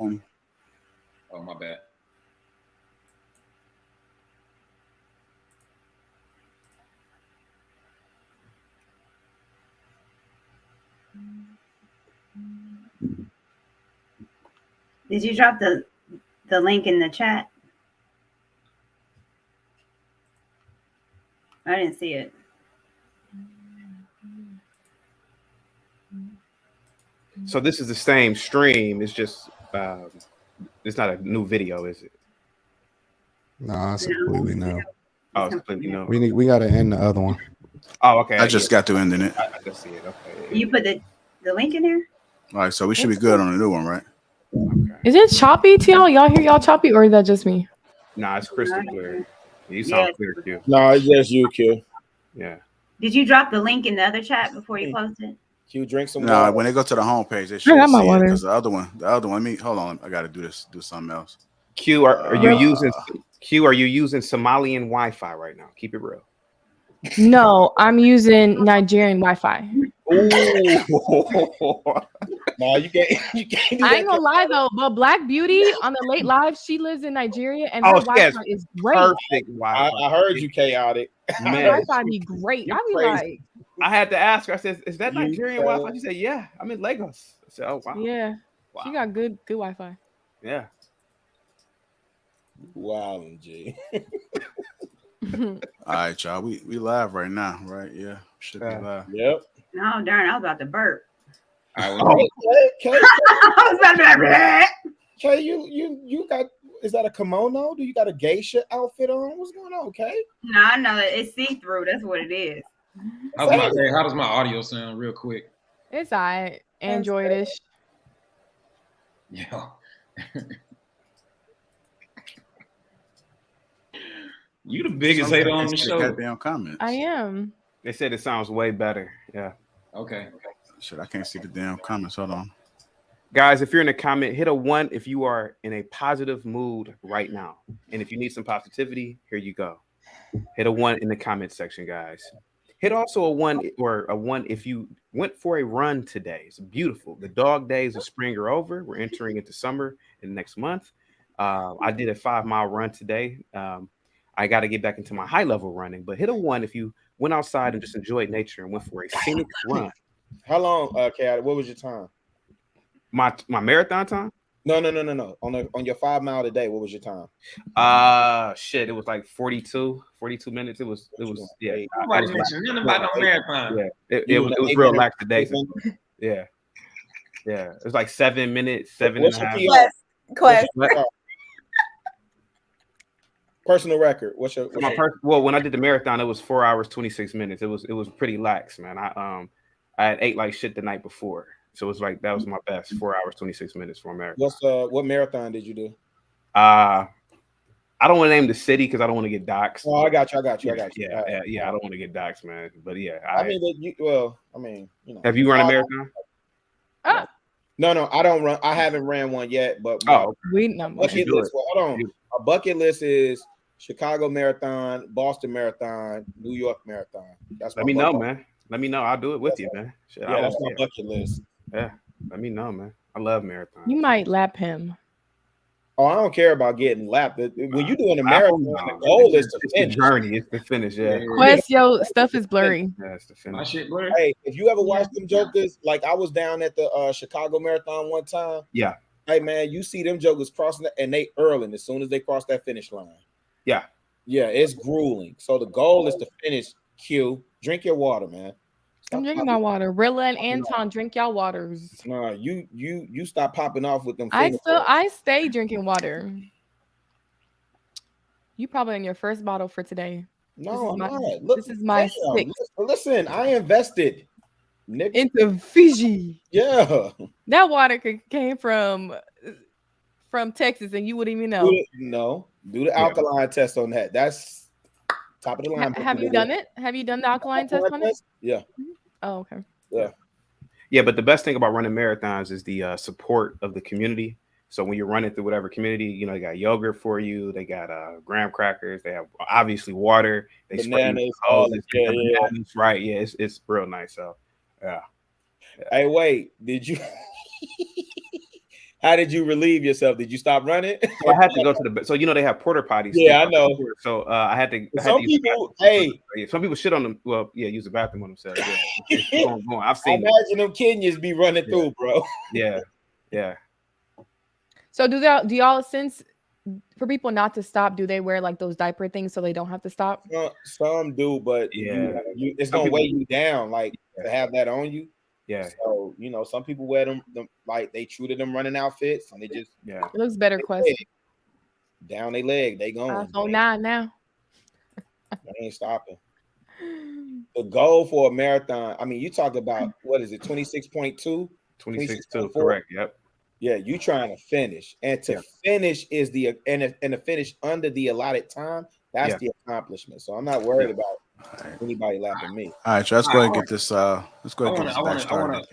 Oh, my bad. Did you drop the link in the chat? I didn't see it. So this is the same stream. It's just it's not a new video, is it? No, it's completely new. Oh, it's completely new. We got to end the other one. Oh, okay. I just got to ending it. I just see it. Okay. You put the link in there? All right, so we should be good on the new one, right? Okay. Is it choppy to y'all? Y'all hear y'all choppy, or is that just me? Nah, it's crystal clear. You sound clear, Q. No, it's just you, Q. Yeah. Did you drop the link in the other chat before you closed it? Q, drink some No, water. when they go to the homepage, they should see it. Because the other one, let me hold on. I got to do something else. Q, are you using Somalian Wi-Fi right now? Keep it real. No, I'm using Nigerian Wi-Fi. No, you can't. I ain't gonna lie though, but Black Beauty on the late live, she lives in Nigeria and her Wi-Fi is great. Perfect Wi-Fi. I heard you chaotic. Man, Wi-Fi be great. I be like, I had to ask her. I said, "Is that Nigerian Wi-Fi?" She said, "Yeah, I'm in Lagos." I said, "Oh wow." Yeah, she got good Wi-Fi. Yeah. Wow, G. All right, y'all. We live right now, right? Yeah, should be live. Yep. No, darn, I was about to burp. Kay, I was about to burp. Kay, you got, is that a kimono? Do you got a geisha outfit on? What's going on, Kay? No, I know it's see-through. That's what it is. How does my audio sound real quick? It's all right. Android-ish. Yeah. You the biggest hater on the show. Damn comments. I am. They said it sounds way better. Yeah. Okay. Shit, I can't see the damn comments. Hold on. Guys, if you're in a comment, hit a 1 if you are in a positive mood right now. And if you need some positivity, here you go. Hit a 1 in the comment section, guys. Hit also a 1 if you went for a run today. It's beautiful. The dog days of spring are over. We're entering into summer in the next month. I did a 5-mile run today. I got to get back into my high level running, but hit a 1 if you went outside and just enjoyed nature and went for a scenic run. How long, Kay? What was your time? My marathon time? No. On your 5 mile today, what was your time? Shit, it was like 42 minutes. It was yeah. Nobody mentioned nothing about no marathon. Yeah, it was real lax today. Yeah. It was like 7 minutes, 7.5. Quest. Personal record. What's your well, when I did the marathon, it was 4 hours 26 minutes. It was pretty lax, man. I had ate like shit the night before, so it was like that was my best 4 hours 26 minutes for a marathon. What marathon did you do? I don't want to name the city because I don't want to get doxxed. Oh, I got you. Yeah. I don't want to get doxxed, man. But yeah, I mean, you know. Have you run a marathon? No, I don't run. I haven't ran one yet, but bucket list. Well, hold on. A bucket list is Chicago Marathon, Boston Marathon, New York Marathon. Let me know, man. Let me know. I'll do it with you, man. Shit, yeah, that's my bucket list. Yeah, let me know, man. I love marathons. You might lap him. Oh, I don't care about getting lapped. When you're doing a marathon, the goal is to finish. The journey is to finish. Yeah. Quest, yo, stuff is blurry. Yeah, it's to finish. My shit blurry. Hey, if you ever watch them jokers, like I was down at the Chicago Marathon one time. Yeah. Hey man, you see them jokers crossing and they earling as soon as they cross that finish line. Yeah. Yeah, it's grueling. So the goal is to finish. Q, drink your water, man. I'm drinking my water. Rilla and Anton, drink y'all waters. No, you stop popping off with them. I stay drinking water. You probably in your first bottle for today. No, this is my sixth. Listen, I invested into Fiji. Yeah, that water came from Texas, and you wouldn't even know. Do the alkaline test on that. That's top of the line. Have you done it? Have you done the alkaline test on it? Yeah. Oh, okay. Yeah, but the best thing about running marathons is the support of the community. So when you're running through whatever community, they got yogurt for you. They got graham crackers. They have obviously water. They bananas. Bananas, right? Yeah, it's real nice. So, yeah. Hey, wait, did you How did you relieve yourself? Did you stop running? So I had to go to the. So they have porta potties. Yeah, I know. So I had to. Some people, hey, some people shit on them. Well, yeah, use the bathroom on themselves. Yeah, going. I've seen. Imagine them Kenyans be running through, bro. Yeah. So do y'all, since for people not to stop, do they wear like those diaper things so they don't have to stop? Some do, but it's gonna weigh you down, like to have that on you. Yeah. So some people wear them like they true to them running outfits, and they just it looks better. Quest down their leg, they going. Now. They ain't stopping. The goal for a marathon. I mean, you talk about what is it? 26.2. 26.2. Correct. Yep. Yeah, you trying to finish, and to finish is the and to finish under the allotted time. That's the accomplishment. So I'm not worried about anybody laughing at me. All right, so let's go ahead and get this. Let's go ahead and get this back started.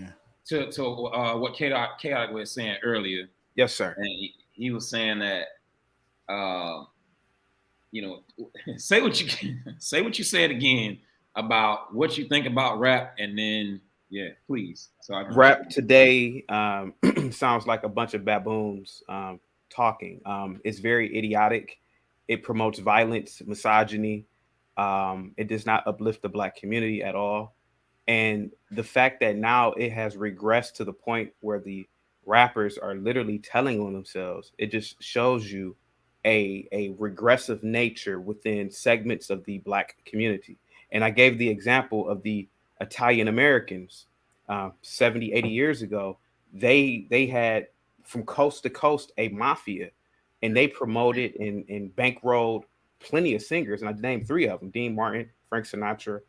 To what Chaotic was saying earlier. Yes, sir. And he was saying that, say what you said again about what you think about rap, and then please. So rap today sounds like a bunch of baboons talking. It's very idiotic. It promotes violence, misogyny. It does not uplift the Black community at all. And the fact that now it has regressed to the point where the rappers are literally telling on themselves, it just shows you a regressive nature within segments of the Black community. And I gave the example of the Italian Americans 70, 80 years ago. They had from coast to coast a mafia, and they promoted and bankrolled plenty of singers. And I named 3 of them: Dean Martin, Frank Sinatra,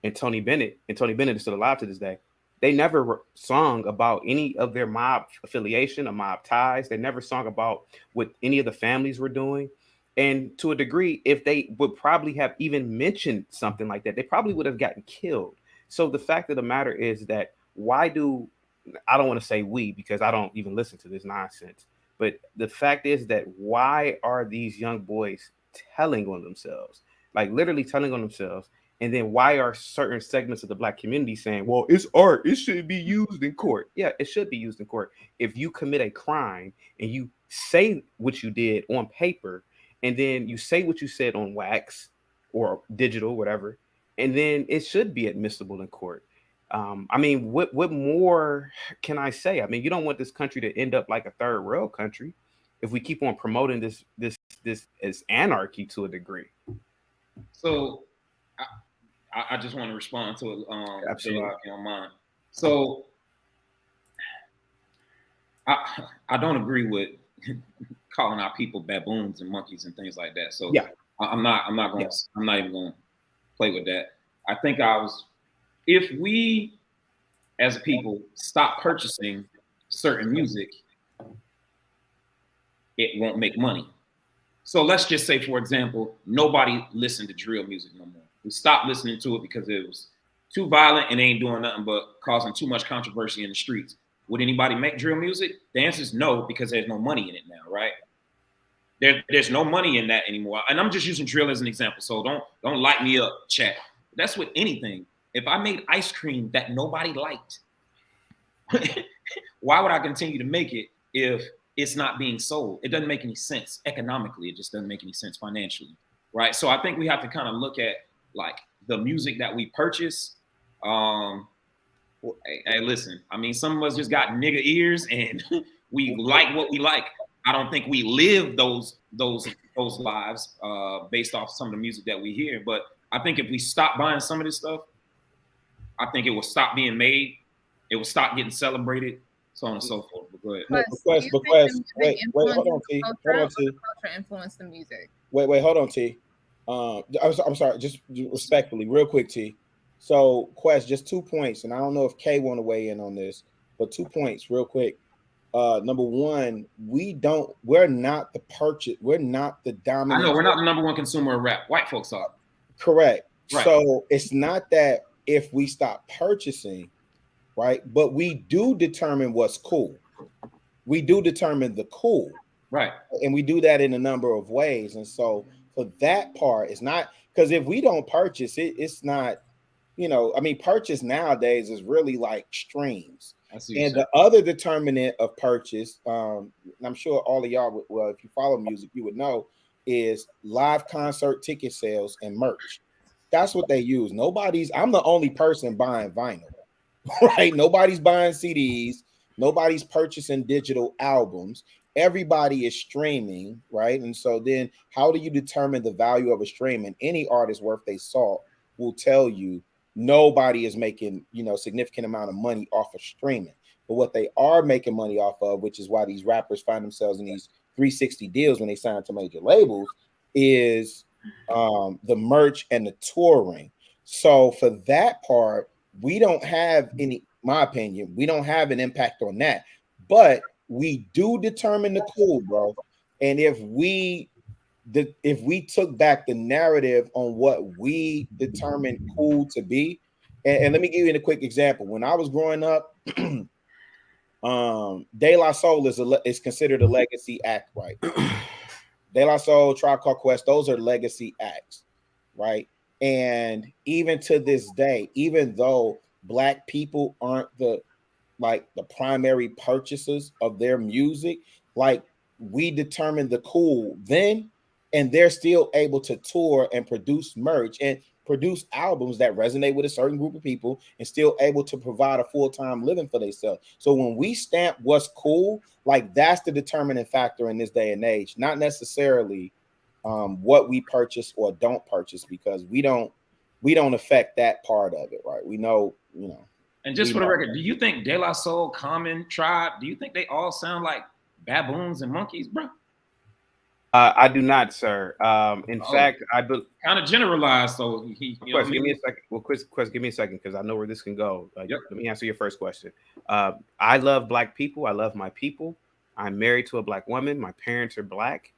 and Tony Bennett. And Tony Bennett is still alive to this day. They never sung about any of their mob affiliation or mob ties. They never sung about what any of the families were doing. And to a degree, if they would probably have even mentioned something like that, they probably would have gotten killed. So the fact of the matter is that I don't want to say we, because I don't even listen to this nonsense, but the fact is that why are these young boys telling on themselves, like literally telling on themselves? And then why are certain segments of the Black community saying, well, it's art, it should be used in court? Yeah, it should be used in court. If you commit a crime and you say what you did on paper, and then you say what you said on wax or digital, whatever, and then it should be admissible in court. I mean, what more can I say? I mean, you don't want this country to end up like a third world country if we keep on promoting this as anarchy to a degree. So I just want to respond to it. Absolutely. If you don't mind. So I don't agree with calling our people baboons and monkeys and things like that. So I'm not even going to play with that. I think if we as a people stop purchasing certain music, it won't make money. So let's just say, for example, nobody listened to drill music no more. We stopped listening to it because it was too violent and ain't doing nothing but causing too much controversy in the streets. Would anybody make drill music? The answer is no, because there's no money in it now, right? There's no money in that anymore. And I'm just using drill as an example, so don't light me up, chat. That's with anything. If I made ice cream that nobody liked, why would I continue to make it if it's not being sold? It doesn't make any sense economically. It just doesn't make any sense financially, right? So I think we have to kind of look at like the music that we purchase. Hey, listen, I mean, some of us just got nigga ears and we like what we like. I don't think we live those lives based off some of the music that we hear. But I think if we stop buying some of this stuff, I think it will stop being made. It will stop getting celebrated, so on and so forth. But go ahead. Wait, hold on, T. Culture influence the music. Wait, hold on, T. I'm sorry, just respectfully, real quick, T. So, Quest, just 2 points, and I don't know if Kay want to weigh in on this, but 2 points, real quick. Number one, we're not the dominant. I know we're not the number one consumer of rap. White folks are. Correct. Right. So it's not that if we stop purchasing, right? But we do determine what's cool. We do determine the cool. Right. And we do that in a number of ways. And so for that part, it's not, because if we don't purchase it, it's not, I mean, purchase nowadays is really like streams. And the other determinant of purchase, and I'm sure all of y'all would, well, if you follow music, you would know, is live concert ticket sales and merch. That's what they use. I'm the only person buying vinyl, right? Nobody's buying CDs. Nobody's purchasing digital albums. Everybody is streaming, right? And so then how do you determine the value of a stream? And any artist worth their salt will tell you nobody is making, significant amount of money off of streaming. But what they are making money off of, which is why these rappers find themselves in these 360 deals when they sign to major labels, is the merch and the touring. So for that part, we don't have any, my opinion, we don't have an impact on that. But we do determine the cool, bro. And if we took back the narrative on what we determined cool to be, and let me give you a quick example. When I was growing up, De La Soul is considered a legacy act, right? De La Soul, Tribe Called Quest, those are legacy acts, right? And even to this day, even though Black people aren't the primary purchasers of their music, like we determined the cool then, and they're still able to tour and produce merch and produce albums that resonate with a certain group of people and still able to provide a full-time living for themselves. So when we stamp what's cool, like that's the determining factor in this day and age, not necessarily what we purchase or don't purchase, because we don't affect that part of it, right? We know. And just for the record, do you think De La Soul, Common, Tribe, do you think they all sound like baboons and monkeys, bro? I do not, sir. In fact, I kind of generalized. So Quest, give me a second. Well, Quest, give me a second because I know where this can go. Let me answer your first question. I love Black people. I love my people. I'm married to a Black woman. My parents are Black.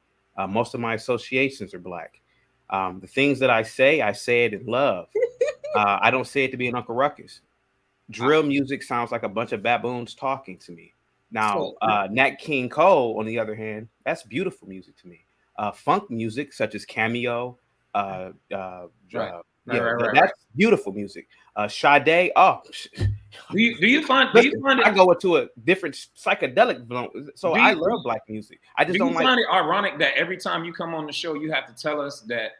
Most of my associations are Black. The things that I say it in love. I don't say it to be an Uncle Ruckus. Drill music sounds like a bunch of baboons talking to me. Now, Nat King Cole, on the other hand, that's beautiful music to me. Funk music, such as Cameo, that's beautiful music. Sade, do you find it? I go into a different psychedelic zone, so I love Black music. I just don't find it ironic that every time you come on the show, you have to tell us that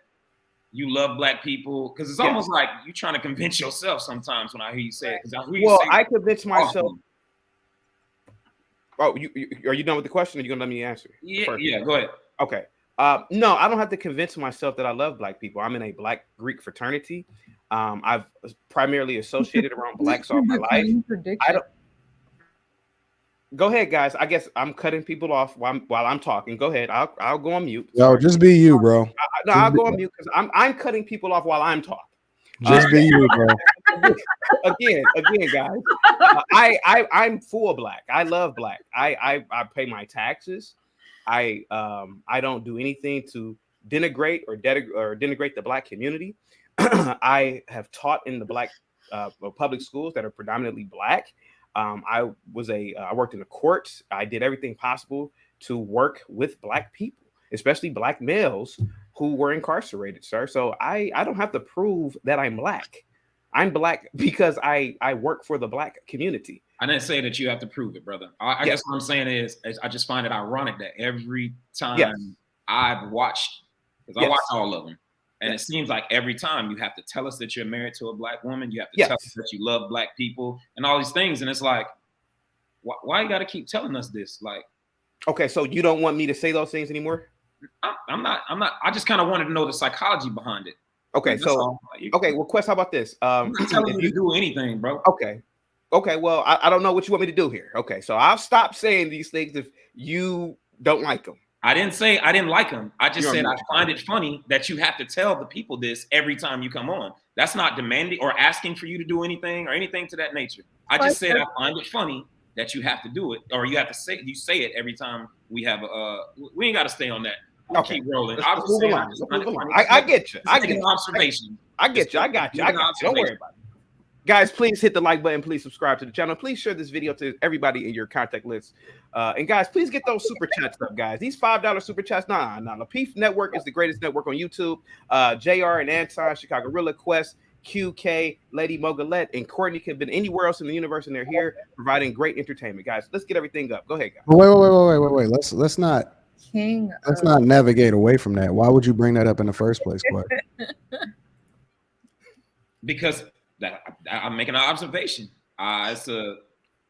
you love Black people, because it's almost like you trying to convince yourself sometimes when I hear you say it. I convince myself. Oh, are you done with the question? Or are you gonna let me answer? Yeah, go ahead. Okay. No, I don't have to convince myself that I love Black people. I'm in a Black Greek fraternity. I've primarily associated around Blacks all my life. I don't. Go ahead, guys. I guess I'm cutting people off while I'm talking. Go ahead. I'll go on mute. Yo, just be you, bro. I'll go on mute because I'm cutting people off while I'm talking. Just be you, bro. Again, guys. I'm full Black. I love Black. I pay my taxes. I don't do anything to denigrate or denigrate the Black community. I have taught in the Black public schools that are predominantly Black. I worked in the courts. I did everything possible to work with Black people, especially Black males who were incarcerated, sir. So I don't have to prove that I'm Black. I'm Black because I work for the Black community. I didn't say that you have to prove it, brother. I guess what I'm saying is I just find it ironic that every time I've watched, because I watch all of them, and it seems like every time you have to tell us that you're married to a Black woman, you have to tell us that you love Black people and all these things. And it's like, why you got to keep telling us this? Like, okay, so you don't want me to say those things anymore? I'm not. I just kind of wanted to know the psychology behind it. Okay, so well, Quest, how about this? I'm not telling you to do anything, bro. Okay, well, I don't know what you want me to do here. Okay, so I'll stop saying these things if you don't like them. I didn't say I didn't like them. I just said I find it funny that you have to tell the people this every time you come on. That's not demanding or asking for you to do anything or anything to that nature. I just said I find it funny that you have to do it, or you have to say it every time we have we ain't got to stay on that. We'll keep rolling. I get you. I get an observation. I get you. I got you. Don't worry about it. Guys, please hit the like button. Please subscribe to the channel. Please share this video to everybody in your contact list. And guys, please get those super chats up, guys. These $5 super chats. Nah. Lapeef Network is the greatest network on YouTube. JR and Anton, Chicago Gorilla, Quest, QK, Lady Mogulette, and Courtney could have been anywhere else in the universe, and they're here providing great entertainment. Guys, let's get everything up. Go ahead, guys. Wait. Let's not navigate away from that. Why would you bring that up in the first place, Clark? Because I'm making an observation. It's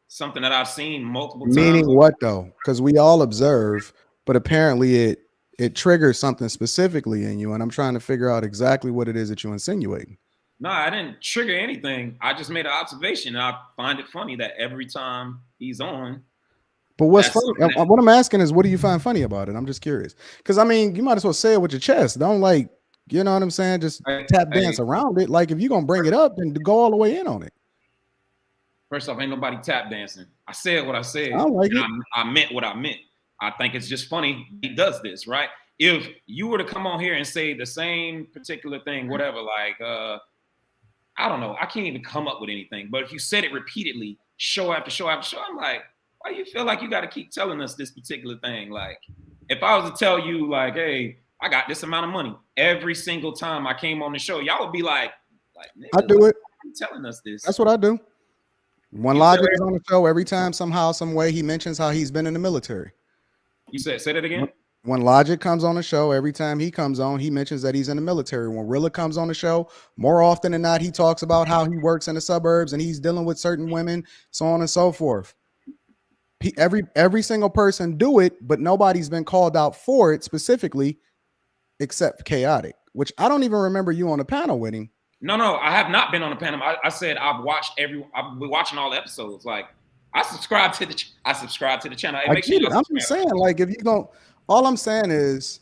something that I've seen multiple times. Meaning what though? Because we all observe, but apparently it triggers something specifically in you, and I'm trying to figure out exactly what it is that you're insinuating. No, I didn't trigger anything. I just made an observation. I find it funny that every time he's on. But what's funny? What I'm asking is, what do you find funny about it? I'm just curious. Because I mean, you might as well say it with your chest. Don't like, you know what I'm saying? Just tap dance around it. Like if you're gonna bring it up, then go all the way in on it. First off, ain't nobody tap dancing. I said what I said. I like it. I meant what I meant. I think it's just funny he does this, right? If you were to come on here and say the same particular thing, whatever, like I don't know, I can't even come up with anything. But if you said it repeatedly, show after show after show, I'm like, why do you feel like you got to keep telling us this particular thing? Like, if I was to tell you, like, hey, I got this amount of money every single time I came on the show, y'all would be like I do it. Why are you telling us this? That's what I do. When Logic is on the show, every time somehow, some way, he mentions how he's been in the military. You say that again? When Logic comes on the show, every time he comes on, he mentions that he's in the military. When Rilla comes on the show, more often than not, he talks about how he works in the suburbs and he's dealing with certain women, so on and so forth. Every single person do it, but nobody's been called out for it specifically, except Chaotic, which I don't even remember you on the panel with him. No, I have not been on the panel. I said I've been watching all the episodes. Like I subscribe to the channel. I get it. I'm just saying, like, if you don't, all I'm saying is,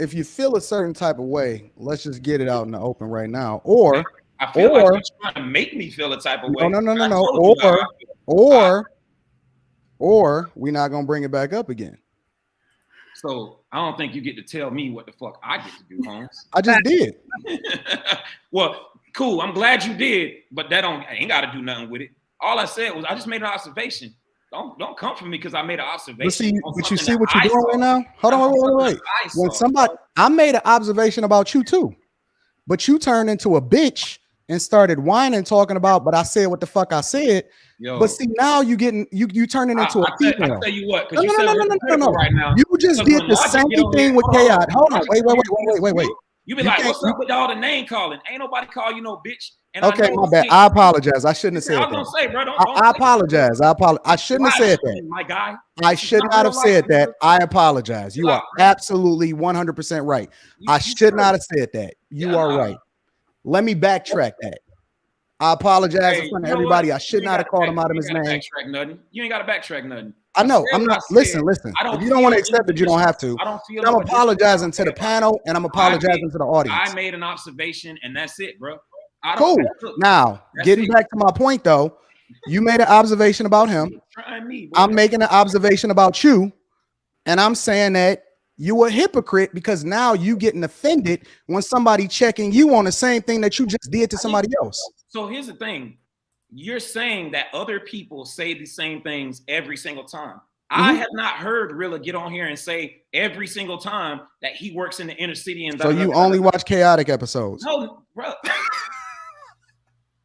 if you feel a certain type of way, let's just get it out in the open right now. Or I feel like you're trying to make me feel a type of way. No. Or we're not gonna bring it back up again. So I don't think you get to tell me what the fuck I get to do, Holmes. I just did. Well, cool. I'm glad you did, but I ain't got to do nothing with it. All I said was I just made an observation. Don't come for me because I made an observation. But you see what you're doing right now? Hold on, wait. When I made an observation about you too, but you turned into a bitch and started whining, talking about, but I said what the fuck I said. Yo. But see, now you turning into a female. I'll tell you what, no. Right now, you just did the same thing with Chaos. Hold on, wait. You be like, what's up with all the name calling? Ain't nobody call you no bitch. And okay, my bad. I apologize. I shouldn't have said that. I was gonna say, bro, I apologize. I shouldn't have said that. My guy. I should not have said that. I apologize. You are absolutely 100% right. I should not have said that. You are right. Let me backtrack that. I apologize in front of everybody. I should not have called him out of his name. You ain't got to backtrack nothing. I know. I'm not. Listen. If you don't want to accept it, you don't have to. I'm apologizing to the panel and I'm apologizing to the audience. I made an observation and that's it, bro. Cool. Now, getting back to my point, though, you made an observation about him. I'm making an observation about you, and I'm saying that you a hypocrite because now you getting offended when somebody checking you on the same thing that you just did to somebody else. So here's the thing. You're saying that other people say the same things every single time. Mm-hmm. I have not heard Rilla get on here and say every single time that he works in the inner city. And so you only watch Chaotic episodes? No, bro.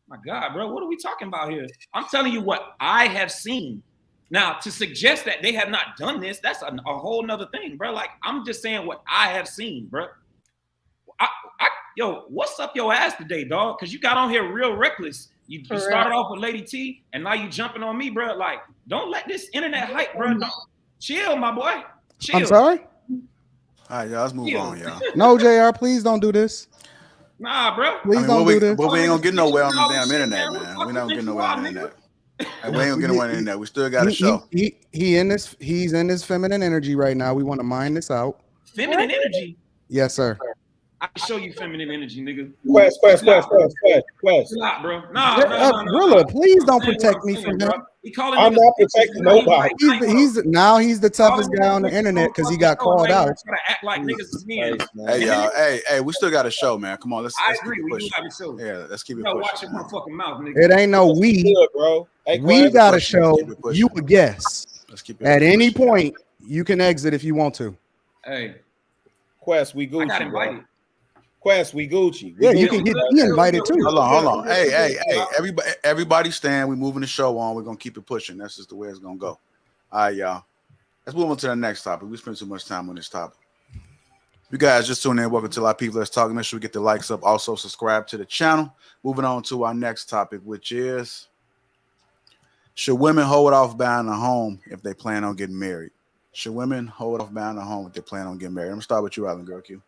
My God, bro, what are we talking about here? I'm telling you what I have seen. Now, to suggest that they have not done this, that's a whole nother thing, bro. Like, I'm just saying what I have seen, bro. Yo, what's up your ass today, dog? Because you got on here real reckless. You started off with Lady T, and now you jumping on me, bro. Like, don't let this internet hype, bro. Don't. Chill, my boy. Chill. I'm sorry? All right, y'all, let's move on, y'all. No, JR, please don't do this. Nah, bro. Please don't do this. But we ain't gonna get nowhere on the damn internet, man. We're not gonna get nowhere on the internet. We ain't gonna get nowhere on the internet. We still got a show. He's in this feminine energy right now. We want to mine this out. Feminine energy? Yes, sir. I can show you feminine energy, nigga. Quest. Stop, bro. No. Rilla, please don't protect me from him. I'm not protecting nobody. He's the toughest guy on the internet because he got called out. Act like niggas is men. Hey, y'all. Hey, we still got a show, man. Come on, let's agree. We do have a show. Yeah, let's keep it pushing. Watch your motherfucking mouth, nigga. It ain't no we. Good, bro. Hey, we got a show. You would guess. Let's keep it at any point, you can exit if you want to. Hey, Quest, we Gucci. I got invited. Quest, we Gucci. Yeah, you can get invited too. Hold on. Hey, everybody stand. We're moving the show on. We're gonna keep it pushing. That's just the way it's gonna go. All right, y'all. Let's move on to the next topic. We spent too much time on this topic. You guys just tune in. Welcome to Lapeef Let's Talk. Make sure we get the likes up. Also, subscribe to the channel. Moving on to our next topic, which is: should women hold off buying a home if they plan on getting married? Should women hold off buying a home if they plan on getting married? I'm gonna start with you, Island Girl Q.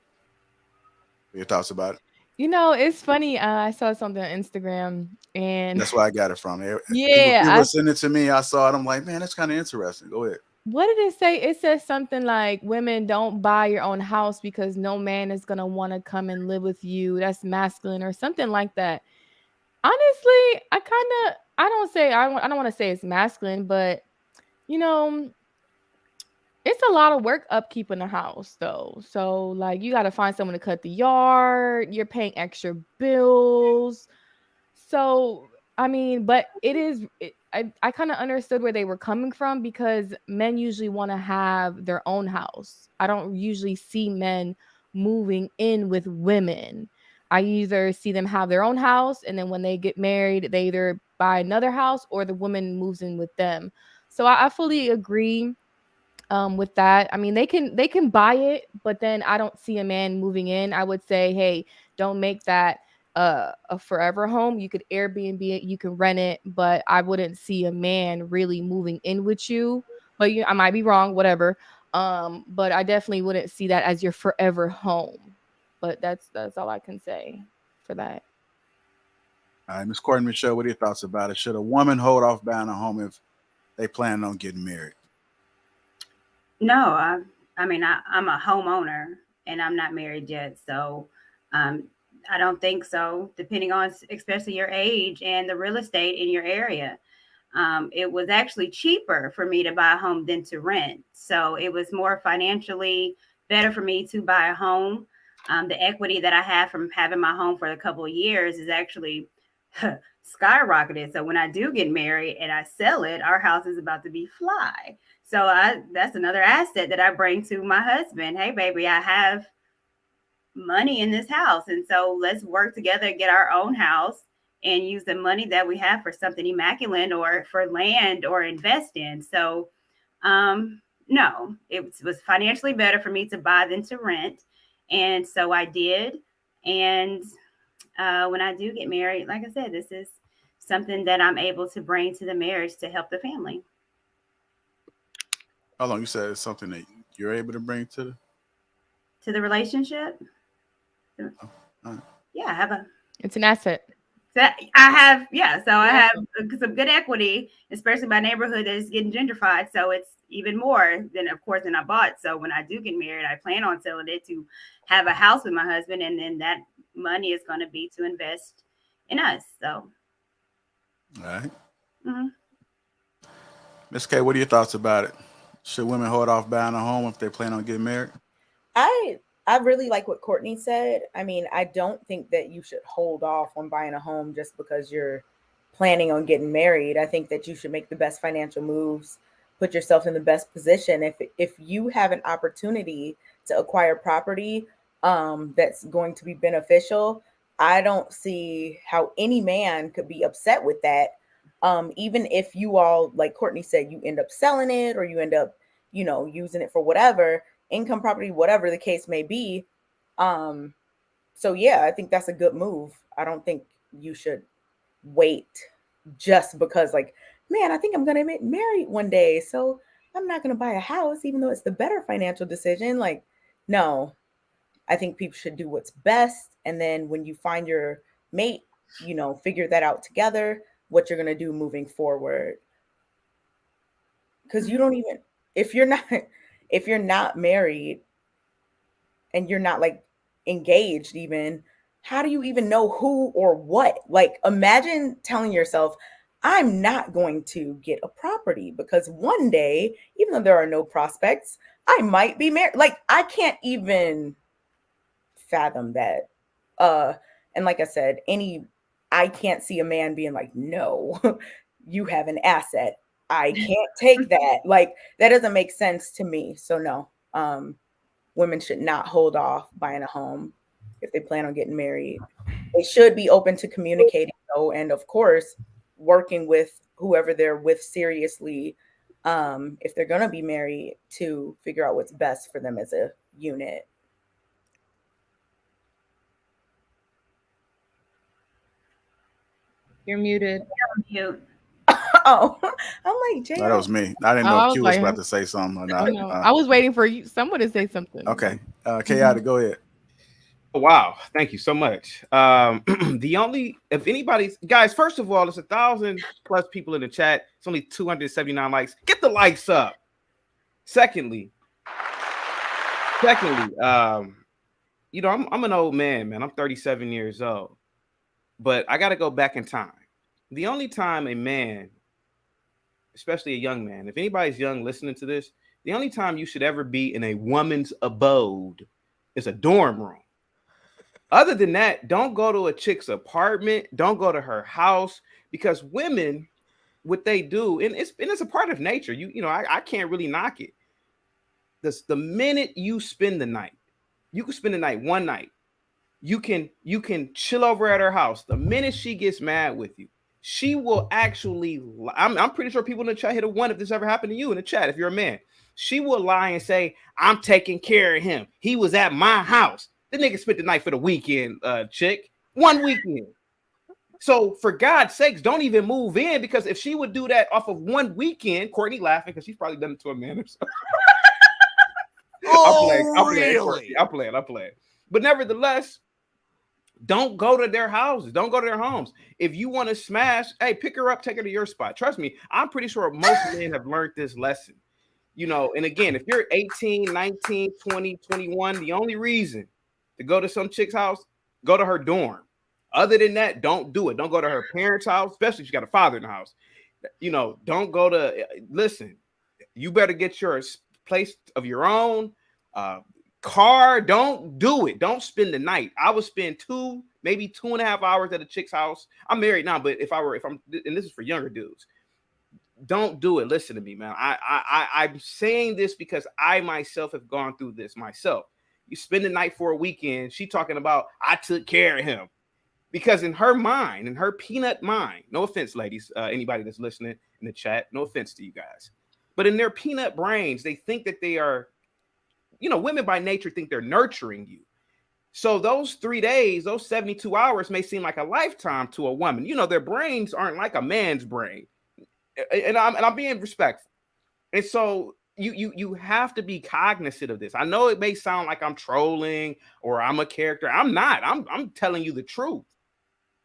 Your thoughts about it? You know, it's funny. I saw something on Instagram, and that's where I got it from. Yeah, people sent it to me. I saw it. I'm like, man, that's kind of interesting. Go ahead. What did it say? It says something like, women, don't buy your own house because no man is going to want to come and live with you. That's masculine or something like that. Honestly, I don't want to say it's masculine, but you know, it's a lot of work upkeep in the house though. So like, you got to find someone to cut the yard. You're paying extra bills. So, I mean, but I kind of understood where they were coming from, because men usually want to have their own house. I don't usually see men moving in with women. I either see them have their own house, and then when they get married, they either buy another house or the woman moves in with them. So I fully agree with that. I mean, they can buy it, but then I don't see a man moving in. I would say, hey, don't make that a forever home. You could Airbnb it, you can rent it, but I wouldn't see a man really moving in with you. But I might be wrong, whatever. But I definitely wouldn't see that as your forever home. But that's all I can say for that. All right, Ms. Courtney Michelle, what are your thoughts about it? Should a woman hold off buying a home if they plan on getting married? No, I mean, I'm a homeowner and I'm not married yet. So I don't think so, depending on especially your age and the real estate in your area. It was actually cheaper for me to buy a home than to rent. So it was more financially better for me to buy a home. The equity that I have from having my home for a couple of years is actually skyrocketed. So when I do get married and I sell it, our house is about to be fly. So that's another asset that I bring to my husband. Hey, baby, I have money in this house. And so let's work together and get our own house and use the money that we have for something immaculate or for land or invest in. So no, it was financially better for me to buy than to rent. And so I did. And when I do get married, like I said, this is something that I'm able to bring to the marriage to help the family. How long you said it's something that you're able to bring to the relationship? Right. Yeah, I have it's an asset. I have some good equity, especially my neighborhood that is getting gentrified. So it's even more than, of course, than I bought. So when I do get married, I plan on selling it to have a house with my husband, and then that money is going to be to invest in us. So, all right. Ms. K, what are your thoughts about it? Should women hold off buying a home if they plan on getting married? I really like what Courtney said. I mean, I don't think that you should hold off on buying a home just because you're planning on getting married. I think that you should make the best financial moves, put yourself in the best position. If you have an opportunity to acquire property that's going to be beneficial, I don't see how any man could be upset with that. Even if you all, like Courtney said, you end up selling it or you end up, using it for whatever, income property, whatever the case may be. So yeah, I think that's a good move. I don't think you should wait just because, like, man, I think I'm going to get married one day, so I'm not going to buy a house, even though it's the better financial decision. Like, no, I think people should do what's best. And then when you find your mate, figure that out together, what you're going to do moving forward. Because you don't even, if you're not married and you're not like engaged even, how do you even know who or what? Like, imagine telling yourself, I'm not going to get a property because one day, even though there are no prospects, I might be married. Like, I can't even fathom that. And like I said, I can't see a man being like, no, you have an asset. I can't take that. Like, that doesn't make sense to me. So no, women should not hold off buying a home if they plan on getting married. They should be open to communicating though, and of course, working with whoever they're with seriously, if they're gonna be married, to figure out what's best for them as a unit. You're muted. Mute. Oh, I'm like, Jay. No, that was me. I didn't know if Q was about to say something or not. No, I was waiting for you, someone to say something. Okay. Chaotic, go ahead. Wow, thank you so much. If anybody's guys, first of all, there's 1,000+ people in the chat. It's only 279 likes. Get the likes up. Secondly, you know, I'm an old man, I'm 37 years old, but I got to go back in time. The only time a man, especially a young man, if anybody's young listening to this, the only time you should ever be in a woman's abode is a dorm room. Other than that, don't go to a chick's apartment. Don't go to her house, because women, what they do, and it's a part of nature. You know, I can't really knock it. The minute you spend the night, you can spend the night one night. You can chill over at her house. The minute she gets mad with you, she will actually. I'm pretty sure people in the chat hit a 1 if this ever happened to you in the chat. If you're a man, she will lie and say, "I'm taking care of him. He was at my house." The nigga spent the night for the weekend, chick. 1 weekend. So for God's sakes, don't even move in, because if she would do that off of 1 weekend, Courtney laughing because she's probably done it to a man or something. I'll play. But nevertheless, don't go to their houses. Don't go to their homes. If you want to smash, hey, pick her up, take her to your spot. Trust me, I'm pretty sure most men have learned this lesson. You know, and again, if you're 18, 19, 20, 21, the only reason to go to some chick's house, go to her dorm. Other than that, don't do it. Don't go to her parents' house, especially if she got a father in the house. You know, don't go to, listen, you better get your place of your own, car. Don't do it. Don't spend the night. I would spend 2, maybe 2.5 hours at a chick's house. I'm married now, but if I'm, and this is for younger dudes, don't do it. Listen to me, man. I'm saying this because I myself have gone through this myself. You spend the night for a weekend. She talking about, I took care of him. Because in her mind, in her peanut mind, no offense, ladies, anybody that's listening in the chat, no offense to you guys, but in their peanut brains, they think that they are, you know, women by nature think they're nurturing you. So those 3 days, those 72 hours may seem like a lifetime to a woman. You know, their brains aren't like a man's brain. And I'm being respectful. And so you have to be cognizant of this. I know it may sound like I'm trolling or I'm a character. I'm not. I'm telling you the truth.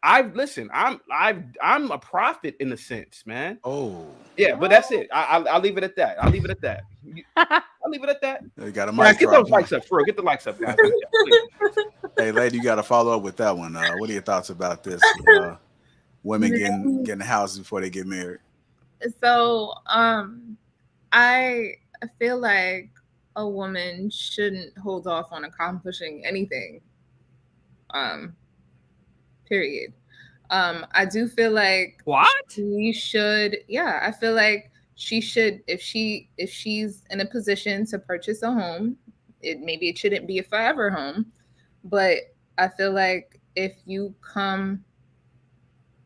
I'm a prophet in a sense, man. Oh, yeah, but that's it. I'll leave it at that. I'll leave it at that. You got a mic. Guys, get those likes up, for real. Get the likes up, guys. Hey, lady, you got to follow up with that one. What are your thoughts about this? Women getting houses before they get married. So, I feel like a woman shouldn't hold off on accomplishing anything. Period. I do feel like she should. Yeah, I feel like she should. If she's in a position to purchase a home, maybe it shouldn't be a forever home, but I feel like if you come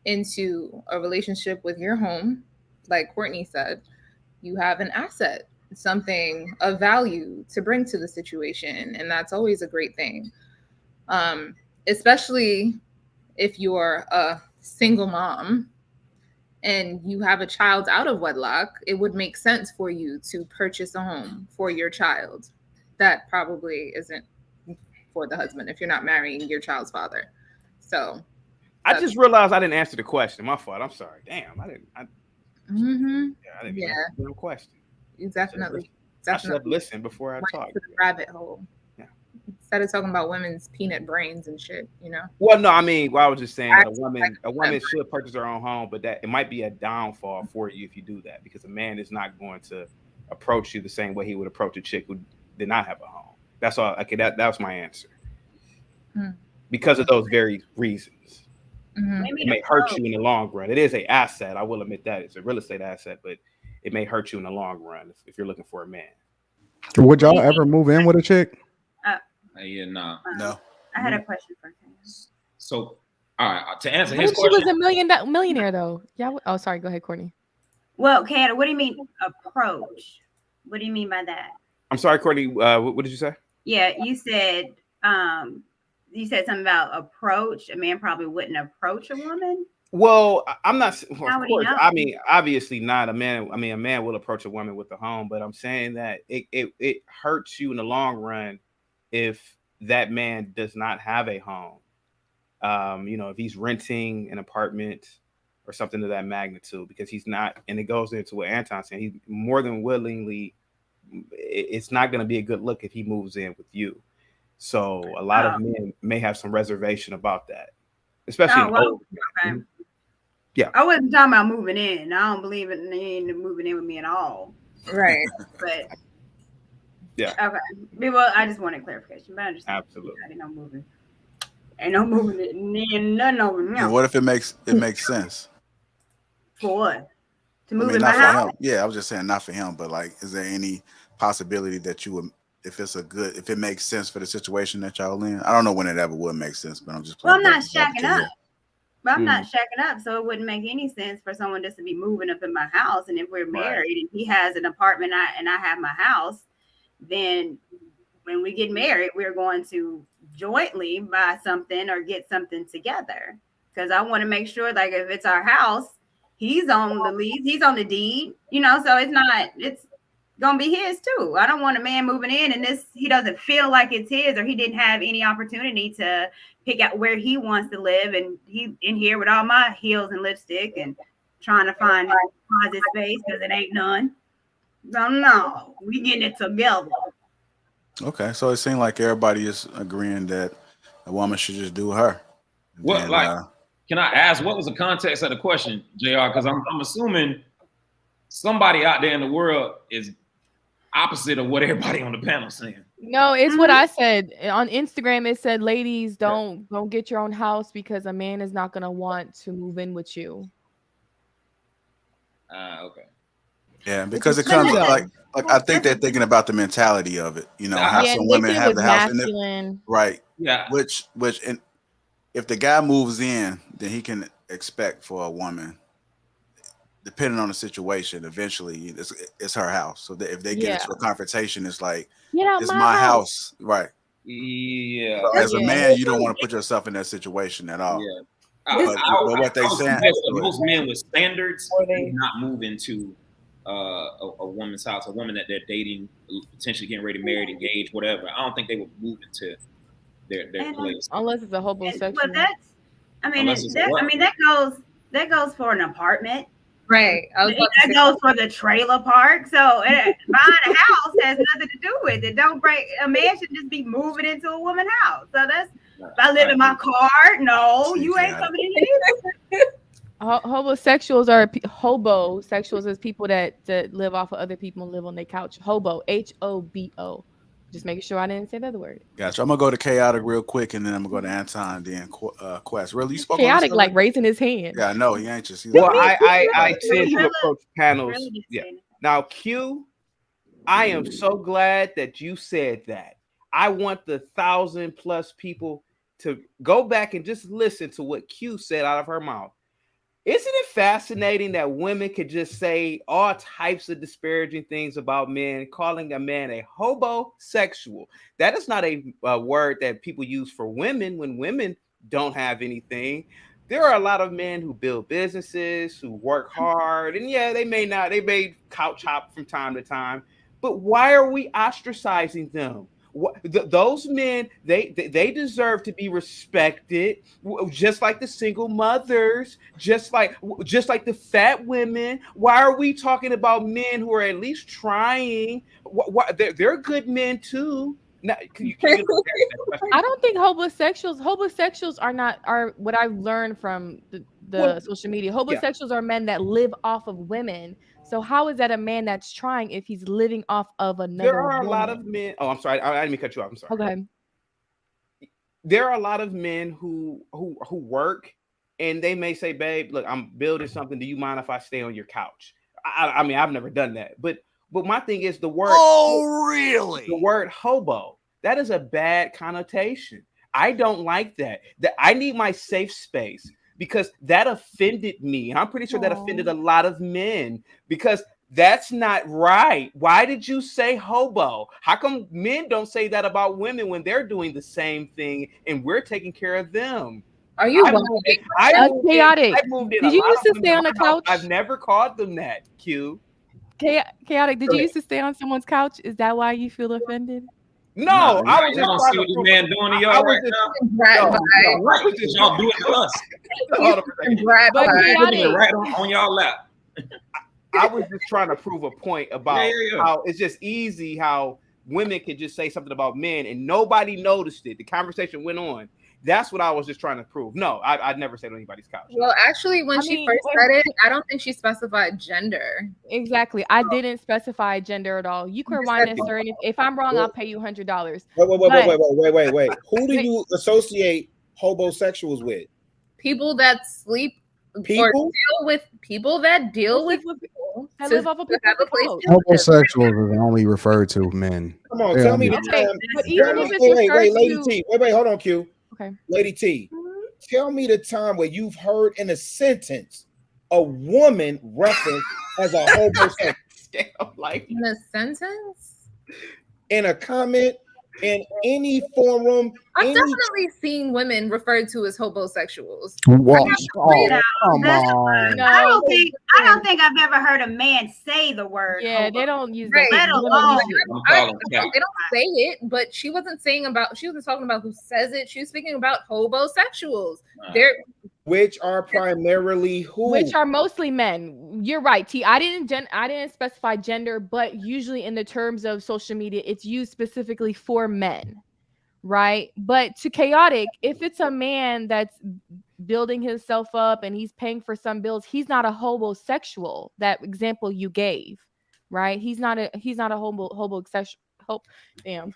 into a relationship with your home, like Courtney said, you have an asset, something of value to bring to the situation. And that's always a great thing. Especially if you're a single mom and you have a child out of wedlock, it would make sense for you to purchase a home for your child. That probably isn't for the husband if you're not marrying your child's father. So I just realized I didn't answer the question. My fault. I'm sorry. Damn, I didn't answer the question. You definitely I should have listened before I talked. To the rabbit hole. Yeah. Instead of talking about women's peanut brains and shit, you know. Well, no, I mean, I was just saying that a woman should purchase her own home, but that it might be a downfall for you if you do that, because a man is not going to approach you the same way he would approach a chick who did not have a home. That's all. Okay, that was my answer. Because of those very reasons. It may hurt you in the long run. It is an asset. I will admit that. It's a real estate asset, but it may hurt you in the long run if you're looking for a man. Would y'all ever move in with a chick? Yeah, no. I had a question for him. So, all right, to answer What his if question, she was a millionaire though? Yeah. Oh, sorry. Go ahead, Courtney. Well, Canada, what do you mean approach? What do you mean by that? I'm sorry, Courtney. What did you say? Yeah, you said something about approach. A man probably wouldn't approach a woman. Well, I'm not. Well, How of would he course, know? I mean, obviously not a man. I mean, a man will approach a woman with a home, but I'm saying that it hurts you in the long run if that man does not have a home. If he's renting an apartment or something of that magnitude, because he's not, and it goes into what Anton's saying, he's more than willingly. It's not going to be a good look if he moves in with you. So a lot of men may have some reservation about that, especially in older men. Okay. Yeah. I wasn't talking about moving in. I don't believe in moving in with me at all. Right. But yeah. Okay. Well, I just wanted clarification, but I understand. Absolutely. Ain't no moving. Ain't no moving. Nothing over now. And what if it makes sense? For what? To move in my not house? for him. Yeah, I was just saying not for him, but like, is there any possibility that you would, if it makes sense for the situation that y'all in? I don't know when it ever would make sense, but I'm just. Well, I'm not shacking up. But I'm not shacking up, so it wouldn't make any sense for someone just to be moving up in my house. And if we're married and he has an apartment and I have my house, then when we get married, we're going to jointly buy something or get something together. Because I want to make sure, like, if it's our house, he's on the lease, he's on the deed, so it's gonna be his too. I don't want a man moving in and he doesn't feel like it's his, or he didn't have any opportunity to pick out where he wants to live, and he in here with all my heels and lipstick and trying to find closet space because it ain't none. No, we getting it together. Okay, so it seemed like everybody is agreeing that a woman should just do her. Can I ask what was the context of the question, JR? Because I'm assuming somebody out there in the world is opposite of what everybody on the panel saying. No, it's what I said on Instagram. It said, "Ladies, don't get your own house because a man is not gonna want to move in with you." Okay. Yeah, because it comes like I think they're thinking about the mentality of it. How some women have the house, right? Yeah. Which and if the guy moves in, then he can expect for a woman, depending on the situation, eventually it's her house. So that if they get into a confrontation, it's like, it's my house. Right. Yeah. So as a man, you don't want to put yourself in that situation at all. Yeah. But what they saying, most men with standards do not move into a woman's house, a woman that they're dating, potentially getting ready to marry, engaged, whatever. I don't think they would move into their place unless it's a hobosexual. But that goes for an apartment. Right. That goes for the trailer park. So buying a house has nothing to do with it. A man should just be moving into a woman's house. So that's, if I live in my car, no, you ain't coming in here. Hobosexuals are hobosexuals is people that live off of other people and live on their couch. Hobo, HOBO. Just making sure I didn't say the other word. Gotcha. I'm gonna go to Chaotic real quick, and then I'm gonna go to Anton, then Quest. Really, you spoke Chaotic, like raising his hand. Yeah, I know he anxious. Well, I tend to approach panels. Yeah. Now, Q, I am so glad that you said that. I want the 1,000+ people to go back and just listen to what Q said out of her mouth. Isn't it fascinating that women could just say all types of disparaging things about men, calling a man a hobosexual? That is not a word that people use for women when women don't have anything. There are a lot of men who build businesses, who work hard, and they may couch hop from time to time, but why are we ostracizing them? Those men, they deserve to be respected, just like the single mothers, just like the fat women. Why are we talking about men who are at least trying? They're good men too. Now, I don't think homosexuals are what I've learned from the social media. Homosexuals are men that live off of women. So how is that a man that's trying if he's living off of another There are woman? a lot of men. Oh, I'm sorry. I didn't mean to cut you off. I'm sorry. Okay. There are a lot of men who work, and they may say, "Babe, look, I'm building something. Do you mind if I stay on your couch?" I mean, I've never done that, but my thing is the word. Oh, really? The word hobo. That is a bad connotation. I don't like that. That I need my safe space because that offended me. I'm pretty sure that offended a lot of men because that's not right. Why did you say hobo? How come men don't say that about women when they're doing the same thing and we're taking care of them? Are you chaotic? Did you used to stay on the couch? I've never called them that. Q. Chaotic. Did you used to stay on someone's couch? Is that why you feel offended? No, I was just don't see what this man doing to y'all right now. What is y'all doing to us? Right on y'all lap. I was just trying to prove a point about how it's just easy how women can just say something about men and nobody noticed it. The conversation went on. That's what I was just trying to prove. No, I'd never said on anybody's couch. Well, actually, when she first said it, I don't think she specified gender. Exactly. I didn't specify gender at all. You can rewind this, sir. And if I'm wrong, I'll pay you $100. Wait. Who do you associate homosexuals with? People that sleep or deal with people that deal with people that live off of people's couch. Homosexuals are only referred to men. Come on, tell me the time. But even if it's Lady T. Wait, hold on, Q. Okay. Lady T, tell me the time where you've heard in a sentence a woman referenced as a homosexual. In a sentence? In a comment, in any forum. I've definitely seen women referred to as homosexuals. Wow. I don't think I've ever heard a man say the word. Yeah, they don't use that. Let alone. They don't say it, but she wasn't talking about who says it. She was speaking about hobosexuals. Which are primarily who? Which are mostly men. You're right, T. I didn't specify gender, but usually in the terms of social media, it's used specifically for men, right? But to chaotic, if it's a man that's building himself up and he's paying for some bills, he's not a homosexual. That example you gave, right? He's not a homosexual. Damn.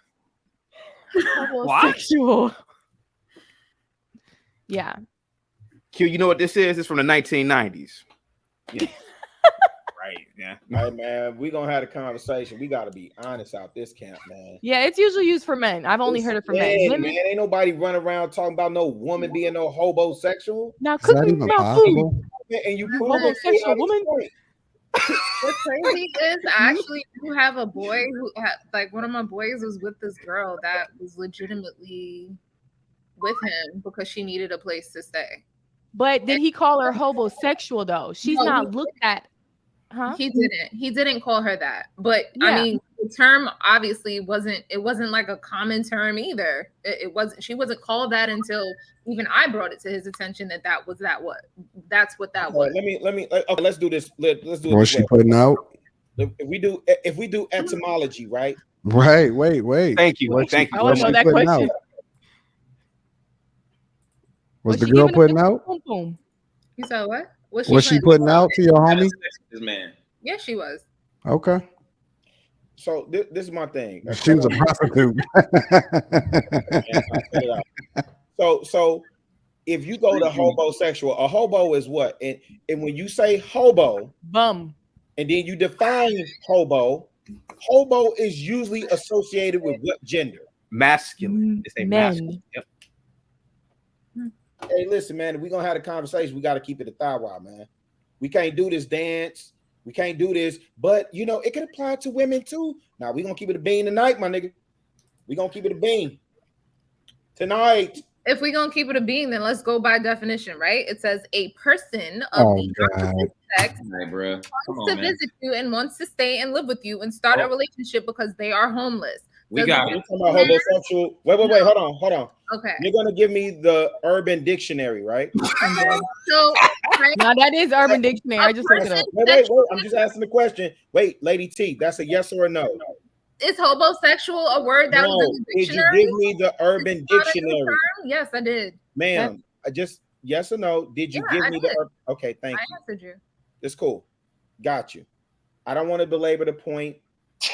Homosexual. Yeah. Q, you know what this is? It's from the 1990s. Yeah. Right. Yeah. Hey, man, we're going to have a conversation. We got to be honest out this camp, man. Yeah, it's usually used for men. I've only heard it for men. Women, man, ain't nobody running around talking about no woman being no homosexual. Now, cooking now food. And you homosexual woman. What's crazy is I actually do have a boy who one of my boys was with this girl that was legitimately with him because she needed a place to stay. But did he call her homosexual though? She's not looked at. Huh? He didn't call her that. But yeah. I mean, the term obviously wasn't like a common term either. It wasn't. She wasn't called that until even I brought it to his attention that's what that was. Let me. Okay, let's do this. Let's do it. What's she putting out? If we do etymology, right? Right. Wait. Thank you. Thank you. I want to know that question. Was the girl putting out? You said what? Was she putting out to your homie? This man. Yeah, she was. Okay. So this is my thing. She was a prostitute. So if you go to homosexual, a hobo is what? And when you say hobo, bum, and then you define hobo is usually associated with what gender? Masculine. It's a masculine. Yep. Hey, listen, man, if we're gonna have a conversation, we gotta keep it a thigh wide, man. We can't do this dance, we can't do this, but it can apply to women too. Now we're gonna keep it a bean tonight, my nigga. We're gonna keep it a bean tonight. If we're gonna keep it a bean, then let's go by definition, right? It says a person of the opposite sex wants to visit you and wants to stay and live with you and start a relationship because they are homeless. We got it. Talking about homosexual. Wait. Hold on. Okay. You're gonna give me the Urban Dictionary, right? So now that is Urban Dictionary. I just looked it up. Wait. I'm just asking the question. Wait, Lady T, that's a yes or a no? Is homosexual a word that was in the dictionary? Did you give me the Urban Dictionary? Yes, I did. Ma'am, I just yes or no? Did you give me the? Okay, thank you. I answered you. It's cool. Got you. I don't want to belabor the point.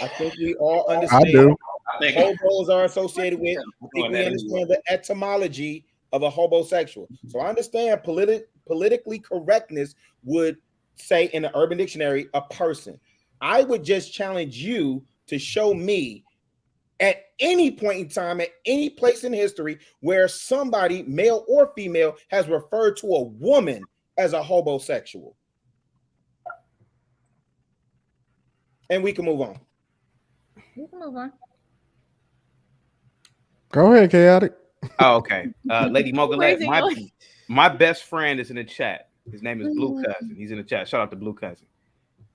I think we all understand. I do. Hobos are associated with. I think we understand the etymology of a homosexual. So I understand politically correctness would say in the Urban Dictionary a person. I would just challenge you to show me at any point in time, at any place in history where somebody, male or female, has referred to a woman as a hobosexual. And we can move on. We can move on. Go ahead, Chaotic. Oh, okay. Lady Mogulette, my best friend is in the chat. His name is Blue Cousin. He's in the chat. Shout out to Blue Cousin.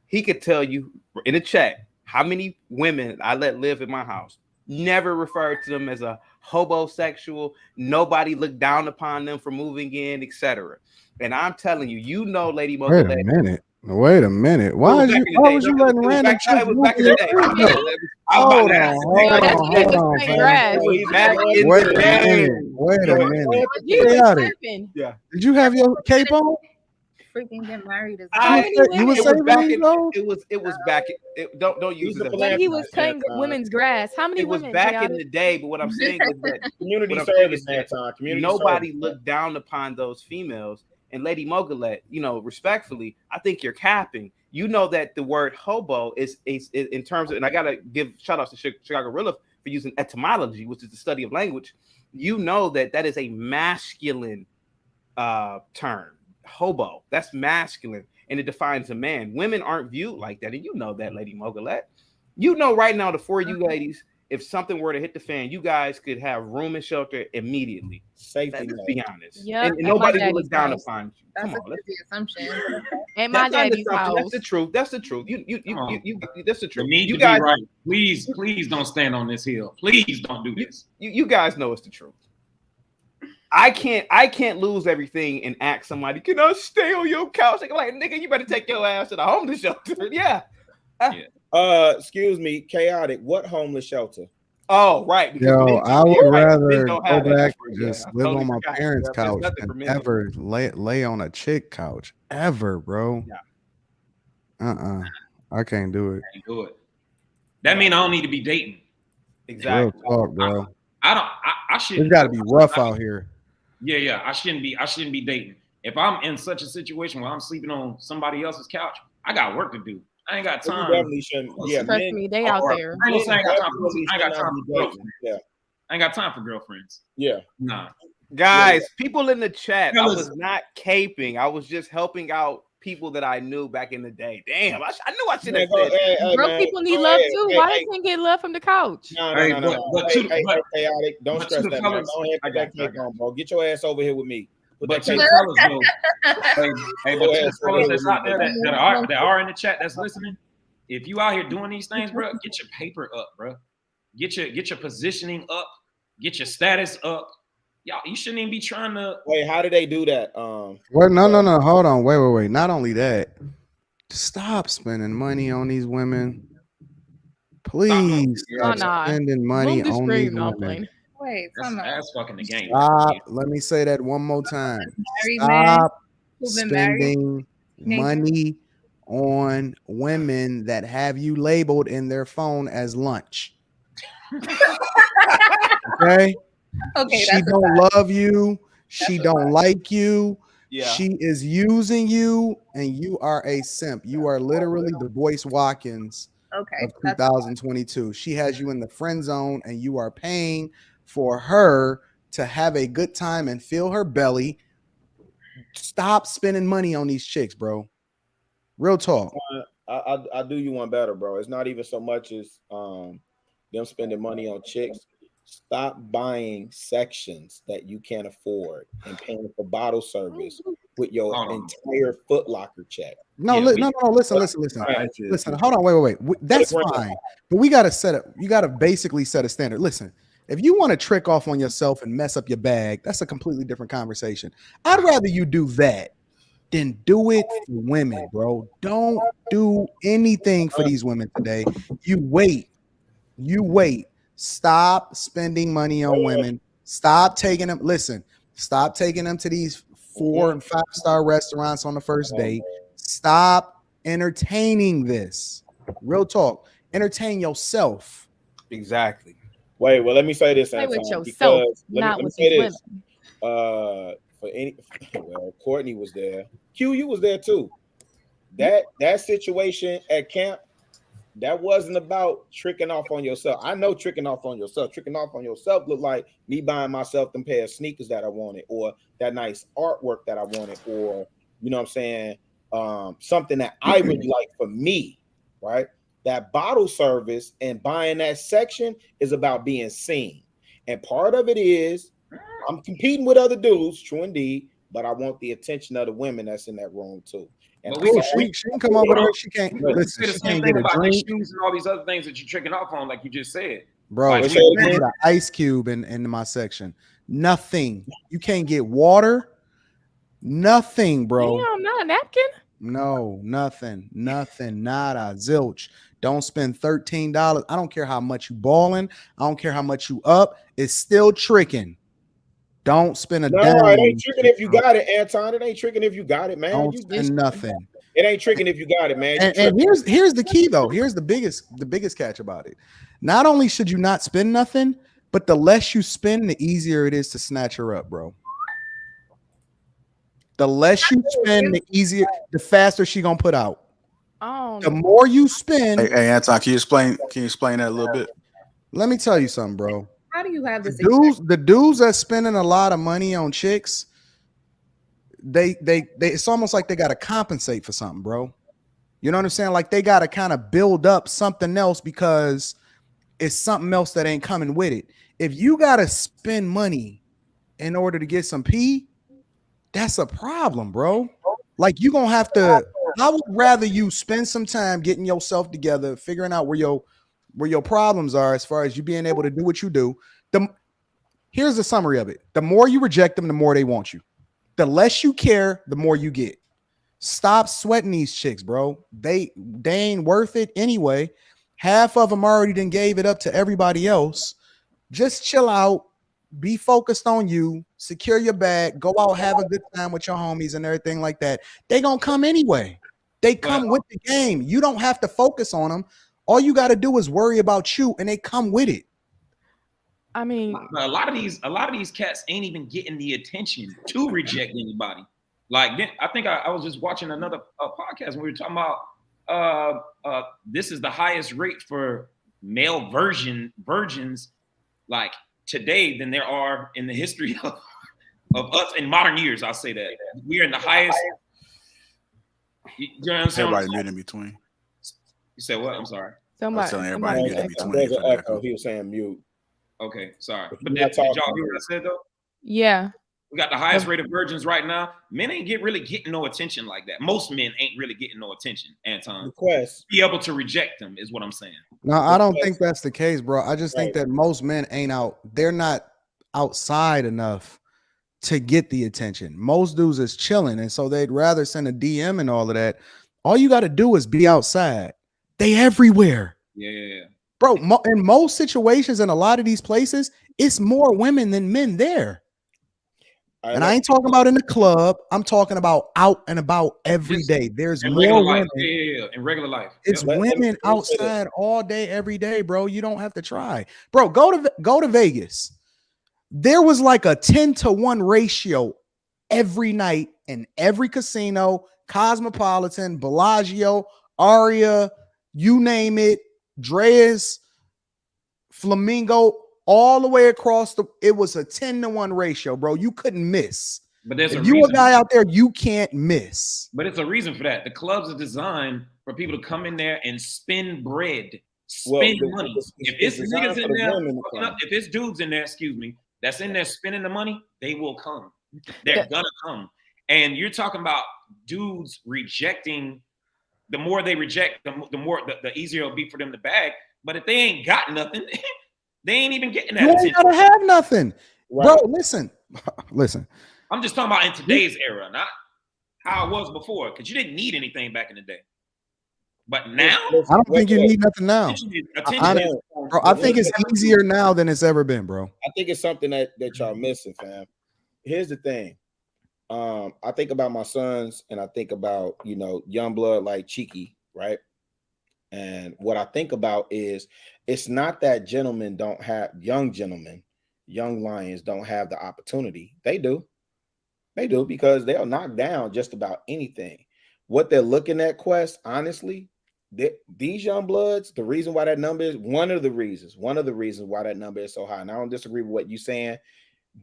He could tell you in the chat how many women I let live in my house. Never referred to them as a hobosexual. Nobody looked down upon them for moving in, etc. And I'm telling you, you know, Lady Mogulette. Wait a minute. Why was you letting random chicks? It was back in the day. Hold on. Wait a minute. Yeah. Did you have your cape on? Freaking get married is you was saving it was back. Don't use it. When he was cutting the women's grass, how many women? It was back in the day, but what I'm saying is that community service that time. Nobody looked down upon those females. And Lady Mogulette, you know, respectfully, I think you're capping. You know that the word hobo is in terms of, and I gotta give shout outs to Chicago Gorilla for using etymology, which is the study of language. You know that is a masculine term. Hobo, that's masculine, and it defines a man. Women aren't viewed like that, and you know that, Lady Mogulette. You know right now, the four of you ladies, if something were to hit the fan, you guys could have room and shelter immediately. Safety. Let's be honest. Yep. And nobody will look down upon you. That's a crazy assumption. And my daddy's house. That's the truth. That's the truth. You that's the truth. You guys, be right. Please don't stand on this hill. Please don't do this. You guys know it's the truth. I can't lose everything and ask somebody, can I stay on your couch? Like, nigga, you better take your ass to the homeless shelter. Yeah. Excuse me, Chaotic. What homeless shelter? Oh, right. Yo, I would rather go back and just live on my parents' couch than ever lay on a chick couch. Ever, bro. Yeah. I can't do it. Can't do it. That means I don't need to be dating. Exactly. Real talk, bro. I shouldn't. It's got to be rough out here. Yeah. I shouldn't be dating. If I'm in such a situation where I'm sleeping on somebody else's couch, I got work to do. I ain't got time. Yeah, trust me, they out there. I ain't got time for girlfriends. Yeah. I ain't got time for girlfriends. Yeah. Nah. Guys, people in the chat, I was not caping. I was just helping out people that I knew back in the day. Damn, I knew I should have said. Broke people need love too. Why they can't get love from the couch? No. Chaotic, don't stress that, man. Don't have that on, bro. Get your ass over here with me. But to the fellas, though, but to the fellas that's out there that are in the chat that's listening, if you out here doing these things, bro, get your paper up, bro. Get your positioning up. Get your status up. Y'all, you shouldn't even be trying to. Wait, how do they do that? Well, no. Hold on. Wait. Not only that, stop spending money on these women. Please stop spending money on these women. Wait, that's fucking the game. Stop. Let me say that one more time. Stop spending money on women that have you labeled in their phone as lunch. Okay. She don't love you. She don't like you. Yeah. She is using you, and you are a simp. You are literally the Boyce Watkins of 2022. She has you in the friend zone, and you are paying for her to have a good time and fill her belly. Stop spending money on these chicks, bro. Real talk. I do you one better, bro. It's not even so much as them spending money on chicks. Stop buying sections that you can't afford and paying for bottle service with your entire Foot Locker check. No, listen. Hold on, wait. That's fine, but we gotta set up. You gotta basically set a standard. Listen, if you want to trick off on yourself and mess up your bag, that's a completely different conversation. I'd rather you do that than do it for women, bro. Don't do anything for these women today. You wait. Stop spending money on women. Stop taking them. Listen, stop taking them to these 4- and 5-star restaurants on the first date. Stop entertaining this. Real talk. Entertain yourself. Exactly. Wait, well, let me say this. Play with yourself, not with these women. Courtney was there. Q, you was there too. That situation at camp, that wasn't about tricking off on yourself. I know tricking off on yourself. Tricking off on yourself look like me buying myself them pair of sneakers that I wanted, or that nice artwork that I wanted, or you know what I'm saying, something that I really like for me, right? That bottle service and buying that section is about being seen. And part of it is I'm competing with other dudes, true indeed, but I want the attention of the women that's in that room too. And she can come over there. She can't listen. She can't get a drink. Shoes and all these other things that you're tricking off on, like you just said. Bro, like, she can't get an ice cube in my section. Nothing. You can't get water. Nothing, bro. Damn, not a napkin. No, nothing, nada, zilch. Don't spend $13. I don't care how much you balling. I don't care how much you up. It's still tricking. Don't spend a dime. No, it ain't tricking if you got it, Anton. It ain't tricking if you got it, man. Don't spend nothing. It ain't tricking if you got it, man. And here's the key though. Here's the biggest catch about it. Not only should you not spend nothing, but the less you spend, the easier it is to snatch her up, bro. The less you spend, the easier, the faster she gonna put out. Oh, the more you spend. Hey, Anton, can you explain that a little bit? Let me tell you something, bro. How do you have this? The dudes that's spending a lot of money on chicks, they it's almost like they got to compensate for something, bro. You know what I'm saying? Like they got to kind of build up something else because it's something else that ain't coming with it. If you got to spend money in order to get some pee, that's a problem, bro. Like you gonna have to. I would rather you spend some time getting yourself together, figuring out where your problems are as far as you being able to do what you do. Here's the summary of it. The more you reject them, the more they want you. The less you care, the more you get. Stop sweating these chicks, bro. They ain't worth it anyway. Half of them already done gave it up to everybody else. Just chill out. Be focused on you. Secure your bag. Go out, have a good time with your homies and everything like that. They gonna come anyway. They come with the game. You don't have to focus on them. All you got to do is worry about you, and they come with it. I mean, a lot of these cats ain't even getting the attention to reject anybody. Like I think I was just watching another podcast when we were talking about this is the highest rate for male virgins like today than there are in the history of us in modern years. I'll say that we're in the highest. You know what I'm saying? Everybody mute in between. You said what? I'm sorry. Somebody, I was telling everybody mute in between. He was saying mute. Okay, sorry. But did y'all hear what I said though? Yeah. We got the highest rate of virgins right now. Men ain't really getting no attention like that. Most men ain't really getting no attention, Anton. Request. Be able to reject them is what I'm saying. No, I don't think that's the case, bro. I just think that most men ain't out. They're not outside enough to get the attention. Most dudes is chilling, and so they'd rather send a DM and all of that. All you got to do is be outside. They everywhere. Yeah. Bro, in most situations in a lot of these places, it's more women than men there. And I ain't talking about in the club. I'm talking about out and about every day. There's more women. Yeah, in regular life. It's women outside all day, every day, bro. You don't have to try. Bro, go to Vegas. There was like a 10-to-1 ratio every night in every casino, Cosmopolitan, Bellagio, Aria, you name it, Dreas, Flamingo, all the way across it was a 10-to-1 ratio, bro. You couldn't miss. But there's if you a guy out there, you can't miss. But it's a reason for that. The clubs are designed for people to come in there and spend bread, spend money. If it's niggas in there, if it's dudes in there, that's in there spending the money, they will come. They're gonna come. And you're talking about dudes rejecting. The more they reject, the more the easier it'll be for them to bag. But if they ain't got nothing, they ain't even getting that. You ain't gotta have nothing, bro. Listen. I'm just talking about in today's era, not how it was before, because you didn't need anything back in the day. But now, I don't think you need nothing now. Bro, I think it's easier now than it's ever been, bro. I think it's something that y'all missing, fam. Here's the thing. I think about my sons, and I think about young blood like Cheeky, right? And what I think about is it's not that young lions don't have the opportunity. They do because they'll knock down just about anything. What they're looking at, Quest, honestly, these young bloods, the reason why that number is one of the reasons why that number is so high. And I don't disagree with what you're saying,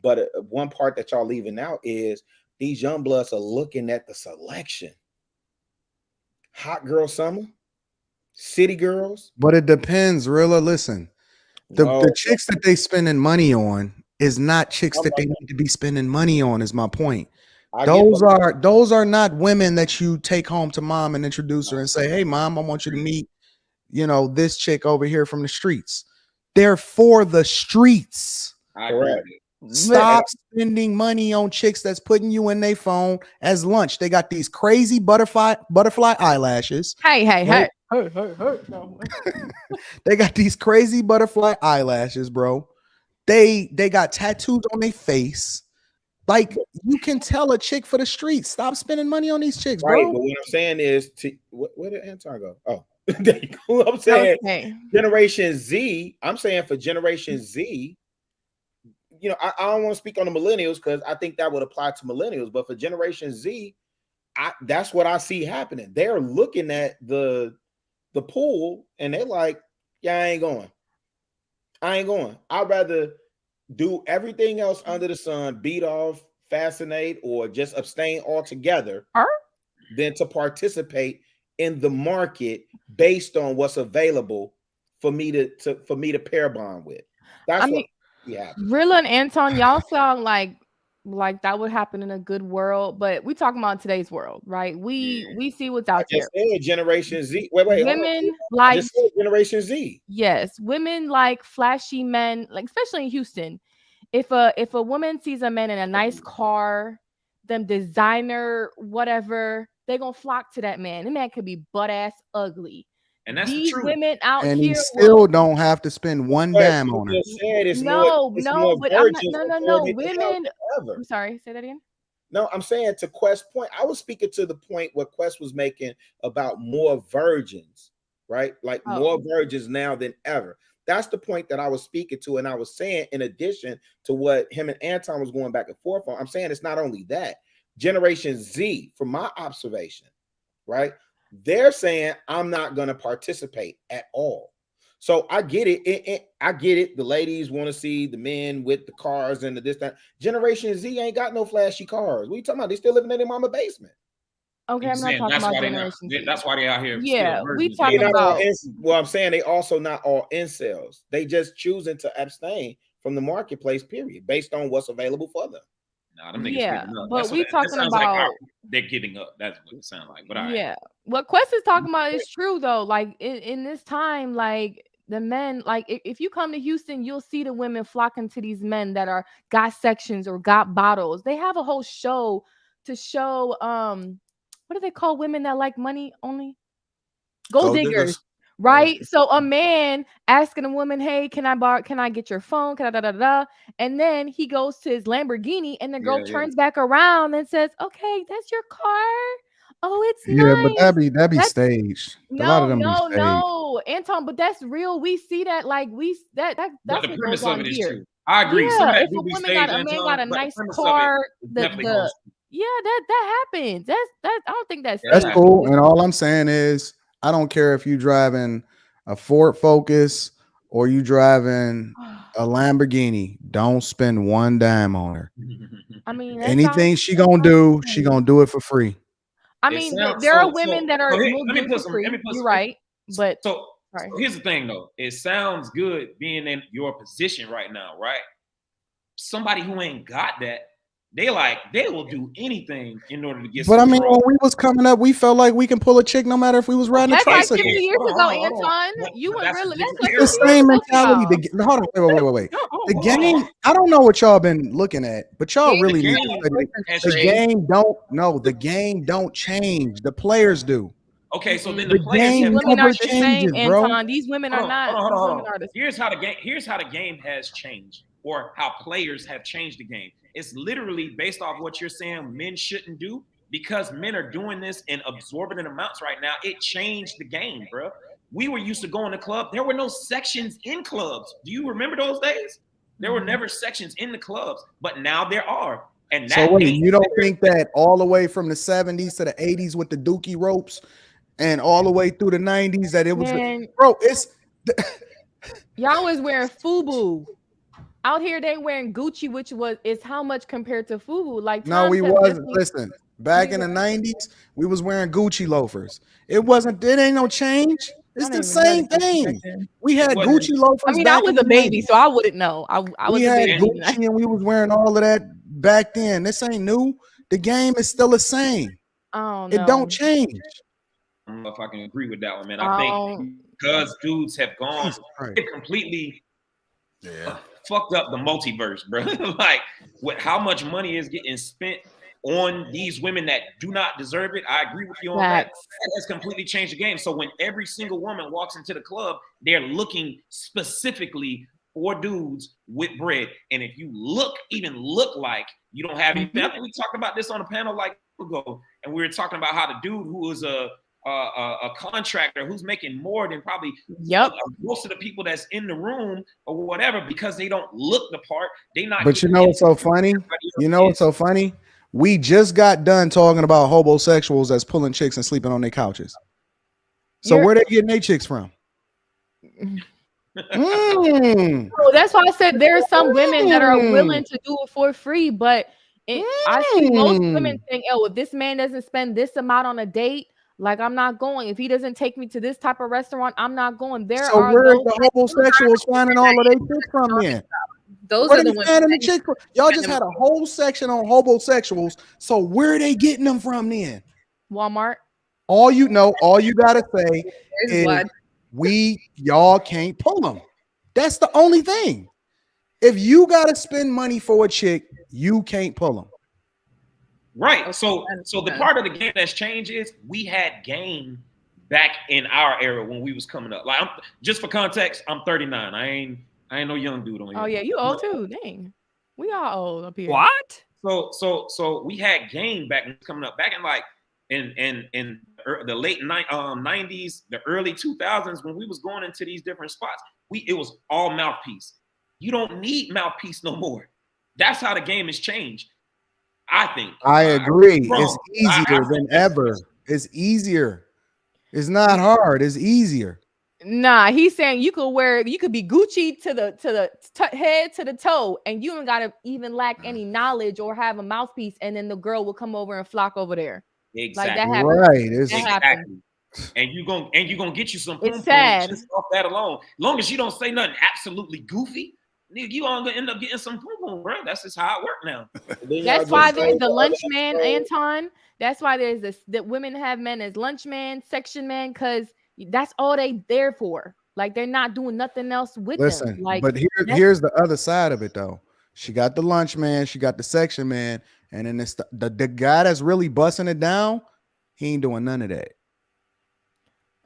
but one part that y'all leaving out is these young bloods are looking at the selection. Hot girl summer, city girls. But it depends, Rilla. Listen, the chicks that they spending money on is not chicks that they need to be spending money on, is my point. Those are not women that you take home to mom and introduce her and say, hey, mom, I want you to meet, this chick over here from the streets. They're for the streets. Stop spending money on chicks that's putting you in their phone as lunch. They got these crazy butterfly eyelashes. Hey. No. They got these crazy butterfly eyelashes, bro. They got tattoos on their face. Like, you can tell a chick for the streets. Stop spending money on these chicks, bro. Right, but what I'm saying is, where did Anton go? Oh, there you go. I'm saying Generation Z. I'm saying for Generation Z, I don't want to speak on the millennials because I think that would apply to millennials. But for Generation Z, that's what I see happening. They're looking at the pool and they're like, yeah, I ain't going. I'd rather do everything else under the sun, beat off, fascinate, or just abstain altogether than to participate in the market based on what's available for me to pair bond with. That's Rilla and Anton, y'all sound like that would happen in a good world, but we talking about today's world, right? We see what's out there. Generation Z. Wait. Women like Generation Z. Yes, women like flashy men, like especially in Houston. If a woman sees a man in a nice car, them designer whatever, they gonna flock to that man. The man could be butt ass ugly. And that's these the truth. Women out and here he still don't have to spend one dime on her. No. Women. I'm sorry. Say that again. No, I'm saying to Quest's point. I was speaking to the point what Quest was making about more virgins, right? Like more virgins now than ever. That's the point that I was speaking to, and I was saying, in addition to what him and Anton was going back and forth on, I'm saying it's not only that. Generation Z, from my observation, right? They're saying I'm not going to participate at all. So I get it. I get it. The ladies want to see the men with the cars and the this, that. Generation Z ain't got no flashy cars. What are you talking about? They still living in their mama basement. Okay, I'm not talking about Generation Z. That's why they out here. Yeah, we talking about. Well, I'm saying they also not all incels. They just choosing to abstain from the marketplace, period, based on what's available for them. Nah, them niggas but we talking about they're giving up. That's what it sounds like. But what Quest is talking about is true though. Like in this time, like the men, like if you come to Houston, you'll see the women flocking to these men that are got sections or got bottles. They have a whole show to show what do they call women that like money only? Gold diggers. Right. So a man asking a woman, hey, can I get your phone? And then he goes to his Lamborghini and the girl turns back around and says, okay, that's your car. Oh, it's nice. But that'd be staged. No, Anton, but that's real. We see that, like that's the premise of it is true. I agree. Yeah, if a man got a nice car, that happens. I don't think that's cool. And all I'm saying is, I don't care if you driving a Ford Focus or you driving a Lamborghini. Don't spend one dime on her. I mean, anything she gonna do it for free. I mean, there are women that are. You're right, but so here's the thing, though. It sounds good being in your position right now, right? Somebody who ain't got that. They will do anything in order to get. But I mean, when we was coming up, we felt like we can pull a chick no matter if we was riding a tricycle. That's like 50 years ago, Anton. You were really. That's the same mentality. Hold on, wait. The game. I don't know what y'all been looking at, but y'all really need to study. The game don't change. The players do. Okay, so then the players women are the same, Anton. These women are not. Hold on. Here's how the game has changed, or how players have changed the game. It's literally based off what you're saying men shouldn't do, because men are doing this in absorbent amounts right now. It changed the game, bro. We were used to going to club. There were no sections in clubs. Do you remember those days? There were never sections in the clubs, but now there are. And so wait, you don't think that all the way from the 70s to the 80s with the dookie ropes, and all the way through the 90s that it was, bro. Y'all was wearing FUBU. Out here, they wearing Gucci, which is how much compared to FUBU? Like, no, we wasn't. Listen, back in the 90s, we was wearing Gucci loafers. It ain't no change. It's the same thing. We had Gucci loafers. I mean, I was a baby, so I wouldn't know. We had Gucci and we was wearing all of that back then. This ain't new. The game is still the same. Oh, it don't change. I don't know if I can agree with that one, man. I think because dudes have gone completely fucked up the multiverse, bro. Like, with how much money is getting spent on these women that do not deserve it. I agree with you on that. That has completely changed the game. So when every single woman walks into the club, they're looking specifically for dudes with bread. And if you even look like you don't have anything, I think we talked about this on a panel like ago, and we were talking about how the dude who was a contractor who's making more than probably most of the people that's in the room or whatever, because they don't look the part. They not. But you know what's so funny? What's so funny? We just got done talking about hobosexuals that's pulling chicks and sleeping on their couches. So where they getting their chicks from? So that's why I said there are some women that are willing to do it for free, but I see most women think, oh, if this man doesn't spend this amount on a date, like, I'm not going. If he doesn't take me to this type of restaurant, I'm not going. Where are the hobosexuals finding all of their chicks from then? Those are the ones. Y'all just had a whole section on hobosexuals. So where are they getting them from then? Walmart. All you gotta say is y'all can't pull them. That's the only thing. If you gotta spend money for a chick, you can't pull them. Right. So the part of the game that's changed is we had game back in our era when we was coming up. Like, just for context, I'm 39. I ain't no young dude on here. Oh yeah, you old too. Dang, we all old up here. What? So we had game back coming up back in like in the late 90s, the early 2000s, when we was going into these different spots. It was all mouthpiece. You don't need mouthpiece no more. That's how the game has changed. I think. I agree. It's easier than ever. It's easier. It's not hard. It's easier. Nah, he's saying you could be Gucci to the head to the toe, and you don't gotta even lack any knowledge or have a mouthpiece, and then the girl will come over and flock over there. Exactly. Like, that happens. Right. Exactly. And you gonna get you some. It's sad. Just off that alone. Long as you don't say nothing absolutely goofy, nigga, you all gonna end up getting some poo-poo, bro. That's just how it works now. That's why there's the lunch man, Anton. That's why there's this that women have men as lunch man, section man, because that's all they there for. Like, they're not doing nothing else with them. Like, but here's the other side of it though. She got the lunch man, she got the section man, and then the guy that's really busting it down, he ain't doing none of that.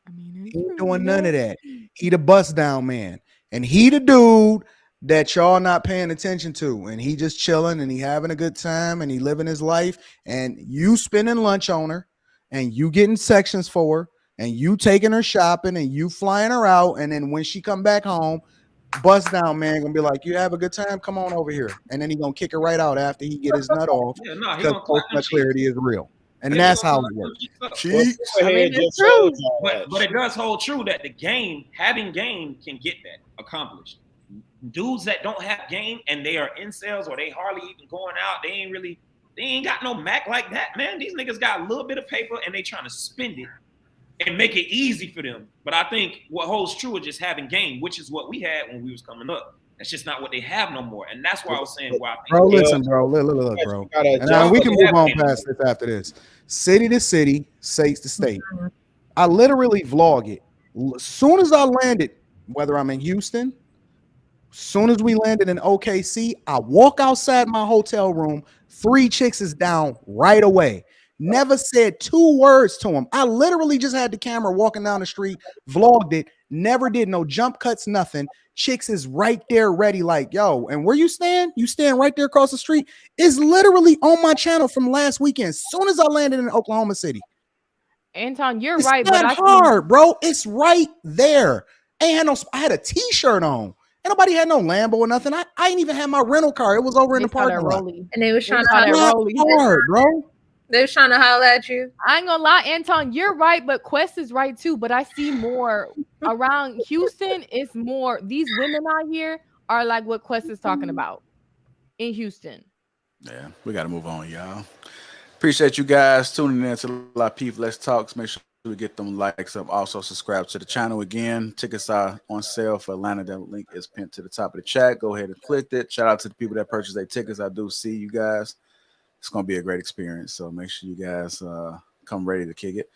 I mean, he ain't doing none of that. He the bust down man, and he the dude that y'all not paying attention to, and he just chilling and he having a good time and he living his life, and you spending lunch on her and you getting sections for her and you taking her shopping and you flying her out, and then when she come back home, bust down man gonna be like, you have a good time, come on over here, and then he gonna kick her right out after he get his nut off because post clarity is real. And that's how it works. I mean, it's true. But it does hold true that having game can get that accomplished. Dudes that don't have game and they are incels or they hardly even going out, they ain't got no Mac like that, man. These niggas got a little bit of paper and they trying to spend it and make it easy for them. But I think what holds true is just having game, which is what we had when we was coming up. That's just not what they have no more. And that's why I was saying why. Bro, listen, bro. Look, bro. And now we can move on past this after this. City to city, state to state. I literally vlog it. As soon as I landed, whether I'm in Houston, soon as we landed in OKC, I walk outside my hotel room. 3 chicks is down right away. Never said 2 words to them. I literally just had the camera walking down the street, vlogged it, never did no jump cuts, nothing. Chicks is right there ready, like, yo, and where you stand? You stand right there across the street. It's literally on my channel from last weekend. As soon as I landed in Oklahoma City. Anton, you're it's right. Not hard, bro. It's right there. I had a t-shirt on. Ain't nobody had no Lambo or nothing. I ain't even had my rental car. It was over in the parking lot. And they was trying to hard, bro. They're trying to holler at you. I ain't gonna lie, Anton, you're right, but Quest is right too. But I see more around Houston. It's more these women out here are like what Quest is talking about in Houston. Yeah, we got to move on, y'all. Appreciate you guys tuning in to Lapeef Let's Talks. Make sure we get them likes up. Also, subscribe to the channel again. Tickets are on sale for Atlanta. The link is pinned to the top of the chat. Go ahead and click it. Shout out to the people that purchased their tickets. I do see you guys. It's going to be a great experience. So make sure you guys come ready to kick it.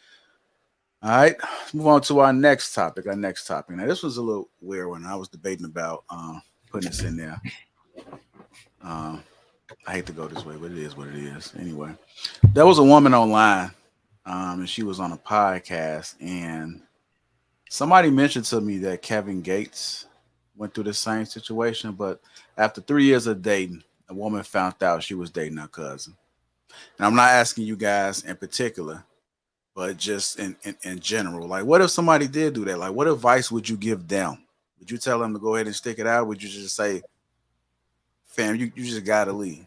All right, let's move on to our next topic. Now, this was a little weird one. I was debating about putting this in there. I hate to go this way, but it is what it is. Anyway, there was a woman online, and she was on a podcast, and somebody mentioned to me that Kevin Gates went through the same situation, but after 3 years of dating, a woman found out she was dating her cousin. And I'm not asking you guys in particular, but just in general. Like, what if somebody did do that? Like, what advice would you give them? Would you tell them to go ahead and stick it out? Would you just say, fam, you just got to leave?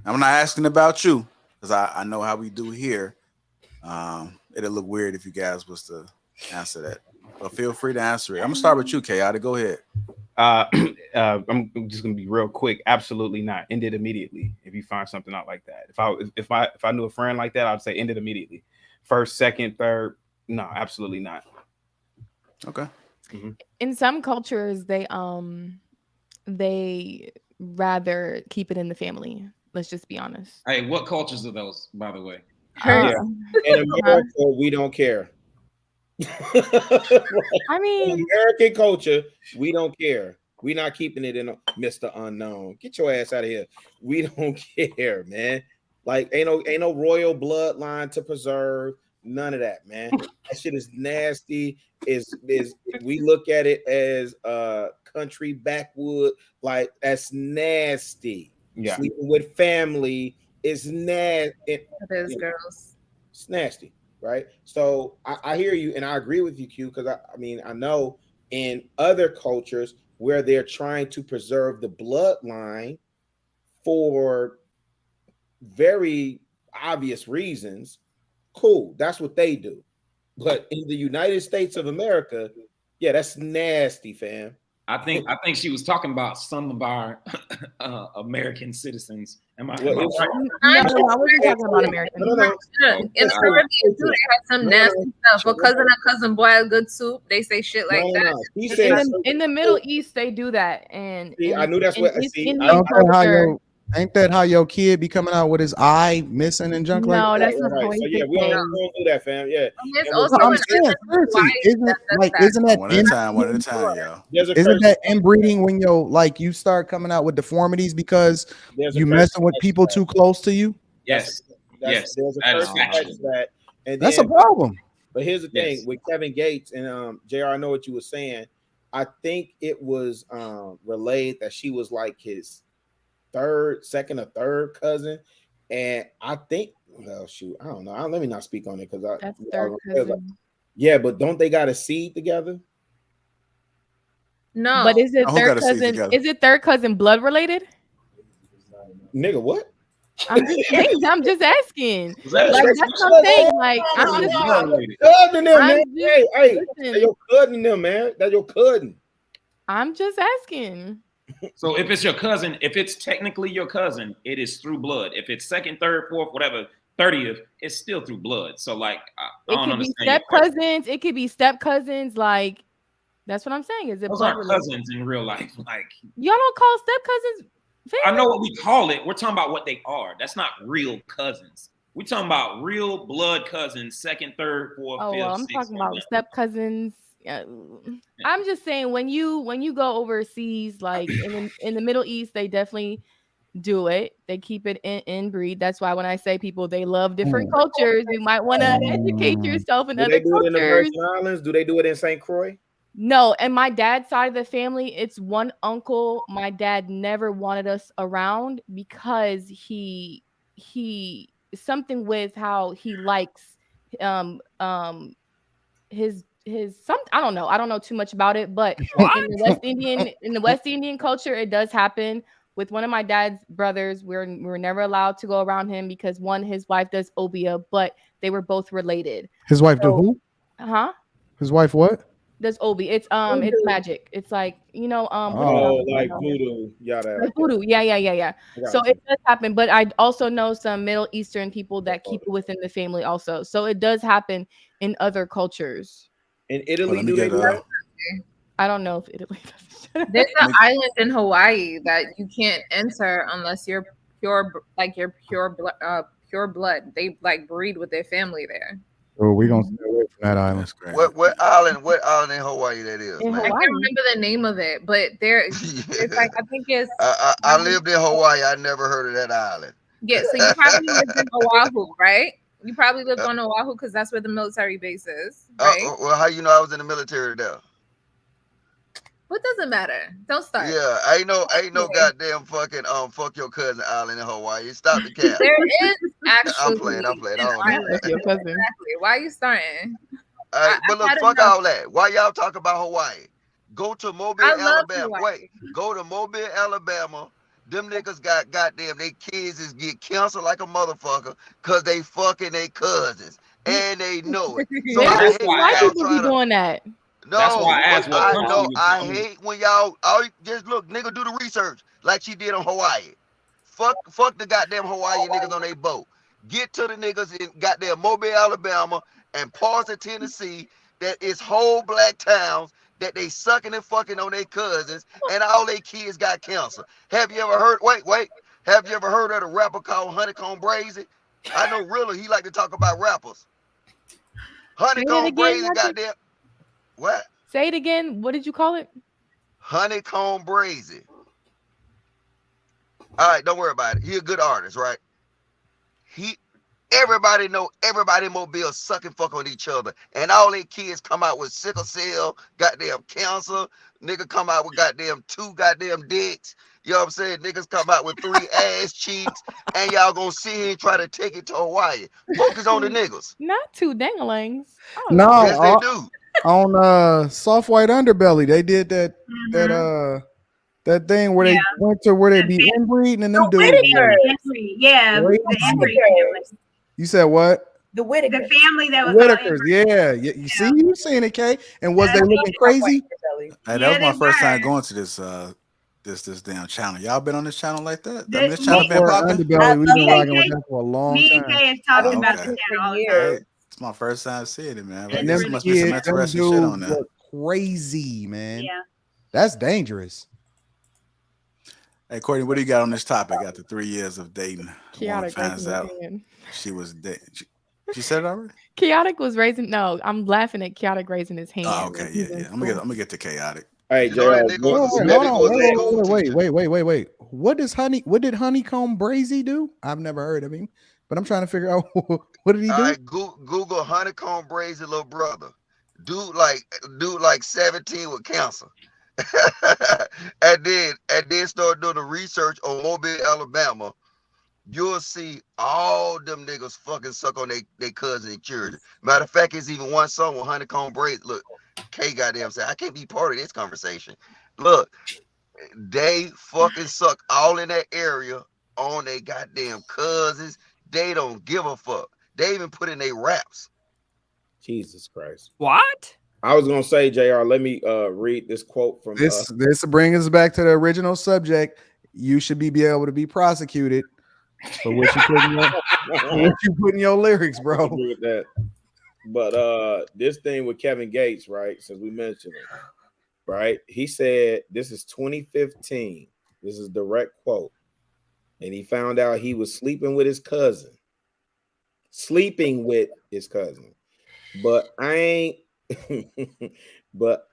I'm not asking about you because I know how we do here. It'll look weird if you guys was to answer that. But feel free to answer it. I'm going to start with you, Chaotic. Go ahead. I'm just gonna be real quick. Absolutely not. End it immediately if you find something out like that. If I knew a friend like that, I'd say end it immediately. First, second, third. No, absolutely not. Okay. Mm-hmm. In some cultures, they rather keep it in the family. Let's just be honest. Hey, what cultures are those, by the way? In America, we don't care. I mean, in American culture, we don't care. We're not keeping it in Mr. Unknown. Get your ass out of here. We don't care, man. Like ain't no royal bloodline to preserve. None of that, man. That shit is nasty. Is we look at it as country backwood, like that's nasty. Yeah. Sleeping with family is nasty. It is, girls. It's nasty. Right. So I hear you and I agree with you, Q, because I mean, I know in other cultures where they're trying to preserve the bloodline for very obvious reasons. Cool. That's what they do. But in the United States of America, yeah, that's nasty, fam. I think she was talking about some of our American citizens. Am I right? No, I wasn't talking about Americans. In the Caribbean too, they have some nasty stuff. But cousin and cousin boil good soup, they say shit like that. He said in the Middle East, they do that. And I knew that's what. Ain't that how your kid be coming out with his eye missing and junk like that? No, that's not right. So yeah, we don't do that, fam. Yeah. I'm saying, isn't that one at a time, y'all? Isn't that inbreeding when you start coming out with deformities because you messing with people too close to you? Yes. There's a person that, and that's a problem. But here's the thing with Kevin Gates and JR, I know what you were saying. I think it was relayed that she was like his second or third cousin, and I think, well, shoot, I don't know. Let me not speak on it because that's third cousin. Yeah, but don't they got a seed together? No, but is it third cousin? Is it third cousin blood related? Nigga, what? I'm just asking. Like, that's what I'm saying. Like, I'm just cousin them, man. Hey, that's your cousin them, man. That's your cousin. I'm just asking. So if it's your cousin, if it's technically your cousin, it is through blood. If it's second, third, fourth, whatever, 30th, it's still through blood. So like, I don't understand. Step cousins. It could be step cousins. Like, that's what I'm saying. Is it those aren't cousins in real life? Like, y'all don't call step cousins family? I know what we call it. We're talking about what they are. That's not real cousins. We're talking about real blood cousins, second, third, fourth, fifth. Well, I'm talking about step cousins. I'm just saying when you go overseas, like in the Middle East, they definitely do it. They keep it in breed. That's why when I say people they love different cultures, you might want to educate yourself in other cultures. Do they do it in the Virgin Islands? Do they do it in St. Croix? No, and my dad's side of the family, it's one uncle. My dad never wanted us around because he something with how he likes his some I don't know too much about it, but in the West Indian culture it does happen with one of my dad's brothers. We were never allowed to go around him because one, his wife does obia, but they were both related. His wife do who? His wife what? Does obi. It's magic. It's like, like voodoo. Like voodoo. Yeah. So it does happen, but I also know some Middle Eastern people that keep it within the family also. So it does happen in other cultures. In Italy, do they do that? I don't know if Italy does. There's an island in Hawaii that you can't enter unless you're pure blood. They like breed with their family there. Oh, we're gonna stay away from that island. That's great. What island in Hawaii that is? I can't remember the name of it, but it's like, I think it's I lived in Hawaii. I never heard of that island. Yeah, so you probably lived in Oahu, right? You probably lived on Oahu because that's where the military base is, right? Well, how you know I was in the military there? What doesn't matter? Don't start. Yeah, ain't no goddamn fucking fuck your cousin island in Hawaii. Stop the cap. There is actually. I'm playing. I don't know. Exactly. Why are you starting? But look, fuck all that. Why y'all talk about Hawaii? Go to Mobile, Alabama. Wait, go to Mobile, Alabama. Them niggas got goddamn, they kids is get canceled like a motherfucker because they fucking their cousins and they know it. So why people be doing that? No, that's why I asked what country I hate when y'all just look, nigga, do the research like she did on Hawaii. Fuck the goddamn Hawaii niggas on their boat. Get to the niggas in goddamn Mobile, Alabama, and parts of Tennessee that is whole black towns that they sucking and fucking on their cousins, and all their kids got cancer. Have you ever heard? Wait. Have you ever heard of the rapper called Honeycomb Brazy? I know, really, he like to talk about rappers. Honeycomb Brazy, goddamn. What? Say it again. What did you call it? Honeycomb Brazy. All right, don't worry about it. He a good artist, right? Everybody know everybody in Mobile suck and fuck on each other. And all their kids come out with sickle cell, goddamn cancer. Nigga come out with goddamn 2 goddamn dicks. You know what I'm saying? Niggas come out with 3 ass cheeks. And y'all gonna sit here and try to take it to Hawaii. Focus on the niggas. Not 2 danglings. No, yes, they do. On soft white underbelly, they did that thing where they went to where they be inbreeding and them dudes. Yeah, the inbreed. You said what? The Whitaker. The family that was Whitakers, yeah. You see, you seen it, Kay? And was they looking crazy? Hey, that was my first time going to this damn channel. Y'all been on this channel like that? This channel been popping? We've been rocking with that for a long time. Me and Kay have talked about this channel all the time. It's my first time seeing it, man. And This them must be some kids, interesting them shit on dudes there. look crazy, man. Yeah. That's dangerous. Hey, Courtney, what do you got on this topic after 3 years of dating? Chaotic Finds out she was dating. She said it already? Chaotic was raising. No, I'm laughing at Chaotic raising his hand. Oh, okay, yeah. I'm gonna get to Chaotic. All right, Wait. What did Honeycomb Brazy do? I've never heard of him, but I'm trying to figure out what did he do? All right, Google Honeycomb Brazy little brother. Dude like 17 with cancer. and then start doing the research on Mobile, Alabama. You'll see all them niggas fucking suck on they cousin and children. Matter of fact, there's even one song with Honeycomb Brazy. Look, K goddamn said, I can't be part of this conversation. Look, they fucking suck all in that area on their goddamn cousins. They don't give a fuck. They even put in their raps. Jesus Christ. What? I was gonna say, JR, let me read this quote from this brings us back to the original subject. You should be able to be prosecuted for what you put in your lyrics, bro. With that. But this thing with Kevin Gates, right? Since we mentioned it, right? He said this is 2015. This is direct quote. And he found out he was sleeping with his cousin. But I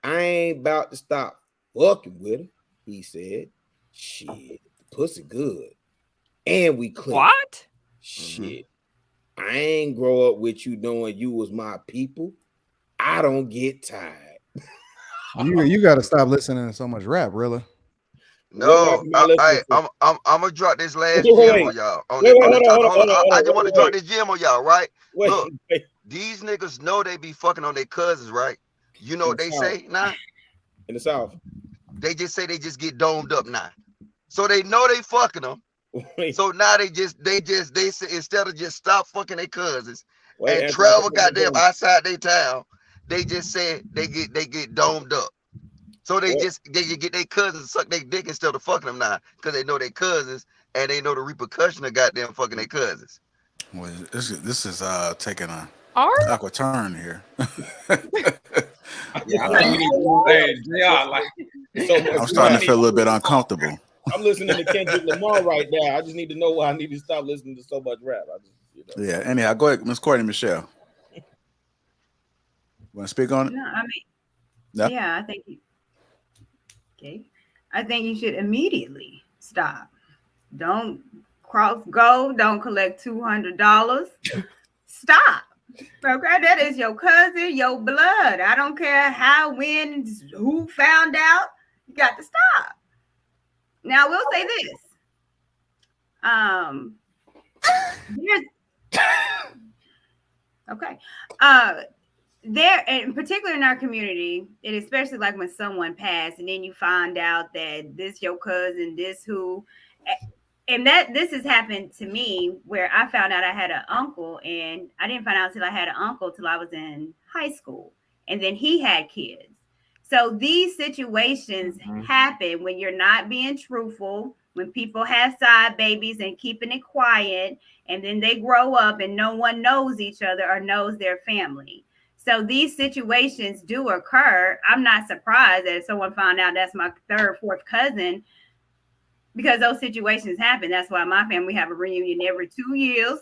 ain't about to stop fucking with her, he said. Shit, pussy good. And we clicked. What? Shit. I ain't grow up with you knowing you was my people. I don't get tired. You got to stop listening to so much rap, really. No, I'm gonna drop this last gem on y'all. I just want to drop this gem on y'all, right? Look, these niggas know they be fucking on their cousins, right? You know what they say now? In the South. They just say they just get domed up now. So they know they fucking them. So now they say instead of just stop fucking their cousins and travel goddamn outside their town, they just say they get domed up. So they get their cousins suck their dick instead of fucking them now because they know their cousins and they know the repercussion of goddamn fucking their cousins. Well, this is taking a awkward turn here. Yeah, I think we need to I'm starting to feel a little bit uncomfortable. I'm listening to Kendrick Lamar right now. I just need to know why I need to stop listening to so much rap. Yeah. Anyhow, go ahead, Miss Courtney Michelle. Want to speak on it? No, I mean, yeah, I think. I think you should immediately stop. Don't go. Don't collect $200. Stop. Okay, that is your cousin, your blood. I don't care how, when, who found out. You got to stop. Now, we'll say this. Okay. There, in particular in our community, and especially like when someone passed, and then you find out that this your cousin, this who, and that this has happened to me where I found out I had an uncle, and I didn't find out till I had an uncle till I was in high school, and then he had kids. So these situations happen when you're not being truthful, when people have side babies and keeping it quiet, and then they grow up and no one knows each other or knows their family. So these situations do occur. I'm not surprised that if someone found out that's my third, fourth cousin, because those situations happen. That's why my family have a reunion every 2 years.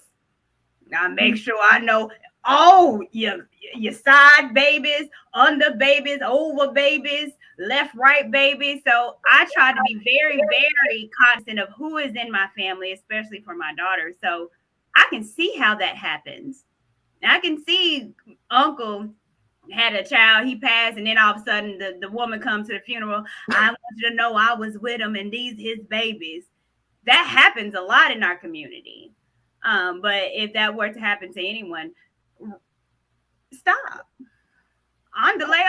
I make sure I know all your side babies, under babies, over babies, left, right babies. So I try to be very, very cognizant of who is in my family, especially for my daughter. So I can see how that happens. I can see uncle had a child, he passed, and then all of a sudden the woman comes to the funeral. I want you to know I was with him and these his babies. That happens a lot in our community. But if that were to happen to anyone, stop. On delay.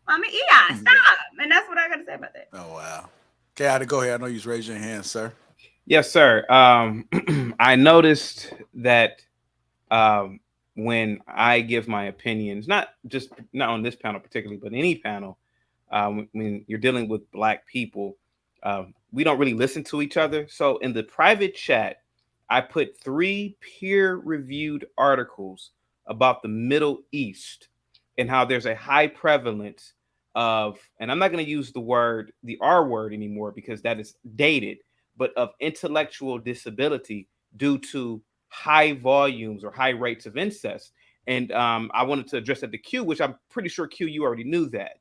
I mean, yeah, stop. And that's what I got to say about that. Oh, wow. Okay, I had to go ahead. I know you raised your hand, sir. Yes, sir. I noticed that when I give my opinions, not on this panel particularly, but any panel, when you're dealing with Black people, we don't really listen to each other. So in the private chat, I put 3 peer-reviewed articles about the Middle East and how there's a high prevalence of, and I'm not going to use the R word anymore because that is dated, but of intellectual disability due to high volumes or high rates of incest. And I wanted to address that to Q, which I'm pretty sure Q, you already knew that.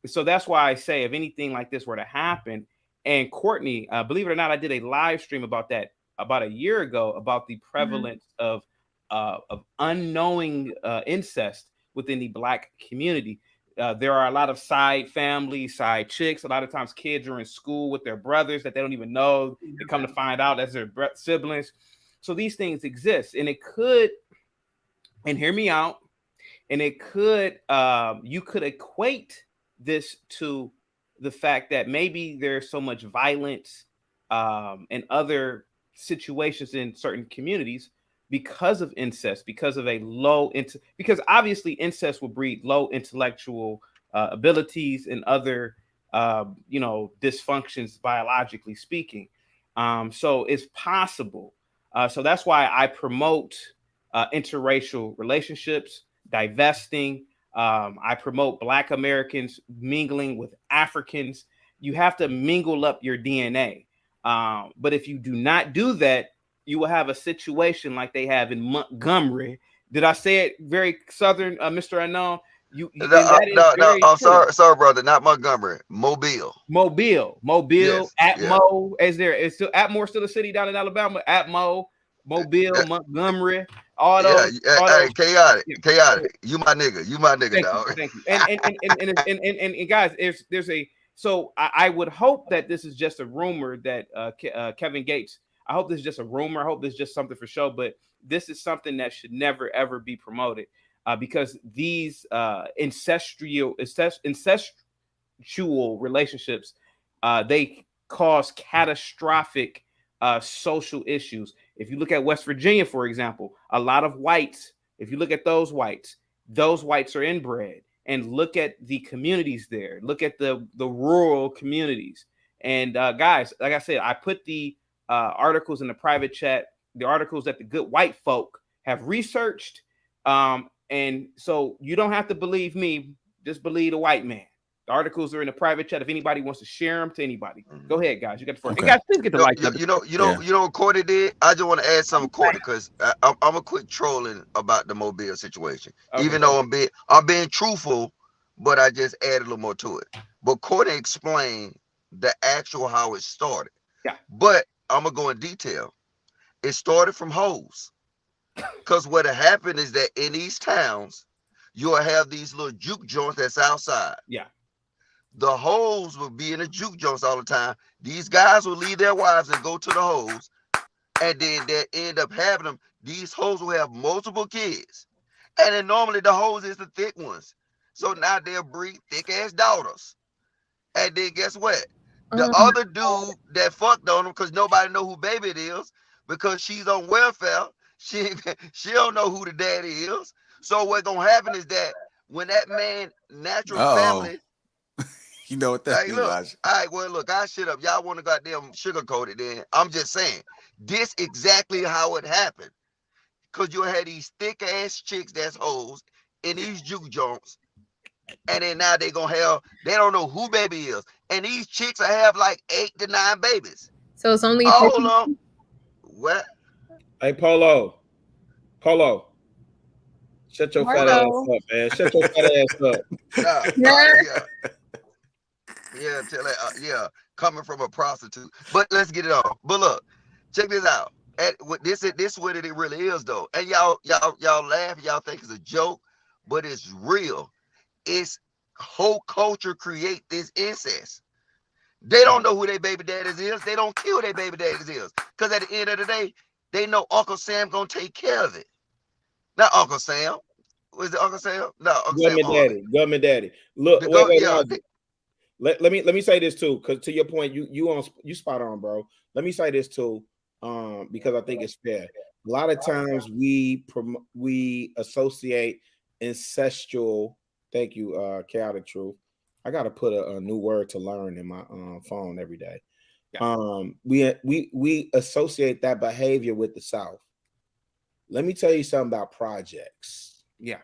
So that's why I say if anything like this were to happen, and Courtney, believe it or not, I did a live stream about that about a year ago about the prevalence of unknowing incest within the Black community. There are a lot of side families, side chicks. A lot of times kids are in school with their brothers that they don't even know. They come to find out as their siblings. So these things exist, and it could, and hear me out, and it could, you could equate this to the fact that maybe there's so much violence and other situations in certain communities because of incest, because of because obviously incest will breed low intellectual abilities and other, dysfunctions biologically speaking. So it's possible. So that's why I promote interracial relationships, divesting. I promote Black Americans mingling with Africans. You have to mingle up your DNA. But if you do not do that, you will have a situation like they have in Montgomery. Did I say it very Southern, Mr. Unknown? I'm sorry, brother, not Montgomery. Mobile. Yes, Atmo. Yeah. Is still Atmore still a city down in Alabama? Atmo, Mobile, Montgomery, all those. Chaotic. You my nigga, dog. Thank you. And guys, there's a. So I would hope that this is just a rumor that Kevin Gates. I hope this is just a rumor. I hope this is just something for show. But this is something that should never ever be promoted. Because these incestual relationships, they cause catastrophic social issues. If you look at West Virginia, for example, a lot of whites, if you look at those whites are inbred. And look at the communities there. Look at the rural communities. And guys, like I said, I put the articles in the private chat, the articles that the good white folk have researched. And so you don't have to believe me, just believe the white man. The articles are in the private chat. If anybody wants to share them to anybody, go ahead, guys. You got the floor. Okay. Hey, guys, please get the light. You know what Courtney did? I just want to add something, Courtney, because I'm a quick trolling about the Mobile situation. Okay. Even though I'm being truthful, but I just added a little more to it. But Courtney explained the actual how it started. Yeah. But I'm gonna go in detail. It started from hoes. Because what happened is that in these towns, you'll have these little juke joints that's outside. Yeah. The hoes will be in the juke joints all the time. These guys will leave their wives and go to the hoes, and then they end up having them. These hoes will have multiple kids, and then normally the hoes is the thick ones. So now they'll breed thick ass daughters, and then guess what? The other dude that fucked on them, because nobody know who baby it is, because she's on welfare. She don't know who the daddy is. So what's gonna happen is that when that man natural family. You know what that means? All right, well, look, I shut up. Y'all want to goddamn sugarcoat it then. I'm just saying, this exactly how it happened. Because you had these thick ass chicks that's hoes in these juke joints. And then now they don't know who baby is. And these chicks will have like 8 to 9 babies. So it's only hold on. What? Hey, Polo. Shut your fat ass up, man. Shut your fat ass up. Yeah, tell that. Coming from a prostitute. But let's get it on. But look, check this out. This is what it really is, though. And y'all laugh, y'all think it's a joke, but it's real. It's whole culture create this incest. They don't know who their baby daddies is. They don't kill their baby daddies is. Because at the end of the day, they know Uncle Sam gonna take care of it. Not Uncle Sam. Was it Uncle Sam? No, Uncle Sam. Government daddy. Look, wait. Let me say this too, because to your point, you spot on, bro. Let me say this too, because I think it's fair. A lot of times we associate incestual. Thank you, Chaotic Truth. I gotta put a new word to learn in my phone every day. Yeah. We associate that behavior with the South. Let me tell you something about projects. Yeah.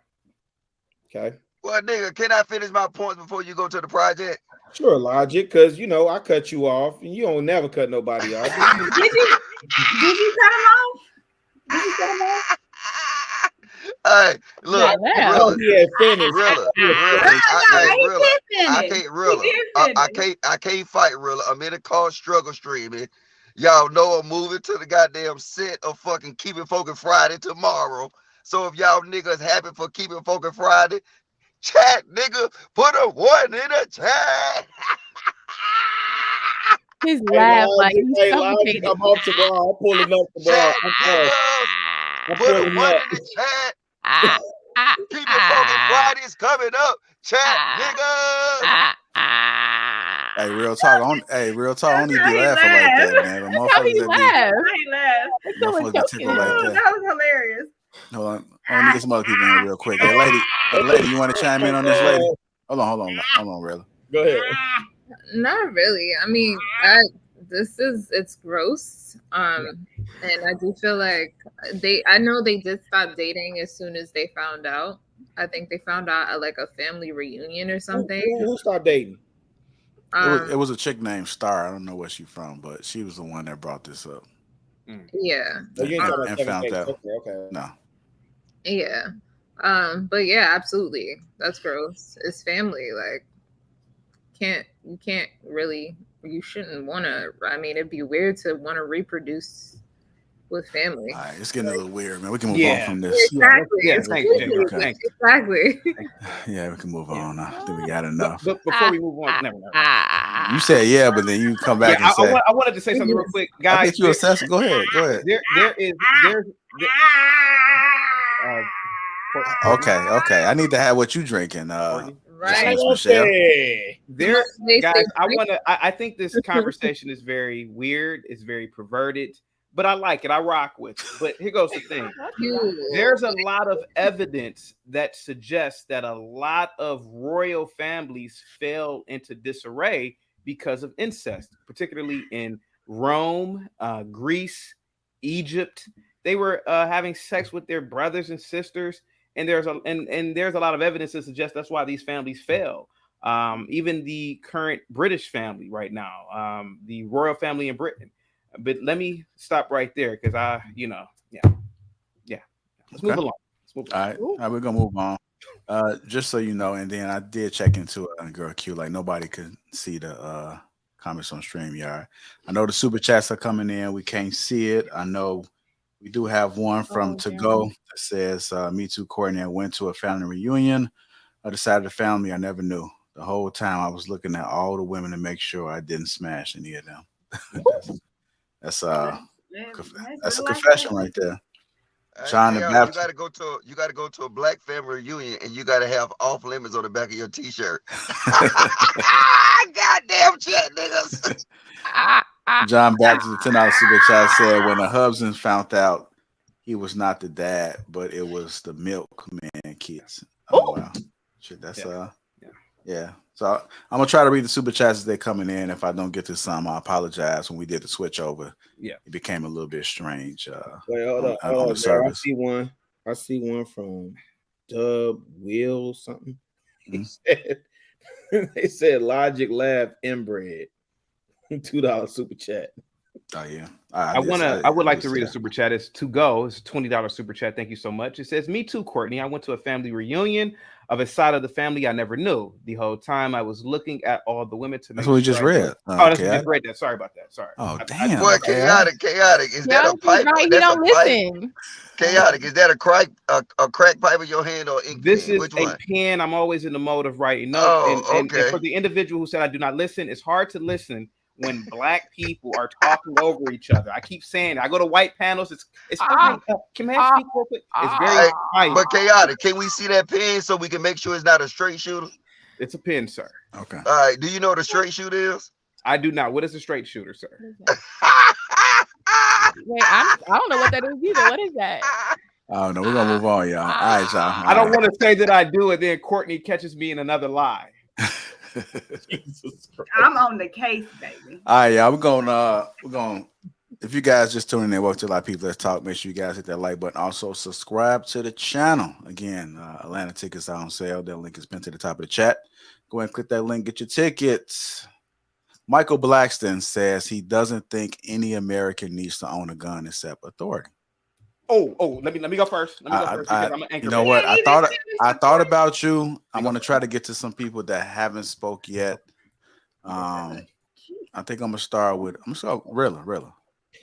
Okay. Well, nigga, can I finish my points before you go to the project? Sure, Logic, because I cut you off, and you don't never cut nobody off. Did you cut him off? Did you cut him off? Hey, look, I can't fight Rilla. I'm in a car struggle streaming. Y'all know I'm moving to the goddamn set of fucking Keeping Focus Friday tomorrow. So if y'all niggas happy for Keeping Focus Friday, chat, nigga, put a 1 in the chat. His laugh like he's suffocated. I'm off the ball. I'm pulling up the ball. Put a 1 in the chat. Keeping Focus Fridays coming up. Chat, nigga. Hey, real talk. I don't need to be laughing like that, man. The motherfuckers that was hilarious. Hold on. Let me get some other people in here real quick. Hey, lady, you want to chime in on this, lady? Hold on, Rilla. Go ahead. Not really. I mean, it's gross. And I do feel like I know they did stop dating as soon as they found out. I think they found out at like a family reunion or something. Who stopped dating? It was a chick named Star. I don't know where she's from, but she was the one that brought this up. Yeah. And found out. Okay. No. Yeah. But yeah, absolutely. That's gross. It's family. Like, you shouldn't want to. I mean, it'd be weird to want to reproduce with family. All right, it's getting a little weird, man. We can move on from this. Exactly. Exactly. Yeah, we can move on. I think we got enough. But before we move on, never. You said yeah, but then you come back and say. I wanted to say something real quick, guys. I think you assess. Go ahead. Okay. I need to have what you drinking. right? Okay. There, guys, I think this conversation is very weird. It's very perverted, but I like it. I rock with it. But here goes the thing. There's a lot of evidence that suggests that a lot of royal families fell into disarray because of incest, particularly in Rome, Greece, Egypt. They were having sex with their brothers and sisters, and there's a lot of evidence to suggest that's why these families fell. Even the current British family right now, the royal family in Britain. But let me stop right there because Let's move along. All right, we're gonna move on. Just so you know, and then I did check into a girl Q. Like nobody could see the comments on StreamYard. I know the super chats are coming in. We can't see it. I know we do have one from To Go that says, "Me too, Courtney. I went to a family reunion. I decided the family I never knew. The whole time I was looking at all the women to make sure I didn't smash any of them." that's a confession right there. John the Baptist. You gotta go to a black family reunion and you gotta have off limits on the back of your t-shirt. Goddamn shit, niggas. John Baptist, the $10 super chat said, when the Hubsons found out he was not the dad, but it was the milkman kids. Oh wow. Shit, that's yeah. So I'm gonna try to read the super chats as they're coming in. If I don't get to some, I apologize. When we did the switch over, it became a little bit strange. Wait, hold on, the service. I see one from Dub Will something. He said they said Logic Lab inbred. $2 super chat. Oh yeah. I would like to read a super chat. It's To Go. It's a $20 super chat. Thank you so much. It says, "Me too, Courtney. I went to a family reunion of a side of the family I never knew. The whole time I was looking at all the women to make That's what we just read. That's what we just read that. Sorry about that. Sorry. Oh damn. Boy, chaotic. Is that a pipe? Right, you don't listen. Chaotic. Is that a crack pipe in your hand or ink This pen? is a pen. I'm always in the mode of writing notes. Oh, and for the individual who said I do not listen, it's hard to listen when black people are talking over each other. I keep saying it. I go to white panels. It's can I speak real quick? It's very quiet. But chaotic. Can we see that pen so we can make sure it's not a straight shooter? It's a pen, sir. Okay. All right. Do you know what a straight shooter is? I do not. What is a straight shooter, sir? Wait, I don't know what that is either. What is that? Oh no, we're gonna move on, y'all. All right, y'all. I don't want to say that I do it, then Courtney catches me in another lie. I'm on the case, baby. All right, y'all. We're going. If you guys just tuning in, welcome to Lapeef Let's Talk. Make sure you guys hit that like button. Also, subscribe to the channel. Again, Atlanta tickets are on sale. That link is pinned to the top of the chat. Go ahead and click that link. Get your tickets. Michael Blackston says he doesn't think any American needs to own a gun except authority. Oh, let me go first. Let me go first because I'm an anchor. You know what? I thought about you. I'm gonna try to get to some people that haven't spoke yet. I think I'm gonna start with Rilla.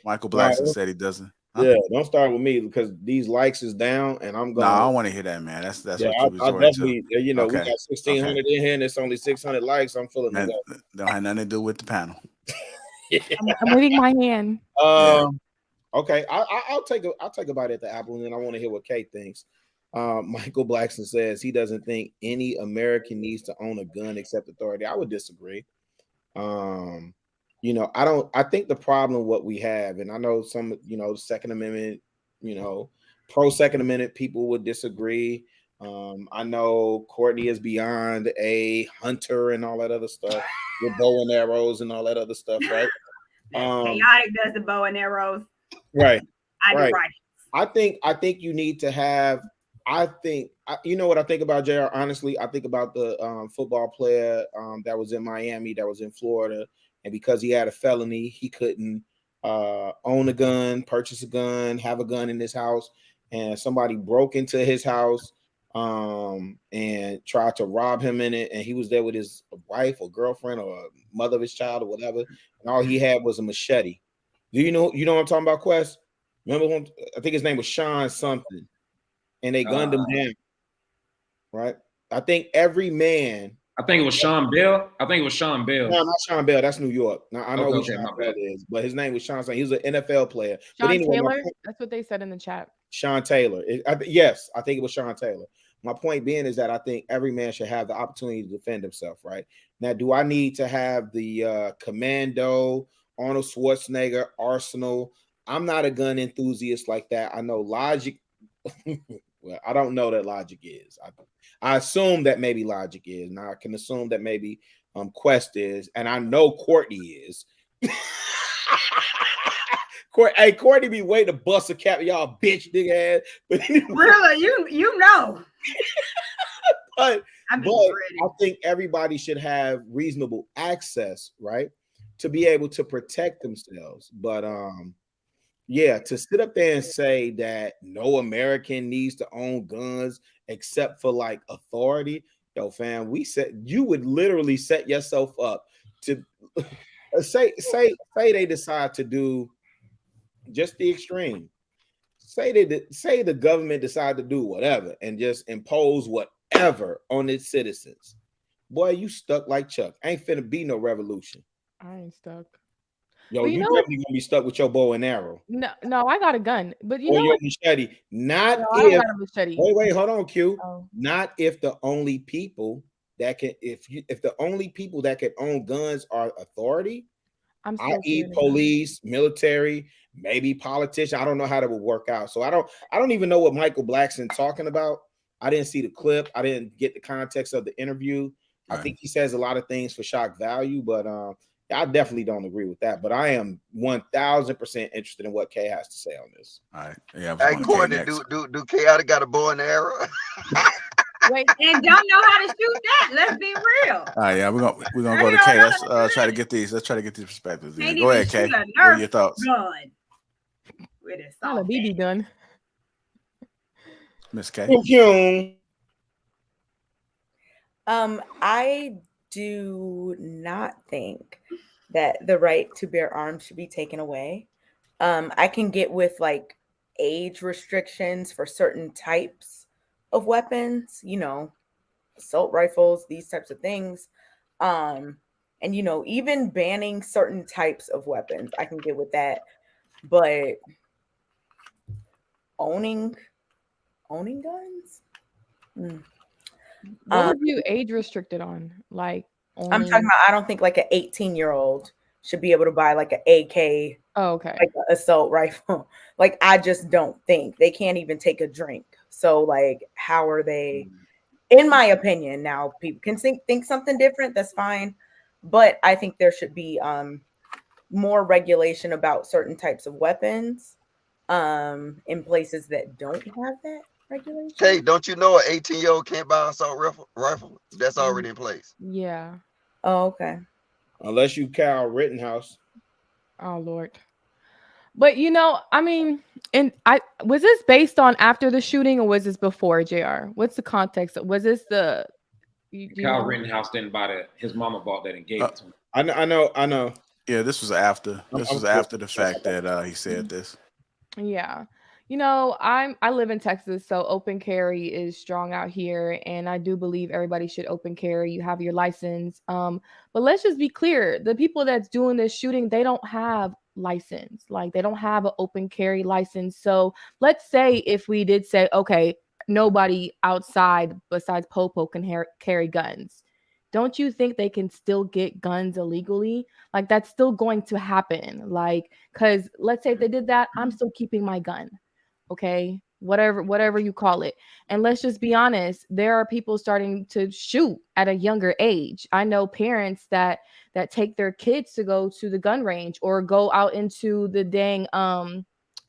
Michael Blackson said he doesn't. Huh? Yeah, don't start with me because these likes is down, and I'm going. No, I don't want to hear that, man. That's what you definitely. To. You know, we got 1,600 in here, and it's only 600 likes. I'm feeling that. Don't have nothing to do with the panel. I'm waving my hand. Okay, I'll take a bite at the apple, and then I want to hear what Kate thinks. Michael Blackson says he doesn't think any American needs to own a gun except authority. I would disagree. I think the problem what we have, and I know some, Second Amendment, pro Second Amendment people would disagree. I know Courtney is beyond a hunter and all that other stuff with bow and arrows and all that other stuff, right? Chaotic does the bow and arrows. Right. I do right. I think you need to have. You know what I think about, JR? Honestly, I think about the football player that was in Miami, that was in Florida, and because he had a felony, he couldn't own a gun, purchase a gun, have a gun in his house, and somebody broke into his house and tried to rob him in it, and he was there with his wife or girlfriend or mother of his child or whatever, and all he had was a machete. Do you know what I'm talking about, Quest? Remember when I think his name was Sean something, and they gunned him down, right? I think every man. I think it was Sean Bell. No, not Sean Bell. That's New York. Now I know who Sean Bell is, but his name was Sean. He was an NFL player. Sean Taylor. That's what they said in the chat. Sean Taylor. Yes, I think it was Sean Taylor. My point being is that I think every man should have the opportunity to defend himself, right? Now, do I need to have the Commando, Arnold Schwarzenegger, Arsenal? I'm not a gun enthusiast like that. I know Logic. Well, I don't know that Logic is. I assume that maybe Logic is. Now I can assume that maybe Quest is, and I know Courtney is. Courtney be waiting to bust a cap, y'all bitch nigga ass. But anyway, really, you know. but I think everybody should have reasonable access, right, to be able to protect themselves. But yeah, to sit up there and say that no American needs to own guns except for like authority, yo, fam, you would literally set yourself up to say they decide to do just the extreme. Say the government decide to do whatever and just impose whatever on its citizens. Boy, you stuck like Chuck. Ain't finna be no revolution. I ain't stuck. Yo, you definitely gonna be stuck with your bow and arrow. No, I got a gun, but you or know your machete. Not no, if. I don't got a machete. Wait, hold on, Q. Oh. Not if the only people that can, if the only people that can own guns are authority, i.e., police, military, maybe politician. I don't know how that would work out. So I don't even know what Michael Blackson talking about. I didn't see the clip. I didn't get the context of the interview. Right. I think he says a lot of things for shock value, but I definitely don't agree with that. But I am 1,000% interested in what Kay has to say on this. All right. Yeah. Hey, Courtney, do Chaotic got a bow and arrow? Wait, and don't know how to shoot that. Let's be real. All right, yeah, we're gonna go to Kay. Let's try to get these. Let's try to get these perspectives. Go ahead, Kay. What are your thoughts? With a How the BB gun? Miss Kay. I do not think that the right to bear arms should be taken away. I can get with like age restrictions for certain types of weapons, assault rifles, these types of things. And even banning certain types of weapons, I can get with that. But owning guns? What would you age restricted on? Like I'm talking about, I don't think like an 18-year-old should be able to buy like an AK. Oh, okay. Like an assault rifle. Like, I just don't think they can't even take a drink. So like, how are they, in my opinion, now people can think something different, that's fine. But I think there should be more regulation about certain types of weapons in places that don't have that regulation. Hey, don't you know an 18-year-old can't buy an assault rifle? That's already in place. Yeah. Oh, okay. Unless you Kyle Rittenhouse. Oh Lord. But I mean, was this based on after the shooting or was this before, JR? What's the context? Was this the Kyle Rittenhouse didn't buy his mama bought that and gave it to him. I know. Yeah, this was after. This was after the fact that he said this. Yeah. I live in Texas, so open carry is strong out here, and I do believe everybody should open carry. You have your license. But let's just be clear. The people that's doing this shooting, they don't have license. Like, they don't have an open carry license. So let's say if we did say, okay, nobody outside besides Popo can carry guns. Don't you think they can still get guns illegally? Like, that's still going to happen. Like, because let's say if they did that, I'm still keeping my gun. Okay, whatever you call it. And let's just be honest, there are people starting to shoot at a younger age. I know parents that take their kids to go to the gun range or go out into the dang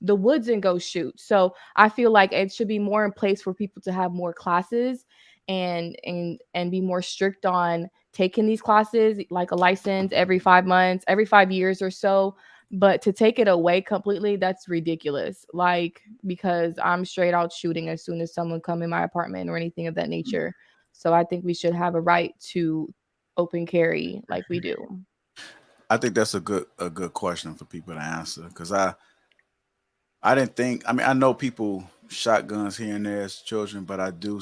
the woods and go shoot. So I feel like it should be more in place for people to have more classes and be more strict on taking these classes, like a license every 5 months, every 5 years or so. But to take it away completely, that's ridiculous. Like, because I'm straight out shooting as soon as someone come in my apartment or anything of that nature. So I think we should have a right to open carry like we do. I think that's a good question for people to answer, because I didn't think. I mean, I know people shotguns here and there as children, but I didn't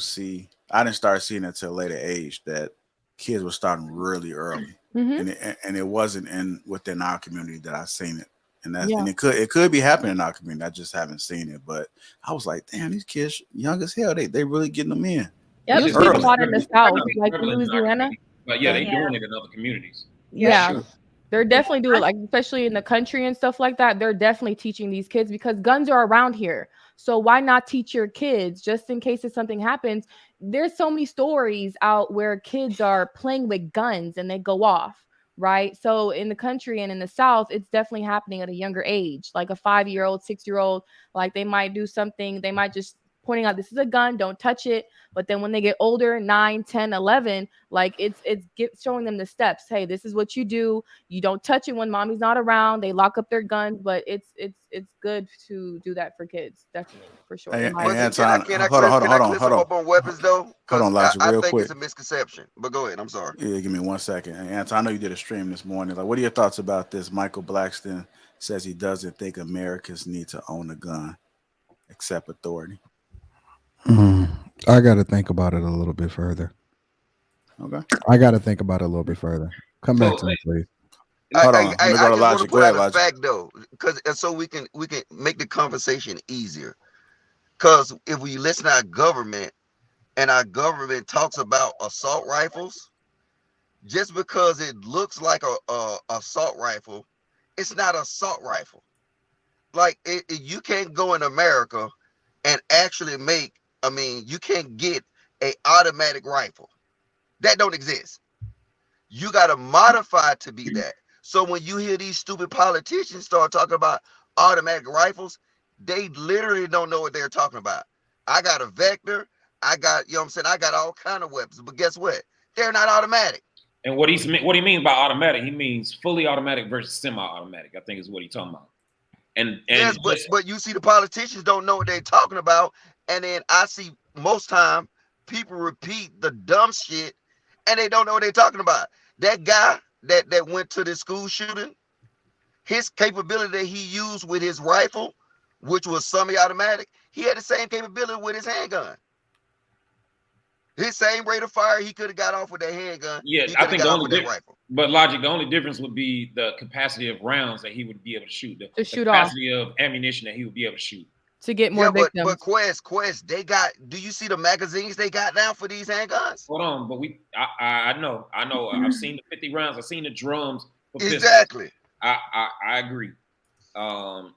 start seeing it until a later age that kids were starting really early. Mm-hmm. And it wasn't within our community that I seen it, and it could be happening in our community. I just haven't seen it, but I was like, damn, these kids young as hell. They really getting them in. Yep, it's a lot in the South, like Louisiana. But yeah, they doing it in other communities. Yeah. Sure. They're definitely doing it, like especially in the country and stuff like that. They're definitely teaching these kids because guns are around here. So why not teach your kids just in case if something happens? There's so many stories out where kids are playing with guns and they go off, right? So in the country and in the South, it's definitely happening at a younger age, like a 5-year-old, 6-year-old, like they might do something, they might just pointing out this is a gun, don't touch it. But then when they get older, 9, 10, 11, like it's showing them the steps. Hey, this is what you do. You don't touch it when mommy's not around. They lock up their guns, but it's good to do that for kids, definitely, for sure. Hey, Anton, hold on. On weapons though, hold on, Elijah, I real think quick. It's a misconception. But go ahead. I'm sorry. Yeah, give me 1 second. Hey, Anton, I know you did a stream this morning. Like, what are your thoughts about this? Michael Blackston says he doesn't think Americans need to own a gun, except authority. I got to think about it a little bit further. Okay. I got to think about it a little bit further. Come back to me, please. Hold on. I Let me go to Logic. Go ahead, Logic. Fact though, because so we can make the conversation easier. Because if we listen to our government and our government talks about assault rifles, just because it looks like a assault rifle, it's not an assault rifle. Like you can't go in America and actually make. I mean, you can't get an automatic rifle. That don't exist. You got to modify to be that. So when you hear these stupid politicians start talking about automatic rifles, they literally don't know what they're talking about. I got a Vector. I got, you know what I'm saying? I got all kind of weapons. But guess what? They're not automatic. And what he means by automatic, he means fully automatic versus semi-automatic, I think is what he's talking about. And yes, but you see the politicians don't know what they're talking about. And then I see most time people repeat the dumb shit and they don't know what they're talking about. That guy that went to the school shooting, his capability that he used with his rifle, which was semi-automatic, he had the same capability with his handgun. His same rate of fire he could have got off with that handgun. Yeah, I think the only but Logic, the only difference would be the capacity of rounds that he would be able to shoot. The capacity of ammunition that he would be able to shoot. To get more victims. But Quest, they got. Do you see the magazines they got now for these handguns? Hold on, but I know. I've seen the 50 rounds. I've seen the drums. Exactly. I agree. But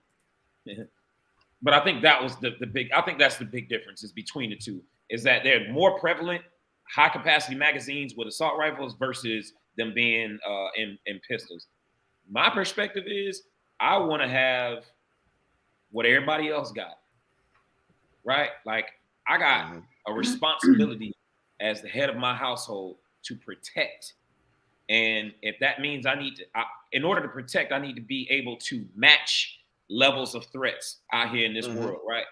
I think that was the big. I think that's the big difference is between the two. Is that they're more prevalent, high capacity magazines with assault rifles versus them being in pistols. My perspective is I want to have what everybody else got, right? Like I got a responsibility as the head of my household to protect. And if that means in order to protect, I need to be able to match levels of threats out here in this world, right?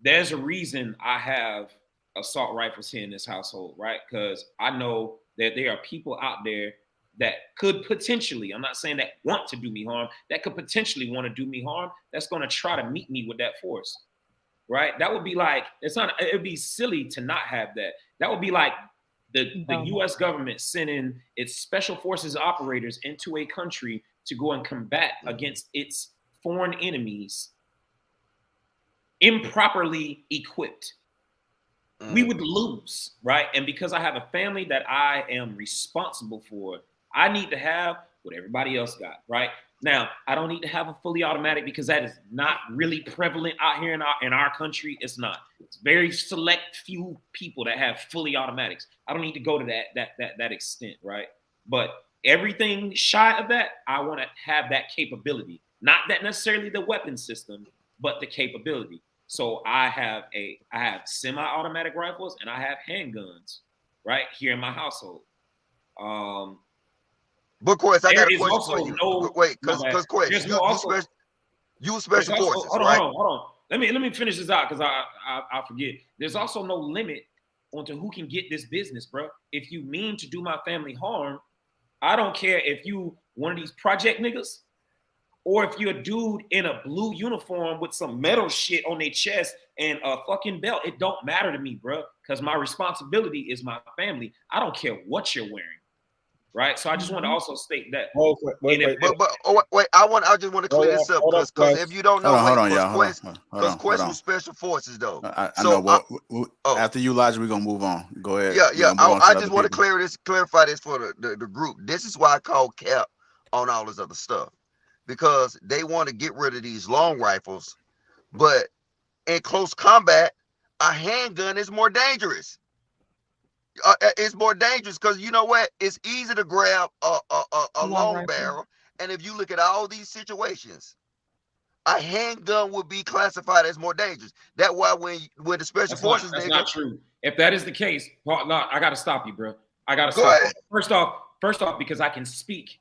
There's a reason I have assault rifles here in this household, right? Because I know that there are people out there that could potentially, I'm not saying that want to do me harm, that could potentially want to do me harm, that's going to try to meet me with that force, right? That would be like, it would be silly to not have that. That would be like the U.S. government sending its special forces operators into a country to go and combat against its foreign enemies improperly equipped. We would lose, right? And because I have a family that I am responsible for, I need to have what everybody else got, right? Now, I don't need to have a fully automatic because that is not really prevalent out here in our country. It's not. It's very select few people that have fully automatics. I don't need to go to that extent, right? But everything shy of that, I want to have that capability. Not that necessarily the weapon system, but the capability. So I have semi-automatic rifles and I have handguns, right here in my household. But Quest, I got a question for you. Wait, because Quest, you special forces, right? Hold on. Let me finish this out because I forget. There's also no limit onto who can get this business, bro. If you mean to do my family harm, I don't care if you one of these project niggas or if you're a dude in a blue uniform with some metal shit on their chest and a fucking belt. It don't matter to me, bro, because my responsibility is my family. I don't care what you're wearing. right? So I just want to also state that. Wait. I just want to clear this up because if you don't know, hold on, y'all. Because Quest was special forces though. I know. Well, after you, Elijah, we're gonna move on. Go ahead. Yeah. I just want to clarify this for the group. This is why I call cap on all this other stuff, because they want to get rid of these long rifles, but in close combat, a handgun is more dangerous. It's more dangerous because you know what? It's easy to grab a long barrel, and if you look at all these situations, a handgun would be classified as more dangerous. That's why when the special forces, that's not true. If that is the case, Paul, no, I got to stop you, bro. I got to stop you. First off, because I can speak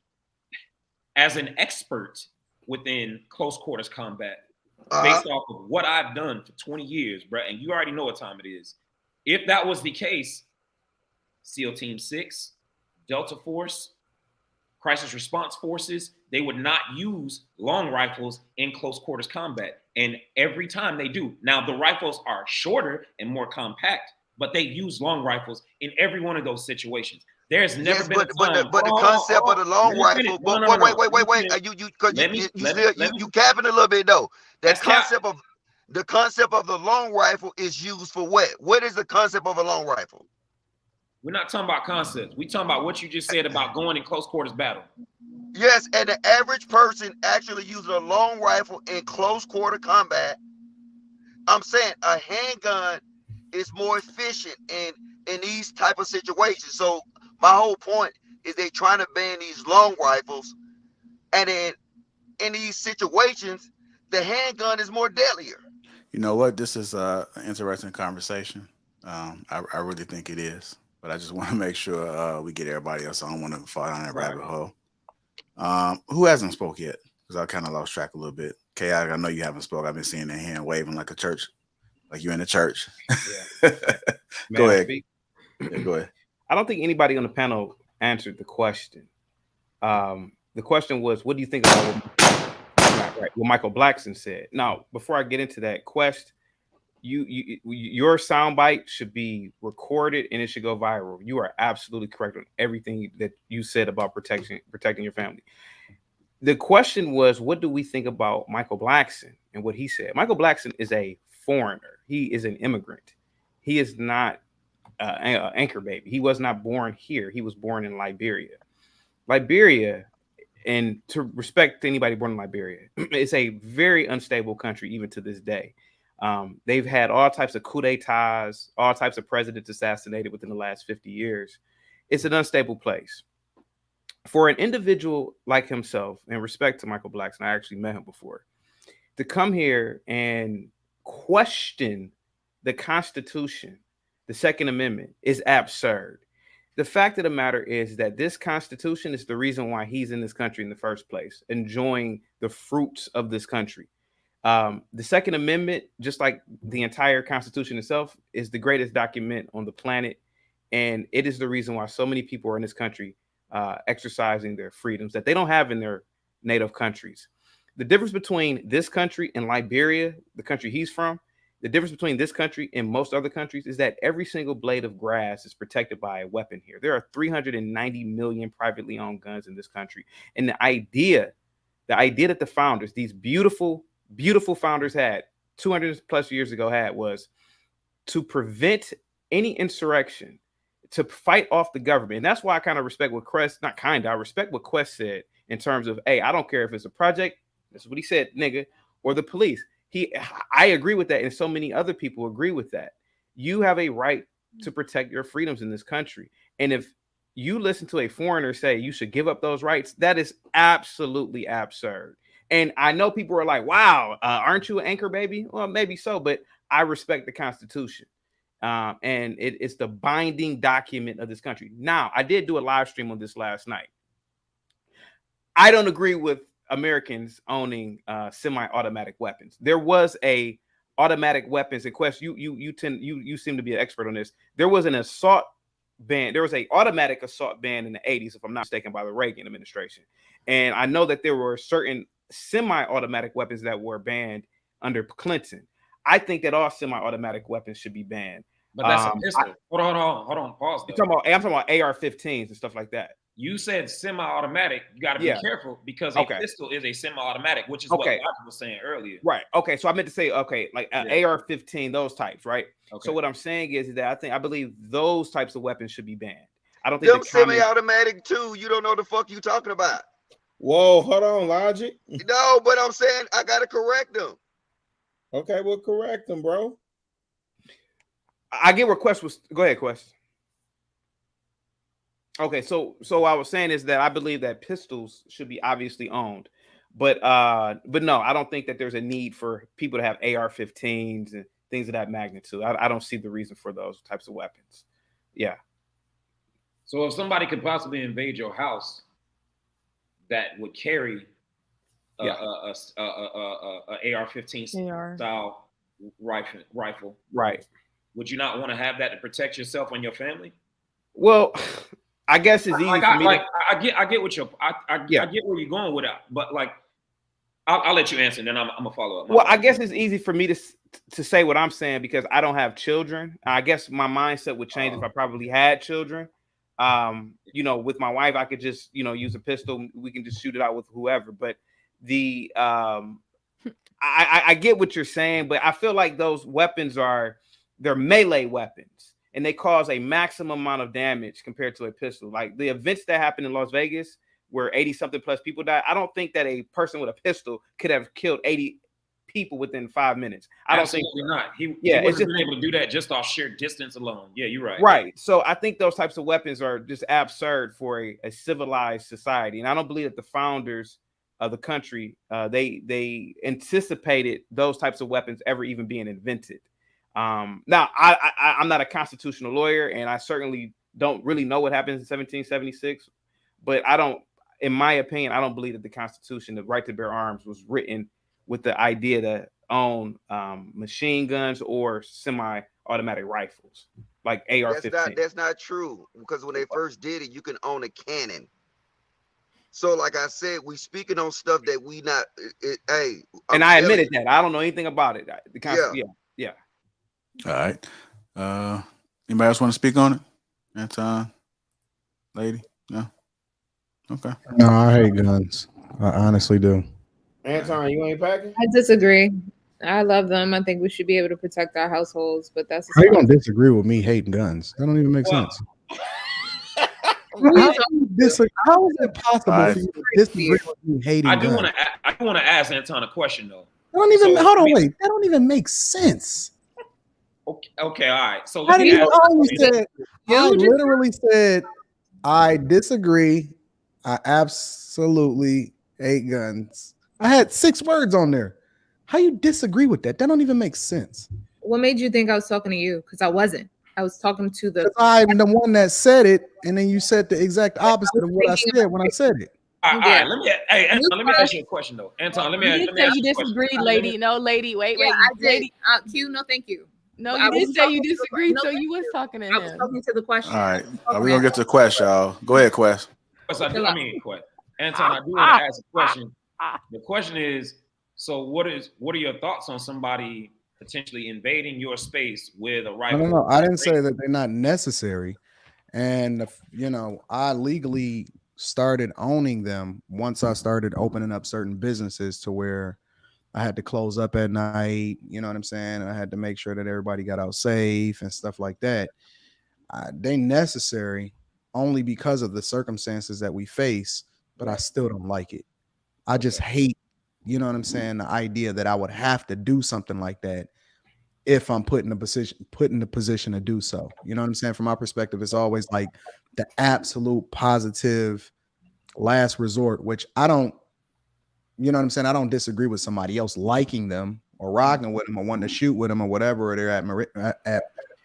as an expert within close quarters combat based off of what I've done for 20 years, bro. And you already know what time it is. If that was the case, SEAL Team 6, Delta Force, Crisis Response Forces, they would not use long rifles in close quarters combat. And every time they do. Now, the rifles are shorter and more compact, but they use long rifles in every one of those situations. There's never been a time. But the concept of the long rifle. Wait. You capping a little bit though. The concept of the long rifle is used for what? What is the concept of a long rifle? We're not talking about concepts. We're talking about what you just said about going in close quarters battle. Yes, and the average person actually uses a long rifle in close quarter combat. I'm saying a handgun is more efficient in these type of situations. So my whole point is they're trying to ban these long rifles, and then in these situations, the handgun is more deadlier. You know what? This is an interesting conversation. I really think it is. But I just want to make sure we get everybody else. I don't want to fall down that rabbit hole. Who hasn't spoke yet? Because I kind of lost track a little bit. Chaotic, I know you haven't spoke. I've been seeing their hand waving like a church, like you're in a church. Yeah. Go ahead. Yeah, go ahead. I don't think anybody on the panel answered the question. The question was, what do you think about what Michael Blackson said? Now, before I get into that, Quest, your soundbite should be recorded and it should go viral. You are absolutely correct on everything that you said about protecting your family. The question was, what do we think about Michael Blackson and what he said? Michael Blackson is a foreigner. He is an immigrant. He is not an anchor baby. He was not born here. He was born in Liberia. Liberia, and to respect anybody born in Liberia, it's a very unstable country even to this day. They've had all types of coup d'etats, all types of presidents assassinated within the last 50 years. It's an unstable place. For an individual like himself, in respect to Michael Blackson, I actually met him before, to come here and question the Constitution, the Second Amendment, is absurd. The fact of the matter is that this Constitution is the reason why he's in this country in the first place, enjoying the fruits of this country. The Second Amendment, just like the entire Constitution itself, is the greatest document on the planet. And it is the reason why so many people are in this country exercising their freedoms that they don't have in their native countries. The difference between this country and Liberia, the country he's from, the difference between this country and most other countries is that every single blade of grass is protected by a weapon here. There are 390 million privately owned guns in this country. And the idea that the founders, these beautiful founders had 200 plus years ago was to prevent any insurrection, to fight off the government. And that's why I kind of respect what I respect what Quest said in terms of, hey, I don't care if it's a project, that's what he said, nigga, or the police. I agree with that, and so many other people agree with that. You have a right to protect your freedoms in this country. And if you listen to a foreigner say you should give up those rights, that is absolutely absurd. And I know people are like, wow, aren't you an anchor baby? Well, maybe so, but I respect the Constitution. And it's the binding document of this country. Now, I did do a live stream on this last night. I don't agree with Americans owning semi-automatic weapons. There was a automatic weapons, and Quest, you seem to be an expert on this. There was an assault ban. There was an automatic assault ban in the 80s, if I'm not mistaken, by the Reagan administration. And I know that there were certain semi-automatic weapons that were banned under Clinton. I think that all semi-automatic weapons should be banned. But that's a pistol. Hold on. Pause. I'm talking about AR-15s and stuff like that. You said semi-automatic. You got to be careful because a pistol is a semi-automatic, which is what Roger was saying earlier. Right. Okay. So I meant to say, like AR-15, those types, right? Okay. So what I'm saying is that I believe those types of weapons should be banned. I don't think them semi-automatic too. You don't know the fuck you talking about. Whoa, hold on, Logic. No, but I'm saying I gotta correct them. Okay, we'll correct them, bro. I get where Quest was. Go ahead, Quest. Okay, so I was saying is that I believe that pistols should be obviously owned, but no, I don't think that there's a need for people to have AR-15s and things of that magnitude. I don't see the reason for those types of weapons. Yeah. So if somebody could possibly invade your house that would carry a AR-15 style rifle, right? Would you not want to have that to protect yourself and your family? Well, I guess it's easy for me. I get what I get where you're going with it, but like I'll let you answer, and then I'm gonna follow up. Well, I guess it's easy for me to say what I'm saying because I don't have children. I guess my mindset would change if I probably had children. With my wife, I could just use a pistol. We can just shoot it out with whoever. But I get what you're saying, but I feel like those weapons they're melee weapons, and they cause a maximum amount of damage compared to a pistol. Like the events that happened in Las Vegas, where 80-something plus people died, I don't think that a person with a pistol could have killed 80 people within 5 minutes. I don't think not. He wasn't been able to do that just off sheer distance alone. Yeah, you're right. Right. So I think those types of weapons are just absurd for a civilized society, and I don't believe that the founders of the country they anticipated those types of weapons ever even being invented. Now, I'm not a constitutional lawyer, and I certainly don't really know what happened in 1776. But in my opinion, I don't believe that the Constitution, the right to bear arms, was written with the idea to own machine guns or semi-automatic rifles like AR-15. That's not true, because when they first did it, you can own a cannon. So, like I said, we speaking on stuff that we not. I admitted that I don't know anything about it. Yeah. All right. Anybody else want to speak on it? Anton, lady, no. Okay. No, I hate guns. I honestly do. Anton, you ain't packing? I disagree. I love them. I think we should be able to protect our households, but that's how you gonna disagree with me hating guns? That don't even make sense. How is it possible for you to disagree with me hating guns? I do want to ask Anton a question though. That don't even make sense. Okay, all right. So I literally said I disagree. I absolutely hate guns. I had 6 words on there. How you disagree with that? That don't even make sense. What made you think I was talking to you? Because I wasn't. I was talking to I'm the one that said it, and then you said the exact opposite of what I said when I said it. All right. Let me ask you a question though, Anton. Let me ask you disagreed, lady. No, lady. Wait. I did. Lady. Q, no, thank you. No, you didn't say you disagreed, so you was talking to him. I was talking to the question. All right, we're gonna get to the question, y'all. Go ahead, Quest. Quest. Anton, I do want to ask a question. The question is, so what are your thoughts on somebody potentially invading your space with a rifle? No. I didn't say that they're not necessary. And, I legally started owning them once I started opening up certain businesses to where I had to close up at night. You know what I'm saying? And I had to make sure that everybody got out safe and stuff like that. They necessary only because of the circumstances that we face, but I still don't like it. I just hate, you know what I'm saying, the idea that I would have to do something like that if I'm put in the position to do so. You know what I'm saying? From my perspective, it's always like the absolute positive last resort, which I don't, you know what I'm saying? I don't disagree with somebody else liking them or rocking with them or wanting to shoot with them or whatever, or their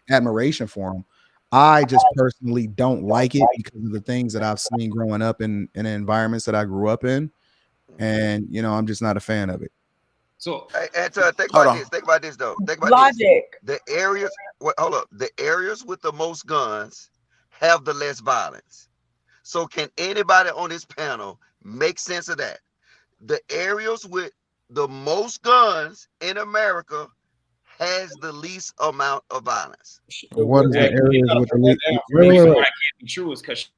admiration for them. I just personally don't like it because of the things that I've seen growing up in the environments that I grew up in. And, I'm just not a fan of it. So, think about this though. Think about logic. This. The areas with the most guns have the less violence. So can anybody on this panel make sense of that? The areas with the most guns in America has the least amount of violence. What is the areas with the least? The reason why it can't be true is because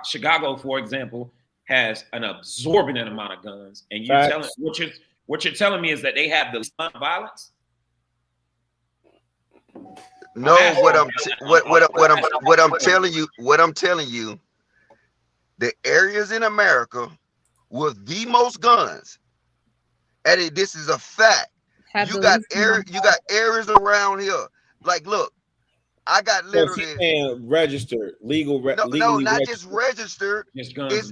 Chicago, for example, has an absorbent amount of guns, and you're telling what you're telling me is that they have the least amount of violence. No, what I'm telling you, the areas in America with the most guns, and this is a fact. You got areas around here. Like, look, I got literally registered, legal. No, not just registered.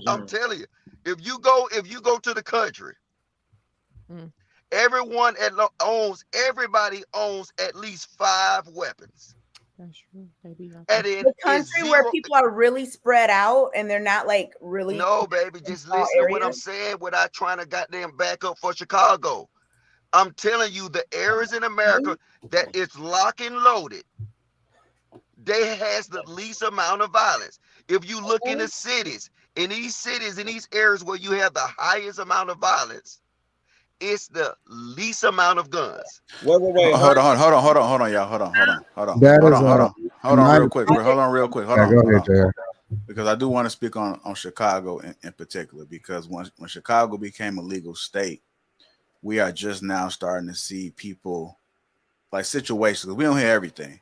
I'm telling you, if you go to the country, everybody owns at least 5 weapons. That's true. Maybe and in the country where people are really spread out and they're not like really. No, baby, just listen to what I'm saying without trying to goddamn back up for Chicago. I'm telling you, the areas in America that it's lock and loaded, they has the least amount of violence. If you look in the cities, in these areas where you have the highest amount of violence, it's the least amount of guns. Wait. Hold on, y'all. Hold on, real quick. Hold on. Because I do want to speak on Chicago in particular, because when Chicago became a legal state, we are just now starting to see people like situations. We don't hear everything.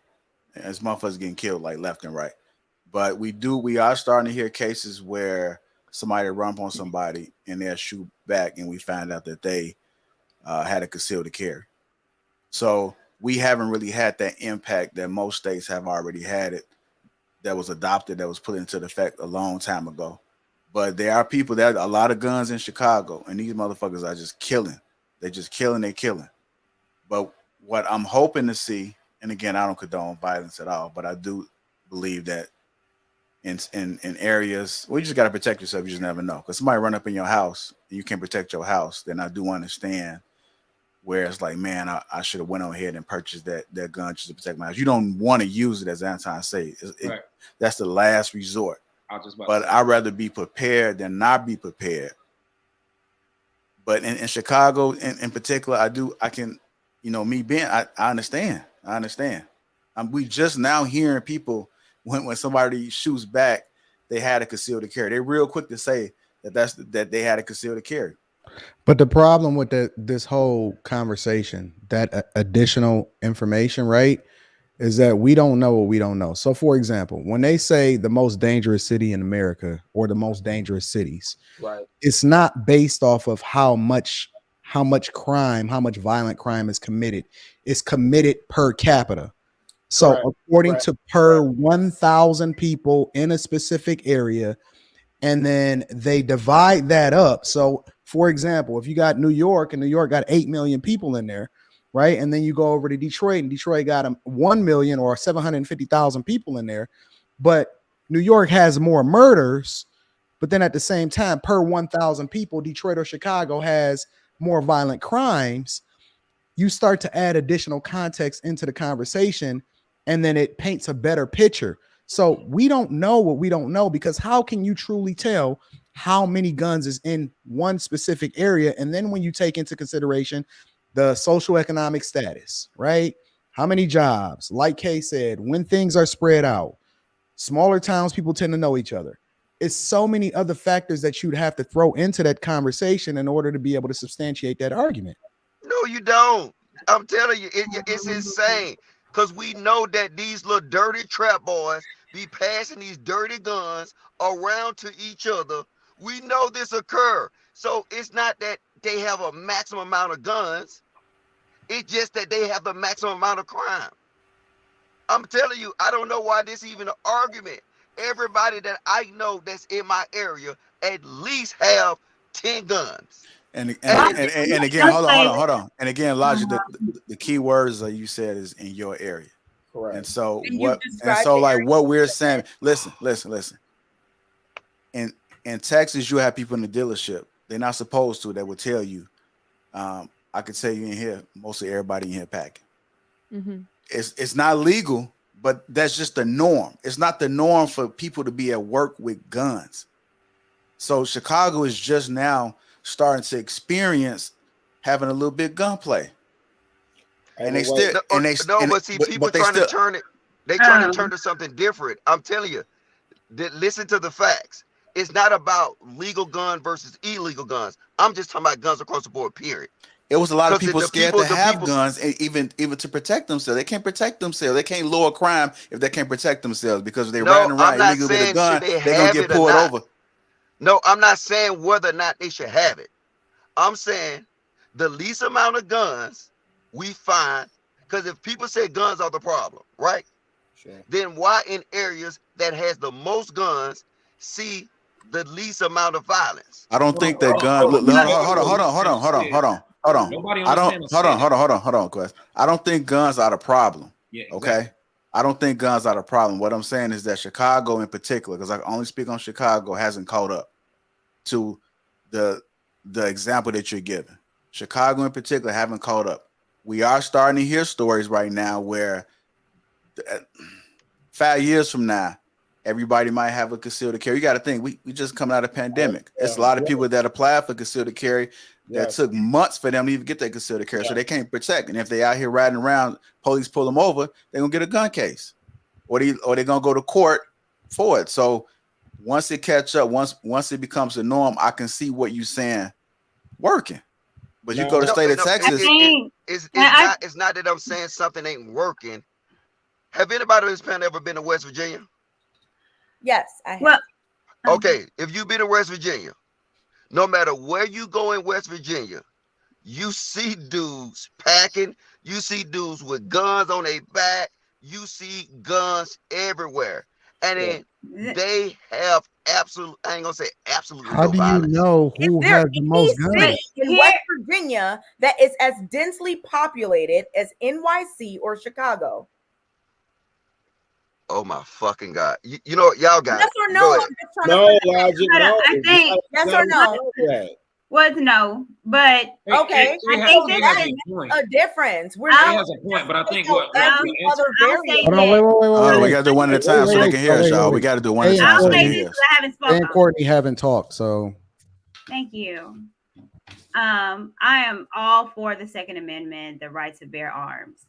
As motherfuckers getting killed like left and right. But we are starting to hear cases where somebody run on somebody and they'll shoot back, and we find out that they had a concealed carry. So we haven't really had that impact that most states have already had it, that was adopted, that was put into effect a long time ago. But there are people that a lot of guns in Chicago, and these motherfuckers are just killing. They're just killing, they're killing. But what I'm hoping to see, and again, I don't condone violence at all, but I do believe that in areas, well, you just got to protect yourself. You just never know. Because somebody run up in your house and you can't protect your house, then I do understand where it's like, man, I should have went on ahead and purchased that gun just to protect my house. You don't want to use it as anti-say. Right. That's the last resort. But I'd rather be prepared than not be prepared. But in Chicago, in particular, I understand. We just now hearing people when somebody shoots back, they had a concealed carry. They're real quick to say that they had a concealed carry. But the problem with this whole conversation, that additional information, right, is that we don't know what we don't know. So, for example, when they say the most dangerous city in America or the most dangerous cities, right, it's not based off of how much crime, how much violent crime is committed. It's committed per capita. So according to per 1,000 people in a specific area, and then they divide that up. So for example, if you got New York, and New York got 8 million people in there, right? And then you go over to Detroit, and Detroit got 1 million or 750,000 people in there. But New York has more murders, but then at the same time, per 1,000 people, Detroit or Chicago has more violent crimes. You start to add additional context into the conversation, and then it paints a better picture. So we don't know what we don't know, because how can you truly tell how many guns is in one specific area? And then when you take into consideration the socioeconomic status, right? How many jobs? Like Kay said, when things are spread out, smaller towns, people tend to know each other. It's so many other factors that you'd have to throw into that conversation in order to be able to substantiate that argument. No, you don't. I'm telling you, it's insane. Because we know that these little dirty trap boys be passing these dirty guns around to each other. We know this occur. So it's not that they have a maximum amount of guns. It's just that they have the maximum amount of crime. I'm telling you, I don't know why this is even an argument. Everybody that I know that's in my area at least have 10 guns. And again, hold on. And again, Logic, the key words that you said is in your area. Correct. And so what we're saying, listen. In Texas, you have people in the dealership. They're not supposed to. That will tell you. I could tell you in here, most of everybody in here packing. Mm-hmm. It's not legal, but that's just the norm. It's not the norm for people to be at work with guns. So Chicago is just now starting to experience having a little bit gunplay. And they still, but see, people trying to turn it. They trying to turn to something different. I'm telling you, listen to the facts. It's not about legal gun versus illegal guns. I'm just talking about guns across the board. Period. It was a lot of people scared to have guns, and even to protect themselves. They can't protect themselves. They can't lower crime if they can't protect themselves, because if they're riding around illegally with a gun, they're gonna get pulled over. No, I'm not saying whether or not they should have it. I'm saying the least amount of guns we find, because if people say guns are the problem, right? Sure. Then why in areas that has the most guns see the least amount of violence? I don't think that gun. Hold on. Hold on, Quest. I don't think guns are the problem. Yeah, exactly. Okay. I don't think guns are the problem. What I'm saying is that Chicago in particular, because I can only speak on Chicago, hasn't caught up to the example that you're giving. Chicago in particular haven't caught up. We are starting to hear stories right now where 5 years from now, everybody might have a concealed carry. You got to think, we just coming out of pandemic. It's a lot of people that applied for concealed carry that took months for them to even get their concealed carry, so they can't protect. And if they out here riding around, police pull them over, they're gonna get a gun case, or they're gonna go to court for it. So once it catch up, once it becomes a norm, I can see what you're saying working. But you go to the state of Texas. It's not that I'm saying something ain't working. Have anybody on this panel ever been to West Virginia? Yes, I have. Well, okay, if you've been to West Virginia, no matter where you go in West Virginia, you see dudes packing, you see dudes with guns on their back, you see guns everywhere. And then they have absolute, I ain't gonna say absolutely How no do violence. you know who has the most guns? In West Virginia that is as densely populated as NYC or Chicago? Oh my fucking God. You know what, y'all got yes or no? No, Logic, no. I think yes or no? Was no, but okay. I think this is a difference. It has a point, but I think what every other variable. Hold on, wait. We got to do one at a time so they can hear us, y'all. We got to do one at a time so they can hear us. I haven't spoken. And Courtney haven't talked, so. Thank you. I am all for the Second Amendment, the right to bear arms.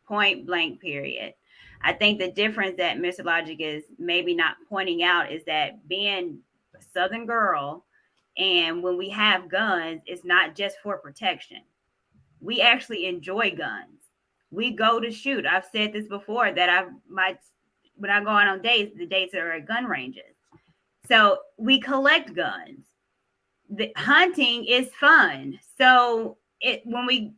Point blank, period. I think the difference that Mr. Logic is maybe not pointing out is that being a Southern girl, and when we have guns, it's not just for protection. We actually enjoy guns. We go to shoot. I've said this before that when I go out on dates, the dates are at gun ranges. So we collect guns. The hunting is fun. So when we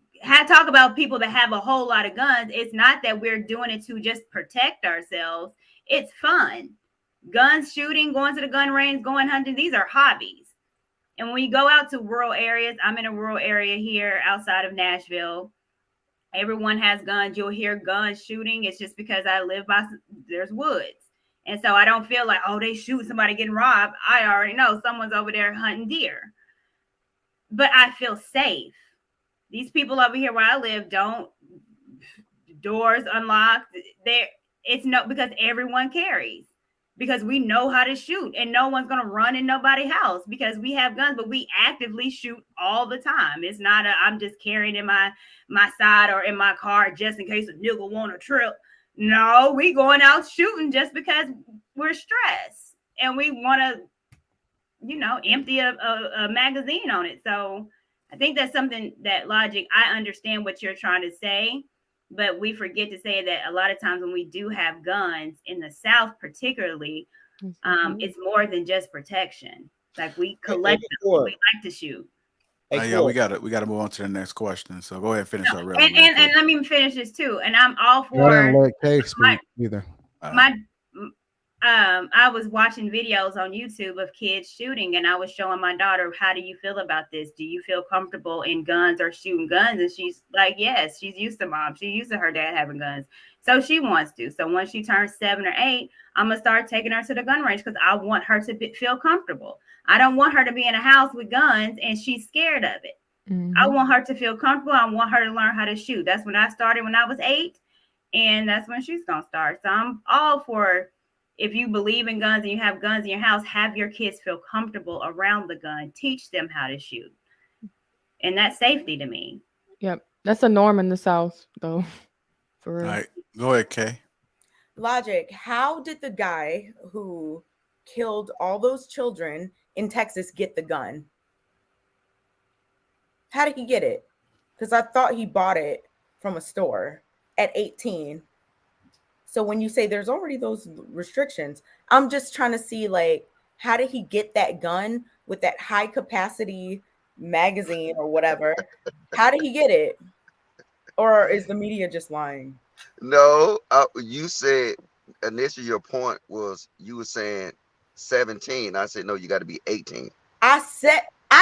talk about people that have a whole lot of guns, it's not that we're doing it to just protect ourselves. It's fun. Guns, shooting, going to the gun range, going hunting, these are hobbies. And when you go out to rural areas, I'm in a rural area here outside of Nashville. Everyone has guns. You'll hear guns shooting. It's just because I live there's woods. And so I don't feel like, oh, they shoot somebody getting robbed. I already know someone's over there hunting deer. But I feel safe. These people over here where I live don't, doors unlocked. Because everyone carries. Because we know how to shoot, and no one's going to run in nobody's house because we have guns, but we actively shoot all the time. It's not I'm just carrying in my side or in my car just in case a nigga want to trip. No, we going out shooting just because we're stressed and we want to, empty a magazine on it. So I think that's something that Logic, I understand what you're trying to say. But we forget to say that a lot of times when we do have guns in the South, particularly, it's more than just protection. Like we collect them. We like to shoot. Yeah, we got to move on to the next question. So go ahead and finish up. And let me finish this too. And I'm all for. I don't like Cave speak either. I was watching videos on YouTube of kids shooting, and I was showing my daughter, how do you feel about this? Do you feel comfortable in guns or shooting guns? And she's like, yes, she's used to mom. She's used to her dad having guns. So she wants to. So once she turns 7 or 8, I'm going to start taking her to the gun range because I want her to feel comfortable. I don't want her to be in a house with guns and she's scared of it. Mm-hmm. I want her to feel comfortable. I want her to learn how to shoot. That's when I started when I was 8, and that's when she's going to start. So I'm all for, if you believe in guns and you have guns in your house, have your kids feel comfortable around the gun. Teach them how to shoot. And that's safety to me. Yep. That's a norm in the South, though. For real. All right, go ahead, Kay. Logic, how did the guy who killed all those children in Texas get the gun? How did he get it? Because I thought he bought it from a store at 18. So when you say there's already those restrictions, I'm just trying to see, like, how did he get that gun with that high capacity magazine or whatever? How did he get it? Or is the media just lying? No, you said initially your point was you were saying 17. I said, no, you got to be 18. I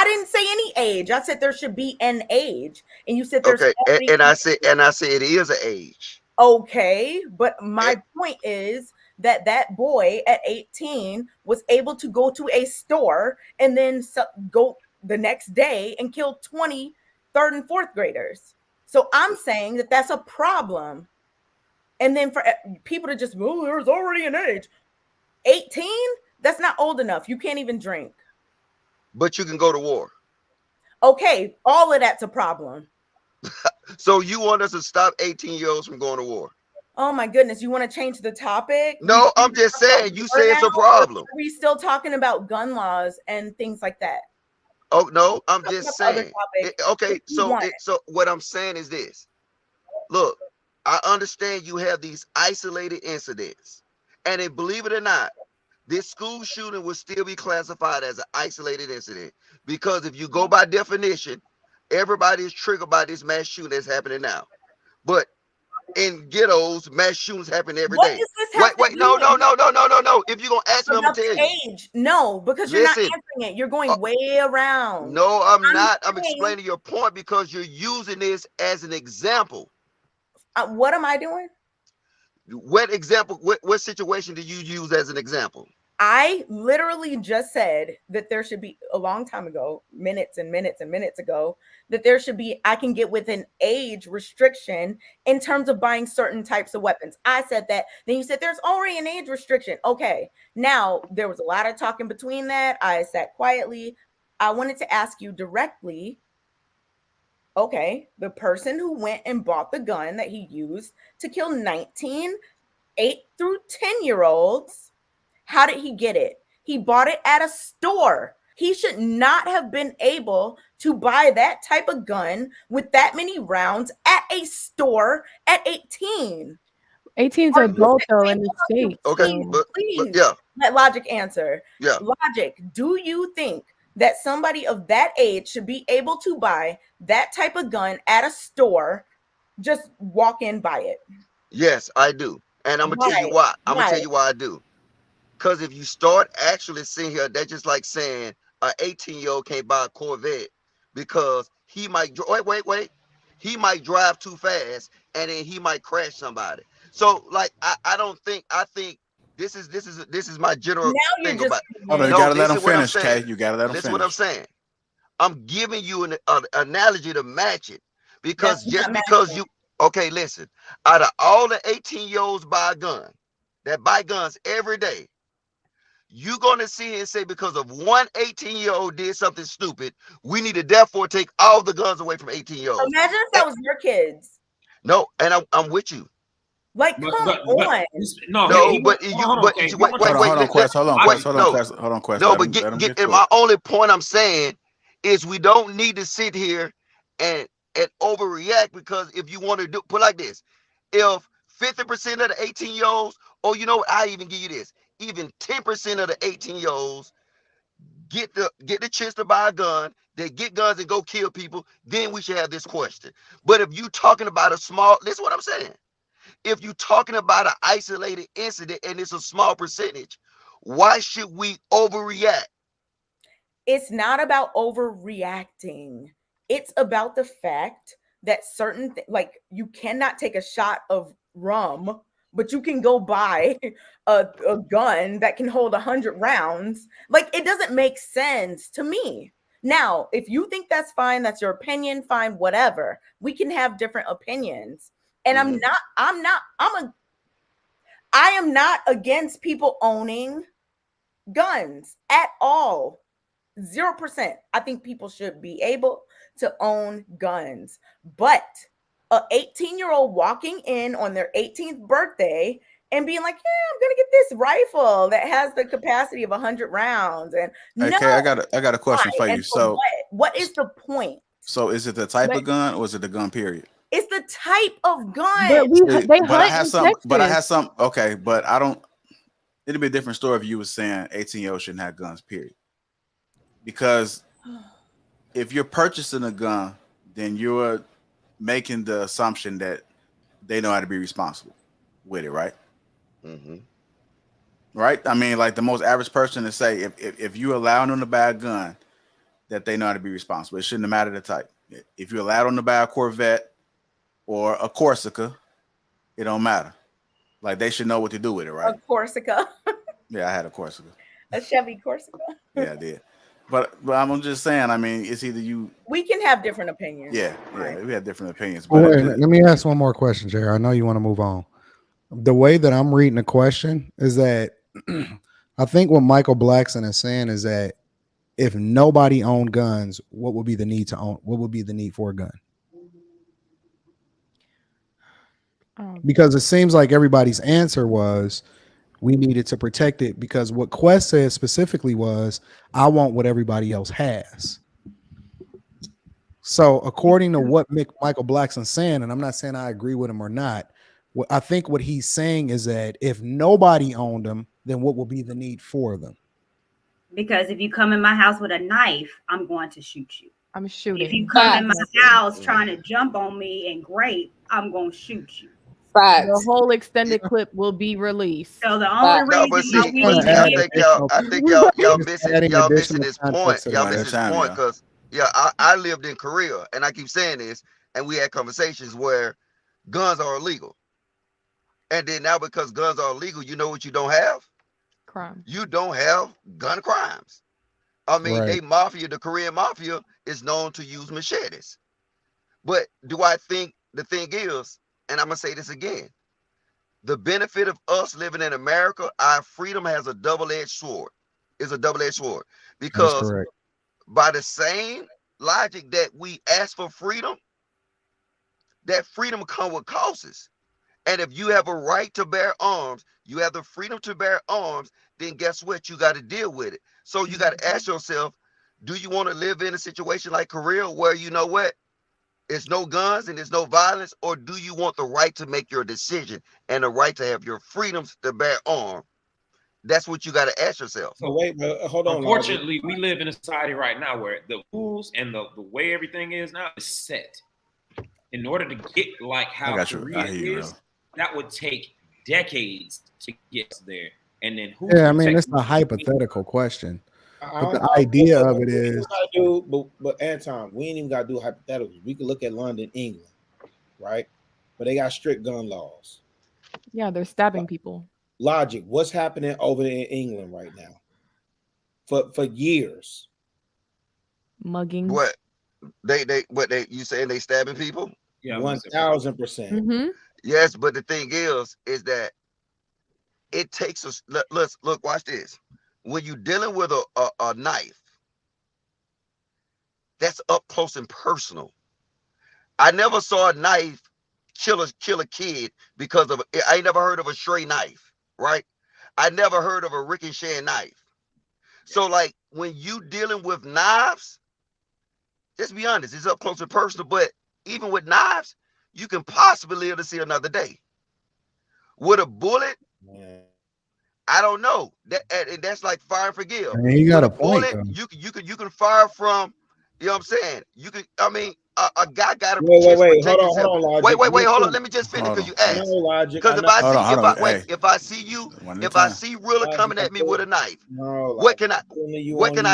didn't say any age. I said there should be an age. And you said there's okay. And I said it is an age. Okay, but my point is that boy at 18 was able to go to a store and then go the next day and kill 20 third and fourth graders. So I'm saying that that's a problem. And then for people to just, well, there's already an age. 18? That's not old enough. You can't even drink. But you can go to war. Okay, all of that's a problem. So you want us to stop 18-year-olds from going to war? Oh my goodness, you want to change the topic? No, I'm just saying, you say it's a problem. Are we still talking about gun laws and things like that? Oh no, I'm just saying. Okay, so what I'm saying is this. Look, I understand you have these isolated incidents, and then believe it or not, this school shooting will still be classified as an isolated incident, because if you go by definition, everybody is triggered by this mass shooting that's happening now. But in ghettos, mass shootings happen every day. Wait, no. If you're gonna ask me, I'm gonna tell you. Age. No, because you're not answering it. You're going way around. No, I'm not. I'm explaining your point because you're using this as an example. What am I doing? What example? What situation do you use as an example? I literally just said that there should be, a long time ago, minutes and minutes and minutes ago, that there should be, I can get with an age restriction in terms of buying certain types of weapons. I said that. Then you said there's already an age restriction. Okay. Now, there was a lot of talking between that. I sat quietly. I wanted to ask you directly, okay, the person who went and bought the gun that he used to kill 19, 8 through 10-year-olds, how did he get it? He bought it at a store. He should not have been able to buy that type of gun with that many rounds at a store at 18. 18 is adult though in the States. Okay, please yeah. Let Logic answer. Yeah. Logic, do you think that somebody of that age should be able to buy that type of gun at a store, just walk in, buy it? Yes, I do. And I'm gonna tell you why. I'm gonna tell you why I do. Because if you start actually seeing here, that's just like saying an 18-year-old can't buy a Corvette because he might wait. He might drive too fast and then he might crash somebody. So like I don't think, I think this is my general thing about. Oh, no, you gotta let him finish, Kay. You gotta let him finish. This is what I'm saying. I'm giving you an analogy to match it, because just because you listen, out of all the 18-year-olds buy guns every day, you're going to see and say because of one 18-year-old did something stupid, we need to therefore take all the guns away from 18-year-olds. Imagine if that was your kids. No, and I'm with you. Like, come on. Hold on, Quest. No, but and my only point I'm saying is we don't need to sit here and overreact, because if you want to put like this, if 50% of the 18-year-olds, or you know what, I even give you this, even 10% of the 18-year-olds get the chance to buy a gun, they get guns and go kill people, then we should have this question. But if you talking about this is what I'm saying. If you're talking about an isolated incident and it's a small percentage, why should we overreact? It's not about overreacting. It's about the fact that like you cannot take a shot of rum, but you can go buy a gun that can hold 100 rounds. Like, it doesn't make sense to me. Now, if you think that's fine, that's your opinion, fine, whatever. We can have different opinions. And I am not against people owning guns at all. 0%. I think people should be able to own guns. But a 18-year-old walking in on their 18th birthday and being like, yeah, I'm gonna get this rifle that has the capacity of 100 rounds. And okay, I got a question for you. So what is the point? So is it the type of gun or is it the gun period? It's the type of gun. I have some. Okay, but I don't. It'd be a different story if you were saying 18-year-olds shouldn't have guns, period. Because if you're purchasing a gun, then you're making the assumption that they know how to be responsible with it, right? Mm-hmm. Right? I mean, like the most average person to say, if you allow them to buy a gun, that they know how to be responsible. It shouldn't matter the type. If you allow them to buy a Corvette or a Corsica, it don't matter. Like they should know what to do with it, right? A Corsica. Yeah, I had a Corsica. A Chevy Corsica. Yeah, I did. But I'm just saying, I mean, it's either you. We can have different opinions. Yeah, we have different opinions. But let me ask one more question, Jerry. I know you want to move on. The way that I'm reading the question is that I think what Michael Blackson is saying is that if nobody owned guns, what would be the need to own? What would be the need for a gun? Because it seems like everybody's answer was we needed to protect it because what Quest said specifically was, I want what everybody else has. So according to what Michael Blackson's saying, and I'm not saying I agree with him or not, I think what he's saying is that if nobody owned them, then what will be the need for them? Because if you come in my house with a knife, I'm going to shoot you. I'm shooting. If you come in my house trying to jump on me and grape, I'm going to shoot you. The whole extended clip will be released. So the only reason I think y'all missing this point. Y'all missing this point because I lived in Korea and I keep saying this, and we had conversations where guns are illegal. And then now because guns are illegal, you know what you don't have? Crime. You don't have gun crimes. I mean, the Korean mafia is known to use machetes. But do I think the thing is, and I'm going to say this again, the benefit of us living in America, our freedom has a double-edged sword. It's a double-edged sword. Because by the same logic that we ask for freedom, that freedom comes with costs. And if you have a right to bear arms, you have the freedom to bear arms, then guess what? You got to deal with it. So you got to ask yourself, do you want to live in a situation like Korea where you know what? It's no guns and there's no violence, or do you want the right to make your decision and the right to have your freedoms to bear arms? That's what you got to ask yourself. So wait, hold on. Unfortunately, we live in a society right now where the rules and the way everything is now is set. In order to get like how Korea is, that would take decades to get there. And then I mean, it's a hypothetical question. But the idea of it is, but Anton, we ain't even got to do hypotheticals. We can look at London, England, right? But they got strict gun laws. Yeah, they're stabbing people. Logic. What's happening over there in England right now? For years. Mugging. What you saying they stabbing people? Yeah, 1000%. Yes, but the thing is that it takes us. Let's look. Watch this. When you're dealing with a knife, that's up close and personal. I never saw a knife kill a kid because of. I never heard of a stray knife, right? I never heard of a ricocheting knife. So, like when you dealing with knives, just be honest, it's up close and personal. But even with knives, you can possibly live to see another day. With a bullet. Man. I don't know. That's like fire and forgive. I mean, you got a point. You can fire from, you know what I'm saying? You can, I mean, a guy got to wait, hold on, Logic. Wait, hold on. Let me just finish because you asked. Because if I see you, if I see Rilla coming at me with a knife, what can I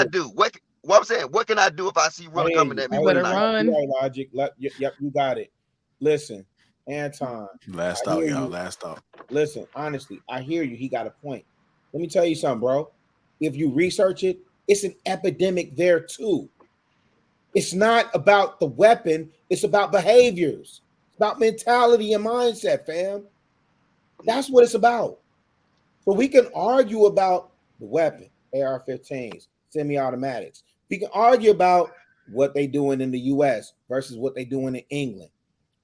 do? What I'm saying, what can I do if I see Rilla coming at me with a knife? Right, Logic. Yep, you got it. Listen, Anton. Last out, y'all. Last out. Listen, honestly, I hear you. He got a point. Let me tell you something, bro. If you research it, it's an epidemic there too. It's not about the weapon. It's about behaviors. It's about mentality and mindset, fam. That's what it's about. So we can argue about the weapon, AR-15s, semi-automatics. We can argue about what they doing in the U.S. versus what they doing in England.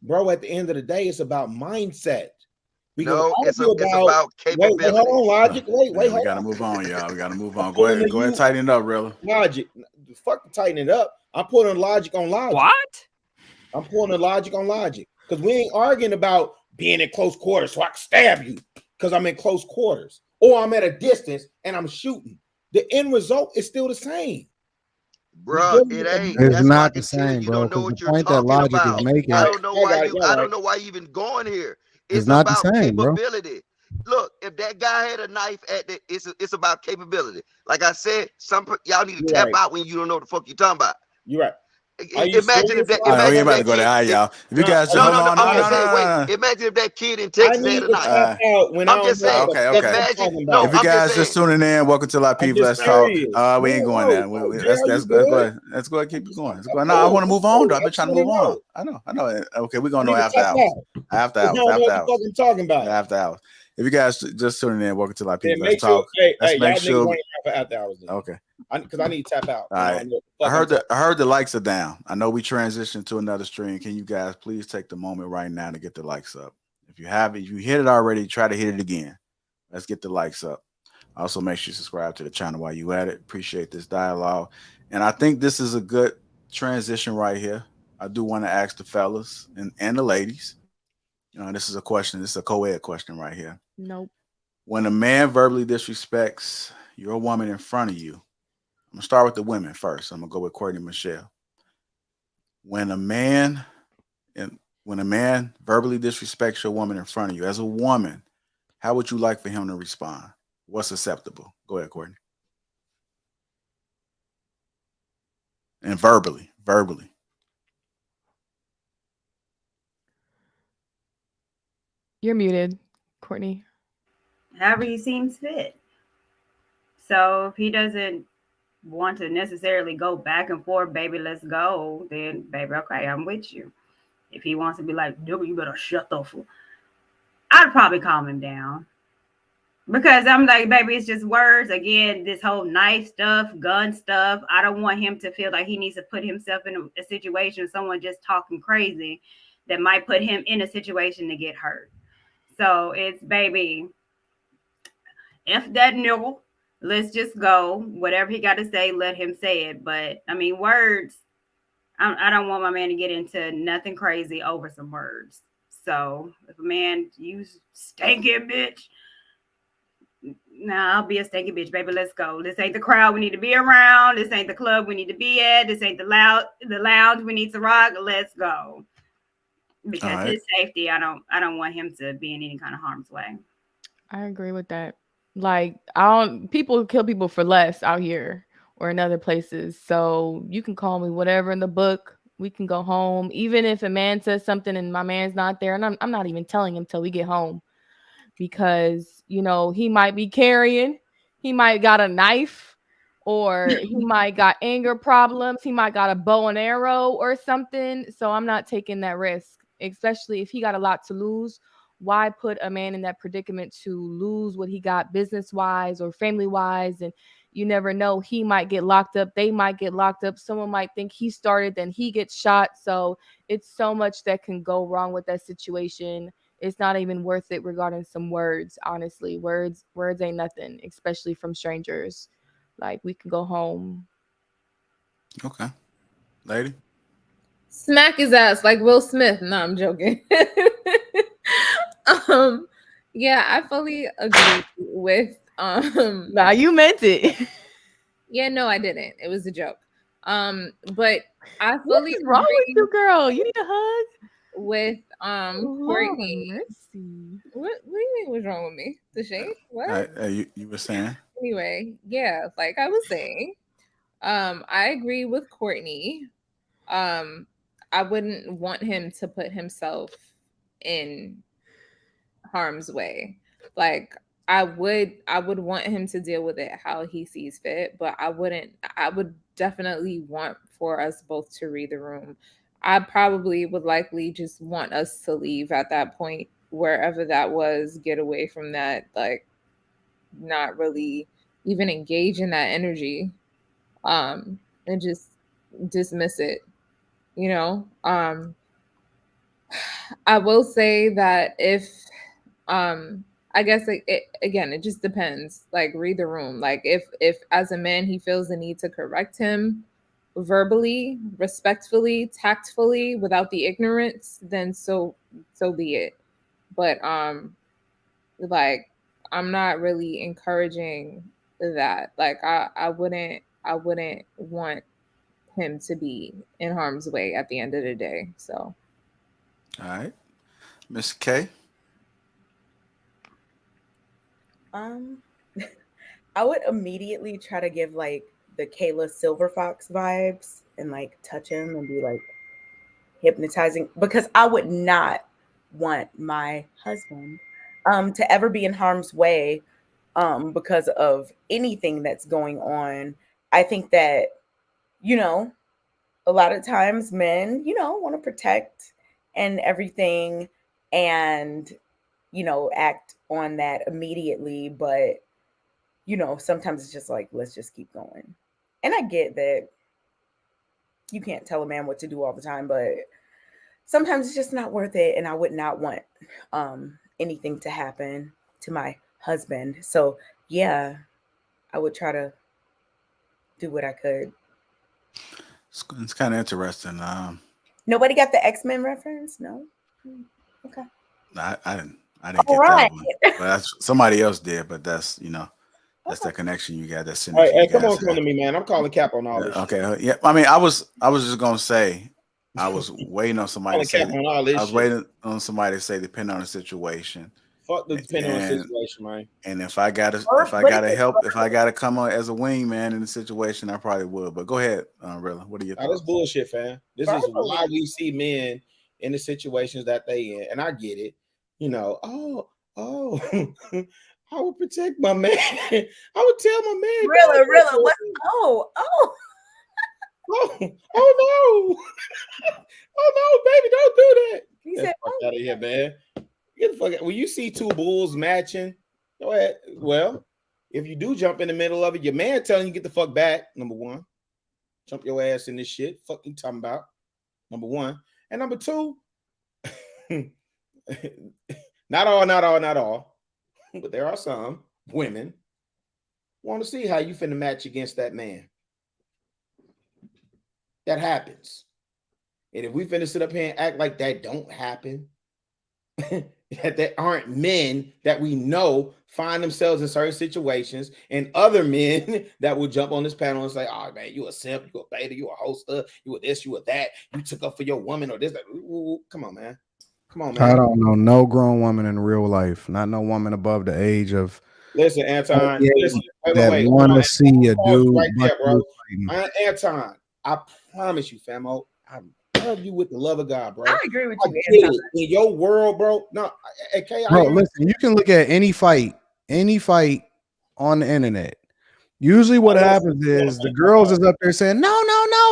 bro, at the end of the day, it's about mindset. No, it's about capability. Wait, hold on, Logic. Wait, we gotta move on, y'all. We gotta move on. Go ahead, tighten it up, Rilla. Logic, fuck tighten it up. I'm putting logic on logic. What? I'm pulling the logic on logic because we ain't arguing about being in close quarters so I can stab you because I'm in close quarters, or I'm at a distance and I'm shooting. The end result is still the same. Bro, it ain't. It's That's not why the same, you bro. don't know what The you're point that talking Logic about. is making, I don't know why you even going here. It's not the about same, bro. capability. Look, if that guy had a knife at the, it's about capability. Like I said, y'all need to tap out when you don't know what the fuck you're talking about. You're right. Imagine if that. We ain't about to go there, y'all. If you guys no, I'm just saying. Wait, imagine if that kid in Texas had a knife. I'm just saying. Okay. Imagine. No, if you guys just tuning in, welcome to Lapeef. Let's talk. We ain't going there. Let's go ahead. Let's go ahead. Keep it going. Let's go. No, I want to move on. Though. I've been trying to move on. I know. Okay, we're gonna know after hours. After hours. I'm talking about. After hours. If you guys just tuning in, welcome to Lapeef. Let's talk. Let's make sure. After hours. Okay. Because I need to tap out. All right. I heard the likes are down. I know we transitioned to another stream. Can you guys please take the moment right now to get the likes up? If you hit it already, try to hit it again. Let's get the likes up. Also, make sure you subscribe to the channel while you at it. Appreciate this dialogue. And I think this is a good transition right here. I do want to ask the fellas and the ladies. This is a question. This is a co-ed question right here. Nope. When a man verbally disrespects your woman in front of you, I'm going to start with the women first. I'm going to go with Courtney and Michelle. When a man verbally disrespects your woman in front of you, as a woman, how would you like for him to respond? What's acceptable? Go ahead, Courtney. And verbally. You're muted, Courtney. However he seems fit. So if he doesn't want to necessarily go back and forth, baby, let's go, then baby, okay, I'm with you. If he wants to be like, you better shut the fuck, I'd probably calm him down. Because I'm like, baby, it's just words. Again, this whole knife stuff, gun stuff. I don't want him to feel like he needs to put himself in a situation of someone just talking crazy that might put him in a situation to get hurt. So it's, baby, F that nigga. Let's just go. Whatever he got to say, let him say it. But, I mean, words, I don't want my man to get into nothing crazy over some words. So if a man, you stinking bitch, I'll be a stinky bitch, baby. Let's go. This ain't the crowd we need to be around. This ain't the club we need to be at. This ain't the lounge we need to rock. Let's go. Because his safety, I don't want him to be in any kind of harm's way. I agree with that. Like, people kill people for less out here or in other places. So you can call me whatever in the book. We can go home. Even if a man says something and my man's not there, and I'm not even telling him till we get home. Because, he might be carrying, he might got a knife, or he might got anger problems. He might got a bow and arrow or something. So I'm not taking that risk, especially if he got a lot to lose. Why put a man in that predicament to lose what he got business-wise or family-wise? And you never know. He might get locked up. They might get locked up. Someone might think he started, then he gets shot. So it's so much that can go wrong with that situation. It's not even worth it regarding some words, honestly. Words ain't nothing, especially from strangers. Like, we can go home. Okay. Lady? Smack his ass like Will Smith. No, I'm joking. Yeah, I fully agree with Nah, you meant it. Yeah, no, I didn't. It was a joke. But I fully What's wrong with you, girl? You need a hug? With Courtney. What do you mean was wrong with me? The shade? What? You were saying? Anyway, yeah, like I was saying, I agree with Courtney. I wouldn't want him to put himself in harm's way. Like, I would want him to deal with it how he sees fit, but I would definitely want for us both to read the room. I probably would likely just want us to leave at that point, wherever that was, get away from that, like, not really even engage in that energy, and just dismiss it, I will say that if I guess it just depends. Like, read the room. Like, if as a man he feels the need to correct him verbally, respectfully, tactfully, without the ignorance, then so be it. But like, I'm not really encouraging that. Like, I wouldn't want him to be in harm's way at the end of the day. So, all right, Miss K. I would immediately try to give like the Kayla Silver Fox vibes and like touch him and be like hypnotizing, because I would not want my husband to ever be in harm's way because of anything that's going on. I think that, you know, a lot of times men, you know, want to protect and everything and, you know, act on that immediately. But, you know, sometimes it's just like, let's just keep going. And I get that you can't tell a man what to do all the time, but sometimes it's just not worth it. And I would not want anything to happen to my husband. So, yeah, I would try to do what I could. It's kind of interesting. Nobody got the X-Men reference? No? Okay. I didn't get that one. But that's, somebody else did, but that's, you know, that's the connection you got. That synergy. Hey, come on to me, man. I'm calling cap on all this. Okay. Yeah. I mean, I was just gonna say, I was waiting on somebody to say. I was waiting on somebody to say, depending on the situation. Fuck the depending on the situation, man. And if I gotta help, if I gotta come on as a wingman in the situation, I probably would. But go ahead, Rilla. What are your thoughts? That's bullshit, fam. This is why we see men in the situations that they in, and I get it. You know, I would protect my man. I would tell my man. Rilla, what? Oh no! Oh no, baby, don't do that. He said, fuck out of here, man. Get the fuck out. When you see two bulls matching, go ahead. Well, if you do jump in the middle of it, your man telling you get the fuck back. Number one, jump your ass in this shit. Fuck you talking about. Number one, and number two, not all, but there are some women want to see how you finna match against that man. That happens. And if we finna sit up here and act like that don't happen, that there aren't men that we know find themselves in certain situations, and other men that will jump on this panel and say, oh man, you a simp, you a beta, you a hoster, you a this, you a that, you took up for your woman or this. Ooh, come on, man. I don't know no grown woman in real life, not no woman above the age of. Listen, Anton, that want to see a dude right there, bro. Anton, I promise you, famo, I love you with the love of God, bro. I agree with you, Anton. In your world, bro. No, okay, bro, listen, you can look at any fight on the internet. Usually what happens is the girls is up there saying, no,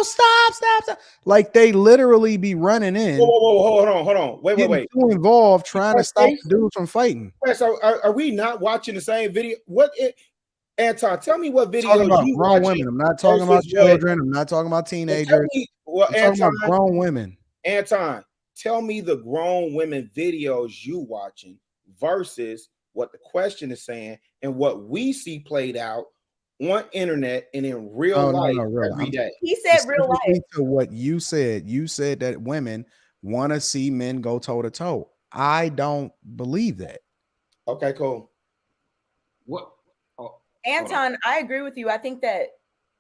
stop. Like they literally be running in. Whoa, hold on. Wait. Too involved trying to stop the dudes from fighting. So are we not watching the same video? Anton, tell me what video I'm talking about grown women. I'm not talking about children. I'm not talking about teenagers. I'm talking about grown women. Anton, tell me the grown women videos you watching versus what the question is saying and what we see played out on internet and in real life every day. He said real life. To what you said that women want to see men go toe to toe. I don't believe that. Okay, cool. What? Oh, Anton, I agree with you. I think that,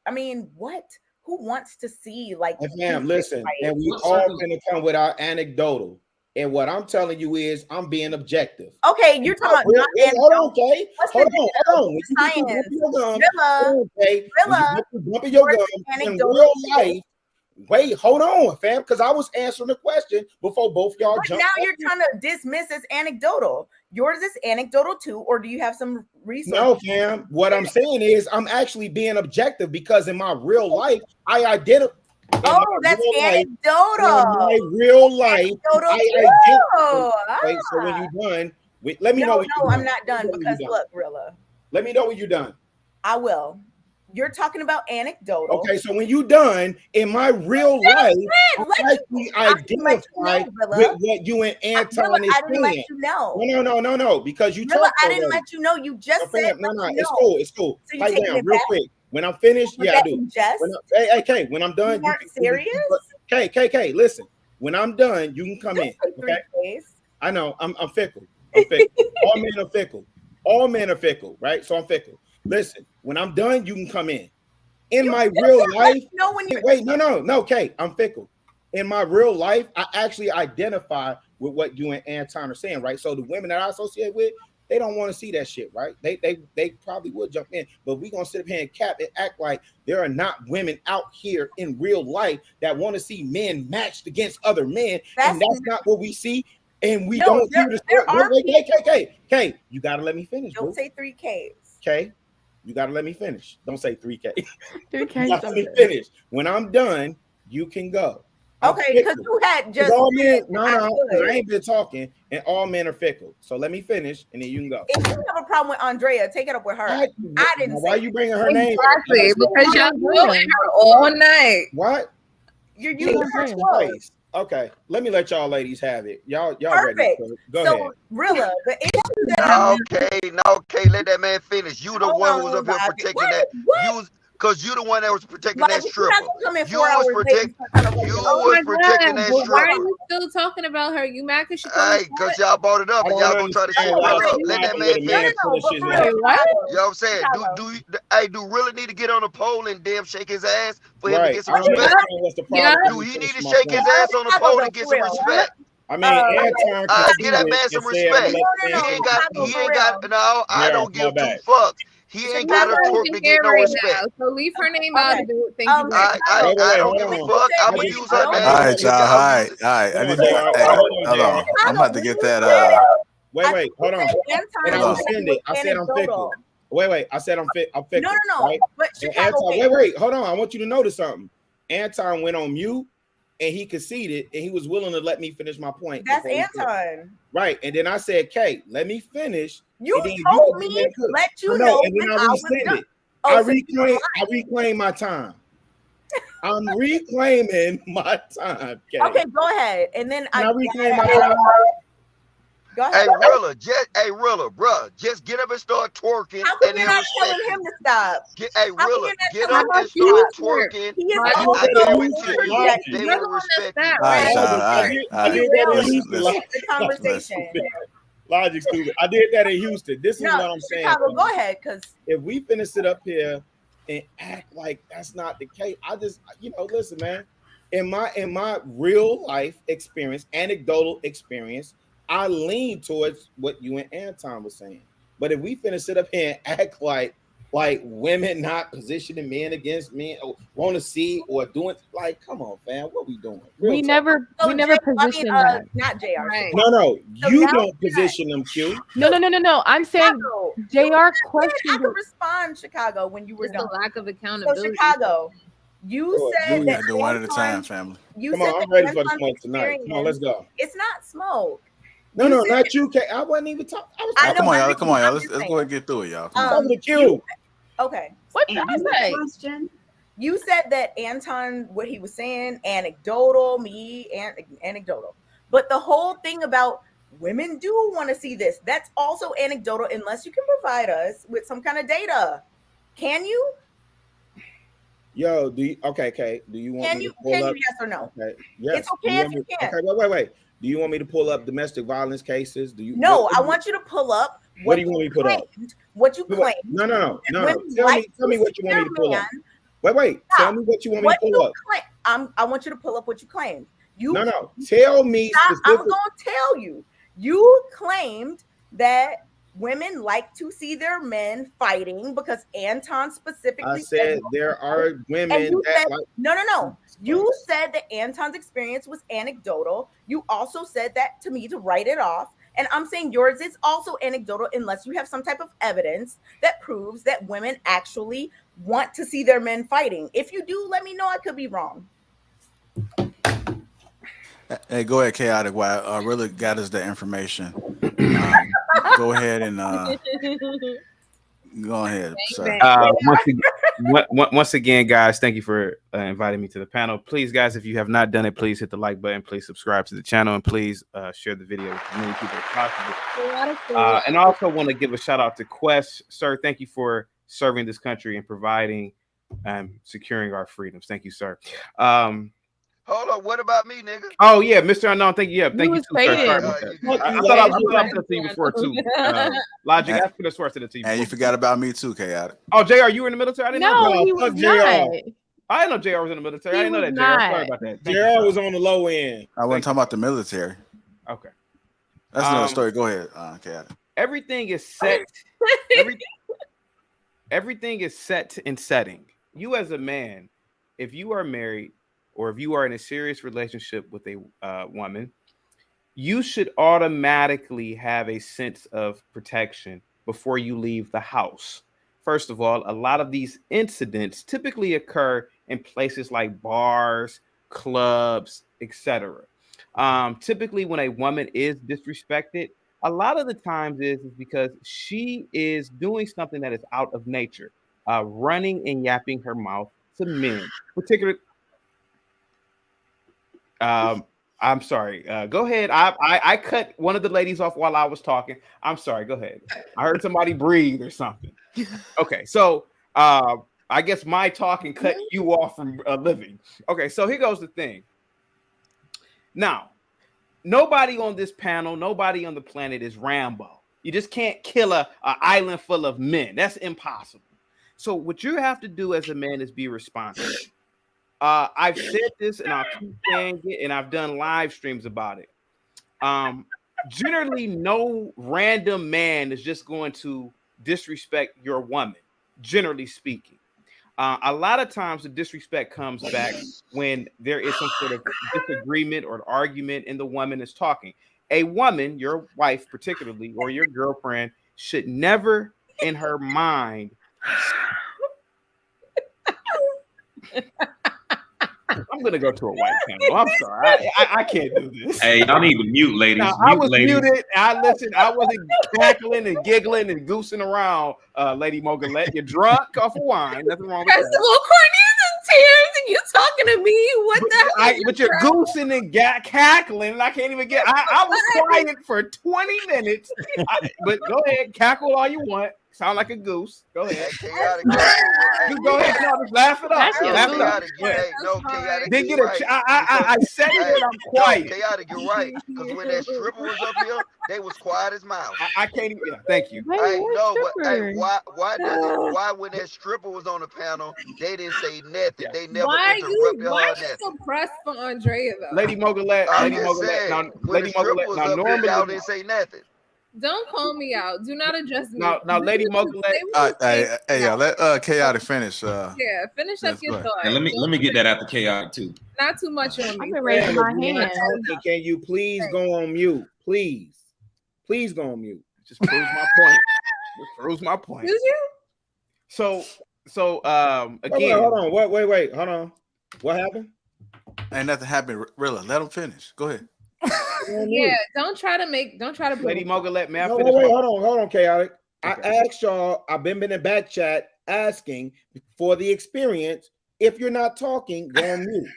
I mean, who wants to see like? Ma'am, listen, and we all gonna come with our anecdotal. And what I'm telling you is, I'm being objective. Okay, you're talking about. Hold on, okay. Hold on. Science. Rilla, bumping your gun in real life. Wait, hold on, fam, because I was answering the question before both y'all jumped. Now you're trying to dismiss as anecdotal. Yours is anecdotal too, or do you have some research? No, fam. What I'm saying is, I'm actually being objective because in my real life, I identify. Oh, that's anecdotal. In my real life, Wait, so when you're done, let me know. No, I'm not done because look, Rilla. Let me know when you're done. I will. You're talking about anecdotal. Okay, so when you done in my real life, I actually identify with what you and Anton is I didn't let saying. you know. No, because you talked I already. didn't let you know. You just said No, it's cool. So Pipe down real quick. When I'm finished, I do. Hey, when I'm done, you weren't serious? K, listen. When I'm done, you can come in. Okay. I know. I'm fickle. I'm fickle. All men are fickle. All men are fickle, right? So I'm fickle. Listen, when I'm done, you can come in. In my real life, no, Kay, I'm fickle. In my real life, I actually identify with what you and Anton are saying, right? So the women that I associate with, they don't want to see that shit, right? They probably would jump in, but we gonna sit up here and cap and act like there are not women out here in real life that want to see men matched against other men, and that's not what we see. And we don't hear the story. K, you gotta let me finish. Don't say 3 Ks. K, you gotta let me finish. Don't say 3K. 3K. Let me finish. When I'm done, you can go. Okay, because you had just all men. No, I ain't been talking, and all men are fickle. So let me finish, and then you can go. If you have a problem with Andrea, take it up with her. I didn't. Why you bringing her name? Exactly, because y'all going her all night. What? You're using her place. Okay, let me let y'all ladies have it. Y'all perfect. Ready? Go ahead. Rilla, the issue that okay, let that man finish. You the one who was up here protecting that. Because you the one that was protecting that stripper. You was protecting that stripper. Why are you still talking about her? You mad because she? Hey, because y'all brought it up and y'all gonna try to shit up. Let that man finish. You know what I'm saying? Do really need to get on the pole and damn shake his ass for him to get some respect? Do he need to shake his ass on the pole to get some respect? I mean, Anton, give that man some respect. He ain't got. No, I don't give 2 fucks. He ain't got a twerk to get no respect. So leave her name out of it. Thank you. I don't give a fuck. I'm gonna use her name. All right, y'all. All right. I need to. Hold on. I'm about to get that. Wait. Hold on. And I was offended. I said I'm fickle. Wait. I said I'm fickle. No. Right? But Anton, wait. Hold on. I want you to notice something. Anton went on mute. And he conceded, and he was willing to let me finish my point. That's Anton. Right. And then I said, Kay, let me finish. You told me, let you know. And then I rescinded. I reclaim my time. I'm reclaiming my time. Kay. Okay, go ahead. And then I reclaim my time. Go ahead. Hey, Rilla, bro, just get up and start twerking. How come you're not telling him to stop? Rilla, get up and start twerking. I guarantee you, they will respect you. I did that in Houston. The conversation. Logic stupid. I did that in Houston. This is what I'm saying. Chicago, go ahead, because if we finna sit up here and act like that's not the case, I just, listen, man. In my real life experience, anecdotal experience, I lean towards what you and Anton was saying. But if we finna sit up here and act like women not positioning men against men or want to see or doing, like, come on, fam, what we doing? We never position that. Not JR. Right. No, you don't position them, Q. No. I'm saying JR questioned. I could respond, Chicago, when you were done. The lack of accountability. So Chicago, you said that do one at a time, family. Come on, I'm ready for the smoke tonight. Come on, let's go. It's not smoke. No, not you, Kay. I wasn't even talking. Come on, y'all. Let's go ahead and get through it, y'all. Come to Q. Okay. What did I say? Question? You said that Anton, what he was saying, anecdotal, anecdotal. But the whole thing about women do want to see this. That's also anecdotal unless you can provide us with some kind of data. Can you? Yo, Kay, do you want me to pull up? Yes or no? Okay. Yes. It's okay if you can. Okay, wait. Do you want me to pull up domestic violence cases? No, I want you to pull up what do you want me to put up? What you claim. No. Tell me what you want me to pull up. Wait. Tell me what you want me to pull up. I want you to pull up what you claimed. No. Tell me specifically. I'm going to tell you. You claimed that women like to see their men fighting because Anton specifically I said there are women that like. No. You said that Anton's experience was anecdotal. You also said that to me to write it off. And I'm saying yours is also anecdotal unless you have some type of evidence that proves that women actually want to see their men fighting. If you do, let me know. I could be wrong. Hey, go ahead, Chaotic. While really got us the information. Go ahead and Go ahead, sir. Once again, guys, thank you for inviting me to the panel. Please, guys, if you have not done it, please hit the like button. Please subscribe to the channel, and please share the video with as many people as possible. And I also want to give a shout out to Quest. Sir, thank you for serving this country and providing and securing our freedoms. Thank you, sir. Hold on, what about me, nigga? Oh yeah, Mr. Unknown. Thank you. Yeah, thank you too, sir. Sorry about that. I thought I said to you before too. Logic, I could have sworn I said it to you. And you forgot about me too, Chaotic. Oh, JR, you were in the military? I didn't know. No, he was not. I didn't know JR was in the military. I didn't know that, JR. Sorry about that. JR was on the low end. I wasn't talking about the military. Okay. That's another story. Go ahead, Chaotic. Everything is set. Everything is set in setting. You as a man, if you are married, or if you are in a serious relationship with a woman, you should automatically have a sense of protection before you leave the house. First of all, a lot of these incidents typically occur in places like bars, clubs, etc. Typically, when a woman is disrespected, a lot of the times is because she is doing something that is out of nature, running and yapping her mouth to men, particularly. I'm sorry. Go ahead. I cut one of the ladies off while I was talking. I'm sorry. Go ahead. I heard somebody breathe or something. Okay, so I guess my talking cut you off from living. Okay, so here goes the thing. Now, nobody on this panel, nobody on the planet is Rambo. You just can't kill an island full of men. That's impossible. So what you have to do as a man is be responsible. I've said this and I'll keep saying it, and I've done live streams about it. Generally, no random man is just going to disrespect your woman, generally speaking. A lot of times the disrespect comes back when there is some sort of disagreement or argument and the woman is talking. A woman, your wife particularly, or your girlfriend, should never in her mind I'm gonna go to a white panel. I'm sorry, I can't do this. Hey, y'all need to mute, ladies. Now, I was muted. I listened. I wasn't cackling and giggling and goosing around, Lady Mogulette. You're drunk off of wine. Nothing wrong with that. First of all, Courtney's in tears and you talking to me. What the hell? But you're goosing and cackling, and I can't even get. I was quiet for 20 minutes. But go ahead, cackle all you want. Sound like a goose. Go ahead. Just go ahead. No, just laugh it up. Laugh it up. Then get a. I said it. I'm quiet. Chaotic, you're right. Because when that stripper was up here, they was quiet as mouse. I can't even. Yeah, thank you. I know, but hey, why when that stripper was on the panel, they didn't say nothing. They never interrupted her. Why are you so pressed for Andrea though? Lady Mogulette. Lady Mogulette. Lady Mogulette. Now normally y'all didn't say nothing. Don't call me out. Do not address me. Now, Lady Mogulette. Hey, y'all, let Chaotic finish. Yeah, finish up your thought. Hey, let me get that out the Chaotic too. Not too much on me. I've been raising my hand. Can you please go on mute? Please go on mute. Just proves my point. Just proves my point. Did you? So Wait, again. hold on. Wait. Hold on. What happened? Ain't nothing happened. Rilla, let him finish. Go ahead. Yeah, don't try to put Lady Mogulette, may I no, finish? Wait, hold on, Chaotic. Okay. I asked y'all, I've been in the back chat asking for the experience. If you're not talking, go on mute.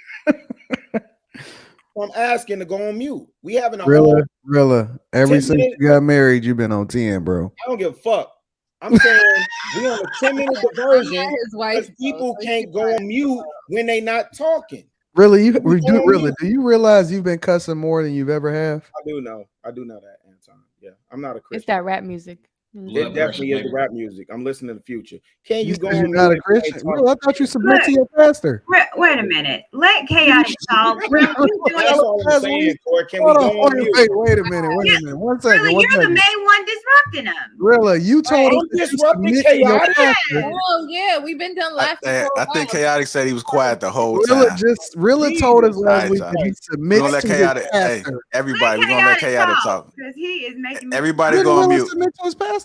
I'm asking to go on mute. We having a Rilla. Ever since you got married, you've been on 10, bro. I don't give a fuck. I'm saying we on a 10-minute diversion because people can't go on mute when they not talking. Really, do you realize you've been cussing more than you've ever have? I do know that, Anton. Yeah, I'm not a Christian. It's that rap music. It definitely is the rap music. I'm listening to the future. Can you go? You're not a Christian. Well, I thought you submit to your pastor. Wait a minute. Let Chaotic talk. That's all I'm saying. Can we go on mute? Wait a minute. One second. Really, you're the main one disrupting them. Really, you told us to disrupting Chaotic. Oh yeah, we've been done laughing. I think Chaotic said he was quiet the whole time. Rilla told us last week that he submits to his pastor. Hey, everybody, we're gonna let Chaotic talk. Because he is making Everybody go on mute. Submit to his pastor.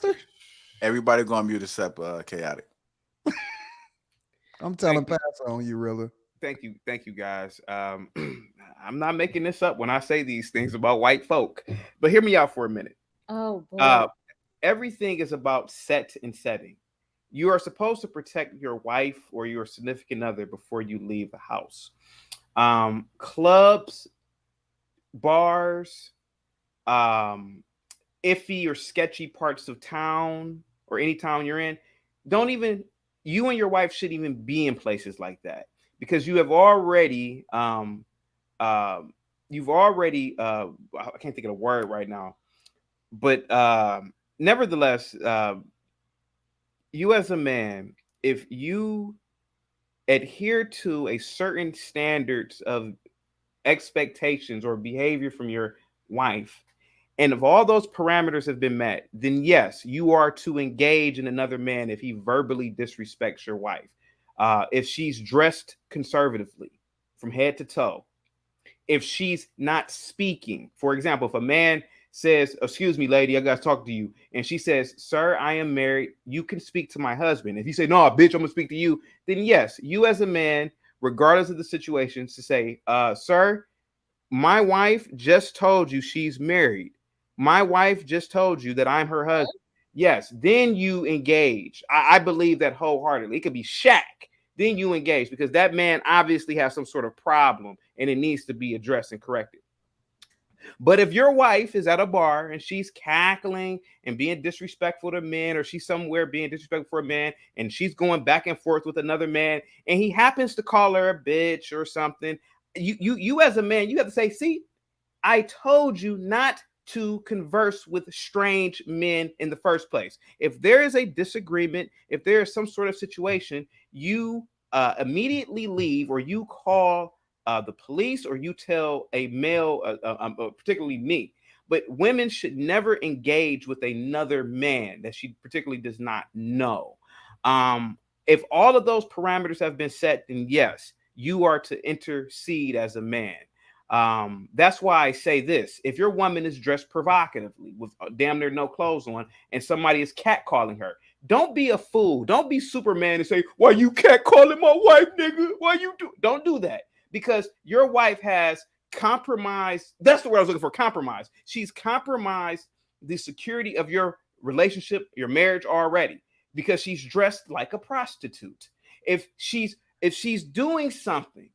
Everybody go on mute except Chaotic. I'm telling pass on you, Rilla. Thank you, guys. I'm not making this up when I say these things about white folk, but hear me out for a minute. Oh boy. Everything is about set and setting. you are supposed to protect your wife or your significant other before you leave the house. Clubs, bars, iffy or sketchy parts of town or any town you're in, you and your wife shouldn't even be in places like that, because you have already I can't think of the word right now, but nevertheless, you as a man, if you adhere to a certain standards of expectations or behavior from your wife, and if all those parameters have been met, then yes, you are to engage in another man if he verbally disrespects your wife. If she's dressed conservatively from head to toe, if she's not speaking, for example, if a man says, "Excuse me, lady, I got to talk to you," and she says, "Sir, I am married. You can speak to my husband." If you say, "No, bitch, I'm gonna speak to you," then yes, you as a man, regardless of the situation, to say, "Sir, my wife just told you she's married. My wife just told you that I'm her husband." Yes, then you engage. I believe that wholeheartedly. It could be Shaq. Then you engage, because that man obviously has some sort of problem and it needs to be addressed and corrected. But if your wife is at a bar and she's cackling and being disrespectful to men, or she's somewhere being disrespectful for a man and she's going back and forth with another man and he happens to call her a bitch or something, you as a man, you have to say, "See, I told you not to converse with strange men in the first place." If there is a disagreement, if there is some sort of situation, you immediately leave, or you call the police, or you tell a male, particularly me. But women should never engage with another man that she particularly does not know. If all of those parameters have been set, then yes, you are to intercede as a man. That's why I say this: if your woman is dressed provocatively with damn near no clothes on and somebody is catcalling her, don't be a fool. Don't be Superman and say, "Why you catcalling my wife, nigga? Why you do?" Don't do that, because your wife has compromised. That's the word I was looking for, compromise. She's compromised the security of your relationship, your marriage already, because she's dressed like a prostitute. If she's doing something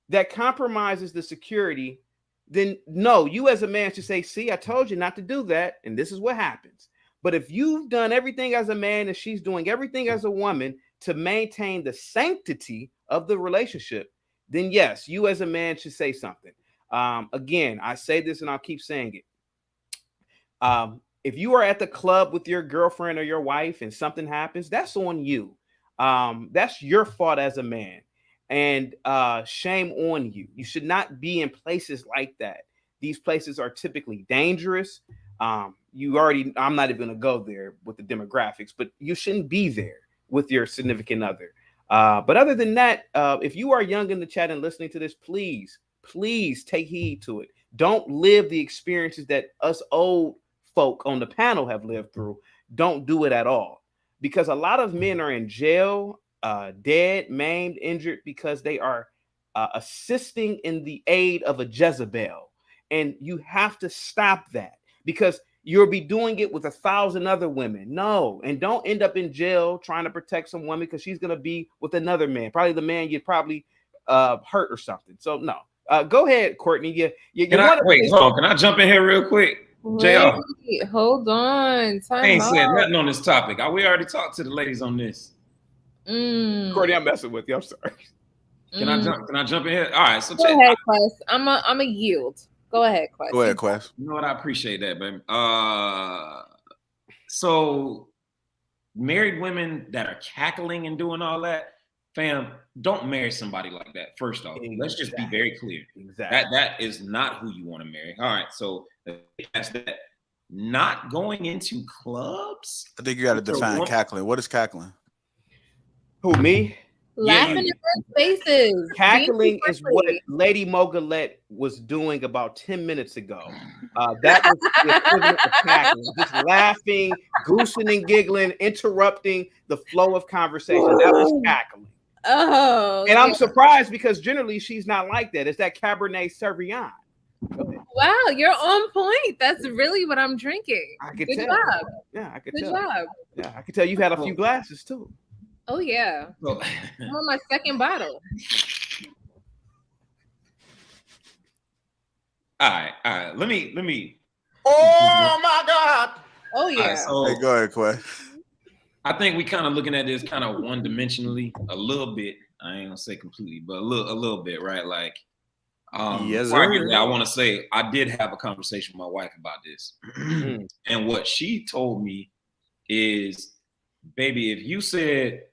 that compromises the security, then no, you as a man should say, "See, I told you not to do that, and this is what happens." But if you've done everything as a man and she's doing everything as a woman to maintain the sanctity of the relationship, then yes, you as a man should say something. Again, I say this and I'll keep saying it. If you are at the club with your girlfriend or your wife and something happens, that's on you. That's your fault as a man. And shame on you. You should not be in places like that. These places are typically dangerous. I'm not even going to go there with the demographics, but you shouldn't be there with your significant other. But other than that, if you are young in the chat and listening to this, please take heed to it. Don't live the experiences that us old folk on the panel have lived through. Don't do it at all, because a lot of men are in jail, dead, maimed, injured, because they are assisting in the aid of a Jezebel. And you have to stop that, because you'll be doing it with 1,000 other women. No, and don't end up in jail trying to protect some woman because she's going to be with another man, probably the man you probably hurt or something. So no, go ahead, Courtney. Can I jump in here real quick? JR. Hold on. I ain't said nothing on this topic. We already talked to the ladies on this. Courtney, I'm messing with you. I'm sorry. Can I jump in here? All right. So go ahead, Quest. I'm a yield. Go ahead, Quest. Go ahead, Quest. You know what? I appreciate that, baby. So married women that are cackling and doing all that, fam, don't marry somebody like that. First off, let's just be very clear. Exactly. That is not who you want to marry. All right. So that's that. Not going into clubs. I think you got to define cackling. What is cackling? Who, me? Laughing in their faces. Cackling is what Lady Mogulette was doing about 10 minutes ago. That was the equivalent of cackling. Just laughing, goosing and giggling, interrupting the flow of conversation. That was cackling. Oh. And I'm surprised, because generally she's not like that. It's that Cabernet Sauvignon. Wow, you're on point. That's really what I'm drinking. I could Good tell. job. Yeah, I could Good tell. job. Yeah, I could tell you've had a few glasses too. Oh yeah. So, I'm on my second bottle. all right. Let me. Oh my God. Oh yeah. Right, so Hey, go ahead, Quay. I think we kind of looking at this kind of one-dimensionally a little bit. I ain't gonna say completely, but a little bit, right? Like, yes, before I sir. get there, I want to say I did have a conversation with my wife about this, and what she told me is, baby, if you said,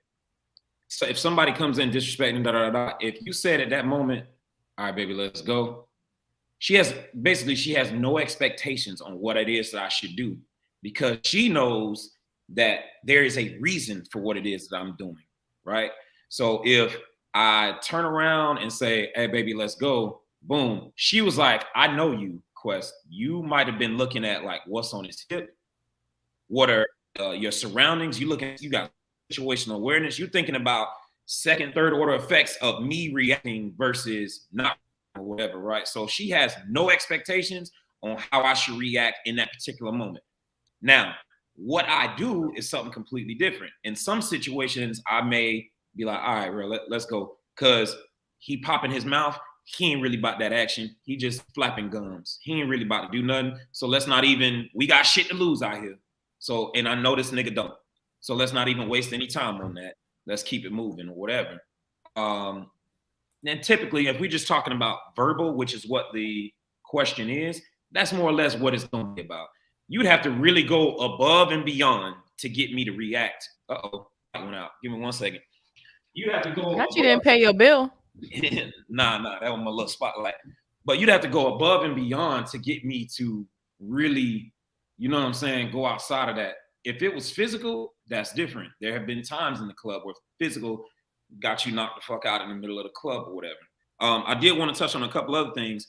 so if somebody comes in disrespecting, if you said at that moment, all right, baby, let's go. She has no expectations on what it is that I should do, because she knows that there is a reason for what it is that I'm doing, right? So if I turn around and say, hey, baby, let's go, boom. She was like, I know you, Quest. You might have been looking at like what's on his hip. What are your surroundings? You got situational awareness. You're thinking about second, third order effects of me reacting versus not or whatever, right? So she has no expectations on how I should react in that particular moment. Now, what I do is something completely different. In some situations, I may be like, all right, bro, let's go. Because he popping his mouth, he ain't really about that action. He just flapping gums. He ain't really about to do nothing. So let's not even, we got shit to lose out here. So, and I know this nigga don't. So let's not even waste any time on that. Let's keep it moving or whatever. Then typically, if we're just talking about verbal, which is what the question is, that's more or less what it's going to be about. You'd have to really go above and beyond to get me to react. Uh-oh, that went out. Give me 1 second. You have to go. Not you didn't pay your bill. Nah, that was my little spotlight. But you'd have to go above and beyond to get me to really, you know what I'm saying, go outside of that. If it was physical, that's different. There have been times in the club where physical got you knocked the fuck out in the middle of the club or whatever. I did want to touch on a couple other things.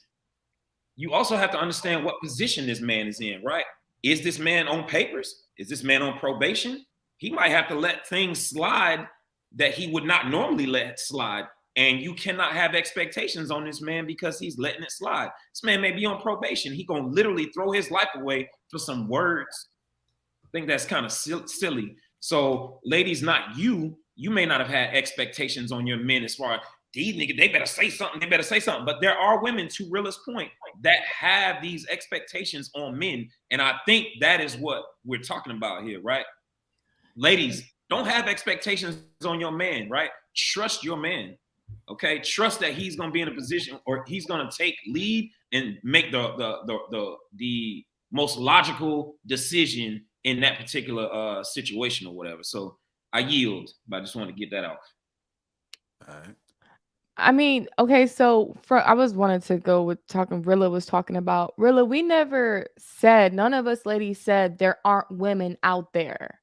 You also have to understand what position this man is in, right? Is this man on papers? Is this man on probation? He might have to let things slide that he would not normally let slide. And you cannot have expectations on this man because he's letting it slide. This man may be on probation. He gonna literally throw his life away for some words. I think that's kind of silly. So ladies, not you may not have had expectations on your men as far as these niggas, they better say something. But there are women, to Rilla's point, that have these expectations on men. And I think that is what we're talking about here, right? Ladies, don't have expectations on your man, right? Trust your man, okay? Trust that he's going to be in a position, or he's going to take lead and make the most logical decision in that particular situation or whatever. So I yield, but I just want to get that off. All right. I mean, okay, so I wanted to go with talking. Rilla was talking about Rilla. We never said, none of us ladies said there aren't women out there.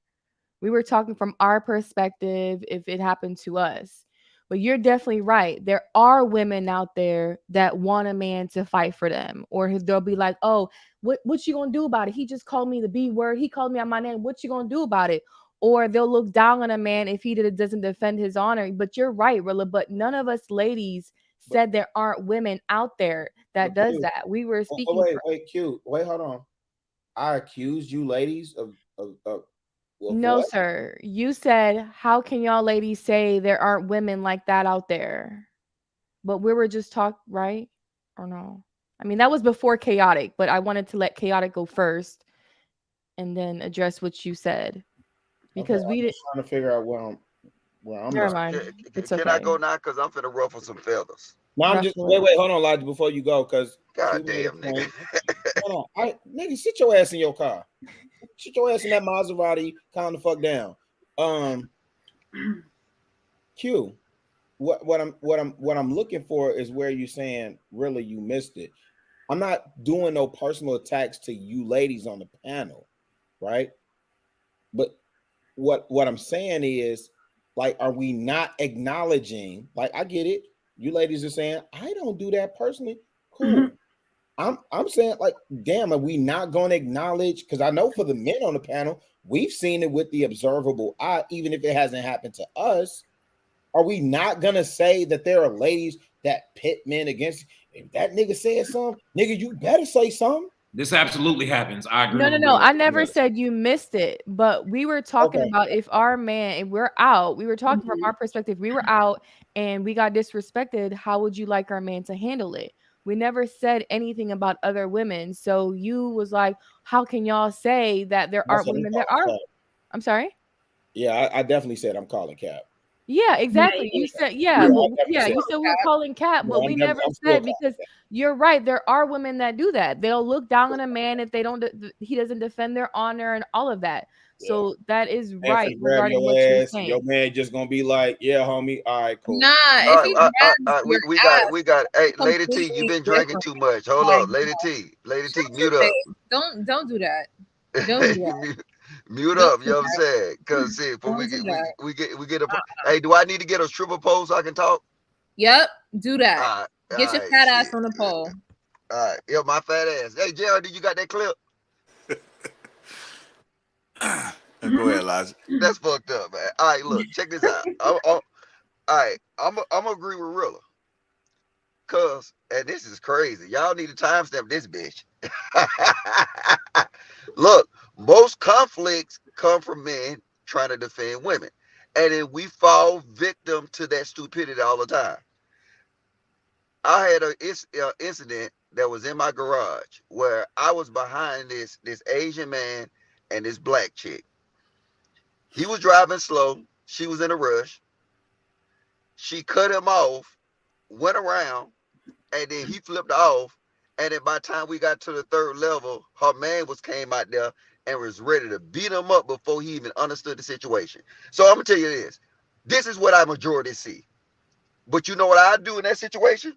We were talking from our perspective if it happened to us. But you're definitely right. There are women out there that want a man to fight for them, or they'll be like, "Oh, what you gonna do about it? He just called me the B word. He called me out my name. What you gonna do about it?" Or they'll look down on a man if he doesn't defend his honor. But you're right, Rilla. But none of us ladies said there aren't women out there that does that. We were speaking. Wait, hold on. I accused you ladies of no, what? sir. You said, how can y'all ladies say there aren't women like that out there? But we were just right? Or no? I mean, that was before chaotic, but I wanted to let chaotic go first and then address what you said. Because we didn't trying to figure out where I'm never mind. It's okay. Can I go now? Because I'm finna ruffle some feathers. No, I'm just wait, hold on, Lodge, before you go, because goddamn nigga. Hold on. Nigga, sit your ass in your car. Sit your ass in that Maserati, calm the fuck down. Q, what I'm looking for is where you're saying really you missed it. I'm not doing no personal attacks to you ladies on the panel, right? But what I'm saying is, like, are we not acknowledging? Like, I get it. You ladies are saying I don't do that personally. Cool. I'm saying, like, damn, are we not going to acknowledge? Because I know for the men on the panel, we've seen it with the observable eye, even if it hasn't happened to us. Are we not going to say that there are ladies that pit men against? if that nigga said something, nigga, you better say something. This absolutely happens. I agree. No. I never said you missed it, but we were talking about if our man, if we're out, we were talking from our perspective. We were out and we got disrespected. How would you like our man to handle it? We never said anything about other women. So you was like, how can y'all say that there aren't women? There are. I'm sorry. Yeah, I definitely said I'm calling cap. Yeah, exactly. You said, you said we were calling cap, but we never said, because you're right. There are women that do that. They'll look down on a man if he doesn't defend their honor and all of that. Yeah. So that is right regarding what you're saying. Your man just gonna be like, yeah, homie. All right, cool. Nah, if we got. Hey, Lady T, you've been drinking too much. Hold up, Lady T, mute up. Don't do that. Don't do that. Mute up, you know what I'm saying? Because see, we get a. Hey, do I need to get a triple pole so I can talk? Yep, do that. Get your fat ass on the pole. All right, yeah, my fat ass. Hey, JR, did you got that clip? Go ahead, Elijah. That's fucked up, man. All right, look, check this out. All right, I'm gonna agree with Rilla. Cause, and this is crazy. Y'all need to timestamp this bitch. Look, most conflicts come from men trying to defend women. And then we fall victim to that stupidity all the time. I had an incident that was in my garage where I was behind this Asian man and this black chick. He was driving slow. She was in a rush. She cut him off, went around, and then he flipped off. And then by the time we got to the third level, her man came out there and was ready to beat him up before he even understood the situation. So I'm gonna tell you this. This is what I majority see. But you know what I do in that situation?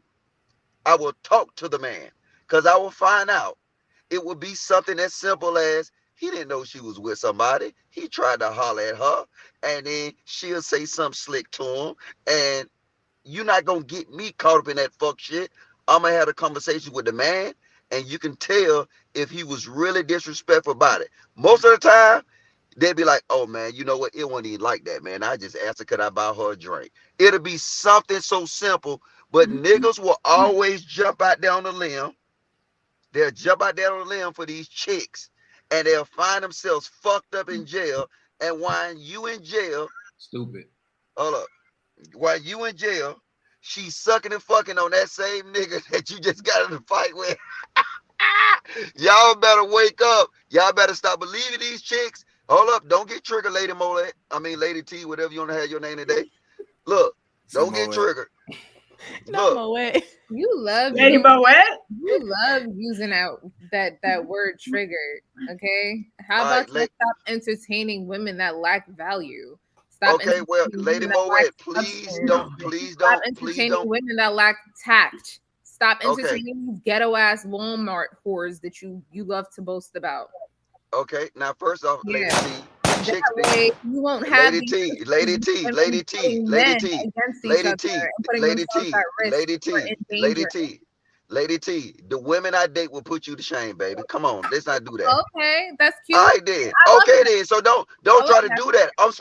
I will talk to the man, because I will find out. It will be something as simple as he didn't know she was with somebody. He tried to holler at her, and then she'll say something slick to him, and you're not gonna get me caught up in that fuck shit. I'm gonna have a conversation with the man, and you can tell if he was really disrespectful about it. Most of the time, they'd be like, oh man, you know what? It wasn't even like that, man. I just asked her, could I buy her a drink? It'll be something so simple, but niggas will always jump out there on the limb. They'll jump out there on the limb for these chicks, and they'll find themselves fucked up in jail. And while you in jail, stupid. Hold up. While you in jail, she's sucking and fucking on that same nigga that you just got in a fight with. Y'all better wake up. Y'all better stop believing these chicks. Hold up. Don't get triggered, Lady Moet. I mean, Lady T, whatever you want to have your name today. Look, don't get triggered. No, Moet. You love Lady Moet. You love using that word triggered. Okay. How about you stop entertaining women that lack value? Stop. Okay, well, Lady Moet, please don't entertaining women that lack tact. Stop entertaining these ghetto ass Walmart whores that you love to boast about. Okay, now first off, Lady T, chicks, you won't have Lady T, the women I date will put you to shame, baby. Come on, let's not do that. Okay, that's cute. I did. Okay, then. So don't try to do that. I'm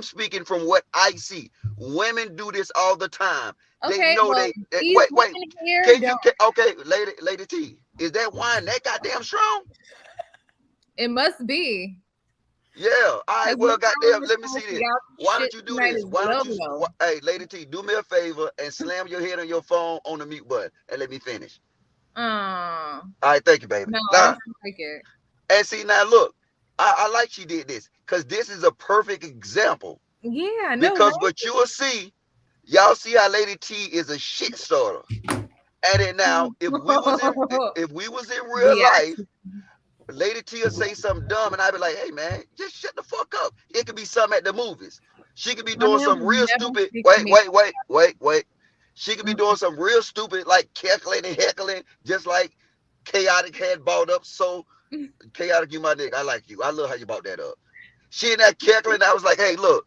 speaking from what I see. Women do this all the time. Okay, they know well, wait. Okay, Lady T, is that wine that goddamn strong? It must be. Yeah. All right. Well, goddamn. Let me see this. Why don't you do this? Why don't you? Hey, Lady T, do me a favor and slam your head on your phone on the mute button and let me finish. All right. Thank you, baby. No, I don't like it. And see now, look, I like she did this because this is a perfect example. Yeah. No. Because what you will see, y'all see how Lady T is a shit starter. And then now, if we was in real life. Lady T will say something dumb, and I'd be like, hey, man, just shut the fuck up. It could be something at the movies. She could be doing some real stupid. Wait. She could be doing some real stupid, like cackling and heckling, just like Chaotic had balled up. So, Chaotic, you my nigga. I like you. I love how you bought that up. She in that cackling, I was like, hey, look.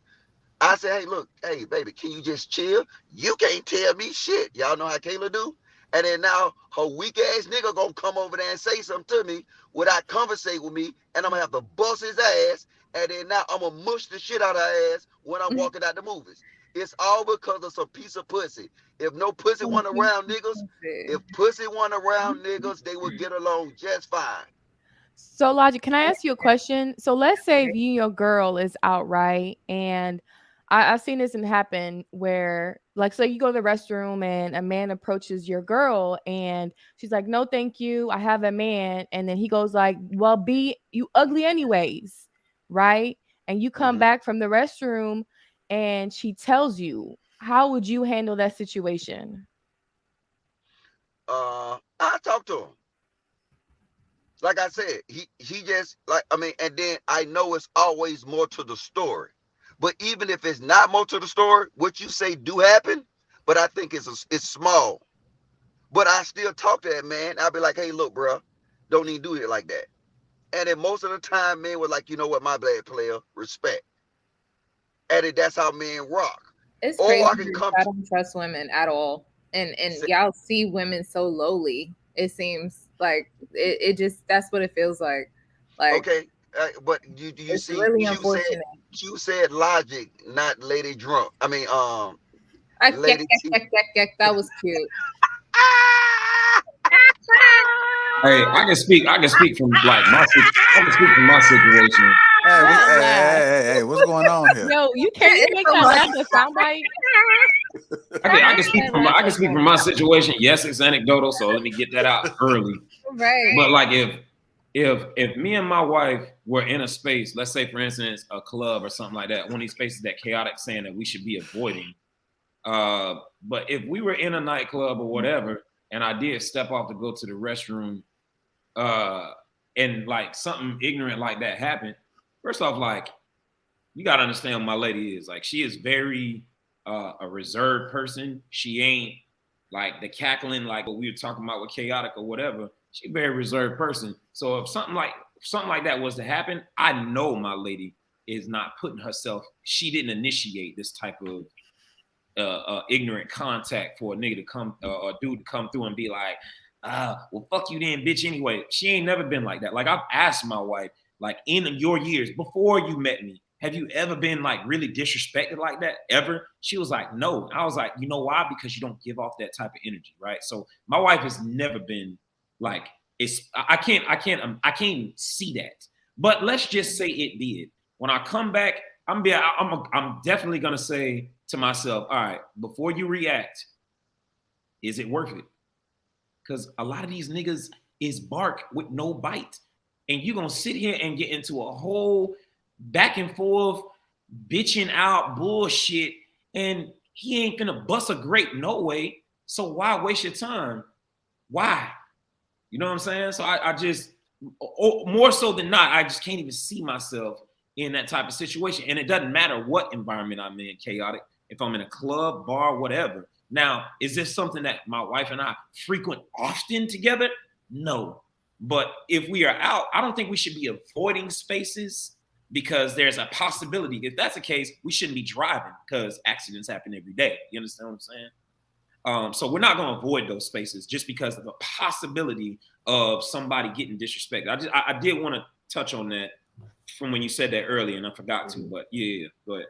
I said, hey, baby, can you just chill? You can't tell me shit. Y'all know how Kayla do? And then now her weak ass nigga gonna come over there and say something to me without conversate with me, and I'm gonna have to bust his ass, and then now I'm gonna mush the shit out of her ass when I'm walking out the movies. It's all because of some piece of pussy. If no pussy went around niggas, they would get along just fine. So, Logic, can I ask you a question? So, let's say if you and your girl is out, right? And I've seen this happen where, like, say you go to the restroom and a man approaches your girl and she's like, no, thank you, I have a man. And then he goes like, well, you ugly anyways, right? And you come back from the restroom and she tells you, how would you handle that situation? I talk to him. Like I said, he just and then I know it's always more to the story. But even if it's not more to the story, what you say do happen, but I think it's small. But I still talk to that man. I'll be like, hey, look, bro, don't even do it like that. And then most of the time, men were like, you know what, my bad, player, respect. And that's how men rock. It's crazy. I don't trust women at all. And y'all see women so lowly. It seems like it just, that's what it feels like. Like, okay, but you see, really unfortunate. You said Logic, not Lady Drunk. I mean, Lady that was cute. Hey, I can speak from like my situation. Hey, what's going on here? Yo, you can't make that as a soundbite. I can speak from my situation. Yes, it's anecdotal, so let me get that out early. Right. But like if me and my wife were in a space, let's say for instance a club or something like that, one of these spaces that Chaotic saying that we should be avoiding. But if we were in a nightclub or whatever, and I did step off to go to the restroom, and like something ignorant like that happened, first off, like you gotta understand what my lady is. Like she is very a reserved person. She ain't like the cackling like what we were talking about with Chaotic or whatever. She's a very reserved person. So if something like that was to happen, I know my lady is not putting herself. She didn't initiate this type of ignorant contact for a nigga to come or a dude to come through and be like, well, fuck you then, bitch. Anyway, she ain't never been like that. Like I've asked my wife, like in your years before you met me, have you ever been like really disrespected like that ever? She was like, no. I was like, you know why? Because you don't give off that type of energy, right? So my wife has never been like, I can't see that. But let's just say it did. When I come back, I'm definitely gonna say to myself, all right, before you react, is it worth it? Because a lot of these niggas is bark with no bite. And you're gonna sit here and get into a whole back and forth, bitching out bullshit, and he ain't gonna bust a grape no way. So why waste your time? Why? You know what I'm saying? So I just, more so than not, I just can't even see myself in that type of situation. And it doesn't matter what environment I'm in, Chaotic. If I'm in a club, bar, whatever. Now, is this something that my wife and I frequent often together? No. But if we are out, I don't think we should be avoiding spaces because there's a possibility. If that's the case, we shouldn't be driving because accidents happen every day. You understand what I'm saying? So we're not going to avoid those spaces just because of the possibility of somebody getting disrespected. I did want to touch on that from when you said that earlier, and I forgot to, but yeah, go ahead.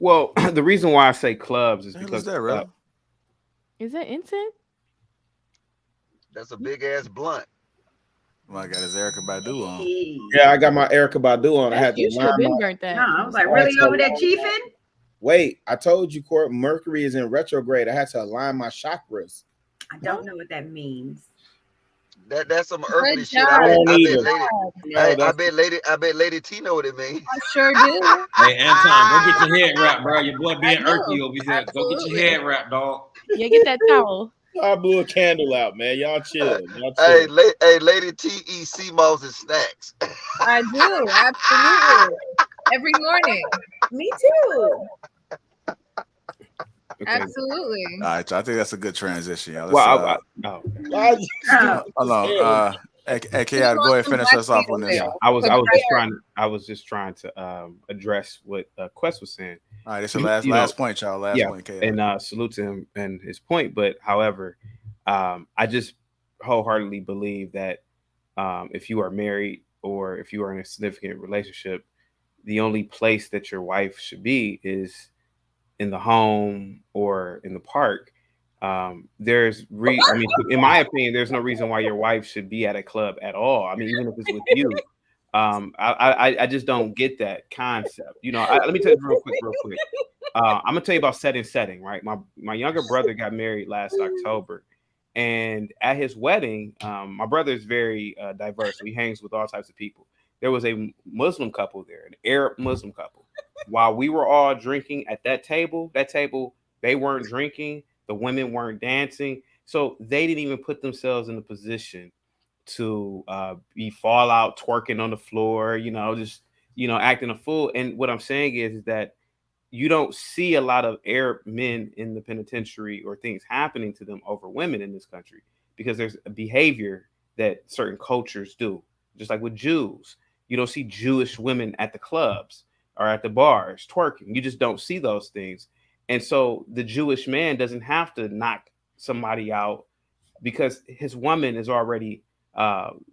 Well, the reason why I say clubs is because is it incense? That's a big ass blunt. Well, I got his Erykah Badu on. Yeah, I got my Erykah Badu on. I had to should have been burnt that. No, I was like, really over there chiefing? Wait, I told you, Court, Mercury is in retrograde. I had to align my chakras. I don't know what that means. That's some earthly shit. I bet Lady T know what it means. I sure do. Hey, Anton, go get your head wrapped, bro. Your boy being earthy over here. Absolutely. Go get your head wrapped, dog. Yeah, get that towel. I blew a candle out, man. Y'all chill. Hey, Lady T eats sea moss and snacks. I do, absolutely. Every morning. Me too. Okay. Absolutely. All right, so I think that's a good transition, y'all. Well, hold on. Hey, Chaotic, go ahead and finish us off on this. Yeah, I was just trying to address what Quest was saying. All right, it's the last point, y'all. Last point, Chaotic. And salute to him and his point. But however, I just wholeheartedly believe that if you are married or if you are in a significant relationship, the only place that your wife should be is in the home or in the park, I mean, in my opinion, there's no reason why your wife should be at a club at all. I mean, even if it's with you, I just don't get that concept. You know, let me tell you real quick. I'm gonna tell you about setting, right? My younger brother got married last October, and at his wedding, my brother is very diverse. So he hangs with all types of people. There was a Muslim couple there, an Arab Muslim couple. While we were all drinking at that table, they weren't drinking. The women weren't dancing, so they didn't even put themselves in the position to be fallout, twerking on the floor, just acting a fool. And what I'm saying is that you don't see a lot of Arab men in the penitentiary or things happening to them over women in this country, because there's a behavior that certain cultures do. Just like with Jews, you don't see Jewish women at the clubs or at the bars twerking. You just don't see those things. And so the Jewish man doesn't have to knock somebody out because his woman is already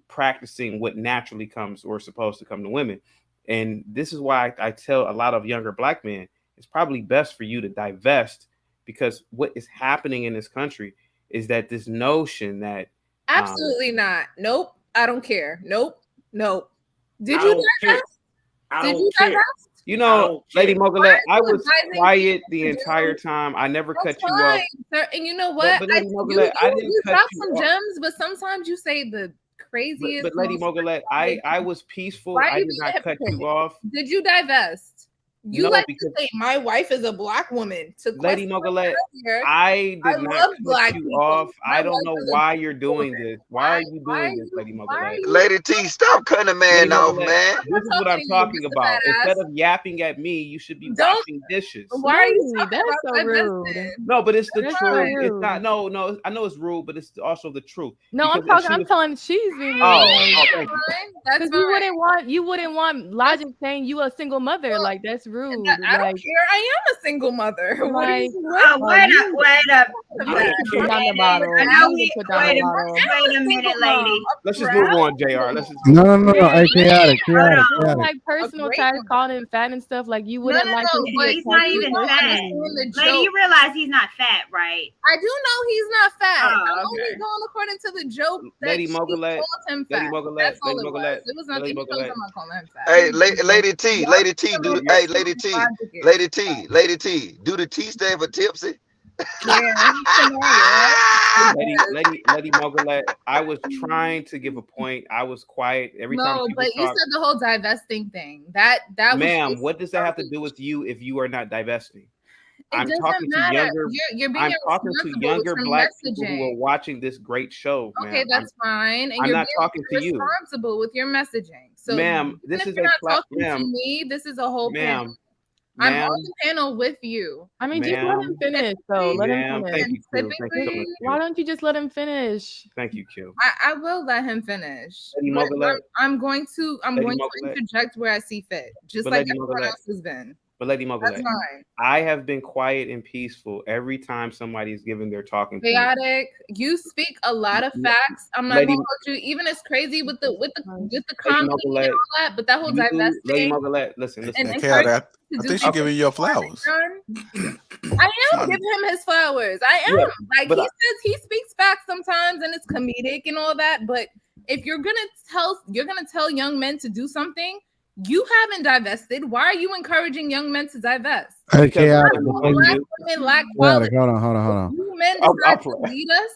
practicing what naturally comes or supposed to come to women. And this is why I tell a lot of younger Black men, it's probably best for you to divest, because what is happening in this country is that this notion that absolutely not. Nope. I don't care. Nope. Did you divest? Did you divest? Lady Mogalet, I was quiet the entire time. I never cut you off. Sir. And you know what? But Lady Mogalet, I didn't you cut drop you some off. gems, but sometimes you say the craziest. But Lady Mogalet, I was peaceful. I did not cut you off. Did you divest? You No, like because to say my wife is a Black woman. To Lady Mogalet, I did not cut you off. I don't know why you're doing this. Why are you doing this, Lady Mogalet? Lady T, stop cutting a man off, man. This is what I'm talking about. Instead of yapping at me, you should be washing dishes. Why are you talking That's about so rude. divesting? No, but it's the That's truth. so It's rude. not. No. I know it's rude, but it's also the truth. No, I'm Because if talking. she I'm was- telling she's being rude. Oh, thank you. That's Because you wouldn't want Logic saying you a single mother. Like that's rude. I don't care. I am a single mother. What are Like, you? Wait up. You need to put down the bottle. I know You need we, to put down the bottle. wait a minute, lady. Let's just move on, JR. Let's just No. Hey, chaotic. Like personal attacks, calling him fat and stuff. Like you wouldn't like to be He's not attacked even personally. fat. Lady, you realize he's not fat, right? I do know he's not fat. Oh, I'm only okay. going according to the joke that Lady she Mogalet, called him Lady fat. Mogalet, That's all Lady it was. Mogalet, It was nothing. Lady He knows Mogalet. I'm not calling him fat. Hey, Lady T, Lady T, do the T stand for tipsy? Lady Mogalet, I was trying to give a point. I was quiet every time. No, people but you talk. said the whole divesting thing. That was Ma'am, just- what does that have to do with you if you are not divesting? I'm doesn't talking to matter. younger. You're being I'm talking to irresponsible younger with your Black people who messaging. are watching this great show. Okay, ma'am. that's fine. And I'm you're not being talking to you. responsible with your messaging. So, Ma'am, even this if is you're a not plat- talking to ma'am, me. This is a whole panel. ma'am, I'm ma'am, on the panel with you. I mean, just let Ma'am. him finish. So let ma'am. him Thank finish. you, Q. Thank you so much, Why Q. don't you just let him finish? Thank you, Q. I will let him finish. Lady But Mogalet. I'm going to Lady interject where I see fit, just But like Lady everyone Mogalet. else has been. But Lady That's Mogalet, fine. I have been quiet and peaceful every time somebody's given their talking point. Chaotic. You speak a lot of facts. I'm not Lady- gonna hold you. Even it's crazy with the Lady comedy Mogalet, and all that, but that whole Lady divesting. Mogalet, listen. And Chaotic, encouraging I to think do she's things giving you your flowers. I am giving him his flowers. I am. Yeah, Like but he says he speaks facts sometimes and it's comedic and all that. But if you're gonna tell young men to do something, you haven't divested. Why are you encouraging young men to divest? Hey, chaotic. Black women lack Chaotic, quality. hold on. You men I'll decide to play. lead us.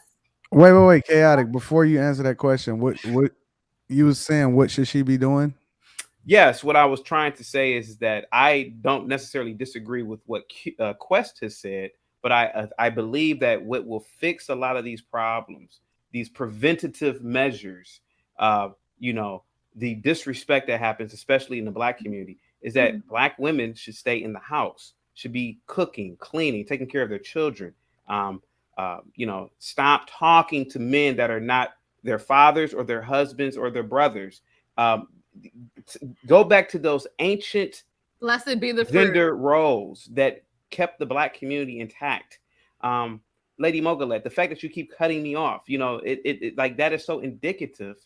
Wait, chaotic. Before you answer that question, what you was saying? What should she be doing? Yes, what I was trying to say is that I don't necessarily disagree with what Quest has said, but I believe that what will fix a lot of these problems, these preventative measures, the disrespect that happens, especially in the Black community, is that Black women should stay in the house, should be cooking, cleaning, taking care of their children. Stop talking to men that are not their fathers or their husbands or their brothers. Go back to those ancient Blessed be the fruit. gender roles that kept the Black community intact. Lady Mogalet, the fact that you keep cutting me off, it like that is so indicative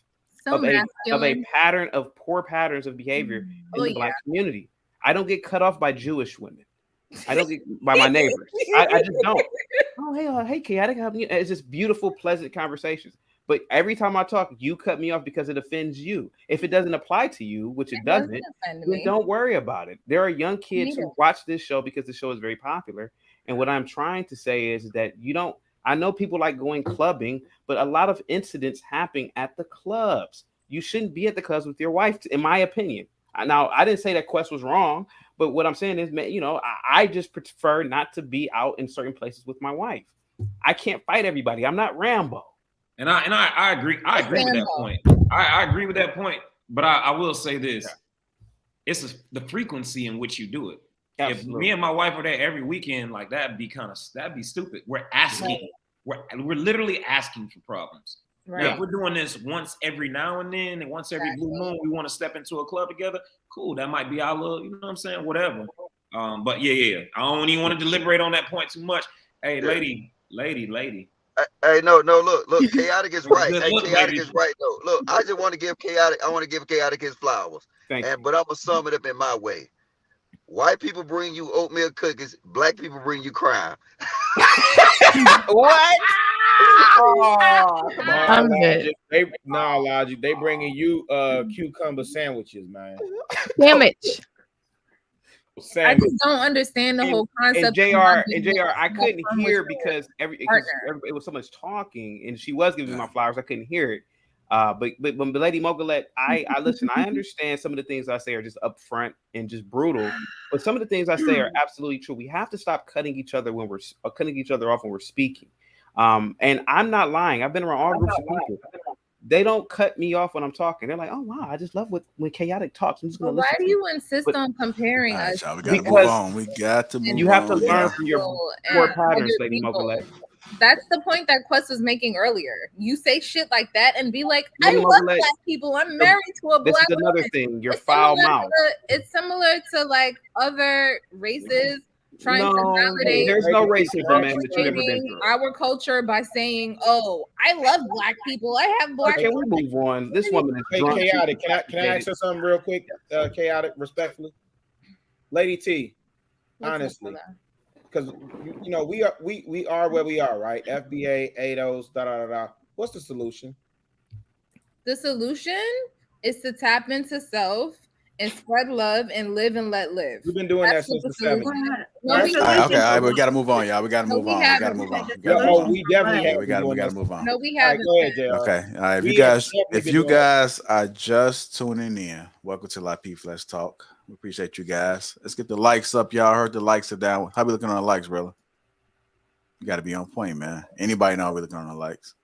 of a pattern of poor patterns of behavior in the Black community. I don't get cut off by Jewish women. I don't get by my neighbors. I just don't. Oh, hey, chaotic. It's just beautiful, pleasant conversations. But every time I talk, you cut me off because it offends you. If it doesn't apply to you, which it doesn't, then don't worry about it. There are young kids who watch this show because the show is very popular. And what I'm trying to say is that I know people like going clubbing, but a lot of incidents happen at the clubs. You shouldn't be at the clubs with your wife, in my opinion. Now, I didn't say that Quest was wrong, but what I'm saying is, I just prefer not to be out in certain places with my wife. I can't fight everybody. I'm not Rambo. And I agree. I agree with that point. I agree with that point. But I will say this: it's the frequency in which you do it. Absolutely. If me and my wife are there every weekend, like that'd be stupid. We're asking. We're literally asking for problems. Right. Now, if we're doing this once every now and then, and once every blue moon, we want to step into a club together. Cool, that might be our little, you know what I'm saying? Whatever. But yeah. I don't even want to deliberate on that point too much. Hey, lady. Hey, no, look, chaotic is right. Hey, chaotic is right though. Look, I just want to give chaotic his flowers. But I'm gonna sum it up in my way. White people bring you oatmeal cookies, black people bring you crime. What? I'm good. Logic. They bringing you cucumber sandwiches, man. Sandwich. I just don't understand the whole concept. And JR, I couldn't hear because it was so much talking, and she was giving me my flowers. I couldn't hear it. But Lady Mogulette, I listen. I understand some of the things I say are just upfront and just brutal, but some of the things I say are absolutely true. We have to stop cutting each other off when we're speaking. And I'm not lying. I've been around all groups of people. They don't cut me off when I'm talking. They're like, "Oh wow, I just love when chaotic talks." I'm just gonna listen. Why do you insist on comparing us? We got to move on. You have to learn from your poor patterns, Lady Mogulette. That's the point that Quest was making earlier. You say shit like that and be like, I love black people. I'm married to a black woman. This is another thing. Your foul mouth. It's similar to like other races trying to validate. There's no racism, man, that you've never been through. Our culture by saying, "Oh, I love black people. I have black." Can we move on? This woman is drunk. Chaotic. Can I ask her something real quick? Chaotic, respectfully, Lady T. Honestly, because we are where we are, right? FBA, ADOS, What's the solution? The solution is to tap into self and spread love and live and let live. We've been doing that since the 70s. Okay, we got to move on, y'all. We got to move on. We definitely have. We got to move on. No, we haven't. Go ahead, JR. Okay, all right. If you guys are just tuning in, welcome to Lapeef Let's Talk. We appreciate you guys. Let's get the likes up, y'all. I heard the likes are down. How we looking on the likes, brother? You got to be on point, man. Anybody know how we looking on the likes?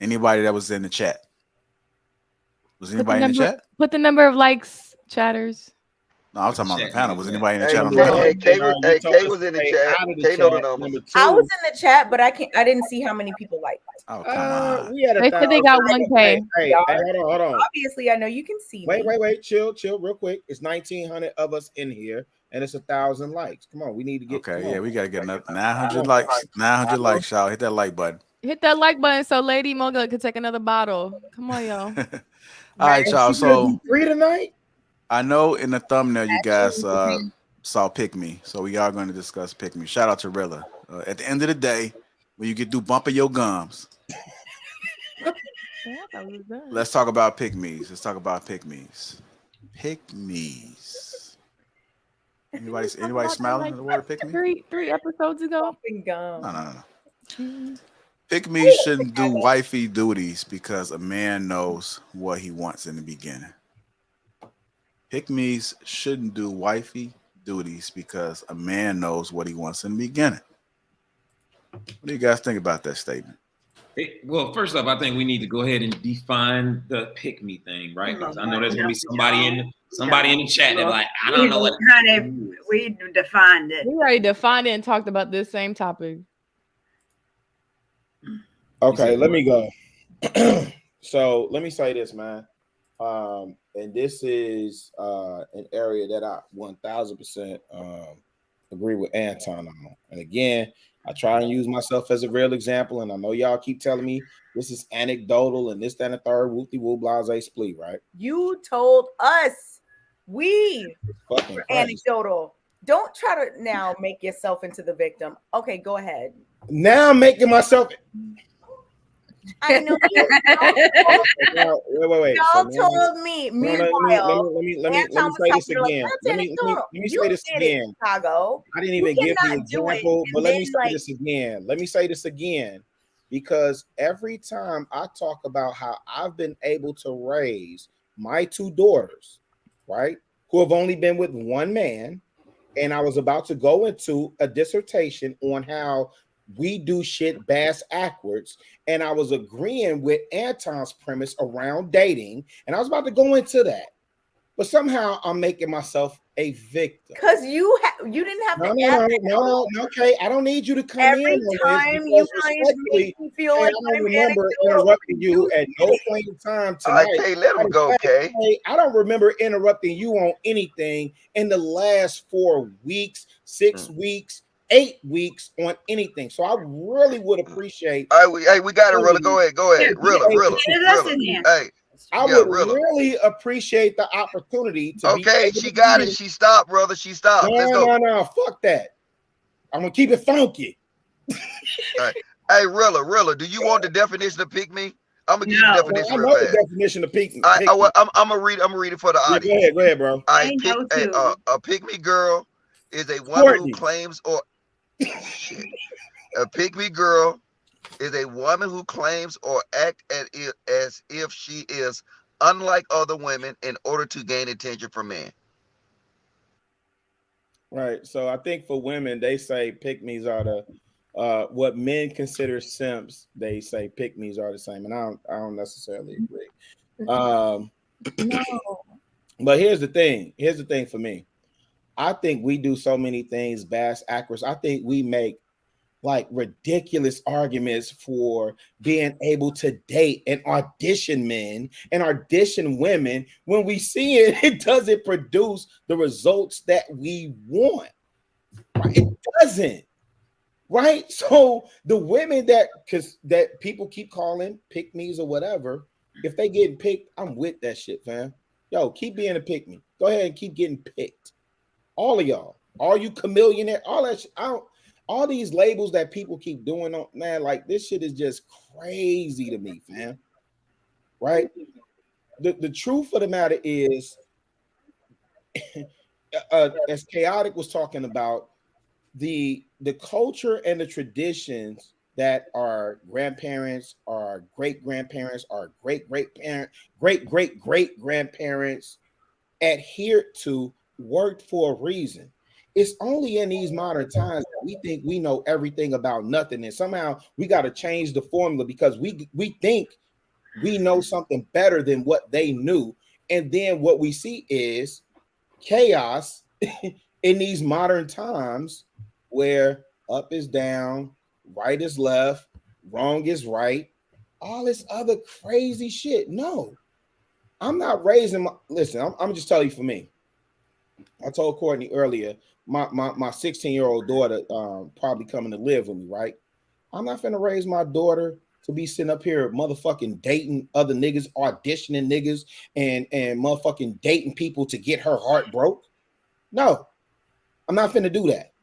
Anybody that was in the chat? Was anybody in the chat? Put the number of likes. Chatters. No, I'm talking about the panel. Was anybody in the chat on the panel? Kay was in the chat. Kay know the numbers. I was in the chat, but I didn't see how many people liked. Oh, come on. They said they got 1K. Hey, hold on. Obviously, I know you can see. Wait. Chill, real quick. It's 1,900 of us in here, and it's 1,000 likes. Come on, we need to get. Okay, yeah, we gotta get another 900 likes. 900 likes, y'all. Hit that like button. Hit that like button so Lady Mogul could take another bottle. Come on, y'all. All right, y'all. So 3 tonight. I know in the thumbnail you guys saw Pick Me, so we are going to discuss Pick Me. Shout out to Rilla. At the end of the day, when you get through bumping your gums, let's talk about Pick Me's. Pick Me's. Anybody smiling at the word Pick Me? Three episodes ago. No. Pick Me shouldn't do wifey duties because a man knows what he wants in the beginning. Pick Me's shouldn't do wifey duties because a man knows what he wants in the beginning. What do you guys think about that statement? Well, first off, I think we need to go ahead and define the pick me thing, right? Because I know there's gonna be somebody in the chat that like, I don't know what we defined it. We already defined it and talked about this same topic. Okay, let me go. So let me say this, man. And this is an area that I 1000% agree with Anton on. And again, I try and use myself as a real example. And I know y'all keep telling me this is anecdotal and this, that, and the third, whoopty woo, blase, splee, right? You told us we were anecdotal. Don't try to now make yourself into the victim. Okay, go ahead. Now I'm making myself. I know you. Wait. Y'all told me. Meanwhile, let me say this again. Let me say this again. Chicago. I didn't even give the example, but let me say this again. Let me say this again, because every time I talk about how I've been able to raise my 2 daughters, right, who have only been with one man, and I was about to go into a dissertation on how we do shit bass backwards, and I was agreeing with Anton's premise around dating, and I was about to go into that, but somehow I'm making myself a victim. Because you didn't have no. Okay, I don't need you to come every in on time this, you guys make me feel like I don't remember interrupting you at no point in time tonight. Okay, let him go, Kay. I don't remember interrupting you on anything in the last 4 weeks, 6 weeks, 8 weeks on anything. So I really would appreciate. Hey, we got it, Rilla. Go ahead. Rilla. Hey, I would really appreciate the opportunity to okay, she got it. She stopped, brother. She stopped. Let's go. No. Fuck that. I'm gonna keep it funky. Right. Hey, Rilla, do you want the definition of pick me? I'm gonna give you the definition real fast. The definition of pick me. I'm gonna read it for the audience. Go ahead, bro. A pick me girl is a woman who claims or a pick me girl is a woman who claims or act as if she is unlike other women in order to gain attention from men. Right. So I think for women, they say pick-me's are the what men consider simps. They say pick-me's are the same, and I don't necessarily agree. No. But here's the thing. Here's the thing for me. I think we do so many things bass backwards. I think we make like ridiculous arguments for being able to date and audition men and audition women when we see it doesn't produce the results that we want. Right? It doesn't. Right? So the women that people keep calling pick-me's or whatever, if they getting picked, I'm with that shit, fam. Yo, keep being a pick-me. Go ahead and keep getting picked. All of y'all, all you chameleon, all that shit. All these labels that people keep doing on, man, like this shit is just crazy to me, fam. Right? The truth of the matter is, as Chaotic was talking about, the culture and the traditions that our grandparents, our great grandparents, our great great grandparents adhered to worked for a reason. It's only in these modern times that we think we know everything about nothing, and somehow we got to change the formula because we think we know something better than what they knew, and then what we see is chaos in these modern times where up is down, right is left, wrong is right, all this other crazy shit. No, I'm not raising my. Listen, I'm just telling you for me. I told Courtney earlier, my 16-year-old daughter probably coming to live with me, right? I'm not finna raise my daughter to be sitting up here motherfucking dating other niggas, auditioning niggas, and motherfucking dating people to get her heart broke. No, I'm not finna do that.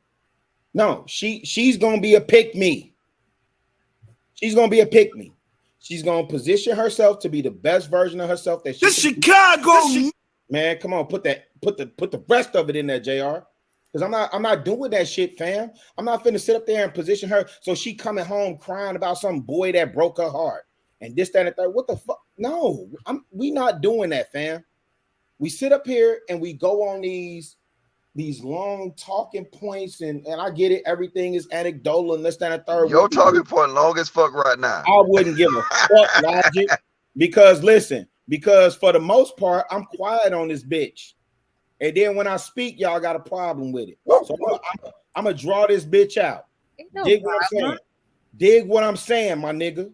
No, she's gonna be a pick-me. She's gonna be a pick-me. She's gonna position herself to be the best version of herself that she. This Chicago, man, come on, put the rest of it in there, JR. Because I'm not doing that shit, fam. I'm not finna sit up there and position her so she coming home crying about some boy that broke her heart and this, that, and the third. What the fuck? No, we not doing that, fam. We sit up here and we go on these long talking points, and I get it. Everything is anecdotal and this, that, and the third. Your talking point long as fuck right now. I wouldn't give a fuck, Logic, because listen, because for the most part, I'm quiet on this bitch. And then when I speak, y'all got a problem with it. So I'm gonna draw this bitch out. Dig what I'm saying? Dig what I'm saying, my nigga.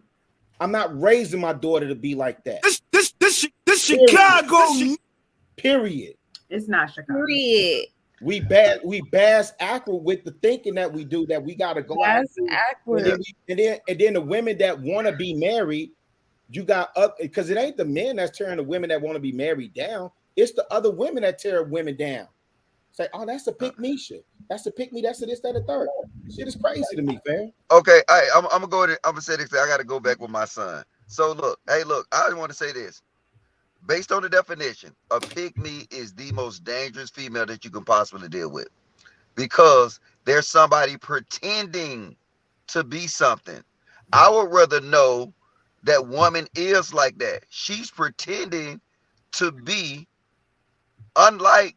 I'm not raising my daughter to be like that. This Chicago. Period. It's not Chicago. Period. We bass awkward with the thinking that we do, that we gotta go out. And then the women that want to be married, you got up, because it ain't the men that's tearing the women that want to be married down. It's the other women that tear women down. say, oh, that's a pick me shit. That's a pick me. That's a this, that, and third. Shit is crazy to me, fam. Okay, I'm gonna go ahead. I'm gonna say this. I got to go back with my son. So look, I want to say this. Based on the definition, a pygmy is the most dangerous female that you can possibly deal with, because there's somebody pretending to be something. I would rather know that woman is like that. She's pretending to be unlike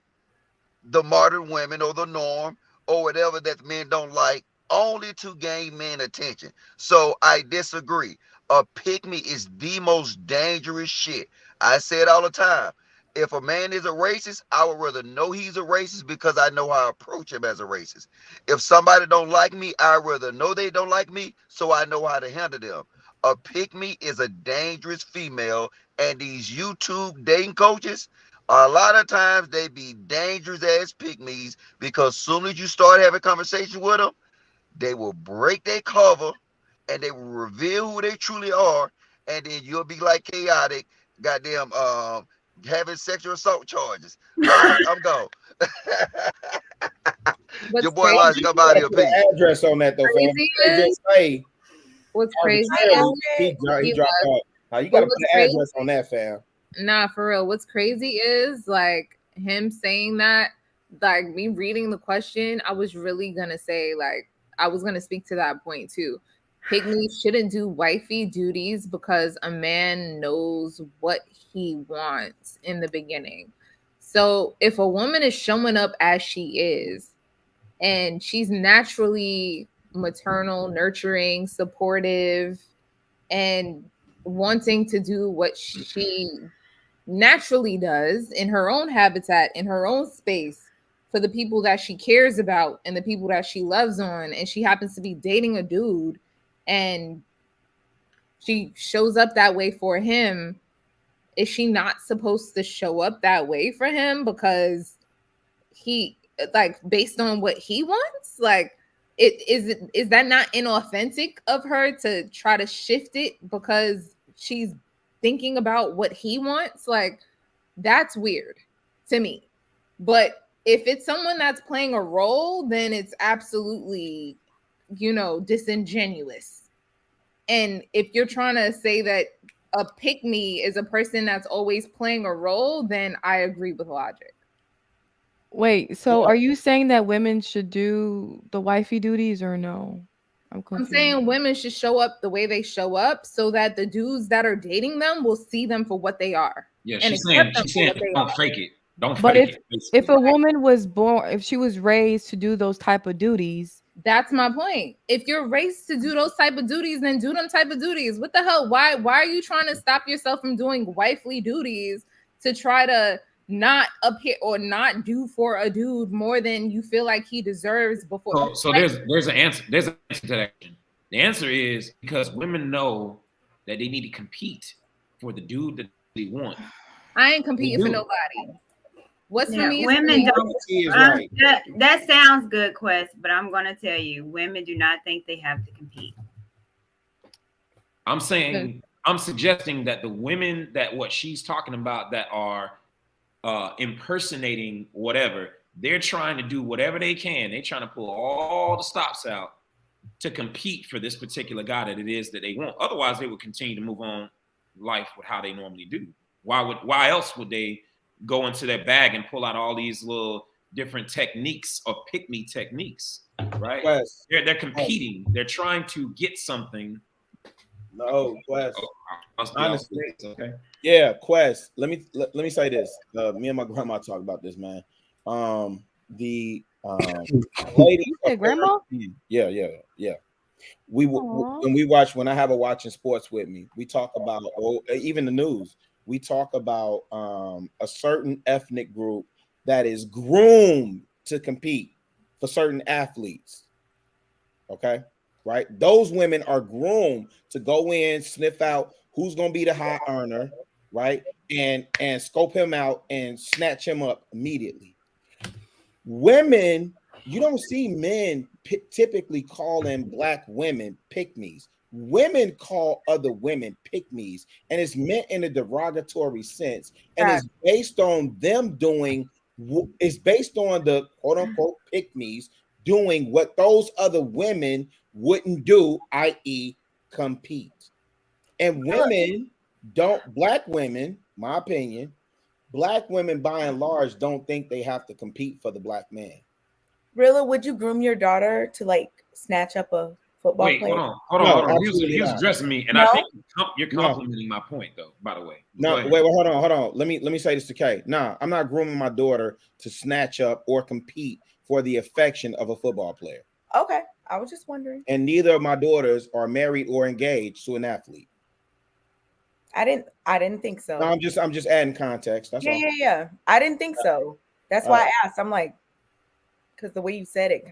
the modern women or the norm or whatever that men don't like, only to gain men attention. So I disagree. A pygmy is the most dangerous shit. I say it all the time. If a man is a racist, I would rather know he's a racist because I know how to approach him as a racist. If somebody don't like me, I'd rather know they don't like me so I know how to handle them. A pygmy is a dangerous female, and these YouTube dating coaches, a lot of times they be dangerous ass pygmies, because soon as you start having conversation with them, they will break their cover and they will reveal who they truly are, and then you'll be like chaotic, goddamn, having sexual assault charges. All right, I'm gone. Your boy Elijah, come out here, peace. Address on that though, fam. What's crazy? He dropped out. Now you gotta put an address on that, fam. Nah, for real. What's crazy is like him saying that, like me reading the question, I was really gonna say, like, I was gonna speak to that point too. Pygmies shouldn't do wifey duties because a man knows what he wants in the beginning. So if a woman is showing up as she is, and she's naturally maternal, nurturing, supportive, and wanting to do what she naturally does in her own habitat, in her own space, for the people that she cares about and the people that she loves on, and she happens to be dating a dude and she shows up that way for him, is she not supposed to show up that way for him because he, like, based on what he wants? Like, is that not inauthentic of her to try to shift it because she's thinking about what he wants? Like, that's weird to me. But if it's someone that's playing a role, then it's absolutely, disingenuous. And if you're trying to say that a pick-me is a person that's always playing a role, then I agree with logic. Wait, so are you saying that women should do the wifey duties or no? I'm saying women should show up the way they show up so that the dudes that are dating them will see them for what they are. Yeah, she's saying don't fake it. Don't but fake it. If a woman was born, if she was raised to do those type of duties. That's my point. If you're raised to do those type of duties, then do them type of duties. What the hell? Why are you trying to stop yourself from doing wifely duties to try to not appear or not do for a dude more than you feel like he deserves before? So there's an answer. There's an answer to that question. The answer is because women know that they need to compete for the dude that they want. I ain't competing for nobody. What's for me? Women don't. That sounds good, Quest, but I'm going to tell you, women do not think they have to compete. I'm suggesting that the women that what she's talking about that are impersonating whatever, they're trying to do whatever they can. They're trying to pull all the stops out to compete for this particular guy that it is that they want. Otherwise, they would continue to move on life with how they normally do. Why else would they go into their bag and pull out all these little different techniques or pick-me techniques, right? Quest. They're competing. They're trying to get something. No, Quest. Honestly, okay. Yeah, Quest. Let me say this. Me and my grandma talk about this, man. The lady, grandma. Yeah. When I have a watching sports with me, we talk about even the news. We talk about a certain ethnic group that is groomed to compete for certain athletes. Okay, right? Those women are groomed to go in, sniff out who's going to be the high earner, right? And scope him out and snatch him up immediately. Women, you don't see men typically calling black women pick-me's. Women call other women pick-me's, and it's meant in a derogatory sense, and it's based on them doing is based on the quote unquote pick-me's doing what those other women wouldn't do, i.e., compete. And women black women, my opinion, black women by and large don't think they have to compete for the black man. Rilla, would you groom your daughter to like snatch up a football player? Hold on. He was addressing me, and I think you're complimenting my point, though. By the way, wait, hold on. Let me say this to Kay. Nah, I'm not grooming my daughter to snatch up or compete for the affection of a football player. Okay, I was just wondering. And neither of my daughters are married or engaged to an athlete. I didn't think so. No, I'm just adding context. That's all. Yeah. I didn't think so. That's why I asked. I'm like, because the way you said it.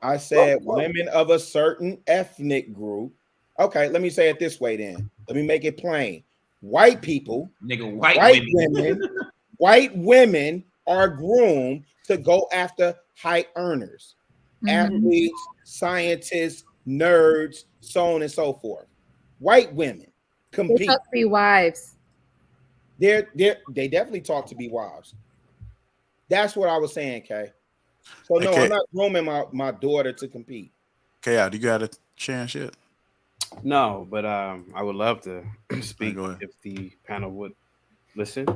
I said women of a certain ethnic group. Okay, let me say it this way then. Let me make it plain. White people, white women are groomed to go after high earners, athletes, scientists, nerds, so on and so forth. White women compete. They talk to be wives. They definitely talk to be wives. That's what I was saying, Kay. So no, I'm not grooming my daughter to compete. Kay, do you got a chance yet? No, but I would love to speak if the panel would listen.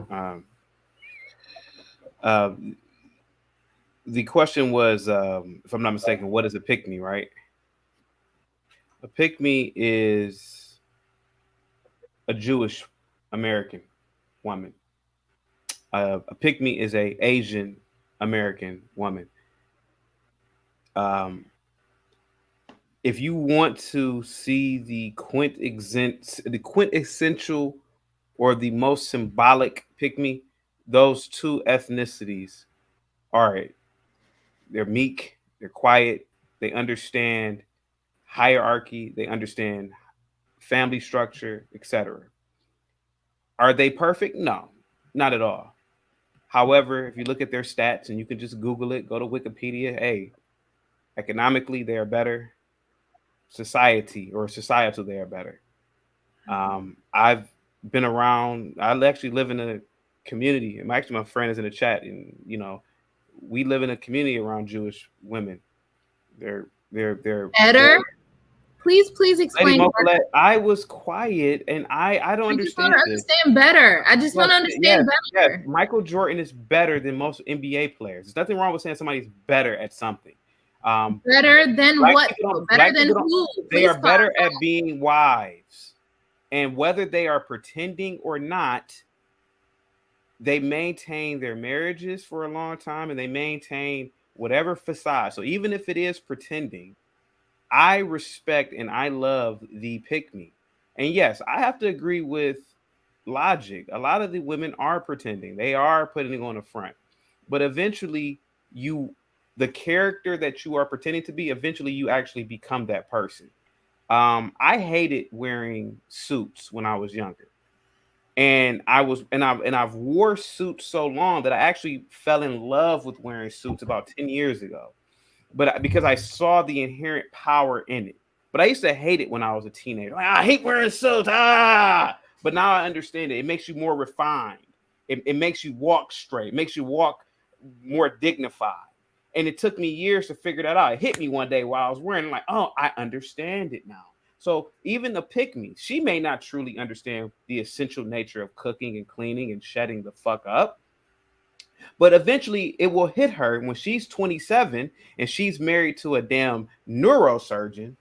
The question was, if I'm not mistaken, what is a pick-me, right? A pick-me is a Jewish American woman. A pick-me is a Asian American woman. If you want to see the quintessential or the most symbolic pick-me, those two ethnicities are they're meek, they're quiet, they understand hierarchy, they understand family structure, etc. Are they perfect? No, not at all. However, if you look at their stats, and you can just Google it, go to Wikipedia, hey, economically they are better, societal they are better. I've been around, I actually live in a community, and actually my friend is in the chat, and we live in a community around Jewish women. They're better. Please explain. I was quiet, and I don't understand. Understand better. I just want to understand better. Yes. Michael Jordan is better than most NBA players. There's nothing wrong with saying somebody's better at something. Better than what? Better than who? They are better at being wives, and whether they are pretending or not, they maintain their marriages for a long time, and they maintain whatever facade. So even if it is pretending, I respect and I love the pick-me. And yes, I have to agree with logic. A lot of the women are pretending. They are putting it on the front. But eventually, the character that you are pretending to be, eventually you actually become that person. I hated wearing suits when I was younger. And I've wore suits so long that I actually fell in love with wearing suits about 10 years ago. But because I saw the inherent power in it. But I used to hate it when I was a teenager. Like, I hate wearing suits. But now I understand it. It makes you more refined. It makes you walk straight. It makes you walk more dignified. And it took me years to figure that out. It hit me one day while I was wearing it, like, oh, I understand it now. So even the pick-me, she may not truly understand the essential nature of cooking and cleaning and shutting the fuck up. But eventually it will hit her when she's 27 and she's married to a damn neurosurgeon.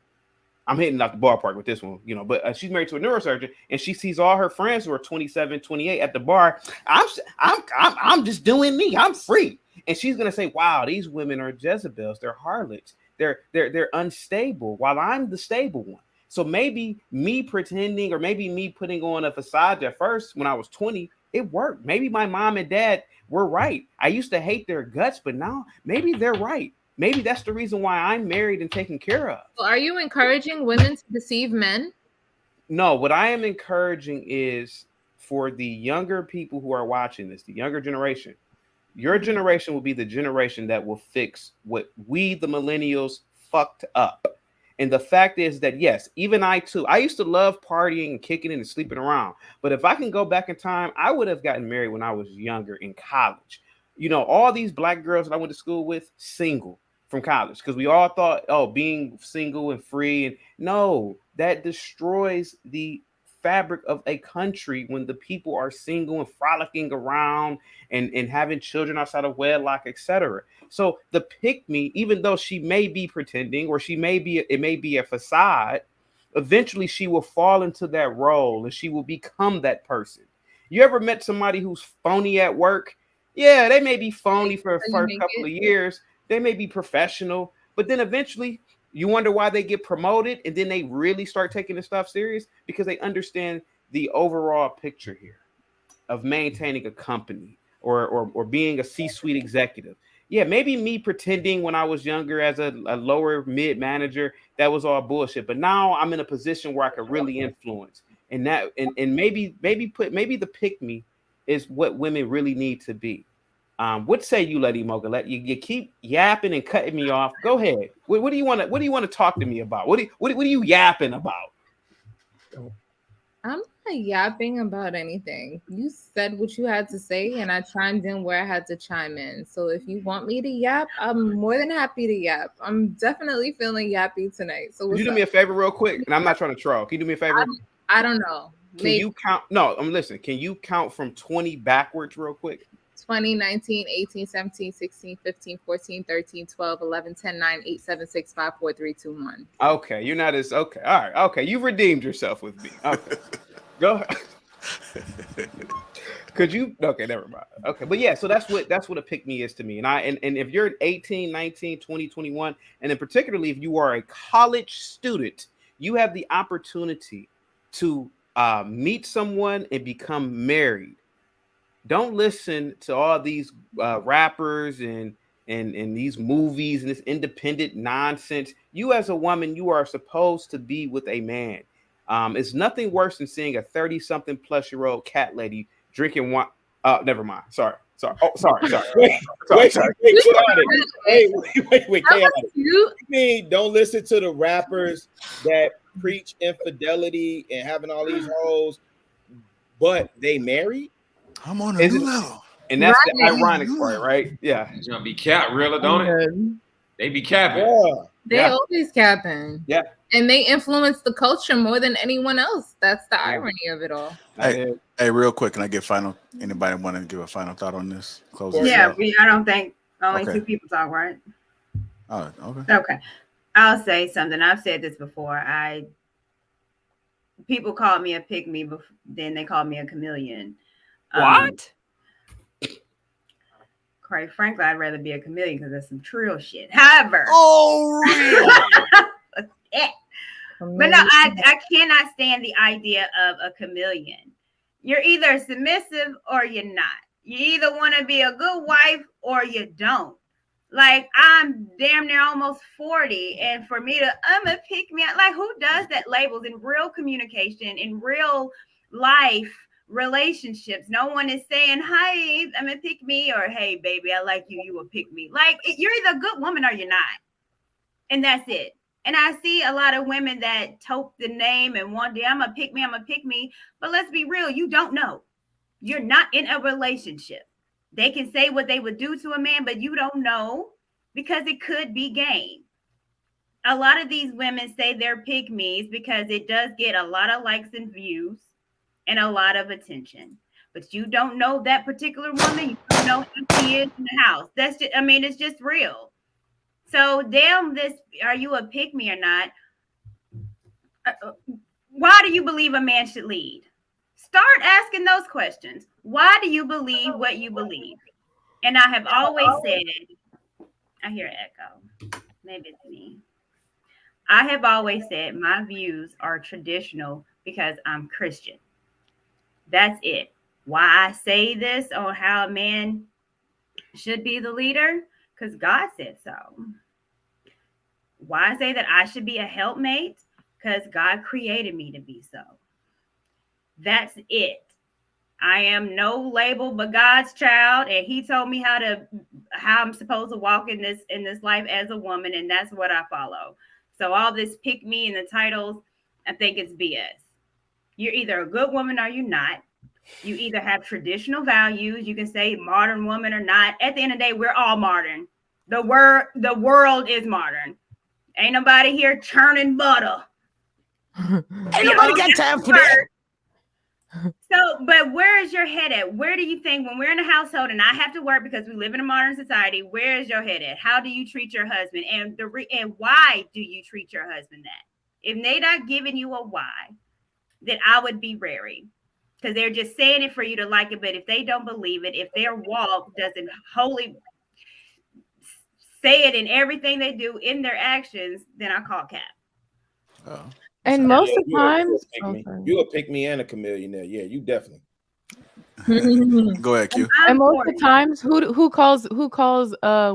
I'm hitting out the ballpark with this one, but she's married to a neurosurgeon and she sees all her friends who are 27, 28 at the bar. I'm just doing me. I'm free. And she's going to say, wow, these women are Jezebels. They're harlots. They're unstable while I'm the stable one. So maybe me pretending or maybe me putting on a facade at first when I was 20, it worked. Maybe my mom and dad were right. I used to hate their guts, but now maybe they're right. Maybe that's the reason why I'm married and taken care of. So are you encouraging women to deceive men? No, what I am encouraging is for the younger people who are watching this, the younger generation. Your generation will be the generation that will fix what we, the millennials, fucked up. And the fact is that, yes, even I too, I used to love partying and kicking it and sleeping around. But if I can go back in time, I would have gotten married when I was younger in college. You know, all these black girls that I went to school with, single from college, because we all thought, oh, being single and free, and no, that destroys the fabric of a country when the people are single and frolicking around and having children outside of wedlock, etc. So the pick me, even though she may be pretending, or it may be a facade, eventually she will fall into that role and she will become that person. You ever met somebody who's phony at work? Yeah, they may be phony for the first couple of years. They may be professional, but then eventually you wonder why they get promoted, and then they really start taking the stuff serious because they understand the overall picture here of maintaining a company or being a C-suite executive. Yeah, maybe me pretending when I was younger as a lower mid manager, that was all bullshit. But now I'm in a position where I can really influence. And that and maybe the pick me is what women really need to be. What say you, Lady Mocha? You keep yapping and cutting me off. Go ahead. What do you want to talk to me about? What are you yapping about? I'm not yapping about anything. You said what you had to say, and I chimed in where I had to chime in. So if you want me to yap, I'm more than happy to yap. I'm definitely feeling yappy tonight. So Could you do me a favor real quick? And I'm not trying to troll. Can you do me a favor? I don't know. Can you count? No, I'm listening. Can you count from 20 backwards real quick? 20, 19, 18, 17, 16, 15, 14, 13, 12, 11, 10, 9, 8, 7, 6, 5, 4, 3, 2, 1. Okay, you're not as okay. All right, okay. You redeemed yourself with me. Okay. Go ahead. Could you? Okay, never mind. Okay, but yeah, so that's what a pick me is to me. And if you're 18, 19, 20, 21, and then particularly if you are a college student, you have the opportunity to meet someone and become married. Don't listen to all these rappers and these movies and this independent nonsense. You as a woman, you are supposed to be with a man. It's nothing worse than seeing a 30-something plus year old cat lady drinking wine. Never mind. Sorry. Oh, sorry. Wait, chaotic. You mean don't listen to the rappers that preach infidelity and having all these hoes, but they married? I'm on a new level. And that's the ironic part, right? Yeah. It's gonna be cap, really, don't it? They be capping. Yeah. They always capping. Yeah. And they influence the culture more than anyone else. That's the irony of it all. Hey, real quick, can I get anybody want to give a final thought on this? Close. Yeah, I don't think only two people talk, right? Oh, okay. Okay. I'll say something. I've said this before. People call me a pick-me, then they call me a chameleon. What? Quite frankly, I'd rather be a chameleon because there's some trill shit. However, but no, I cannot stand the idea of a chameleon. You're either submissive or you're not. You either want to be a good wife or you don't. Like, I'm damn near almost 40, and for me to pick me up, like, who does that? Labels in real communication, in real life relationships. No one is saying, "Hi, I'm a pick me," or "Hey, baby, I like you. You will pick me." Like, you're either a good woman or you're not, and that's it. And I see a lot of women that tote the name and one day I'm a pick me. But let's be real, you don't know. You're not in a relationship. They can say what they would do to a man, but you don't know because it could be game. A lot of these women say they're pick me's because it does get a lot of likes and views and a lot of attention. But you don't know that particular woman. You don't know who she is in the house. That's just, it's just real. So damn this, are you a pick me or not? Why do you believe a man should lead? Start asking those questions. Why do you believe what you believe? And I have always said, I hear an echo. Maybe it's me. I have always said my views are traditional because I'm Christian. That's it. Why I say this on how a man should be the leader? Because God said so. Why I say that I should be a helpmate? Because God created me to be so. That's it. I am no label but God's child, and He told me how I'm supposed to walk in this life as a woman, and that's what I follow. So all this pick me and the titles, I think it's BS. You're either a good woman or you're not. You either have traditional values, you can say modern woman or not. At the end of the day, we're all modern. The world is modern. Ain't nobody here churning butter. Ain't nobody got time for that. So, but where is your head at? Where do you think when we're in a household and I have to work because we live in a modern society, where is your head at? How do you treat your husband? And why do you treat your husband that? If they not giving you a why, then I would be wary. Because they're just saying it for you to like it. But if they don't believe it, if their walk doesn't wholly say it in everything they do in their actions, then I call cap. Oh. And most of the time, you a pick me and a chameleon. Yeah, you definitely. Go ahead, Q. And most of the times, who calls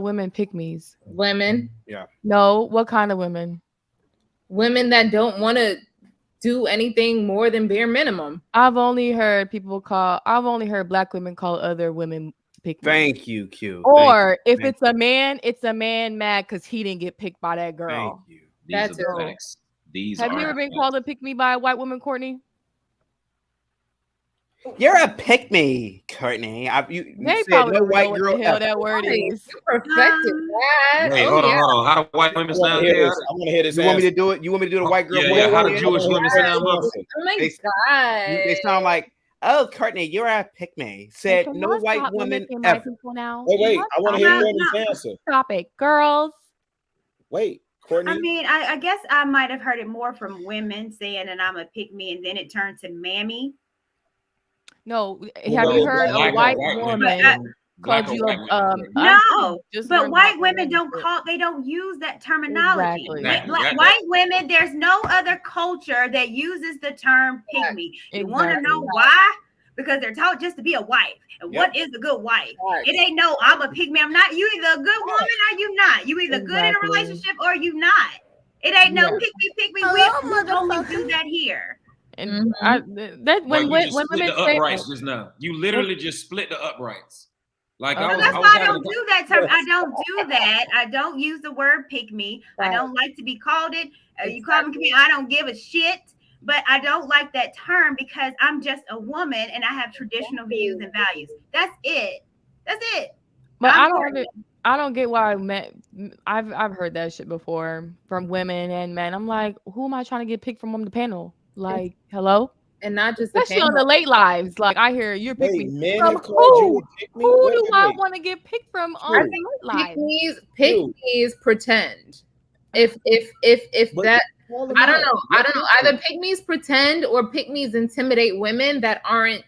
women pick-me's? Women. Yeah. No, what kind of women? Women that don't want to do anything more than bare minimum. I've only heard black women call other women pick-me. Thank you, Q. Or if it's a man mad because he didn't get picked by that girl. Thank you. That's facts. Have you ever been called a pick-me by a white woman, Courtney? You're a pick-me, Courtney. They probably no don't white know what girl the hell ever. that word is. You perfected that. Wait, hold on. How do white women sound? I want to hear this. You want me to do it? You want me to do the white girl voice? How do Jewish women sound? Oh my God. They sound like, oh, Courtney, you're a pick-me. Said no white woman ever. Wait. I want to hear Courtney's answer. Stop it, girls. Wait. Courtney? I mean, I guess I might have heard it more from women saying that I'm a pick me, and then it turned to mammy. No, have you heard a white woman called you no, but white women don't use that terminology. Exactly. White women, there's no other culture that uses the term pick me. You want to know why? Because they're taught just to be a wife. And what is a good wife? It ain't no, I'm a pick me. I'm not. You either a good woman or you not. You either good in a relationship or you not. It ain't no pick me. We only do that here. And when women split the uprights just now, you literally just split the uprights. Like that's why I don't do that term. I don't do that. I don't use the word pick me. I don't like to be called it. You call me, I don't give a shit. But I don't like that term because I'm just a woman and I have traditional views and values. That's it. But I don't get why men. I've heard that shit before from women and men. I'm like, who am I trying to get picked from on the panel? Like, hello? And not just especially on the late lives. Like I hear you're picking men from who? Who do I want to get picked from on the late lives? Pick-me's pretend. If that. I don't know. Either pick-me's pretend or pick-me's intimidate women that aren't.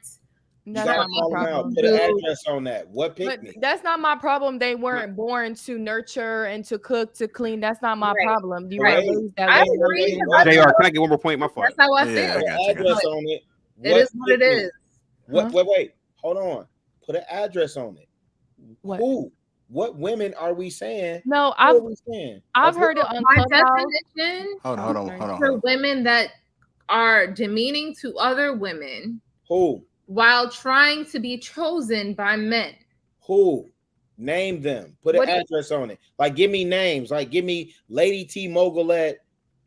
That's not my problem. Put an address on that. What pick-me? That's not my problem. They weren't born to nurture and to cook, to clean. That's not my problem. You were raised that way. JR, can I get one more point? My fault. That's how I feel. Put an address on it. It is what it is. Wait. Hold on. Put an address on it. What? Who? What women are we saying? No, I've heard it on my Clubhouse. definition. Hold on. For women that are demeaning to other women. Who? While trying to be chosen by men. Who? Name them. Put an address on it. Like, give me names. Like, give me Lady T Mogulette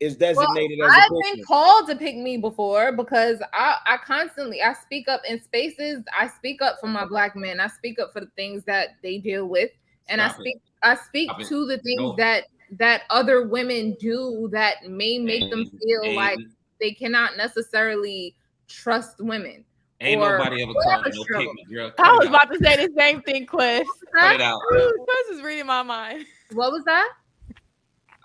is designated as a I've person. been called to pick me before because I constantly speak up in spaces. I speak up for my black men. I speak up for the things that they deal with. And I speak to the things that other women do that may make them feel like they cannot necessarily trust women. Ain't nobody ever called it no pick me, girl. I was about to say the same thing, Quest. Cut it out. Quest is reading my mind. What was that?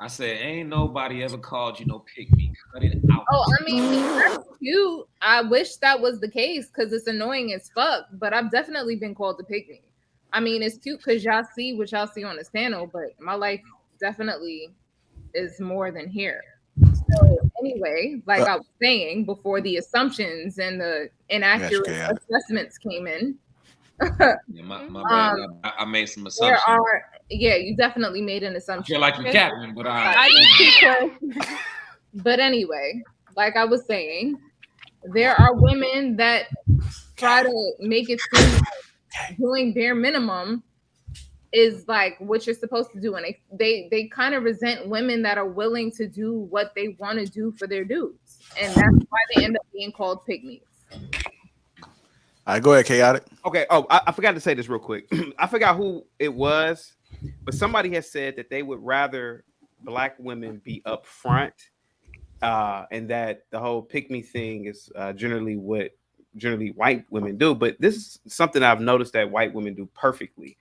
I said, ain't nobody ever called you no pick me. Cut it out. Oh, I mean, that's cute. I wish that was the case because it's annoying as fuck. But I've definitely been called to pick me. I mean, it's cute because y'all see what y'all see on this panel, but my life definitely is more than here. So anyway, like I was saying before, the assumptions and the inaccurate assessments came in. My bad. I made some assumptions. You definitely made an assumption. I feel like you're capping, but But anyway, like I was saying, there are women that try to make it seem like doing bare minimum is like what you're supposed to do, and they kind of resent women that are willing to do what they want to do for their dudes, and that's why they end up being called pygmies. All right, go ahead, Chaotic. Okay. Oh, I forgot to say this real quick. I forgot who it was, but somebody has said that they would rather Black women be upfront, and that the whole pick me thing is generally what white women do. But this is something I've noticed that white women do perfectly.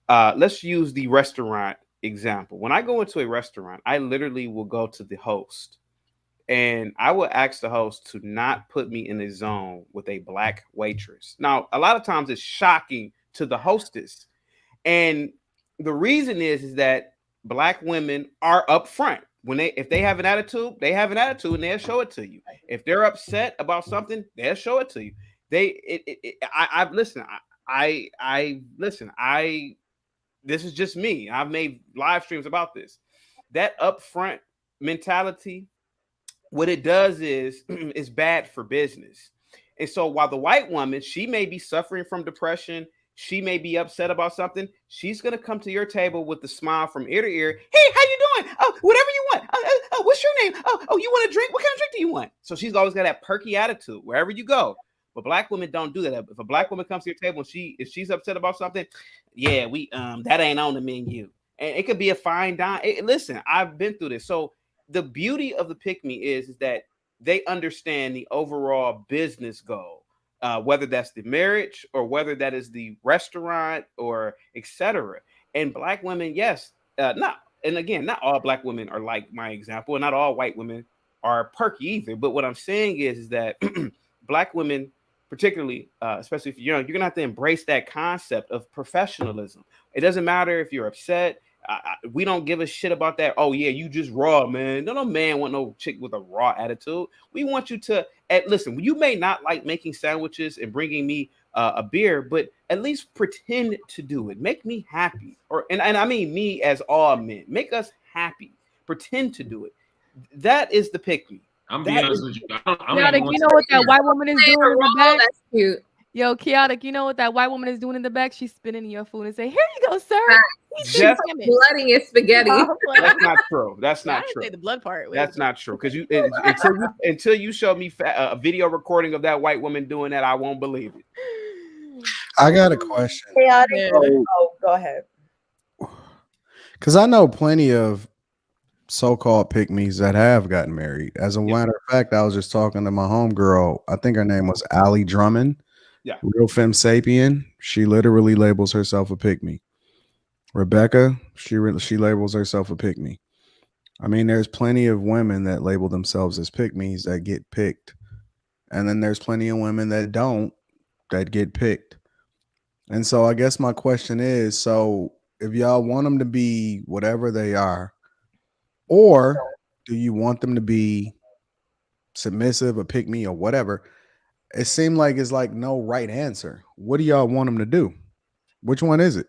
Let's use the restaurant example. When I go into a restaurant, I literally will go to the host and I will ask the host to not put me in a zone with a Black waitress. Now, a lot of times it's shocking to the hostess. And the reason is that Black women are upfront. If they have an attitude, they have an attitude and they'll show it to you. If they're upset about something, they'll show it to you. This is just me. I've made live streams about this. That upfront mentality, what it does is it's bad for business. And so while the white woman, she may be suffering from depression, she may be upset about something, she's going to come to your table with a smile from ear to ear. Hey, how you doing? Oh, whatever you want. What's your name? Oh, you want a drink? What kind of drink do you want? So she's always got that perky attitude wherever you go. But Black women don't do that. If a Black woman comes to your table and if she's upset about something, yeah, we that ain't on the menu. And it could be a fine dine. Listen, I've been through this. So the beauty of the pick me is that they understand the overall business goal, whether that's the marriage or whether that is the restaurant or etc. And Black women, yes, not all Black women are like my example, and not all white women are perky either. But what I'm saying is that Black women, particularly, especially if you're young, you're gonna have to embrace that concept of professionalism. It doesn't matter if you're upset. We don't give a shit about that. Oh yeah, you just raw, man. No man want no chick with a raw attitude. We want you to listen. You may not like making sandwiches and bringing me a beer, but at least pretend to do it. Make me happy, and I mean me as all men. Make us happy. Pretend to do it. That is the pick me. I'm being honest with you. Chaotic, you know what that white woman is doing in the back? That's cute. Yo, Chaotic, you know what that white woman is doing in the back? She's spinning your food and say, "Here you go, sir." Just blooding your spaghetti. That's not true. That's not true. Say the blood part. That's not true. Because until you show me a video recording of that white woman doing that, I won't believe it. I got a question. Chaotic. Oh, go ahead. Because I know plenty of so-called pick-me's that have gotten married. As a matter of fact, I was just talking to my homegirl. I think her name was Allie Drummond. Yeah. Real Femme Sapien. She literally labels herself a pick-me. Rebecca, she labels herself a pick-me. I mean, there's plenty of women that label themselves as pick-me's that get picked. And then there's plenty of women that don't, that get picked. And so I guess my question is, so if y'all want them to be whatever they are, or do you want them to be submissive or pick me or whatever? It seemed like it's like no right answer. What do y'all want them to do? Which one is it?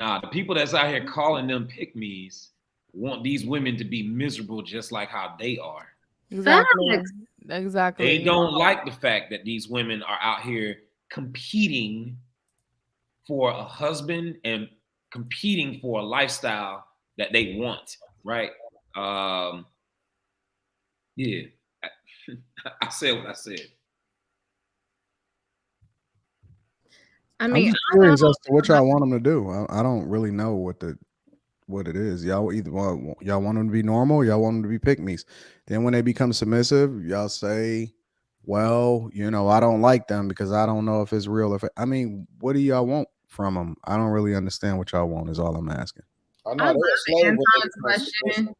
Nah, the people that's out here calling them pick-me's want these women to be miserable just like how they are. Exactly. They don't like the fact that these women are out here competing for a husband and competing for a lifestyle that they want, right? Yeah, I said what I said. I'm just curious as to what y'all want them to do. I don't really know what it is. Y'all want them to be normal. Y'all want them to be pick-me's. Then when they become submissive, y'all say, "Well, I don't like them because I don't know if it's real." I mean, what do y'all want from them? I don't really understand what y'all want. Is all I'm asking. I love Anton's question.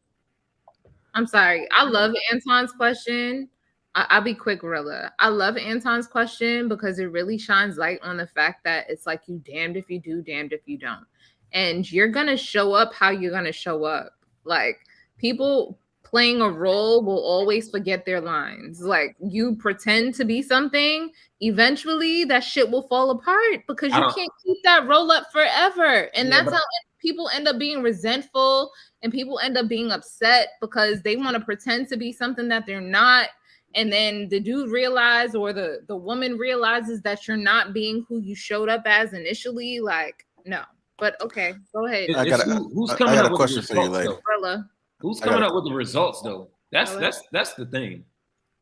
I'm sorry. I love Anton's question. I'll be quick, Rilla. I love Anton's question because it really shines light on the fact that it's like you damned if you do, damned if you don't. And you're going to show up how you're going to show up. Like, people playing a role will always forget their lines. Like, you pretend to be something, eventually that shit will fall apart because you can't keep that role up forever. And that's how people end up being resentful and people end up being upset because they want to pretend to be something that they're not. And then the dude realizes or the woman realizes that you're not being who you showed up as initially. Like, no. But okay, go ahead. Who's coming up with the results, for you later. Who's coming up with the results though? That's the thing.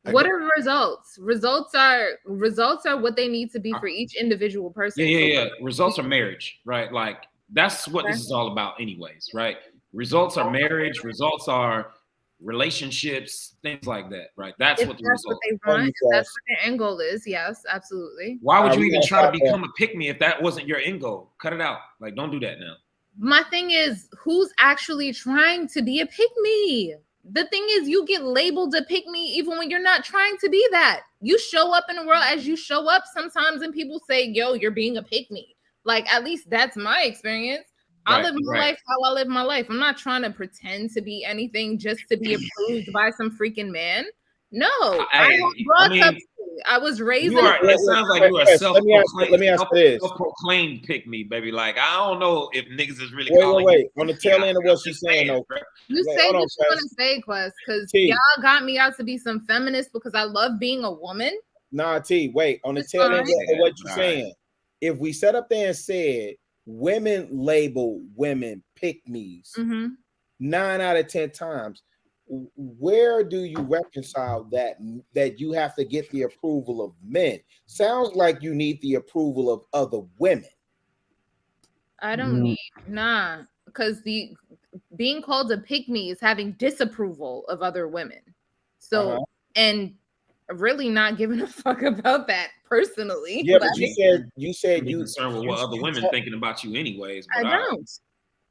What are results? Results are what they need to be for each individual person. Yeah. Results are marriage, right? Like that's what this is all about, anyways, right? Results are marriage. Results are relationships, things like that, right? That's what the results. What they want. That's what their end goal is. Yes, absolutely. Why would you even try to become a pick-me if that wasn't your end goal? Cut it out. Like, don't do that now. My thing is, who's actually trying to be a pick-me? The thing is, you get labeled a pick-me even when you're not trying to be that. You show up in the world as you show up sometimes, and people say, yo, you're being a pick-me. Like, at least that's my experience. I live my life how I live my life. I'm not trying to pretend to be anything just to be approved by some freaking man. No, I was raised. It sounds like you are self-proclaimed pick me, baby. Like I don't know if niggas is really. Wait. On the tail end of what she's saying, though. You say what you want to say, Quest, because y'all got me out to be some feminist because I love being a woman. Nah, T. Wait, on the tail end of what you're saying. If we set up there and said women label women pick-me's 9 out of 10 times, where do you reconcile that you have to get the approval of men? Sounds like you need the approval of other women. I don't need because the being called a pick-me is having disapproval of other women. So and really not giving a fuck about that personally. Yeah, but you said you concerned with what other women thinking about you anyways. But I don't.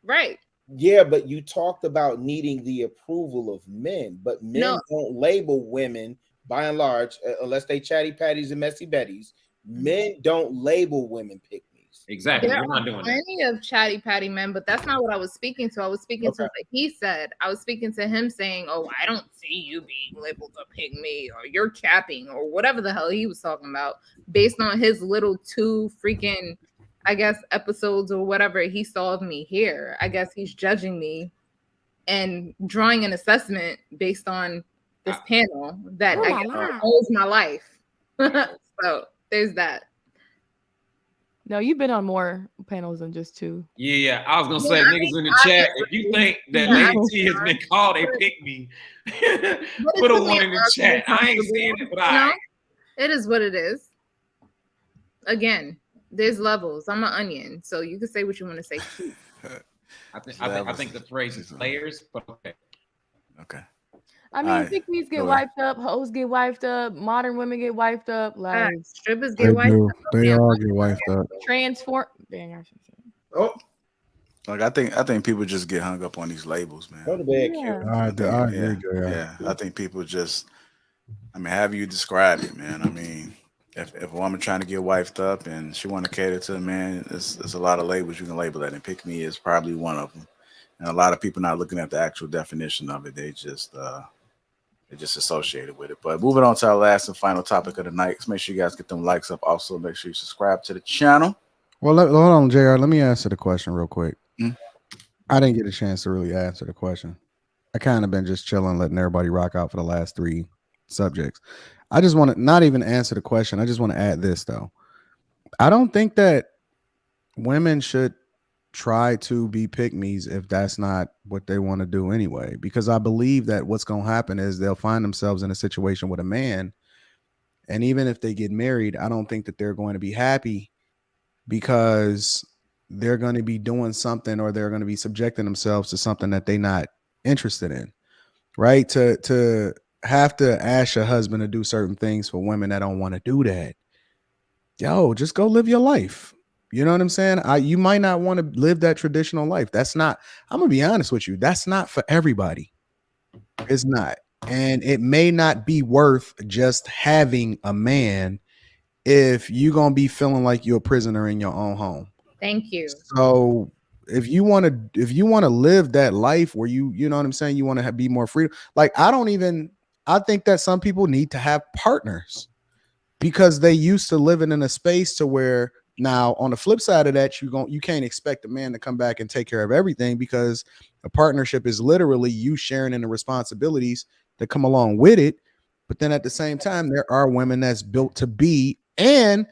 Right. Yeah, but you talked about needing the approval of men, but men don't label women by and large, unless they chatty patties and messy betties. Men don't label women pick-me's. Exactly. There We're not doing are plenty of chatty patty men, but that's not what I was speaking to. I was speaking to what he said. I was speaking to him saying, oh, I don't see you being labeled a pick-me or you're capping or whatever the hell he was talking about based on his little 2 freaking, I guess, episodes or whatever he saw of me here. I guess he's judging me and drawing an assessment based on this panel that I guess owns my life. So there's that. No, you've been on more panels than just 2. Yeah. I was gonna say, niggas in the chat, if you think that Lady T has been called a pick-me, put a 1 in the chat. I ain't seeing it, but it is what it is. Again, there's levels. I'm an onion, so you can say what you want to say. I think the phrase is layers, but okay. I mean, pick-me's get wiped up, hoes get wiped up, modern women get wiped up, like strippers get wiped up. They all get wiped up. Transform. Dang, I should say. Oh, like I think people just get hung up on these labels, man. Go to bed, I agree. Yeah. I think people just, however you describe it, man. I mean, if a woman trying to get wifed up and she want to cater to a man, there's a lot of labels you can label that, and pick-me is probably one of them. And a lot of people not looking at the actual definition of it. They just associated with it. But moving on to our last and final topic of the night. Let's make sure you guys get them likes up. Also, make sure you subscribe to the channel. Well, hold on, JR. Let me answer the question real quick. I didn't get a chance to really answer the question. I kind of been just chilling, letting everybody rock out for the last 3 subjects. I just want to not even answer the question. I just want to add this, though. I don't think that women should try to be pick-me's if that's not what they want to do anyway, because I believe that what's going to happen is they'll find themselves in a situation with a man, and even if they get married, I don't think that they're going to be happy because they're going to be doing something, or they're going to be subjecting themselves to something that they're not interested in, right? To have to ask your husband to do certain things for women that don't want to do that. Yo, just go live your life. You know what I'm saying? You might not want to live that traditional life. That's not, I'm going to be honest with you. That's not for everybody. It's not. And it may not be worth just having a man if you're going to be feeling like you're a prisoner in your own home. Thank you. So if you want to live that life where you know what I'm saying? You want to be more freedom. Like, I think that some people need to have partners because they used to living in a space to where, now, on the flip side of that, you can't expect a man to come back and take care of everything, because a partnership is literally you sharing in the responsibilities that come along with it. But then at the same time, there are women that's built to be, and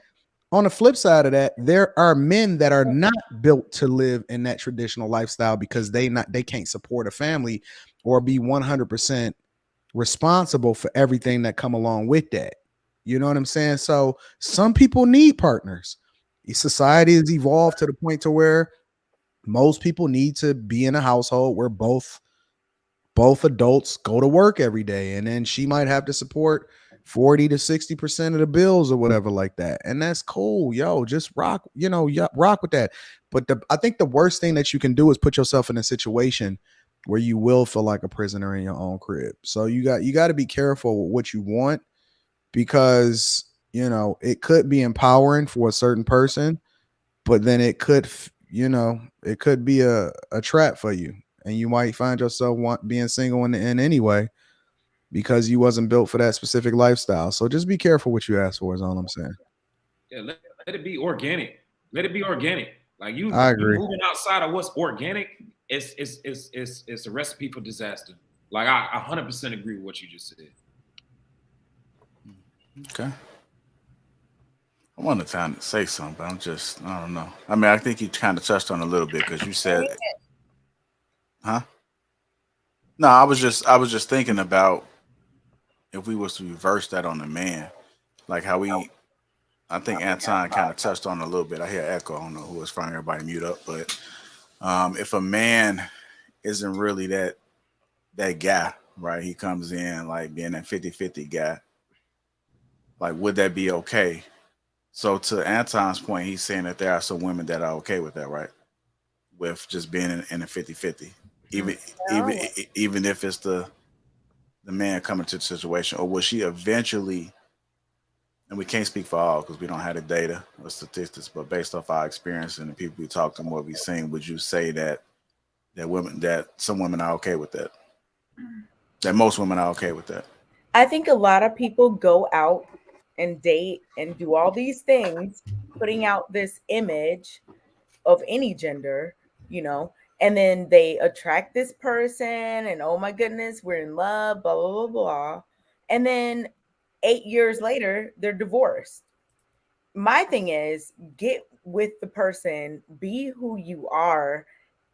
on the flip side of that, there are men that are not built to live in that traditional lifestyle because they can't support a family or be 100% responsible for everything that come along with that. You know what I'm saying? So some people need partners. Society has evolved to the point to where most people need to be in a household where both adults go to work every day, and then she might have to support 40 to 60% of the bills or whatever like that. And that's cool. Yo, just rock, rock with that. But I think the worst thing that you can do is put yourself in a situation where you will feel like a prisoner in your own crib. So you got to be careful with what you want, because it could be empowering for a certain person, but then it could be a trap for you, and you might find yourself being single in the end anyway, because you wasn't built for that specific lifestyle. So just be careful what you ask for is all I'm saying. Yeah, let it be organic. Let it be organic. Like I agree. you moving outside of what's organic, it's a recipe for disaster. Like I 100% agree with what you just said. Okay. I wanted to say something, but I don't know. I mean, I think you kind of touched on it a little bit, because you said, huh? No, I was just thinking about if we was to reverse that on the man, like how I think Anton kind of touched on it a little bit. I hear echo. I don't know who was finding everybody mute up, but if a man isn't really that guy, right? He comes in like being that 50-50 guy. Like, would that be okay? So to Anton's point, he's saying that there are some women that are okay with that, right? With just being in a 50-50, even if it's the man coming to the situation, or will she eventually? And we can't speak for all because we don't have the data or statistics, but based off our experience and the people we talk to and what we've seen, would you say that some women are okay with that? That most women are okay with that? I think a lot of people go out and date and do all these things, putting out this image of any gender, and then they attract this person and, oh my goodness, we're in love, blah, blah, blah, blah. And then 8 years later, they're divorced. My thing is, get with the person, be who you are,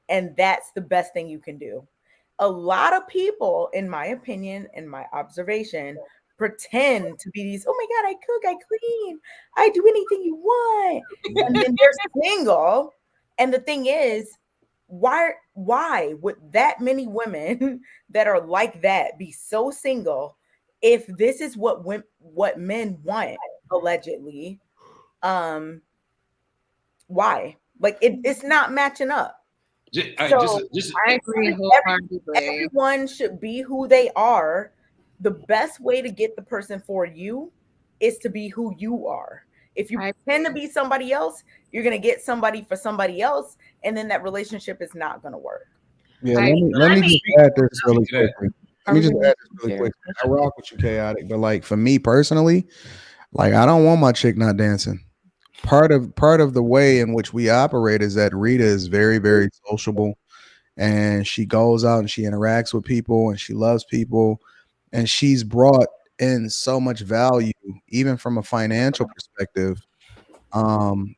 and that's the best thing you can do. A lot of people, in my opinion, in my observation, pretend to be these, oh my God, I cook, I clean, I do anything you want. And then they're single. And the thing is, why would that many women that are like that be so single if this is what men want, allegedly? Why? Like it's not matching up. I agree. Everyone should be who they are. The best way to get the person for you is to be who you are. If you pretend to be somebody else, you're going to get somebody for somebody else, and then that relationship is not going to work. Yeah, let me just add this really quickly. I rock with you, Chaotic, but like for me personally, like I don't want my chick not dancing. Part of the way in which we operate is that Rita is very, very sociable, and she goes out and she interacts with people and she loves people, and she's brought in so much value, even from a financial perspective, from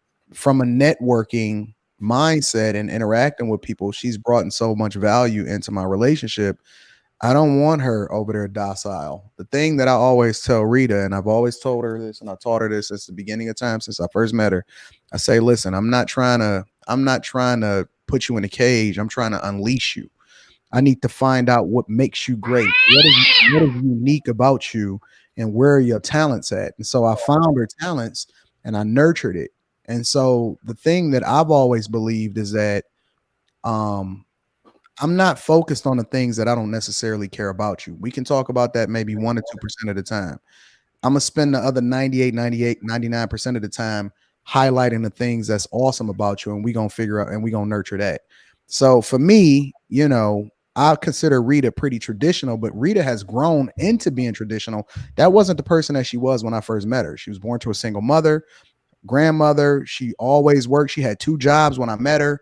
a networking mindset and interacting with people. She's brought in so much value into my relationship. I don't want her over there docile. The thing that I always tell Rita, and I've always told her this, and I taught her this since the beginning of time, since I first met her, I say, listen, I'm not trying to put you in a cage. I'm trying to unleash you. I need to find out what makes you great. What is unique about you, and where are your talents at? And so I found her talents and I nurtured it. And so the thing that I've always believed is that I'm not focused on the things that I don't necessarily care about you. We can talk about that maybe 1 or 2% of the time. I'm going to spend the other 99% of the time highlighting the things that's awesome about you, and we're going to figure out and we're going to nurture that. So for me, I consider Rita pretty traditional, but Rita has grown into being traditional. That wasn't the person that she was when I first met her. She was born to a single mother, grandmother. She always worked. She had 2 jobs when I met her.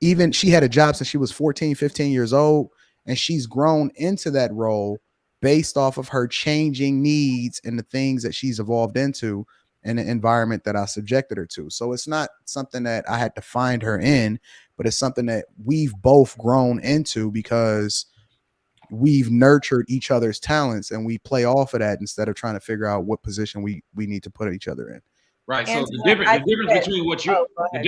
Even she had a job since she was 14, 15 years old, and she's grown into that role based off of her changing needs and the things that she's evolved into and the environment that I subjected her to. So it's not something that I had to find her in, but it's something that we've both grown into because we've nurtured each other's talents and we play off of that instead of trying to figure out what position we need to put each other in. Right. And So so the difference that- between what you're go ahead,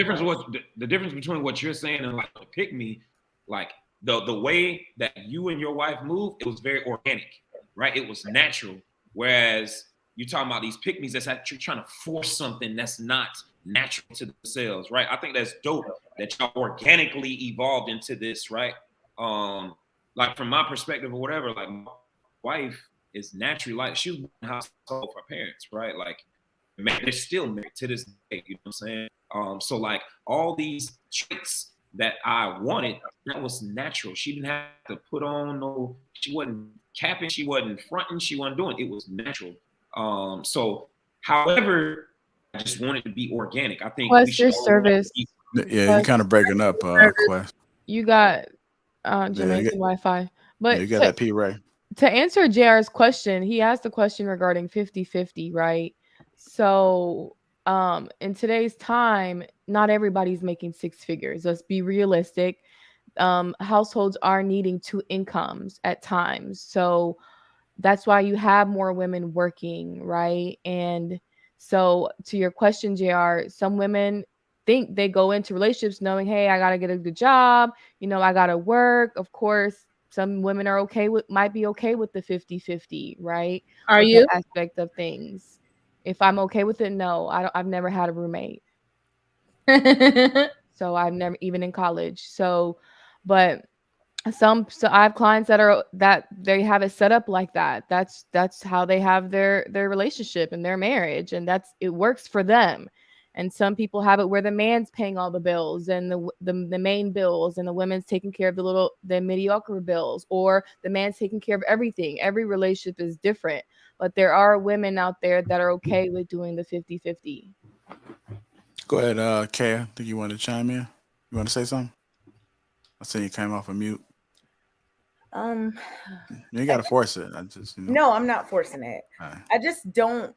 the difference between what you're saying and like a pick me, like the way that you and your wife move, it was very organic, right? It was natural. Whereas you're talking about these pick me's that's actually trying to force something that's not natural to themselves, right? I think that's dope that y'all organically evolved into this, right? Like from my perspective or whatever, like my wife is naturally like she was born in the household for her parents, right? Like man, they're still married to this day, you know what I'm saying? So like all these traits that I wanted, that was natural. She didn't have to put on no, she wasn't capping, she wasn't fronting, she wasn't doing it. It was natural. So however, I just wanted to be organic. I think What's your service? Yeah, you're kind of breaking up, Quest. You got Jamaican Wi-Fi. But you got that P Ray. To answer JR's question, he asked a question regarding 50-50, right? So in today's time, not everybody's making six figures. Let's be realistic. Households are needing two incomes at times. So that's why you have more women working, right? And so to your question, JR, some women think they go into relationships knowing, hey, I got to get a good job. You know, I got to work. Of course, some women are might be okay with the 50-50, right? Are with you? that aspect of things? If I'm okay with it, no, I've never had a roommate. So I've never, even in college. So, but so I have clients that they have it set up like that. That's how they have their relationship and their marriage, and it works for them. And some people have it where the man's paying all the bills and the main bills, and the women's taking care of the mediocre bills, or the man's taking care of everything. Every relationship is different, but there are women out there that are okay with doing the 50-50. Go ahead, Kay. I think you want to chime in. You want to say something? I see you came off of mute. You got to force it. No, I'm not forcing it. Right. I just don't.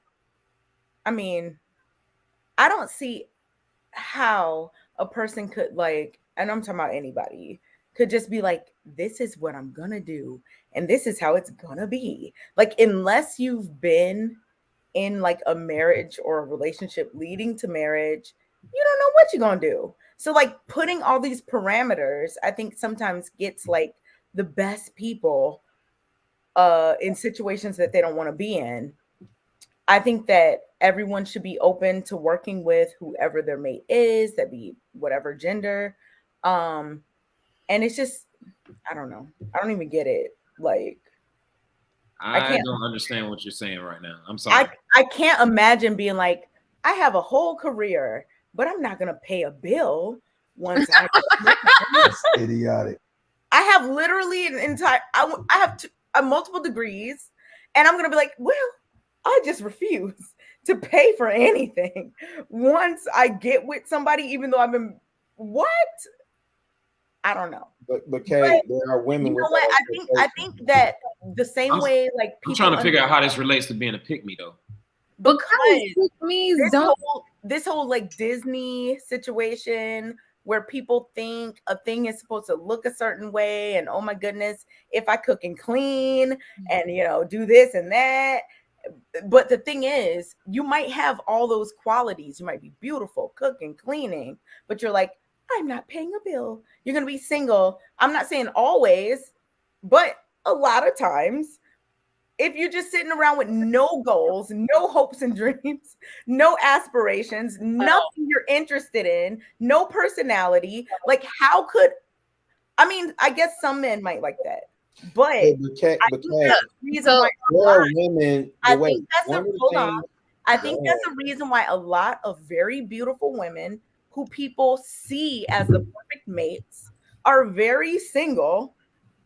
I mean, I don't see how a person could and I'm talking about anybody, could just be like, this is what I'm gonna do, and this is how it's gonna be. Like, unless you've been in like a marriage or a relationship leading to marriage, you don't know what you're gonna do. So like putting all these parameters, I think sometimes gets like the best people in situations that they don't want to be in. I think that everyone should be open to working with whoever their mate is, that be whatever gender. And it's just, I don't know. I don't even get it. Like, I don't understand what you're saying right now. I'm sorry. I can't imagine being like, I have a whole career, but I'm not going to pay a bill once I idiotic. I have literally an entire, I have multiple degrees, and I'm going to be like, well, I just refuse to pay for anything once I get with somebody, even though I've been, what? I don't know. But Kay, there are women. You know what? I think that the same way, like people. I'm trying to figure out how this relates to being a pick me though. Because this whole like Disney situation where people think a thing is supposed to look a certain way, and oh my goodness, if I cook and clean and do this and that. But the thing is, you might have all those qualities. You might be beautiful, cooking, cleaning, but you're like, I'm not paying a bill. You're going to be single. I'm not saying always, but a lot of times, if you're just sitting around with no goals, no hopes and dreams, no aspirations, nothing you're interested in, no personality, like I guess some men might like that. But I think that's the reason why a lot of very beautiful women who people see as the perfect mates are very single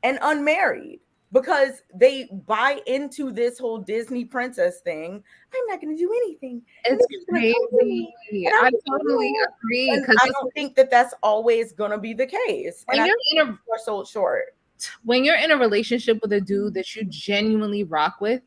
and unmarried, because they buy into this whole Disney princess thing. I'm not going to do anything. It's crazy. I totally agree. Because I don't think that that's always going to be the case. And you're sold short. When you're in a relationship with a dude that you genuinely rock with,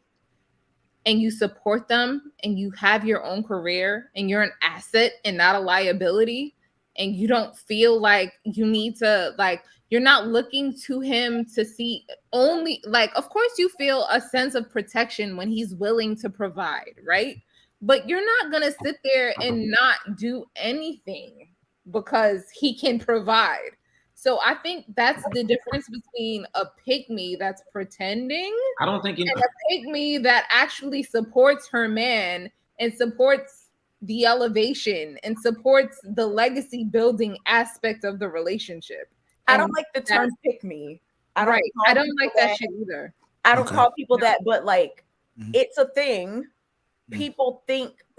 and you support them, and you have your own career, and you're an asset and not a liability, and you don't feel like you need to, like, you're not looking to him to see only, like, of course you feel a sense of protection when he's willing to provide, right? But you're not gonna sit there and not do anything because he can provide. So I think that's the difference between a pick-me that's pretending I don't think and a pick-me that actually supports her man and supports the elevation and supports the legacy building aspect of the relationship. I don't like the term pick-me. I don't like that shit either. I don't call people that, but like it's a thing.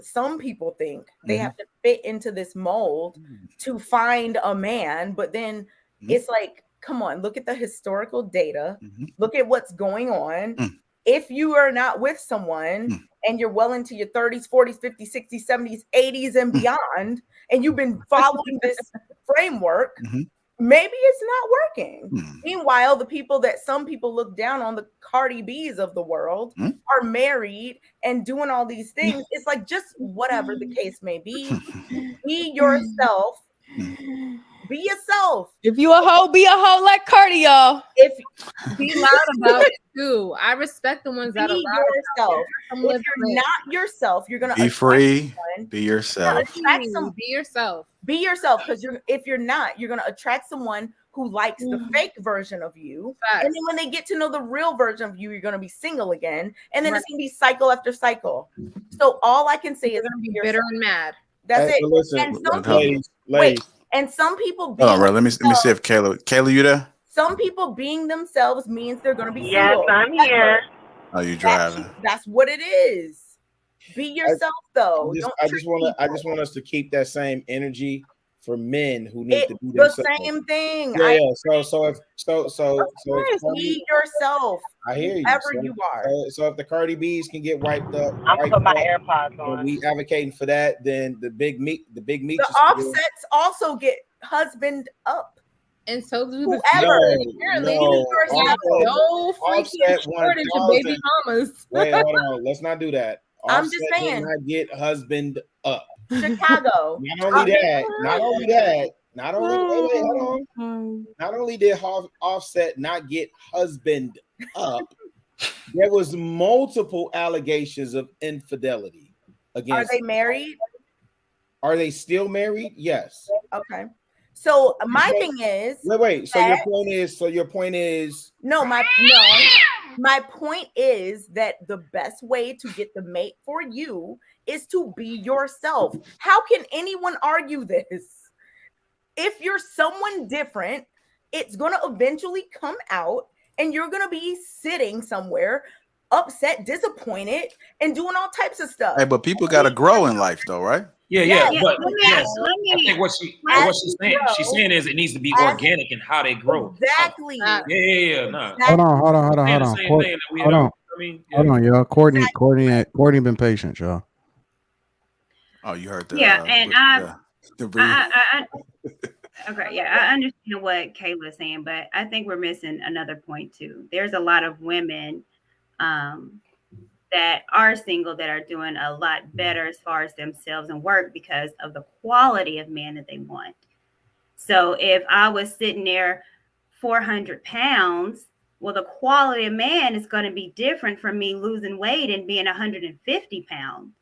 Some people think they have to fit into this mold to find a man, but then it's like, come on, look at the historical data, look at what's going on. If you are not with someone and you're well into your 30s, 40s, 50s, 60s, 70s, 80s, and beyond, and you've been following this framework, maybe it's not working. Meanwhile, the people that some people look down on, the Cardi B's of the world, are married and doing all these things. It's like, just whatever the case may be yourself. Be yourself. If you a hoe, be a hoe like Cardi, y'all. Be loud about it too. I respect the ones that are loud yourself. If you're not yourself, you're gonna be free. Be yourself. Be yourself. Be yourself, because if you're not, you're gonna attract someone who likes the fake version of you. And then when they get to know the real version of you, you're gonna be single again, and then it's gonna be cycle after cycle. So all I can say is gonna be bitter and mad. That's it. Listen, And some ladies. and some people Hold on, bro. Let me see if Kayla, you there? Some people being themselves means they're gonna be yes, single. I'm here. Oh, you driving? That's what it is. Be yourself, though. I just want us to keep that same energy for men who need to be the themselves. same thing. Yeah. So be yourself. I hear you. Whoever you are. So if the Cardi B's can get wiped up, I'm gonna put my AirPods on. And we advocating for that, then the big meat. The offsets also get husband up. And so do whoever. No freaking shortage of baby mamas. Wait, hold on. Let's not do that. I'm just saying. Not get husband up. Chicago. Not only did Offset not get husband up, there was multiple allegations of infidelity against. Are they married? Are they still married? Yes. Okay. So my thing is, wait. So your point is my point is that the best way to get the mate for you is to be yourself. How can anyone argue this? If you're someone different, it's going to eventually come out and you're going to be sitting somewhere upset, disappointed, and doing all types of stuff. Hey, but people got to grow in life though, right? Yeah. But I think what she's saying is it needs to be organic in how they grow. Exactly. Nah. Hold on. Hold on, y'all. Courtney been patient, y'all. Oh, you heard that? Yeah, and I understand what Kayla's saying, but I think we're missing another point too. There's a lot of women that are single that are doing a lot better as far as themselves and work because of the quality of man that they want. So if I was sitting there 400 pounds, well, the quality of man is going to be different from me losing weight and being 150 pounds.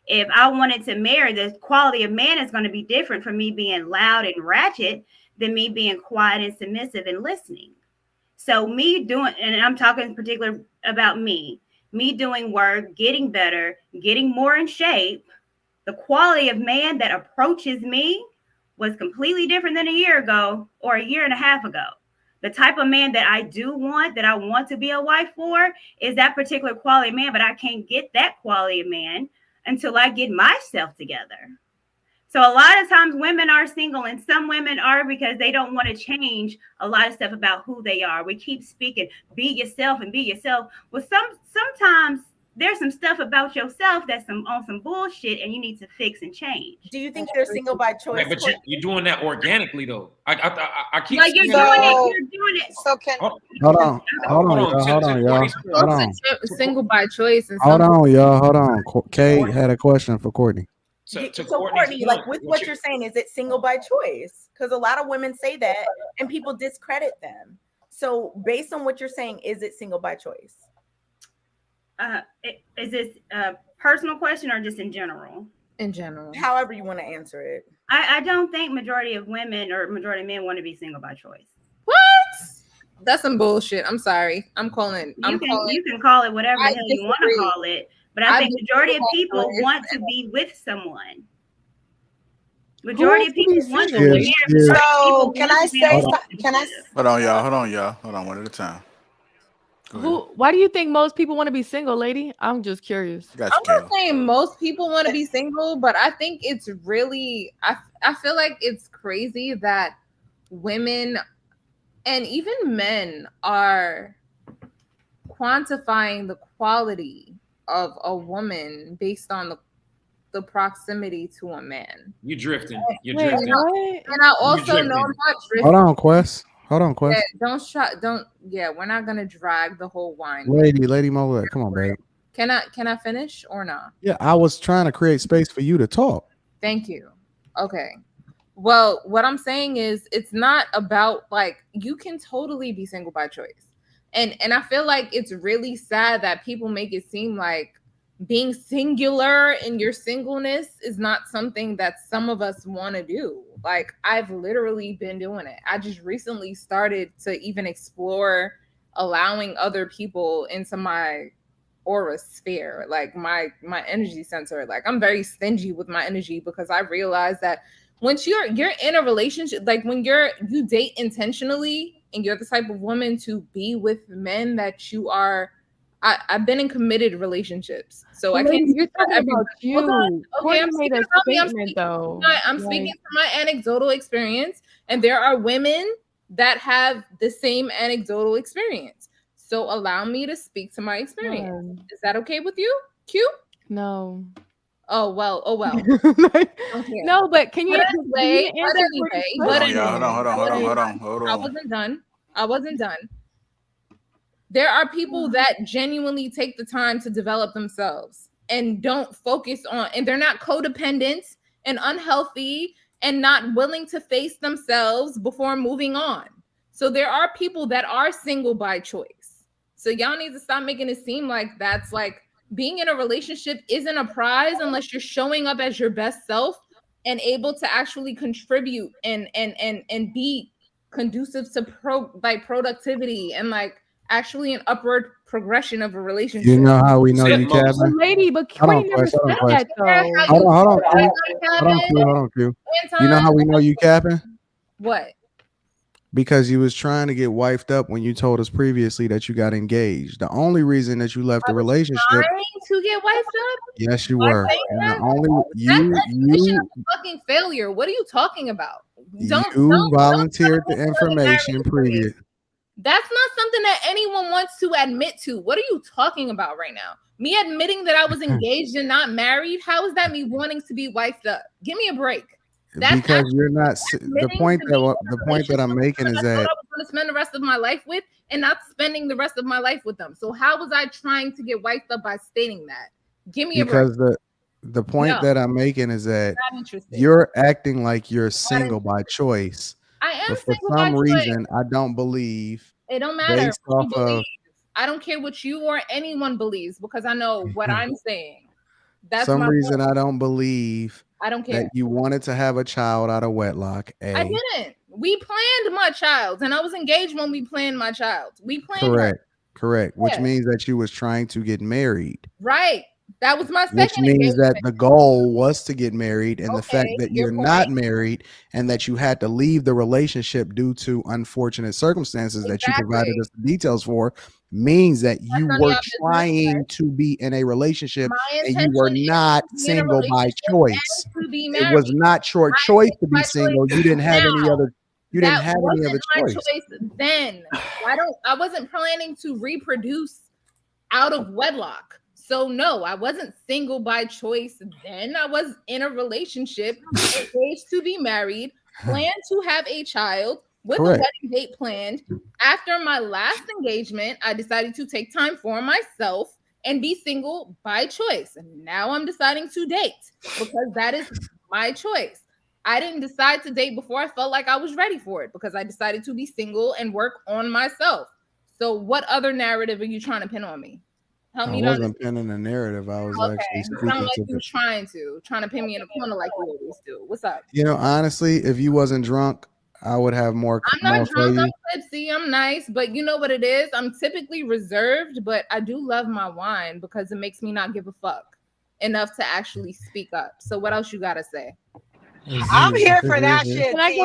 If I wanted to marry, the quality of man is going to be different from me being loud and ratchet than me being quiet and submissive and listening. So me doing, and I'm talking in particular about me doing work, getting better, getting more in shape, the quality of man that approaches me was completely different than a year ago or a year and a half ago. The type of man that I do want, that I want to be a wife for, is that particular quality of man, but I can't get that quality of man until I get myself together. So a lot of times women are single, and some women are because they don't want to change a lot of stuff about who they are. We keep speaking, be yourself and be yourself. Well, sometimes there's some stuff about yourself that's on some bullshit, and you need to fix and change. Do you think they're single by choice? But you're doing that organically, though. I keep like you're doing it. So can hold on, y'all. Single by choice. And hold on, y'all. Hold on. Kay had a question for Courtney. So Courtney, like with what you're saying, is it single by choice? Because a lot of women say that and people discredit them. So based on what you're saying, is it single by choice? Is this a personal question or just in general? In general. However you want to answer it. I don't think majority of women or majority of men want to be single by choice. What? That's some bullshit. I'm sorry. You can call it whatever the hell you want to call it. But I think majority of people want to be with someone. Majority of people want to be married. So can I say? Hold on, y'all. Hold on, one at a time. Why do you think most people want to be single, lady? I'm just curious. I'm not saying most people want to be single, but I think it's really, I feel like it's crazy that women and even men are quantifying the quality of a woman based on the proximity to a man. You're drifting. And I also know I'm not drifting. Hold on, Quest. Yeah, we're not gonna drag the whole wine. Lady Mola, come on, babe. Can I finish or not? Yeah, I was trying to create space for you to talk. Thank you. Okay. Well, what I'm saying is it's not about like you can totally be single by choice. And I feel like it's really sad that people make it seem like being singular in your singleness is not something that some of us want to do. Like I've literally been doing it. I just recently started to even explore allowing other people into my aura sphere, like my energy center. Like I'm very stingy with my energy because I realized that once you're in a relationship, like when you date intentionally and you're the type of woman to be with men that you are. I've been in committed relationships, so I can't. You're talking about you. Okay, I'm speaking about me. I'm speaking from my anecdotal experience, and there are women that have the same anecdotal experience. So allow me to speak to my experience. Is that okay with you, Q? No. Oh well. Okay. No, but can you? Hold on. I wasn't done. There are people that genuinely take the time to develop themselves and don't focus on, and they're not codependent and unhealthy and not willing to face themselves before moving on. So there are people that are single by choice. So y'all need to stop making it seem like that's like being in a relationship isn't a prize unless you're showing up as your best self and able to actually contribute and be conducive to productivity and like actually an upward progression of a relationship. You know how we know you capping? Lady, but Courtney never said that though. Hold on, Q. You know how we know you capping? What? Because you was trying to get wifed up when you told us previously that you got engaged. The only reason that you left the relationship. Trying to get wifed up? Yes, you were. And the only you fucking failure. What are you talking about? You volunteered the information previous. That's not something that anyone wants to admit to. What are you talking about right now? Me admitting that I was engaged and not married? How is that me wanting to be wifed up? Give me a break. That's because you're not. The point that I'm making is that I was going to spend the rest of my life with, and not spending the rest of my life with them. So how was I trying to get wifed up by stating that? Give me a break. Because the point that I'm making is that you're acting like you're single by choice. I am but for single some by reason, choice. I don't believe. It don't matter. I don't care what you or anyone believes because I know what I'm saying. That's some reason point. I don't believe. I don't care. That you wanted to have a child out of wedlock. I didn't. We planned my child, and I was engaged when we planned my child. We planned. Correct. Which means that you was trying to get married. Right. That was my second. Which means that the goal was to get married, and the fact that you're not married and that you had to leave the relationship due to unfortunate circumstances that you provided us the details for means that you were trying to be in a relationship and you were not single by choice. It was not your choice to be single. You didn't have any other. You didn't have any other choice. Then I wasn't planning to reproduce out of wedlock. So no, I wasn't single by choice. Then I was in a relationship, engaged to be married, planned to have a child with a wedding date planned. After my last engagement, I decided to take time for myself and be single by choice. And now I'm deciding to date because that is my choice. I didn't decide to date before I felt like I was ready for it because I decided to be single and work on myself. So what other narrative are you trying to pin on me? I wasn't pinning a narrative. I was actually You speaking sound like to you were trying to pin me in a corner like you always do. What's up? You know, honestly, if you wasn't drunk, I would have more. I'm not drunk. I'm tipsy. I'm nice, but you know what it is. I'm typically reserved, but I do love my wine because it makes me not give a fuck enough to actually speak up. So what else you gotta say? I'm here for that shit. Can I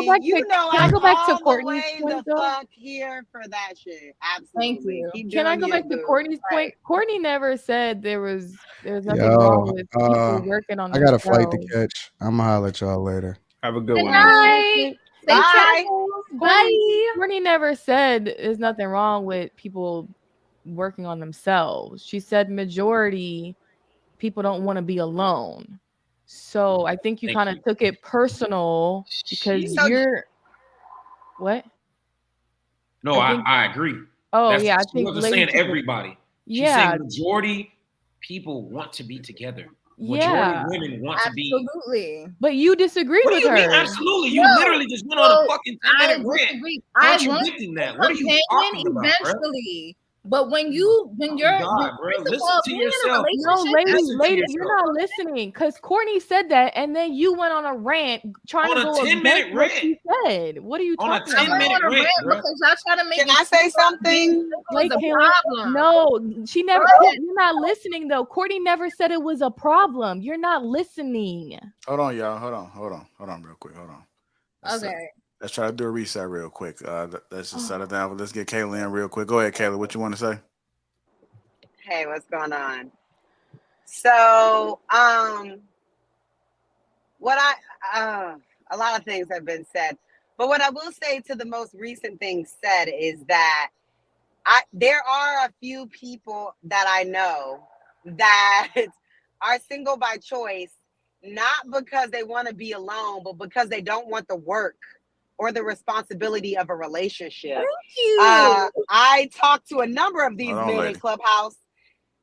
go back to Courtney's point though? Fuck here for that shit. Absolutely. Thank you. Can I go back to Courtney's point? Courtney never said there's nothing wrong with people working on. I got a flight to catch. I'm gonna holler at y'all later. Have a good one. Bye. Bye. Bye. Courtney never said there's nothing wrong with people working on themselves. She said majority people don't want to be alone. So I think you kind of took it personal because you're what? No, I agree. Oh, yeah. I She think wasn't saying everybody. She's saying majority people want to be together. Majority women want to be. Absolutely. But you disagree with her. What do you mean? Absolutely. You literally just went on a fucking 10-minute rant. Contradicting that. What are you talking about, eventually? But when you're listen to yourself. No, lady, you're not listening because Courtney said that, and then you went on a rant trying to go against what she said. What are you talking about? On a 10-minute rant because y'all trying to make. Can I say something? Like, no, she never. You're not listening though. Courtney never said it was a problem. You're not listening. Hold on, y'all. Hold on, real quick. Hold on. Okay. Let's try to do a reset real quick. Let's just set it down. But let's get Kayla in real quick. Go ahead, Kayla. What you want to say? Hey, what's going on? So, what a lot of things have been said, but what I will say to the most recent thing said is that there are a few people that I know that are single by choice, not because they want to be alone, but because they don't want the work or the responsibility of a relationship. Thank you. I talked to a number of these men in Clubhouse.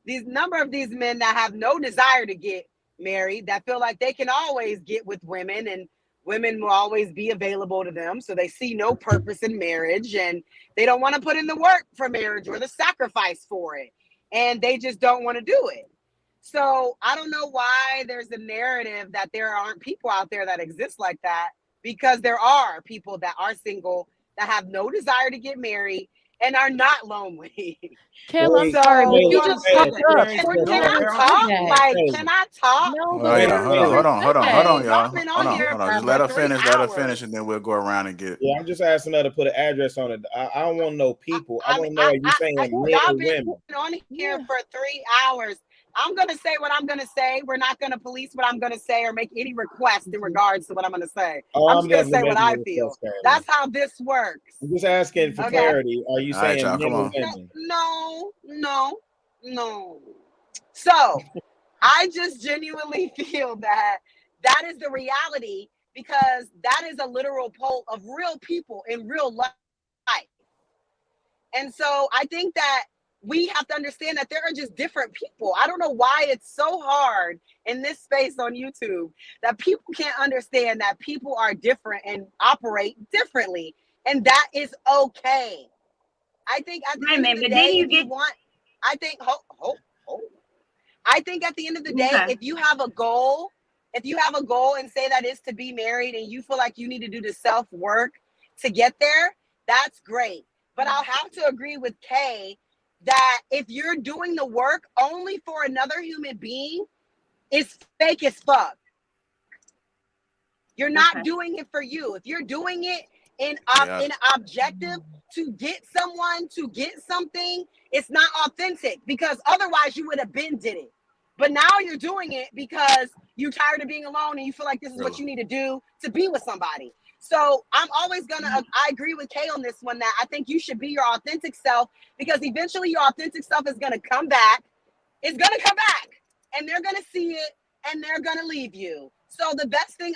Number of these men that have no desire to get married, that feel like they can always get with women and women will always be available to them. So they see no purpose in marriage and they don't want to put in the work for marriage or the sacrifice for it. And they just don't want to do it. So I don't know why there's a narrative that there aren't people out there that exist like that, because there are people that are single that have no desire to get married and are not lonely. Kim, I'm sorry, but you just fucked up. Can I talk? Like, can I talk? Hold on, y'all. Hold on. Just let her finish, and then we'll go around and get. Yeah, I'm just asking her to put an address on it. I don't want to know people. I want to know, are you saying men or women? On here for 3 hours. I'm going to say what I'm going to say. We're not going to police what I'm going to say or make any requests in regards to what I'm going to say. I'm just going to say what I feel. That's how this works. I'm just asking for clarity. Are you saying men or women? No. So I just genuinely feel that is the reality, because that is a literal poll of real people in real life. And so I think that we have to understand that there are just different people. I don't know why it's so hard in this space on YouTube that people can't understand that people are different and operate differently. And that is okay. I think at the end of the day, I think at the end of the day, if you have a goal and say that is to be married and you feel like you need to do the self-work to get there, that's great. But I'll have to agree with Kay that if you're doing the work only for another human being, it's fake as fuck. You're not doing it for you. If you're doing it in objective to get someone, to get something, it's not authentic, because otherwise you would have been did it. But now you're doing it because you're tired of being alone and you feel like this is what you need to do to be with somebody. So I agree with Kay on this one, that I think you should be your authentic self, because eventually your authentic self is going to come back. It's going to come back and they're going to see it and they're going to leave you. So the best thing,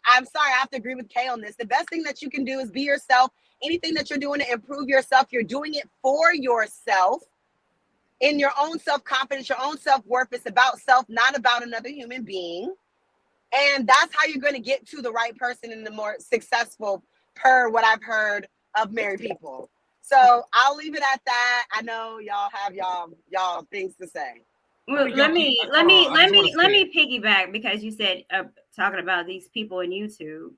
I'm sorry, I have to agree with Kay on this. The best thing that you can do is be yourself. Anything that you're doing to improve yourself, you're doing it for yourself. in your own self-confidence, your own self-worth. It's about self, not about another human being. And that's how you're going to get to the right person and the more successful, per what I've heard of married people. So I'll leave it at that. I know y'all have y'all things to say. Well, let me piggyback, because you said talking about these people in YouTube,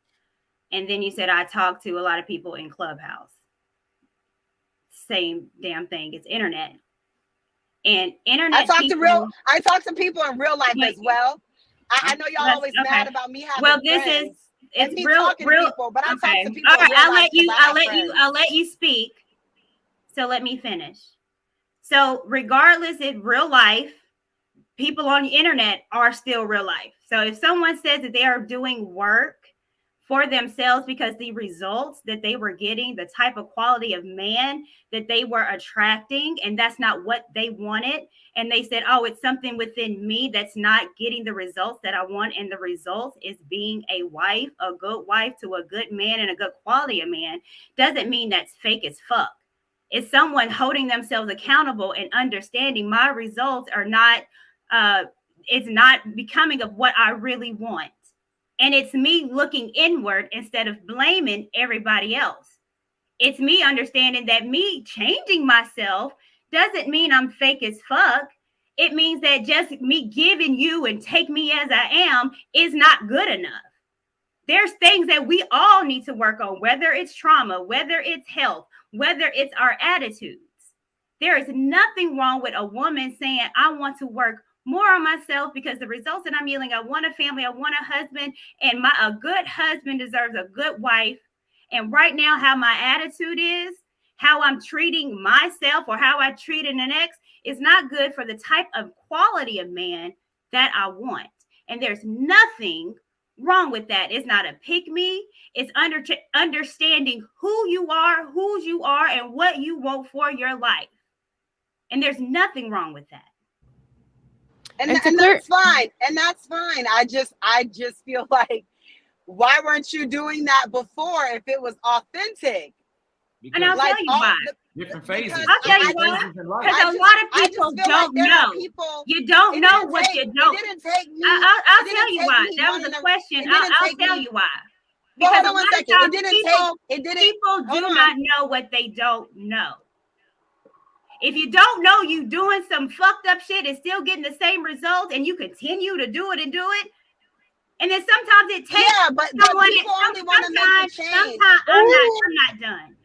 and then you said I talk to a lot of people in Clubhouse. Same damn thing. It's internet. And internet. I talk to people in real life as well. I know y'all always mad about me having friends. It's real people, but I talk to people. All right, I'll let you speak. So let me finish. So regardless, in real life, people on the internet are still real life. So if someone says that they are doing work for themselves because the results that they were getting, the type of quality of man that they were attracting, and that's not what they wanted, and they said, oh, it's something within me that's not getting the results that I want, and the results is being a wife, a good wife to a good man and a good quality of man, doesn't mean that's fake as fuck. It's someone holding themselves accountable and understanding my results are not, it's not becoming of what I really want. And it's me looking inward instead of blaming everybody else. It's me understanding that me changing myself doesn't mean I'm fake as fuck. It means that just me giving you and take me as I am is not good enough. There's things that we all need to work on, whether it's trauma, whether it's health, whether it's our attitudes. There is nothing wrong with a woman saying, I want to work more on myself because the results that I'm yielding, I want a family, I want a husband, and a good husband deserves a good wife. And right now, how my attitude is, how I'm treating myself or how I treated an ex is not good for the type of quality of man that I want. And there's nothing wrong with that. It's not a pick me. It's understanding who you are, whose you are, and what you want for your life. And there's nothing wrong with that. And that's fine. And that's fine. I just feel like, why weren't you doing that before if it was authentic? Because, and I'll tell you why. Different phases. I'll tell you why. Because a lot of people don't know. You don't know what you don't. It didn't take me. I'll tell you why. That was a question. I'll tell you why. Because a lot of times people do not know what they don't know. If you don't know you doing some fucked up shit and still getting the same results, and you continue to do it and do it, and then sometimes it takes but people only want to make the change. Sometimes I'm not done.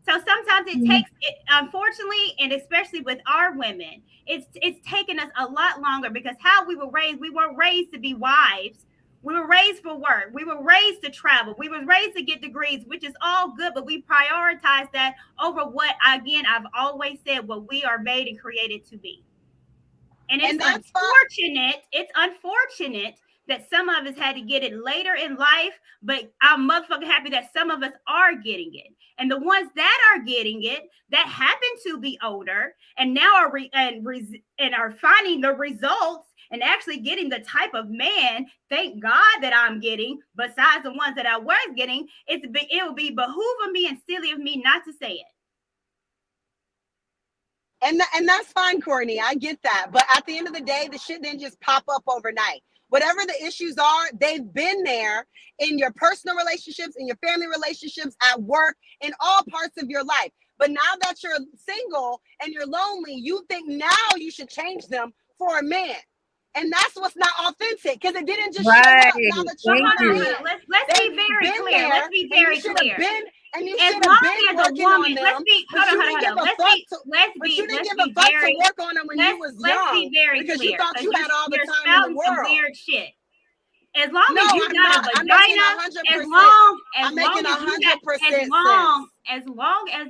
So sometimes it takes it, unfortunately, and especially with our women, it's taken us a lot longer because how we were raised to be wives. We were raised for work. We were raised to travel. We were raised to get degrees, which is all good, but we prioritize that over what, again, I've always said, what we are made and created to be. And it's unfortunate. It's unfortunate that some of us had to get it later in life, but I'm motherfucking happy that some of us are getting it. And the ones that are getting it, that happen to be older, and now are finding the results and actually getting the type of man, thank God, that I'm getting, besides the ones that I was getting, it would be behooving me and silly of me not to say it. And that's fine, Courtney. I get that. But at the end of the day, the shit didn't just pop up overnight. Whatever the issues are, they've been there in your personal relationships, in your family relationships, at work, in all parts of your life. But now that you're single and you're lonely, you think now you should change them for a man. And that's what's not authentic, because it didn't just show up now that you're Let's be very clear. Let's be very clear. And you as long as a woman, let's be very work on them when you was young. Let's be very because clear. You thought you had all the time in the world. Some weird shit. As long as you got a vagina, as long as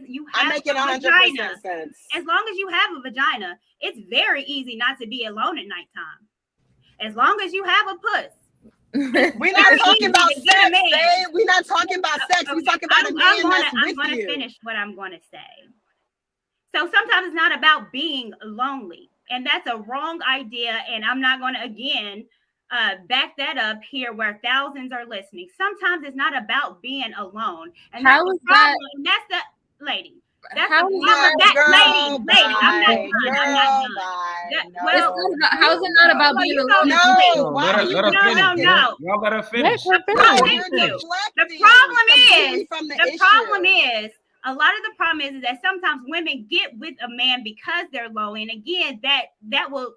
you have a vagina, as long as you have a vagina, it's very easy not to be alone at nighttime. As long as you have a puss. We're not talking about sex, babe. We're not talking about sex. We're talking about a man that's with you. I'm going to finish what I'm going to say. So sometimes it's not about being lonely. And that's a wrong idea. And I'm not going to, again, back that up here where thousands are listening. Sometimes it's not about being alone. And that's the problem. And that's the lady. That's the problem. Lady, I'm not done. Well, how's it not about being alone? No, let her finish. No. Y'all let her finish. The problem is a lot of the problem is that sometimes women get with a man because they're lonely, and again, that will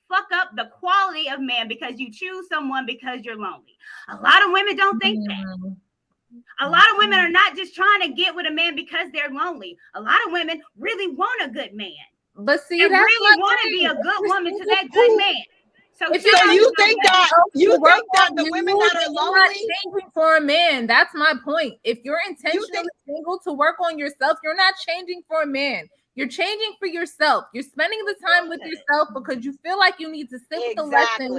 fuck up the quality of man because you choose someone because you're lonely. A lot of women don't think that. A lot of women are not just trying to get with a man because they're lonely. A lot of women really want a good man. But see, and really want to be a good woman to that good man. So you think that the women that are lonely not changing for a man? That's my point. If you're intentionally single to work on yourself, you're not changing for a man. You're changing for yourself. You're spending the time with yourself because you feel like you need to sit with the lesson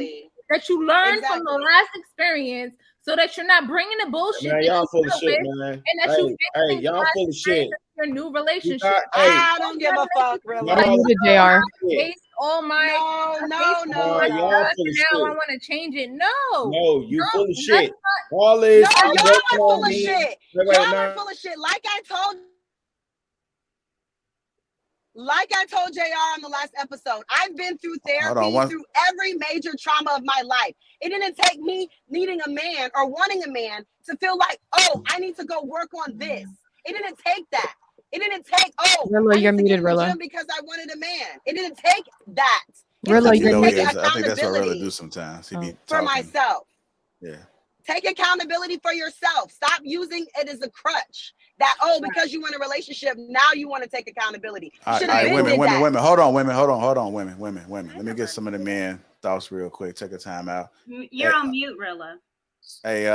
that you learned from the last experience, so that you're not bringing the bullshit. Man, y'all full of shit, man. And that y'all full of shit. Your new relationship. I don't give a fuck, really. JR. Based on my no. Now I want to change it. No, you full of shit. All this. No, y'all are full of shit. Y'all are full of shit. Like I told JR on the last episode, I've been through therapy through every major trauma of my life. It didn't take me needing a man or wanting a man to feel like, oh, I need to go work on this. It didn't take that. It didn't take, Rilla, you're muted, Rilla. Because I wanted a man. It didn't take that. Rilla, I think that's what Rilla do sometimes. He be for myself. Yeah. Take accountability for yourself. Stop using it as a crutch. That because you want a relationship, now you want to take accountability. All right, women. Hold on, women. Let me get some of the men thoughts real quick. Take a time out. You're on mute, Rilla. Hey,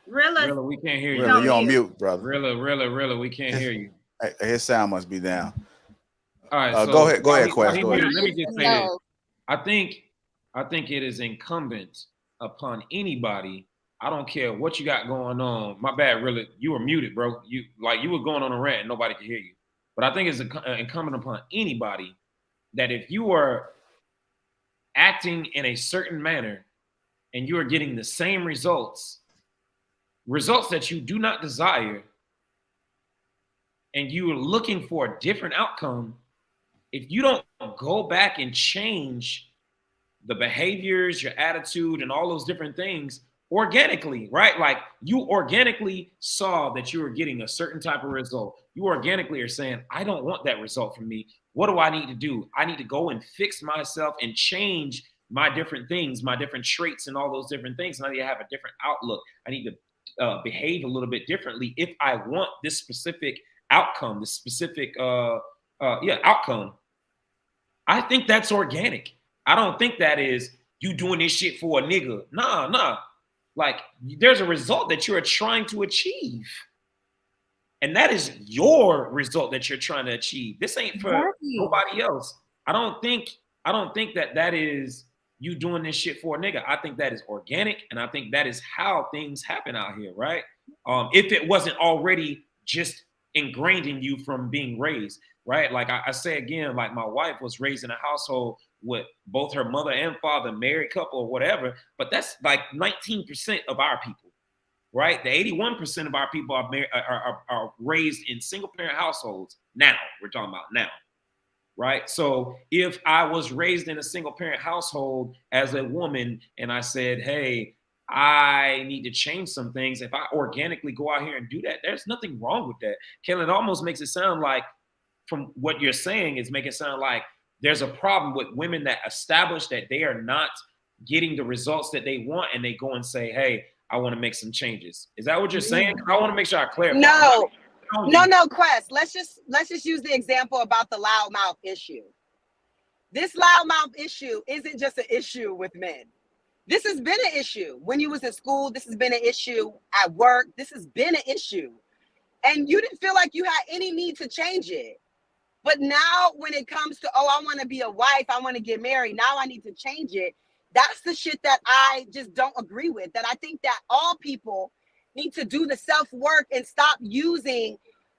Rilla, we can't hear you. Rilla, you're on mute, brother. Rilla, we can't hear you. His sound must be down. All right, so go ahead, Quest. Let me just say this. I think it is incumbent upon anybody. I don't care what you got going on. My bad, really. You were muted, bro. You were going on a rant and nobody could hear you. But I think it's incumbent upon anybody that if you are acting in a certain manner and you are getting the same results that you do not desire, and you are looking for a different outcome, if you don't go back and change the behaviors, your attitude, and all those different things, organically, right? Like you organically saw that you were getting a certain type of result. You organically are saying, I don't want that result from me. What do I need to do? I need to go and fix myself and change my different things, my different traits and all those different things. And I need to have a different outlook. I need to behave a little bit differently if I want this specific outcome, this specific outcome. I think that's organic. I don't think that is you doing this shit for a nigga. Nah. Like there's a result that you're trying to achieve. And that is your result that you're trying to achieve. This ain't for nobody else. I don't think that is you doing this shit for a nigga. I think that is organic. And I think that is how things happen out here, right? If it wasn't already just ingrained in you from being raised, right? Like I say again, like my wife was raised in a household with both her mother and father, married couple or whatever, but that's like 19% of our people, right? The 81% of our people are raised in single parent households. Now we're talking about now, right? So if I was raised in a single parent household as a woman and I said, hey, I need to change some things, if I organically go out here and do that, there's nothing wrong with that. Kelly, it almost makes it sound like, from what you're saying, is make it sound like there's a problem with women that establish that they are not getting the results that they want and they go and say, hey, I want to make some changes. Is that what you're saying? I want to make sure I clarify. No, Quest. Let's just use the example about the loudmouth issue. This loudmouth issue isn't just an issue with men. This has been an issue when you was in school. This has been an issue at work. This has been an issue. And you didn't feel like you had any need to change it. But now when it comes to, I want to be a wife, I want to get married, now I need to change it. That's the shit that I just don't agree with. That I think that all people need to do the self-work and stop using,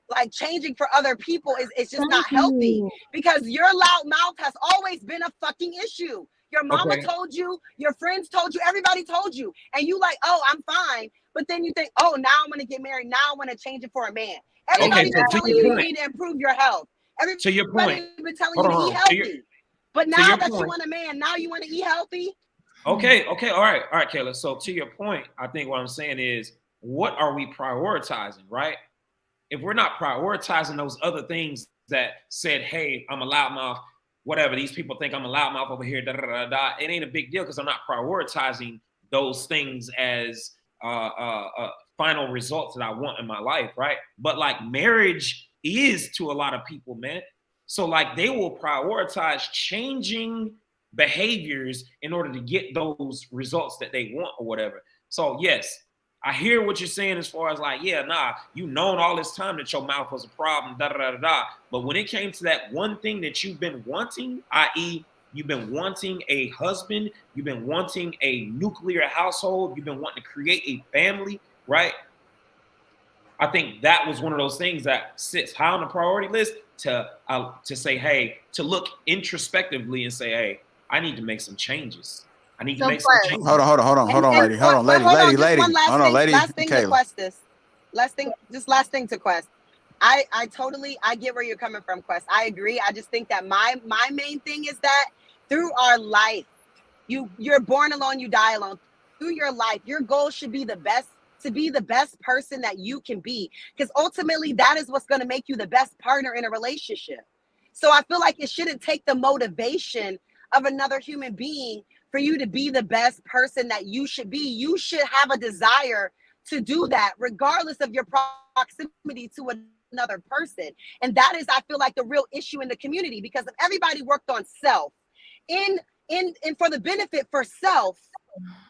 like, changing for other people is just not healthy. Because your loud mouth has always been a fucking issue. Your mama told you, your friends told you, everybody told you. And you like, oh, I'm fine. But then you think, oh, now I'm going to get married. Now I want to change it for a man. Everybody been so telling you need to improve your health. To your point, been telling you to eat healthy. But now that you want a man, now you want to eat healthy. Okay, all right, Kayla. So to your point, I think what I'm saying is, what are we prioritizing, right? If we're not prioritizing those other things that said, hey, I'm a loudmouth, whatever, these people think I'm a loudmouth over here, it ain't a big deal because I'm not prioritizing those things as final results that I want in my life, right? But like marriage is to a lot of people, man. So like they will prioritize changing behaviors in order to get those results that they want or whatever. So yes, I hear what you're saying as far as like, yeah, nah, you known all this time that your mouth was a problem, But when it came to that one thing that you've been wanting, i.e., you've been wanting a husband, you've been wanting a nuclear household, you've been wanting to create a family, right? I think that was one of those things that sits high on the priority list to say, hey, to look introspectively and say, hey, I need to make some changes. I need to make some changes. Hold on, lady. Hold on, lady. Hold on, lady. Last thing to Quest this. Last thing to Quest. I totally get where you're coming from, Quest. I agree. I just think that my main thing is that through our life, you're born alone, you die alone. Through your life, your goal should be to be the best person that you can be, because ultimately that is what's going to make you the best partner in a relationship. So I feel like it shouldn't take the motivation of another human being for you to be the best person that you should be. You should have a desire to do that regardless of your proximity to another person. And that is, I feel like, the real issue in the community, because if everybody worked on self in for the benefit for self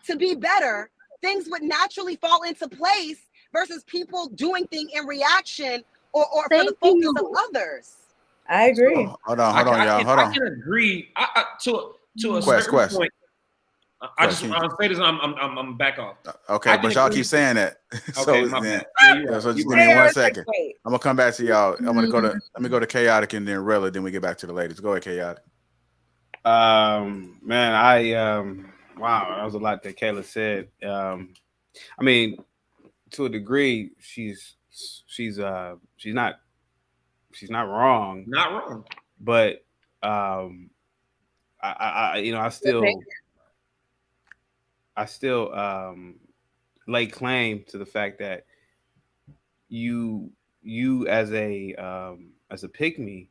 to be better, things would naturally fall into place versus people doing things in reaction or for the focus of others. I agree. Hold on, y'all. Hold on. I can agree to a certain point. I just want to say this. I'm back off. Okay, but y'all keep saying that. Okay, so bad. So just give me 1 second. I'm gonna come back to y'all. Let me go to Chaotic and then Rilla, then we get back to the ladies. Go ahead, Chaotic. Man, wow, that was a lot that Kayla said. I mean, to a degree, she's not wrong. Not wrong. But I still lay claim to the fact that you as a pick-me,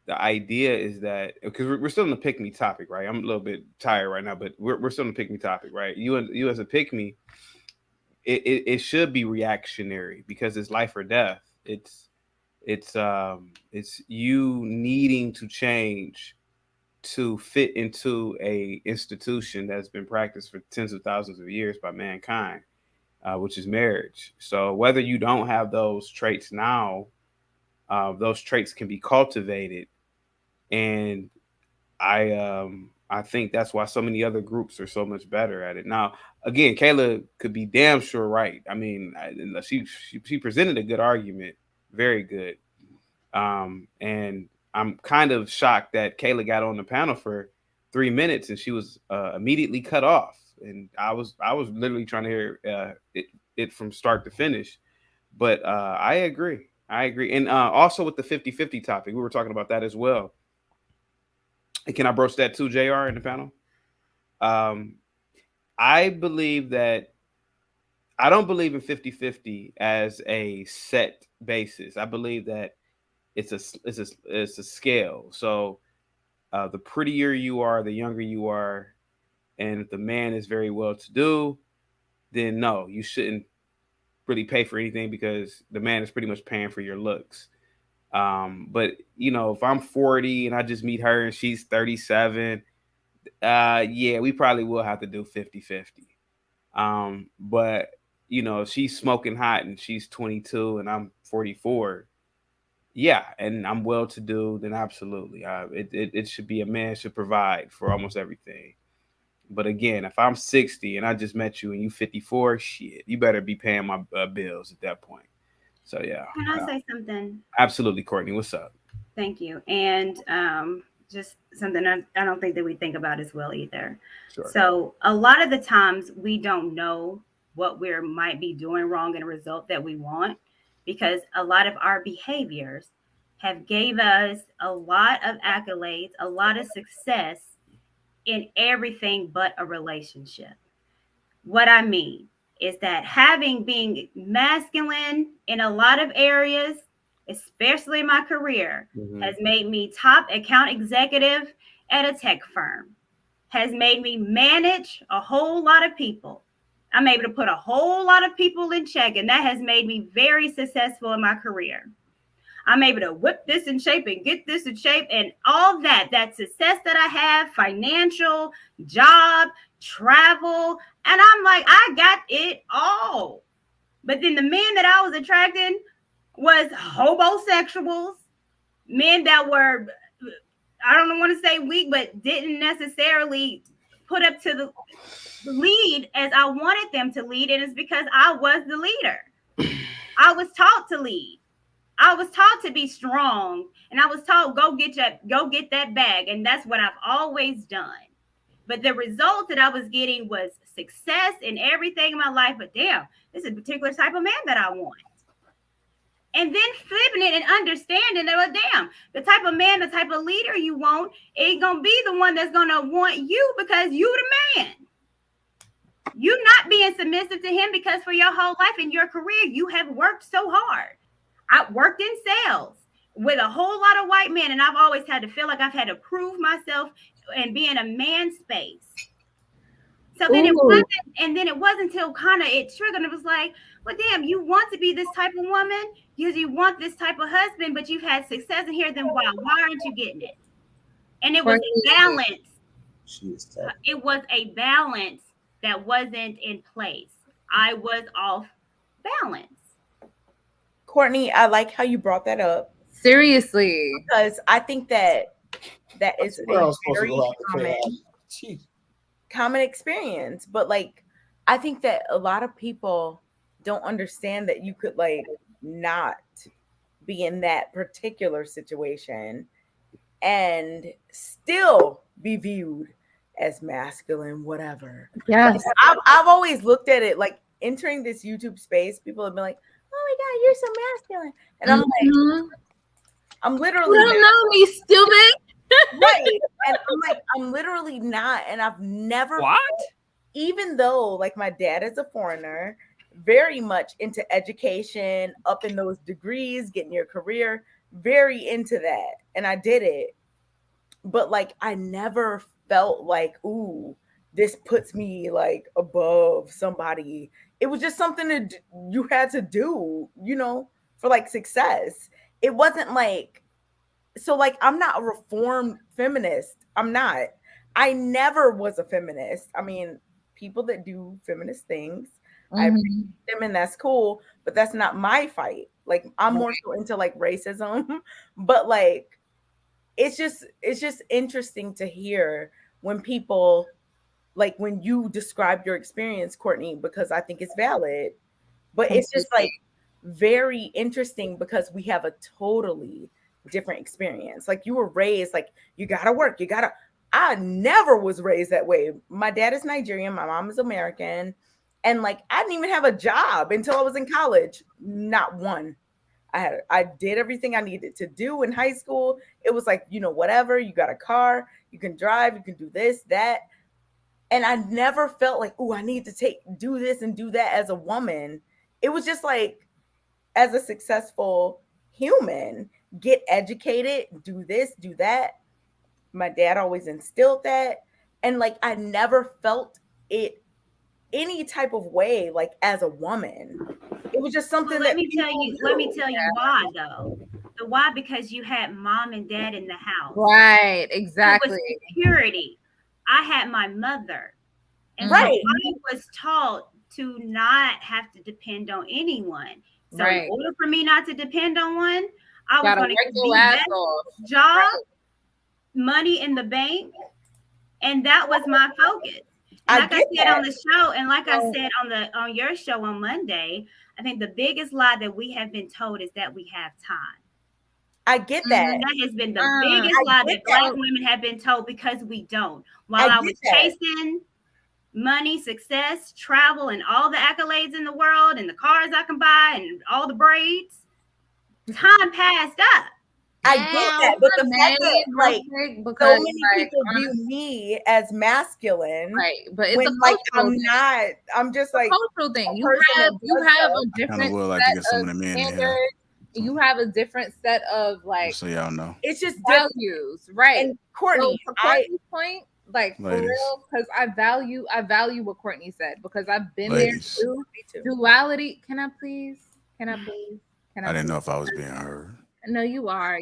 the idea is that, because we're still in the pick-me topic, right? I'm a little bit tired right now, but we're still in the pick-me topic, right? You as a pick-me, it should be reactionary because it's life or death. It's you needing to change to fit into a institution that's been practiced for tens of thousands of years by mankind, which is marriage. So whether you don't have those traits now, those traits can be cultivated. And I think that's why so many other groups are so much better at it. Now, again, Kayla could be damn sure right. I mean, she presented a good argument, very good. And I'm kind of shocked that Kayla got on the panel for 3 minutes and she was immediately cut off. And I was literally trying to hear it from start to finish. But I agree. And also with the 50-50 topic, we were talking about that as well. And can I broach that too, JR, in the panel? I believe that I don't believe in 50-50 as a set basis. I believe that it's a scale. So the prettier you are, the younger you are, and if the man is very well to do, then no, you shouldn't really pay for anything because the man is pretty much paying for your looks. But if I'm 40 and I just meet her and she's 37, yeah, we probably will have to do 50-50. But if she's smoking hot and she's 22 and I'm 44, yeah, and I'm well to do, then absolutely. It should be a man should provide for almost everything. But again, if I'm 60 and I just met you and you 54, shit, you better be paying my bills at that point. So yeah. Can I say something? Absolutely, Courtney. What's up? Thank you. And just something I don't think that we think about as well either. Sure. So a lot of the times we don't know what we might be doing wrong in a result that we want. because a lot of our behaviors have gave us a lot of accolades, a lot of success in everything but a relationship. What I mean is that being masculine in a lot of areas, especially in my career, has made me top account executive at a tech firm, has made me manage a whole lot of people. I'm able to put a whole lot of people in check, and that has made me very successful in my career. I'm able to whip this in shape and get this in shape, and all that success that I have, financial, job, travel, and I'm like, I got it all. But then the men that I was attracting was hobosexuals, men that were, I don't want to say weak, but didn't necessarily put up to the lead as I wanted them to lead. And it's because I was the leader. I was taught to lead. I was taught to be strong, and I was taught go get that bag, and that's what I've always done. But the result that I was getting was success in everything in my life. But damn, this is a particular type of man that I want. And then flipping it and understanding that, well, damn, the type of man, the type of leader you want ain't gonna be the one that's gonna want you because you the man. You not being submissive to him because for your whole life in your career, you have worked so hard. I worked in sales with a whole lot of white men, and I've always had to feel like I've had to prove myself and be in a man space. So then it wasn't until kind of it triggered, and it was like, well, damn, you want to be this type of woman because you want this type of husband, but you've had success in here, then why aren't you getting it? And it was a balance. It was a balance that wasn't in place. I was off balance. Courtney, I like how you brought that up. Seriously. Because I think that is a very common experience. But like, I think that a lot of people don't understand that you could like not be in that particular situation and still be viewed as masculine, whatever. Yes. Like, I've always looked at it like entering this YouTube space, people have been like, oh my God, you're so masculine. And I'm like, I'm literally you don't know me, stupid. Right. And I'm like, I'm literally not. And I've never even though like my dad is a foreigner, very much into education, up in those degrees, getting your career, very into that. And I did it. But like I never felt like, ooh, this puts me like above somebody. It was just something that you had to do, you know, for like success. It wasn't like, so like, I'm not a reformed feminist. I'm not. I never was a feminist. I mean, people that do feminist things, I appreciate them and that's cool, but that's not my fight. Like I'm more so into like racism, but like, it's just interesting to hear when people, like when you describe your experience, Courtney, because I think it's valid, but it's just like very interesting because we have a totally different experience. Like you were raised, like you gotta work, I never was raised that way. My dad is Nigerian, my mom is American. And like, I didn't even have a job until I was in college. Not one. I did everything I needed to do in high school. It was like, you know, whatever, you got a car, you can drive, you can do this, that. And I never felt like, oh, I need to do this and do that as a woman. It was just like, as a successful human, get educated, do this, do that. My dad always instilled that. And like, I never felt it any type of way, like as a woman. It was just something let me tell you why though. The why, because you had mom and dad in the house. Right, exactly. It was security. I had my mother. And so I was taught to not have to depend on anyone. So in order for me not to depend on one, I was going to get the best job, money in the bank, and that was my focus. Like I said on the show, and like I said on your show on Monday, I think the biggest lie that we have been told is that we have time. I get that. And that has been the biggest lie that Black women have been told because we don't. While I was chasing money, success, travel, and all the accolades in the world, and the cars I can buy, and all the braids. Time passed up. I get that, but the fact that like so many people view me as masculine, right? But it's when, a like cultural I'm thing. not. I'm just like a cultural thing. You have a different set of standards. You have a different set of like. So y'all know. It's just values, right? And Courtney, so for Courtney's point, like for real, because I value what Courtney said, because I've been there too. Duality. Can I please? I didn't know if I was being heard. No, you are,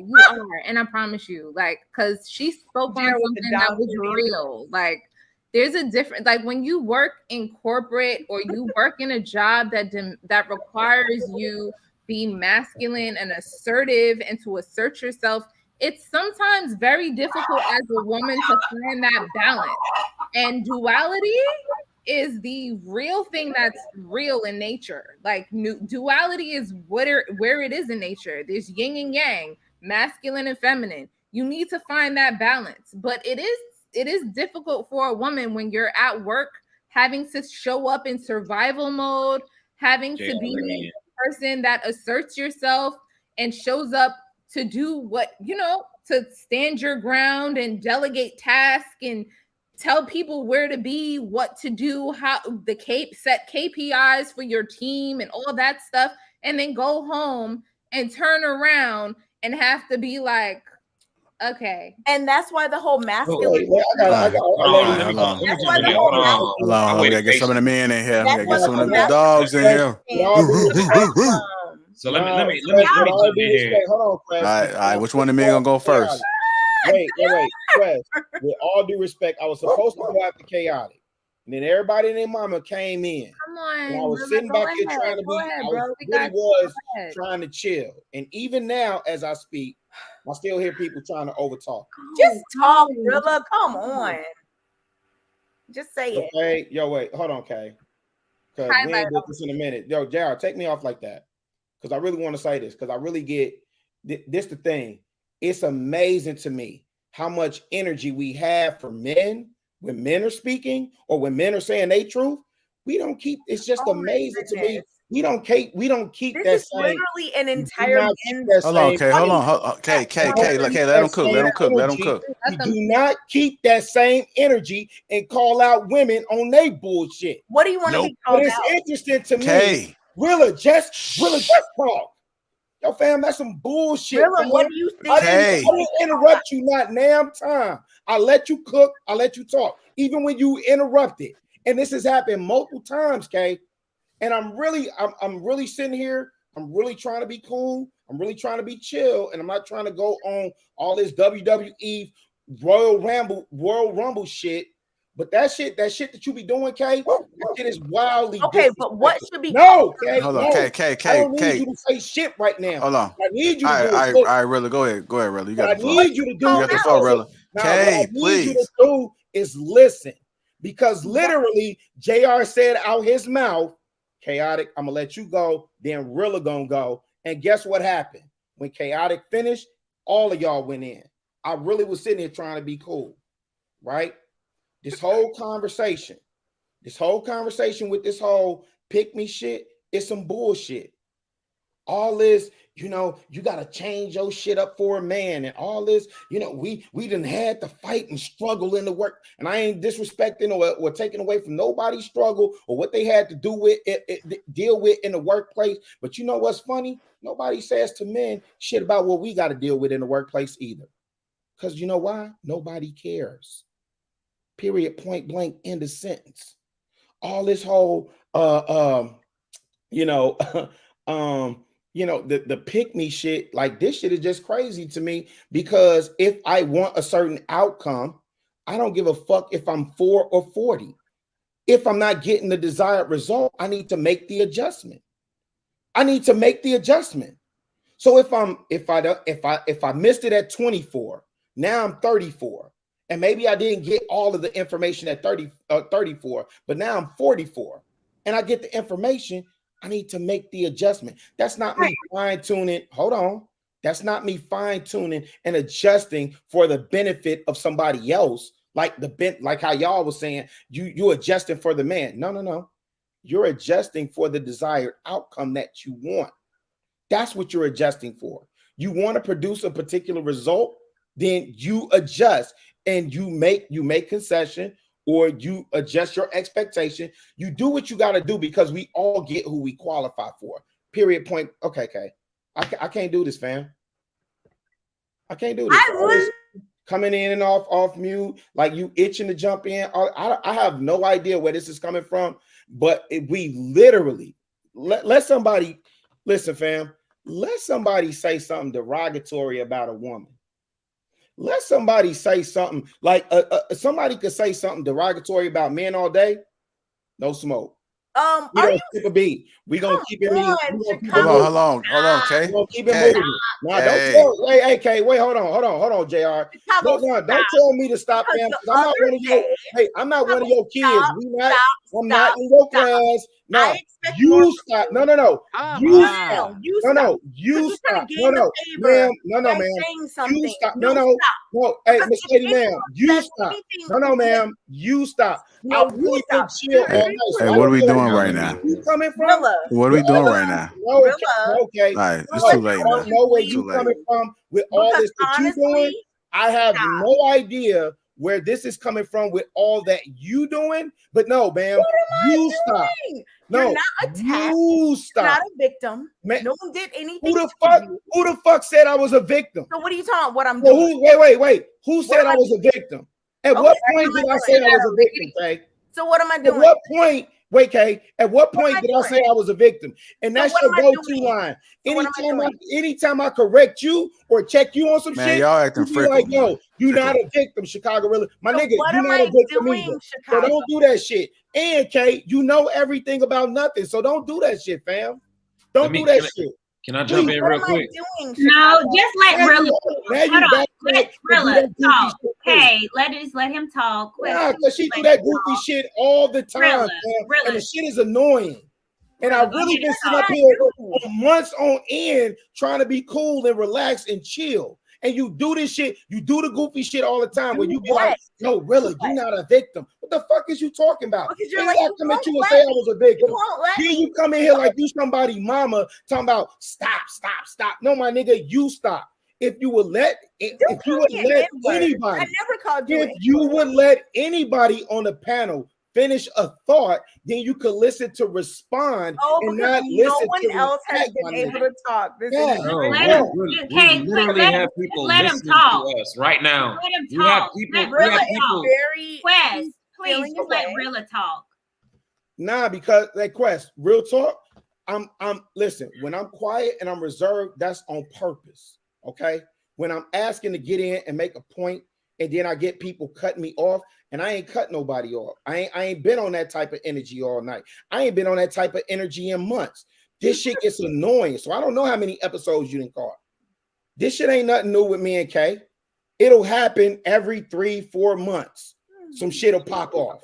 and I promise you, like, because she spoke on something that was real. Like, there's a different, like, when you work in corporate or you work in a job that requires you being masculine and assertive and to assert yourself, it's sometimes very difficult as a woman to find that balance. And duality is the real thing that's real in nature. Like duality is where it is in nature. There's yin and yang, masculine and feminine. You need to find that balance. But it is difficult for a woman when you're at work, having to show up in survival mode, having to be a person that asserts yourself and shows up to do what, to stand your ground and delegate tasks and tell people where to be, what to do, how set KPIs for your team and all that stuff, and then go home and turn around and have to be like, okay. And that's why the whole masculine. Hold on. We gotta get some of the men in here. We gotta get some of the dogs in here. So let me jump in here. Hold on, all right. Which one of the men gonna go first? Wait, Quest. With all due respect, I was supposed to go after Chaotic. And then everybody and their mama came in. Come on. And I was sitting back here trying to be, trying to chill. And even now, as I speak, I still hear people trying to overtalk. Just talk, Rilla. Come on. Just say it. Okay. Yo, wait. Hold on, Kay. Because we ain't do this in a minute. Yo, Jared, take me off like that. Because I really want to say this. Because I really get this the thing. It's amazing to me how much energy we have for men when men are speaking or when men are saying their truth. We don't keep. It's just amazing to me. We don't keep this that is same. Literally an entire. Hold on, Kay. Hold on. Kay. Let them cook. We do not keep that same energy and call out women on their bullshit. What do you want to be called out? But it's interesting to me. Rilla, just talk. Yo, fam, that's some bullshit. Rilla, what do you think? I didn't interrupt you not damn time. I let you cook. I let you talk. Even when you interrupted. And this has happened multiple times, Kay. And I'm really sitting here. I'm really trying to be cool. I'm really trying to be chill. And I'm not trying to go on all this WWE Royal Rumble shit. But that shit that you be doing, Kay, that shit is wildly but what should be? No, Kay. Hold on, Kay. I don't need you to say shit right now. Hold on. I need you to do it. All right, Rilla, go ahead, Rilla. You got the floor. I need you to do. You got the floor, Rilla. Kay, please. What I need you to do is listen, because literally, JR said out his mouth, "Chaotic, I'm gonna let you go." Then Rilla gonna go, and guess what happened? When Chaotic finished, all of y'all went in. I really was sitting here trying to be cool, right? This whole conversation with this whole pick me shit is some bullshit. All this, you got to change your shit up for a man, and all this, we done had to fight and struggle in the work. And I ain't disrespecting or taking away from nobody's struggle or what they had to do with deal with in the workplace. But you know what's funny? Nobody says to men shit about what we got to deal with in the workplace either. Because you know why? Nobody cares. Period, point blank, end of sentence. All this whole the pick me shit, like this shit is just crazy to me, because if I want a certain outcome, I don't give a fuck if I'm 4 or 40. If I'm not getting the desired result, I need to make the adjustment. So if I missed it at 24, now I'm 34. And maybe I didn't get all of the information at 34, but now I'm 44 and I get the information. I need to make the adjustment. That's not me fine-tuning. Hold on. That's not me fine-tuning and adjusting for the benefit of somebody else. like like how y'all was saying, you adjusting for the man. No. You're adjusting for the desired outcome that you want. That's what you're adjusting for. You want to produce a particular result, then you adjust and you make concession, or you adjust your expectation. You do what you got to do, because we all get who we qualify for. Period. Point. Okay. I can't do this, fam. I can't do this. Coming in and off mute, like you itching to jump in. I have no idea where this is coming from, but we literally let somebody listen, fam. Let somebody say something derogatory about a woman. Let somebody say something like somebody could say something derogatory about men all day. No smoke. We don't skip a beat. We gonna keep it moving. Hold on, Kay. We gonna keep it moving. Now, don't tell. Wait, Kay. Wait, hold on, Jr. Don't tell me to stop, fam. I'm not one of your. Hey, I'm not one of your kids. I'm not in your class. No, you stop. No. You stop. No. You stop. No, ma'am. No, ma'am. You stop. No. Hey, Miss Lady, ma'am. You stop. No, ma'am. You stop. Hey, what are we doing right now? You coming from? What are we doing right now? Okay. All right, it's too late. I don't know where you coming from with all this that you doing. I have no idea where this is coming from with all that you doing. But no, ma'am, you stop. No, you're not attacked. You stop. You're not a victim. Man, no one did anything. Who the fuck said I was a victim? So what are you talking about? What I'm doing? Wait. Who said I was a victim? At what point did I say I was a victim, Kay? So what am I doing? At what point? Wait, Kay. At what point did I say I was a victim? And that's your go-to line. Anytime I correct you or check you on some shit, y'all acting you be like, yo, you're not a victim, Chicago Really. My nigga, you're not a victim either. So don't do that shit. And Kay, you know everything about nothing. So don't do that shit, fam. Don't do that shit. Can I jump in real quick? No, just let Rilla. Let Rilla talk. Hey, let him talk. Nah, because she do that goofy shit all the time, and the shit is annoying. And I've really been sitting up here for months on end trying to be cool and relax and chill. And you do this shit, you do the goofy shit all the time where you be like, no, Rilla, you're not a victim. What the fuck is you talking about? Because you're like, I come at you and say I was a victim. Then you come in here like you somebody mama talking about stop. No, my nigga, you stop. If you would let anybody, I never called you. If you would let anybody on the panel finish a thought, then you could listen to respond and not listen no one to else has been able to talk. This is we literally have people listening to us right now. Let him We talk. have people. Please just let Rilla talk. Nah, because like Quest, real talk. I'm listen, when I'm quiet and I'm reserved, that's on purpose. Okay. When I'm asking to get in and make a point, and then I get people cutting me off, and I ain't cut nobody off. I ain't been on that type of energy all night. I ain't been on that type of energy in months. This shit gets annoying. So I don't know how many episodes you didn't call. This shit ain't nothing new with me and Kay. It'll happen every 3-4 months. Some shit will pop off.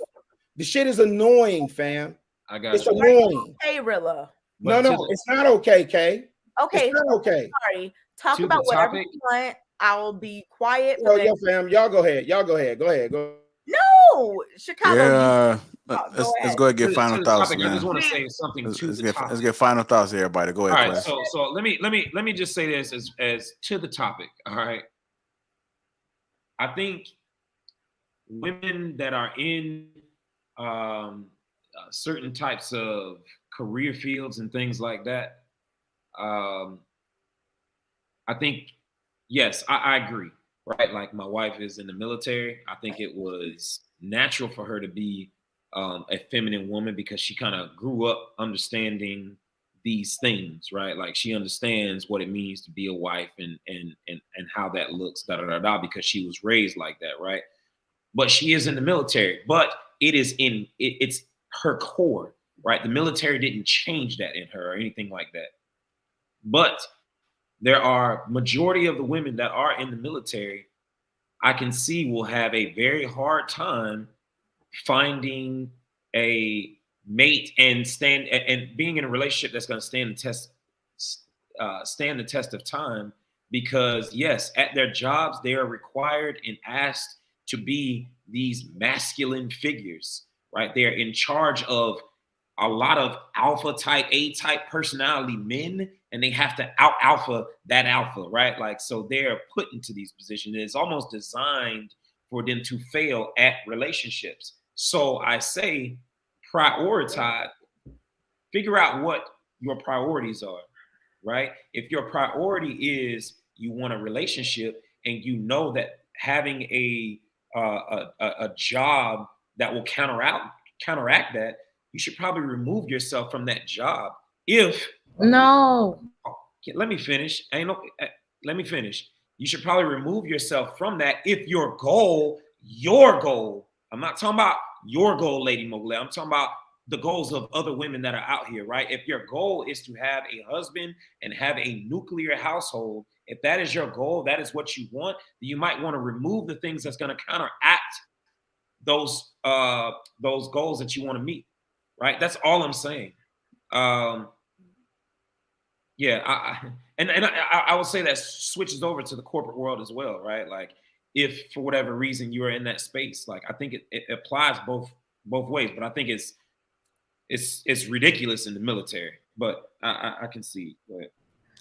The shit is annoying, fam. I got it's annoying. Hey, Rilla. No, it's not okay, Kay. Okay. It's not okay. Sorry. Talk about whatever you want. I will be quiet. Yo, fam, y'all go ahead. Go. No, Chicago. Yeah, let's go ahead and get final thoughts, man. I just want to say something let's get final thoughts, everybody. Go ahead. All right, so let me just say this as to the topic. All right, I think women that are in certain types of career fields and things like that, I think, yes, I agree, right? Like my wife is in the military. I think it was natural for her to be a feminine woman because she kind of grew up understanding these things, right? Like she understands what it means to be a wife and how that looks, because she was raised like that, right? But she is in the military, but it's her core, right? The military didn't change that in her or anything like that. But there are majority of the women that are in the military, I can see will have a very hard time finding a mate and being in a relationship that's going to stand the test of time. Because yes, at their jobs, they are required and asked to be these masculine figures, right? They're in charge of a lot of alpha type, A type personality men, and they have to out alpha that alpha, right? Like, so they're put into these positions. It's almost designed for them to fail at relationships. So I say, prioritize, figure out what your priorities are, right? If your priority is you want a relationship and you know that having a job that will counteract that, you should probably remove yourself from that job. If no, let me finish. Let me finish. You should probably remove yourself from that if your goal, I'm not talking about your goal, Lady Mogul. I'm talking about the goals of other women that are out here, right? If your goal is to have a husband and have a nuclear household, if that is your goal, that is what you want, then you might want to remove the things that's going to counteract those goals that you want to meet, right? That's all I'm saying. Yeah, I would say that switches over to the corporate world as well, right? Like, if for whatever reason you are in that space, like, I think it applies both ways, but I think it's ridiculous in the military. But I can see. But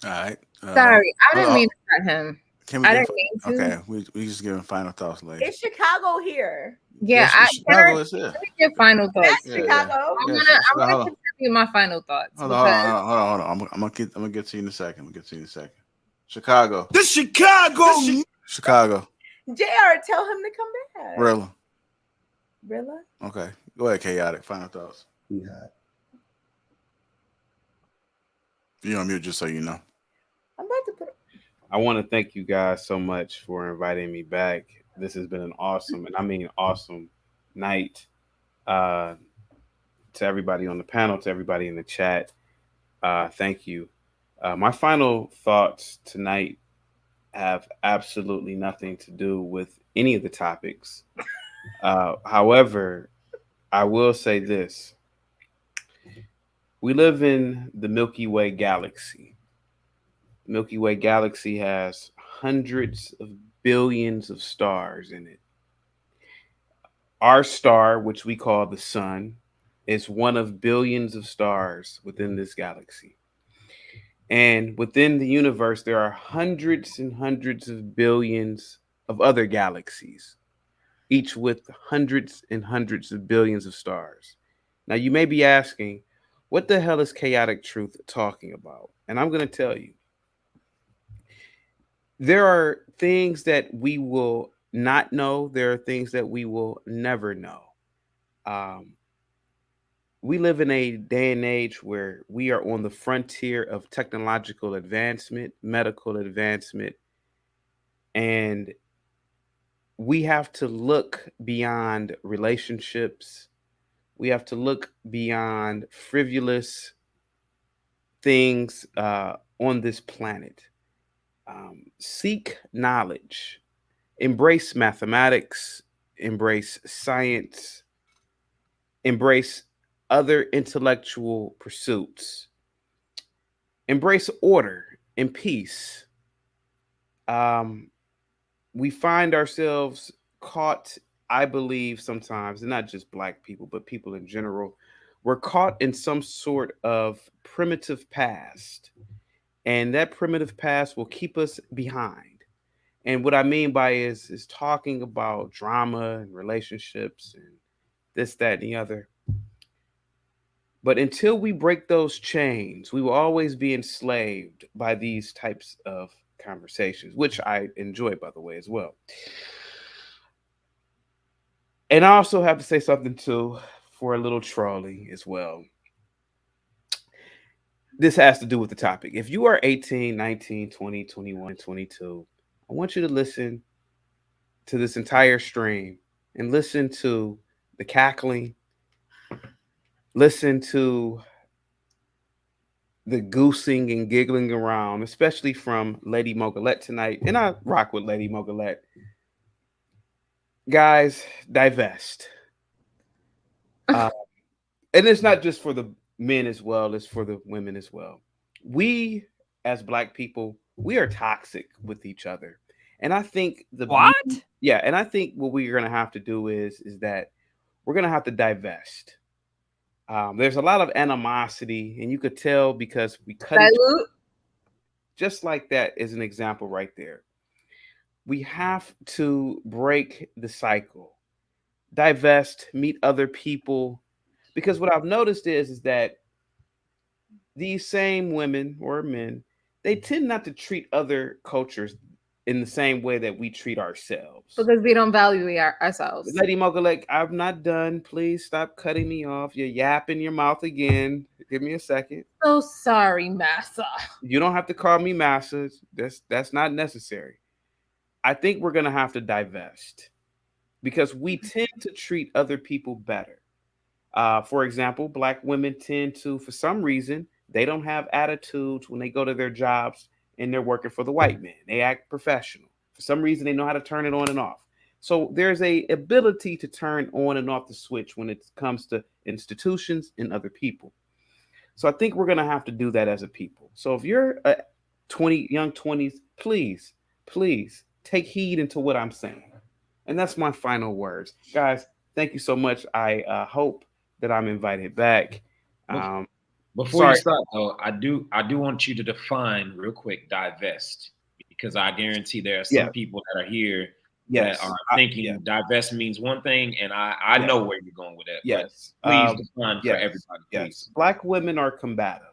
all right. Sorry, I didn't mean to cut him. I didn't mean to. Okay, we just giving final thoughts, lady. Is Chicago here? Yeah, Chicago is here. Let me get final thoughts. That's Chicago. I'm gonna contribute my final thoughts. Hold on. I'm gonna get to you in a second. Chicago. Chicago. JR, tell him to come back. Rilla. Okay. Go ahead, Chaotic. Final thoughts. Yeah. You're on mute, just so you know. I'm about to put. I want to thank you guys so much for inviting me back. This has been an awesome, and I mean awesome, night. To everybody on the panel, to everybody in the chat, thank you. My final thoughts tonight have absolutely nothing to do with any of the topics. However, I will say this. We live in the Milky Way galaxy. Milky Way galaxy has hundreds of billions of stars in it. Our star, which we call the sun, is one of billions of stars within this galaxy. And within the universe, there are hundreds and hundreds of billions of other galaxies, each with hundreds and hundreds of billions of stars. Now, you may be asking, what the hell is Chaotic Truth talking about? And I'm going to tell you. There are things that we will not know. There are things that we will never know. We live in a day and age where we are on the frontier of technological advancement, medical advancement, and we have to look beyond relationships. We have to look beyond frivolous things on this planet. Seek knowledge, embrace mathematics, embrace science, embrace other intellectual pursuits, embrace order and peace. We find ourselves caught, I believe sometimes, and not just Black people, but people in general, we're caught in some sort of primitive past. And that primitive past will keep us behind. And what I mean by is talking about drama and relationships and this, that, and the other. But until we break those chains, we will always be enslaved by these types of conversations, which I enjoy, by the way, as well. And I also have to say something, too, for a little trolling as well. This has to do with the topic. If you are 18, 19, 20, 21, 22, I want you to listen to this entire stream and listen to the cackling, listen to the goosing and giggling around, especially from Lady Mogulette tonight. And I rock with Lady Mogulette. Guys, divest. And it's not just for the men as well, it's for the women as well. We, as Black people, we are toxic with each other. And I think and I think what we're gonna have to do is that we're gonna have to divest. There's a lot of animosity, and you could tell because we cut just like that is an example right there. We have to break the cycle, divest, meet other people, because what I've noticed is that these same women or men, they tend not to treat other cultures in the same way that we treat ourselves. Because we don't value ourselves. Lady Mogulek, I'm not done. Please stop cutting me off. You're yapping your mouth again. Give me a second. So sorry, Massa. You don't have to call me Massa. That's not necessary. I think we're going to have to divest because we tend to treat other people better. For example, Black women tend to, for some reason, they don't have attitudes when they go to their jobs and they're working for the white man. They act professional. For some reason, they know how to turn it on and off. So there's a ability to turn on and off the switch when it comes to institutions and other people. So I think we're going to have to do that as a people. So if you're a young 20s, please take heed into what I'm saying. And that's my final words. Guys, thank you so much. I hope that I'm invited back. Before you start, though, I do want you to define real quick divest, because I guarantee there are some people that are here that are thinking divest means one thing, and I know where you're going with that. Yes, please define for everybody. Yes, Black women are combative.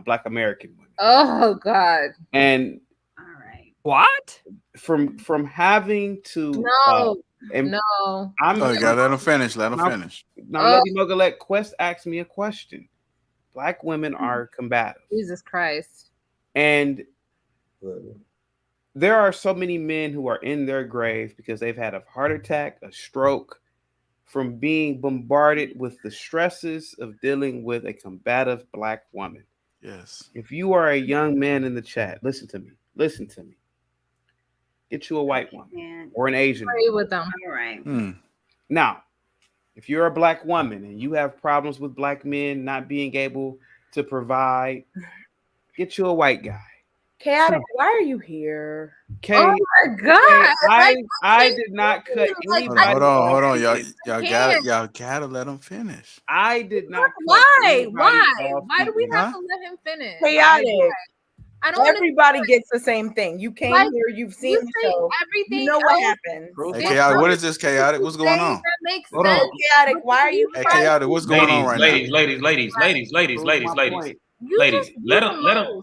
Black American women. Oh God. And all right, what from having to no. I'm gotta let them finish. Let them finish. Now, Lady Mogulek, Quest asked me a question. Black women are combative. Jesus Christ. And there are so many men who are in their grave because they've had a heart attack, a stroke, from being bombarded with the stresses of dealing with a combative Black woman. Yes. If you are a young man in the chat, listen to me. Get you a white woman or an Asian Pray with them. All right. Now, if you're a Black woman and you have problems with Black men not being able to provide, get you a white guy. Chaotic, why are you here? Oh my God! I did not cut anybody. Hold on, y'all gotta let him finish. I did not. Why? Why do we have to let him finish? Chaotic. I don't. Everybody gets the same thing. You came here, you've seen the show. Everything. You know what happened. Hey, Chaotic, what is this, Chaotic? What's going on? That makes Hold sense. on. Chaotic, why are you? Hey, Chaotic, what's going on right now? Ladies, let them.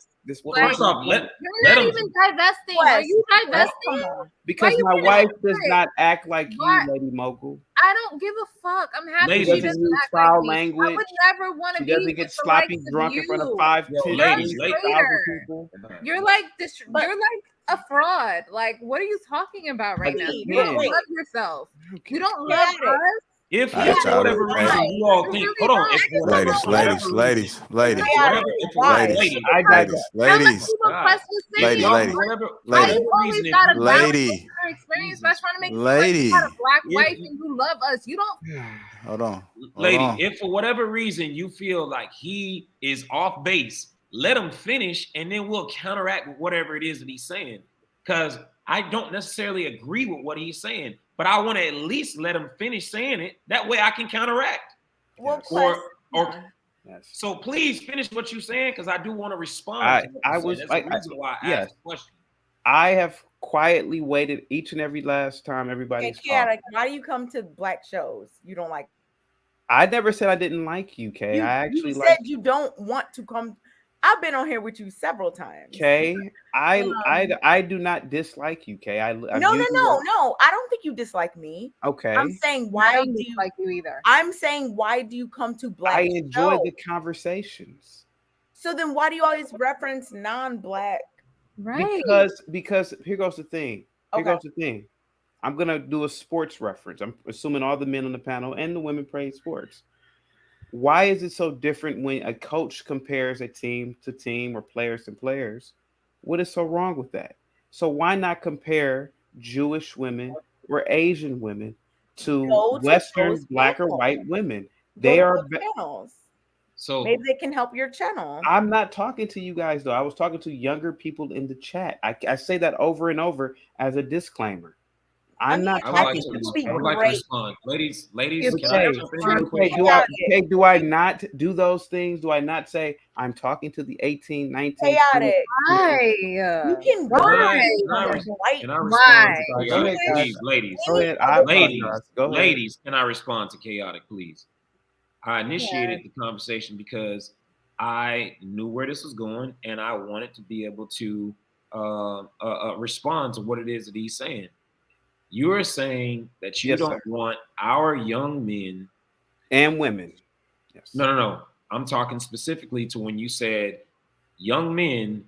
First off, let You're not them. even divesting. Are you divesting? Because my wife does not act like you, Lady Mogul. I don't give a fuck. I'm happy she doesn't use act foul like language. I would never want to She be doesn't get with the sloppy likes of drunk in you. front of 5, 10, ladies, 1,000 people. You're like this. You're like a fraud. Like, what are you talking about right now? You don't love yourself. You don't love us. If for whatever reason you all think, hold on, Ladies, experience by trying to make you got a Black wife and you love us. You don't. Hold on, lady. If for whatever reason you feel like he is off base, let him finish, and then we'll counteract with whatever it is that he's saying. Because I don't necessarily agree with what he's saying, but I want to at least let him finish saying it. That way I can counteract. Well, so please finish what you're saying, because I do want to respond. That's the reason why I asked the question. I have quietly waited each and every last time everybody's chaotic. Why do you come to Black shows? You don't like. I never said I didn't like you, Kay. I actually said you don't want to come. I've been on here with you several times. Kay, I do not dislike you, Kay. No. I don't think you dislike me. Okay. I'm saying why do you like you either? I'm saying why do you come to Black? I enjoy the conversations. So then why do you always reference non-Black? Right. Because here goes the thing. I'm gonna do a sports reference. I'm assuming all the men on the panel and the women play sports. Why is it so different when a coach compares a team to team or players to players? What is so wrong with that? So why not compare Jewish women or Asian women to Western Black or white women? They are. So maybe they can help your channel. I'm not talking to you guys though. I was talking to younger people in the chat. I say that over and over as a disclaimer. I'm not talking to you. I would like to respond. Ladies, can I jump in real quick? Do I not do those things? Do I not say I'm talking to the 18, 19? Chaotic. Why? You can go. Can I respond to chaotic, please, ladies? Go ahead. Ladies, can I respond to chaotic, please? I initiated the conversation because I knew where this was going, and I wanted to be able to respond to what it is that he's saying. You are saying that you don't want our young men and women. Yes. No. I'm talking specifically to when you said young men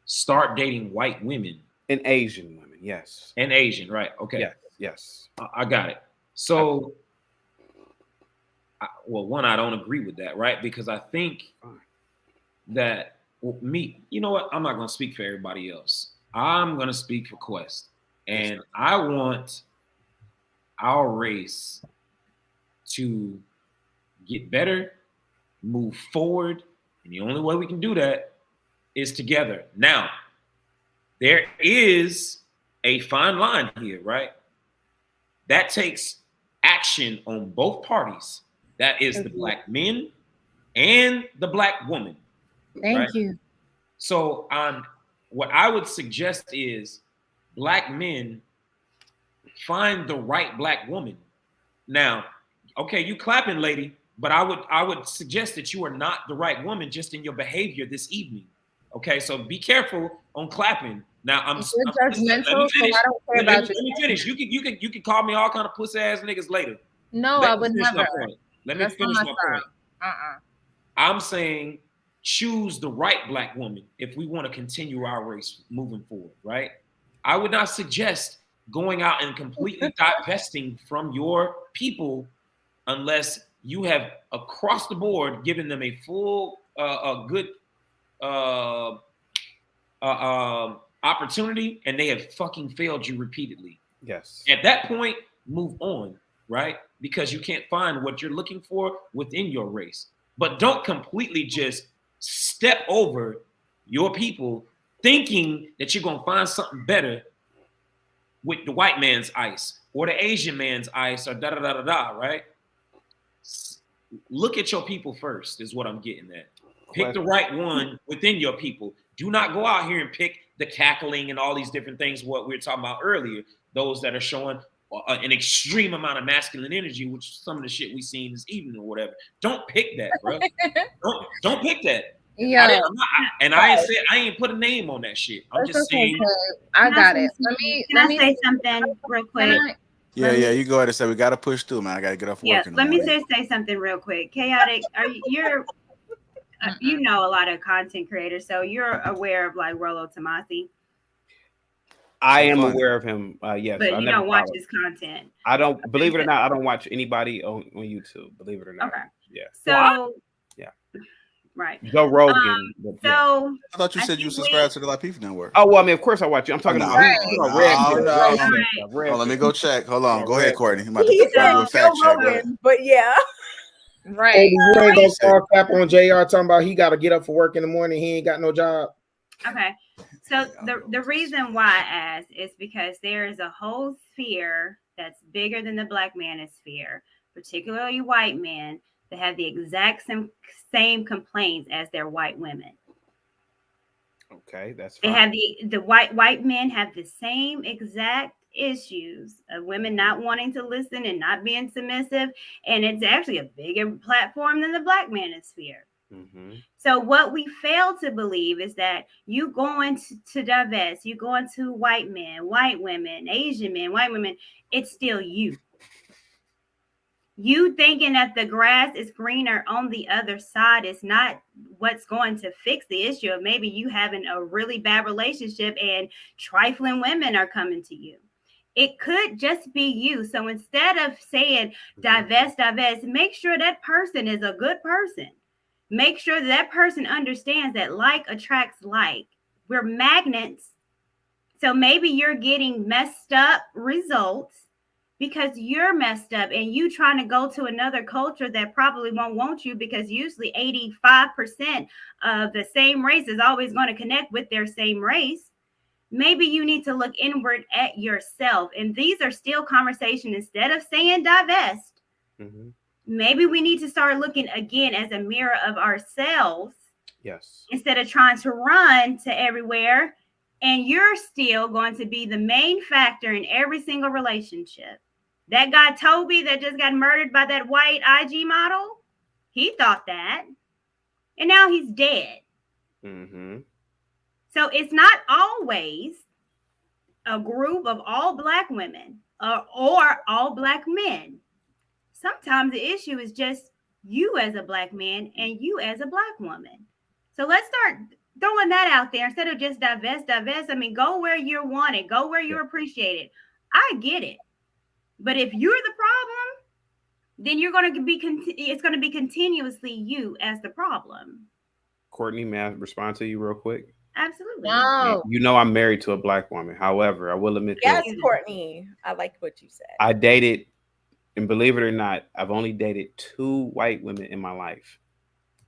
start dating white women and Asian women. Yes. And Asian, right? Okay. Yes. I got it. So, well, one, I don't agree with that, right? Because I think that you know what? I'm not going to speak for everybody else. I'm going to speak for Quest. And I want our race to get better, move forward. And the only way we can do that is together. Now, there is a fine line here, right? That takes action on both parties. That is the black men and the black woman. Thank you. So what I would suggest is black men find the right black woman. Now, okay, you clapping, lady, but I would suggest that you are not the right woman just in your behavior this evening. Okay, so be careful on clapping. Now judgmental, so I don't care about you. Let me finish. You can call me all kind of pussy ass niggas later. No, I would never. Let me finish my point. I'm saying choose the right black woman if we want to continue our race moving forward, right? I would not suggest going out and completely divesting from your people unless you have across the board given them a full, good opportunity, and they have fucking failed you repeatedly. Yes. At that point, move on, right? Because you can't find what you're looking for within your race. But don't completely just step over your people thinking that you're going to find something better with the white man's ice or the Asian man's ice or da-da-da-da-da, right? Look at your people first is what I'm getting at. Pick the right one within your people. Do not go out here and pick the cackling and all these different things, what we were talking about earlier, those that are showing an extreme amount of masculine energy, which some of the shit we seen this evening or whatever. Don't pick that, bro. don't pick that. Yeah. I ain't put a name on that shit. I'm just saying. I got it. Let me say something real quick. Yeah, you go ahead and say we got to push through, man. I got to get off work. Let me just say something real quick. Chaotic, you know a lot of content creators, so you're aware of like Rollo Tomasi. I am aware of him. Yes, but you don't watch his content. I don't, believe it or not, I don't watch anybody on YouTube. Believe it or not. Okay. Yeah. So. Yeah. Right. Joe Rogan. So I thought you said you subscribed to the Lapeef Network. Oh well, I mean, of course I watch you. I'm talking about Red. Let me go check. Hold on. Go ahead, Courtney. I'm about to He do a fact check. But yeah. Right. You ain't gonna start crap on JR talking about he got to get up for work in the morning. He ain't got no job. Okay. So the reason why I asked is because there is a whole sphere that's bigger than the black manosphere, particularly white men, that have the exact same complaints as their white women. Okay, that's fine. They have the white men have the same exact issues of women not wanting to listen and not being submissive, and it's actually a bigger platform than the black manosphere. Mm-hmm. So what we fail to believe is that you going to divest, you going to white men, white women, Asian men, white women, it's still you. You thinking that the grass is greener on the other side is not what's going to fix the issue of maybe you having a really bad relationship and trifling women are coming to you. It could just be you. So instead of saying divest, make sure that person is a good person. Make sure that person understands that like attracts like. We're magnets. So maybe you're getting messed up results because you're messed up and you trying to go to another culture that probably won't want you, because usually 85% of the same race is always going to connect with their same race. Maybe you need to look inward at yourself. And these are still conversations. Instead of saying divest, maybe we need to start looking again as a mirror of ourselves. Yes. Instead of trying to run to everywhere, and you're still going to be the main factor in every single relationship. That guy Toby that just got murdered by that white IG model, he thought that, and now he's dead. So it's not always a group of all Black women or all Black men. Sometimes the issue is just you as a Black man and you as a Black woman. So let's start throwing that out there instead of just divest. I mean, go where you're wanted, go where you're appreciated. I get it. But if you're the problem, then you're going to be, it's going to be continuously you as the problem. Courtney, may I respond to you real quick? Absolutely. No. You know I'm married to a Black woman. However, I will admit yes, this. Courtney, I like what you said. I dated, and believe it or not, I've only dated 2 white women in my life.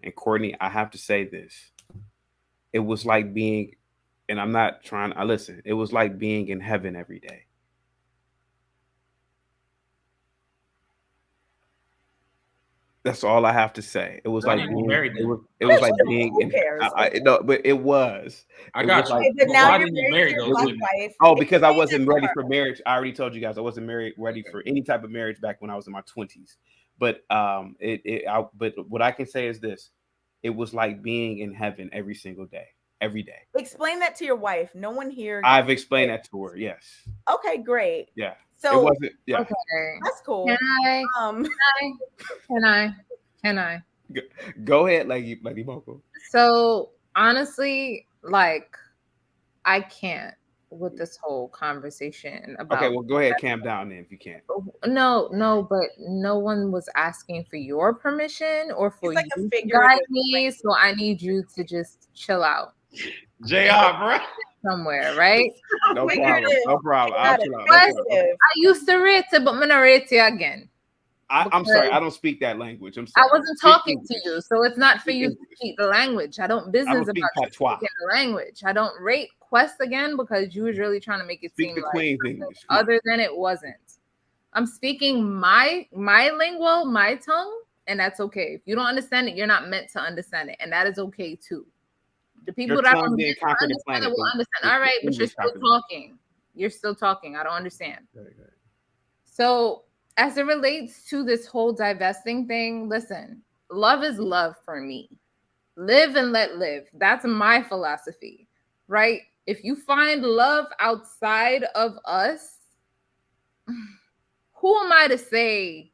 And Courtney, I have to say this. It was like being, and I'm not trying, listen, it was like being in heaven every day. That's all I have to say. It was like being, it was like being in, no, but it was. I got you. Like, but now you're married those women. Oh, because I wasn't ready for marriage. I already told you guys I wasn't ready for any type of marriage back when I was in my 20s. But but what I can say is this: it was like being in heaven every single day, every day. Explain that to your wife. No one here. I've explained that to her. Yes. Okay, great. Yeah. So it wasn't. Yeah. Okay. That's cool. Can I? Go ahead, Lady Boko. So honestly, like, I can't with this whole conversation about. Okay, well, go ahead, calm down then if you can. No, but no one was asking for your permission or for like you to guide me, so I need you to just chill out. JR, bro. Somewhere, right? No problem. I'll chill out. I used to rate it, but I'm gonna rate it again. I'm sorry, I don't speak that language. I'm sorry. I wasn't talking to you, so it's not for you to speak the language. I don't business about you speaking the language. I don't rate Quest again because you was really trying to make it seem like Queen's English. Other than it wasn't. I'm speaking my lingual, my tongue, and that's okay. If you don't understand it, you're not meant to understand it, and that is okay too. The people that are meant to understand it will understand. All right, but you're still talking. You're still talking. I don't understand. So as it relates to this whole divesting thing, listen, love is love for me. Live and let live. That's my philosophy, right? If you find love outside of us, who am I to say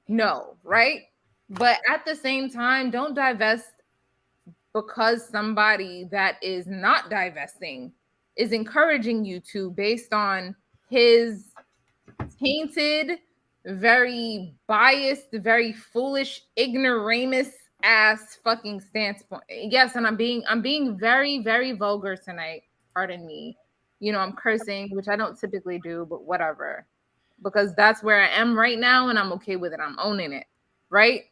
no, right? But at the same time, don't divest because somebody that is not divesting is encouraging you to based on his tainted, very biased, very foolish, ignoramus ass fucking standpoint. Yes, and I'm being very, very vulgar tonight. Pardon me. You know, I'm cursing, which I don't typically do, but whatever. Because that's where I am right now, and I'm okay with it. I'm owning it, right?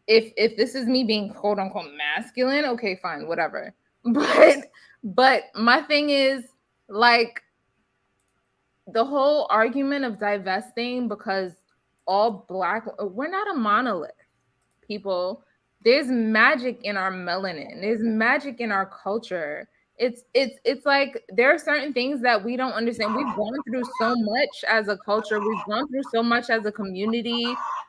If this is me being quote unquote masculine, okay, fine, whatever. But my thing is, like, the whole argument of divesting because all Black, we're not a monolith, people. There's magic in our melanin. There's magic in our culture. It's like there are certain things that we don't understand. We've gone through so much as a culture. We've gone through so much as a community.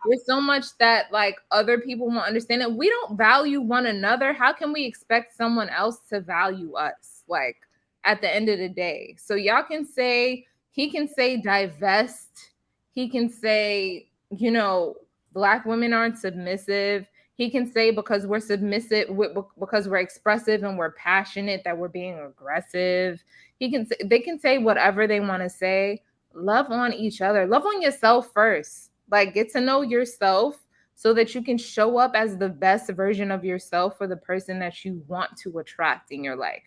There's so much that like other people won't understand. And we don't value one another. How can we expect someone else to value us? Like at the end of the day. So y'all can say, he can say divest. He can say, you know, Black women aren't submissive. He can say because we're submissive, because we're expressive and we're passionate, that we're being aggressive. He can say, they can say whatever they want to say. Love on each other. Love on yourself first. Like, get to know yourself so that you can show up as the best version of yourself for the person that you want to attract in your life.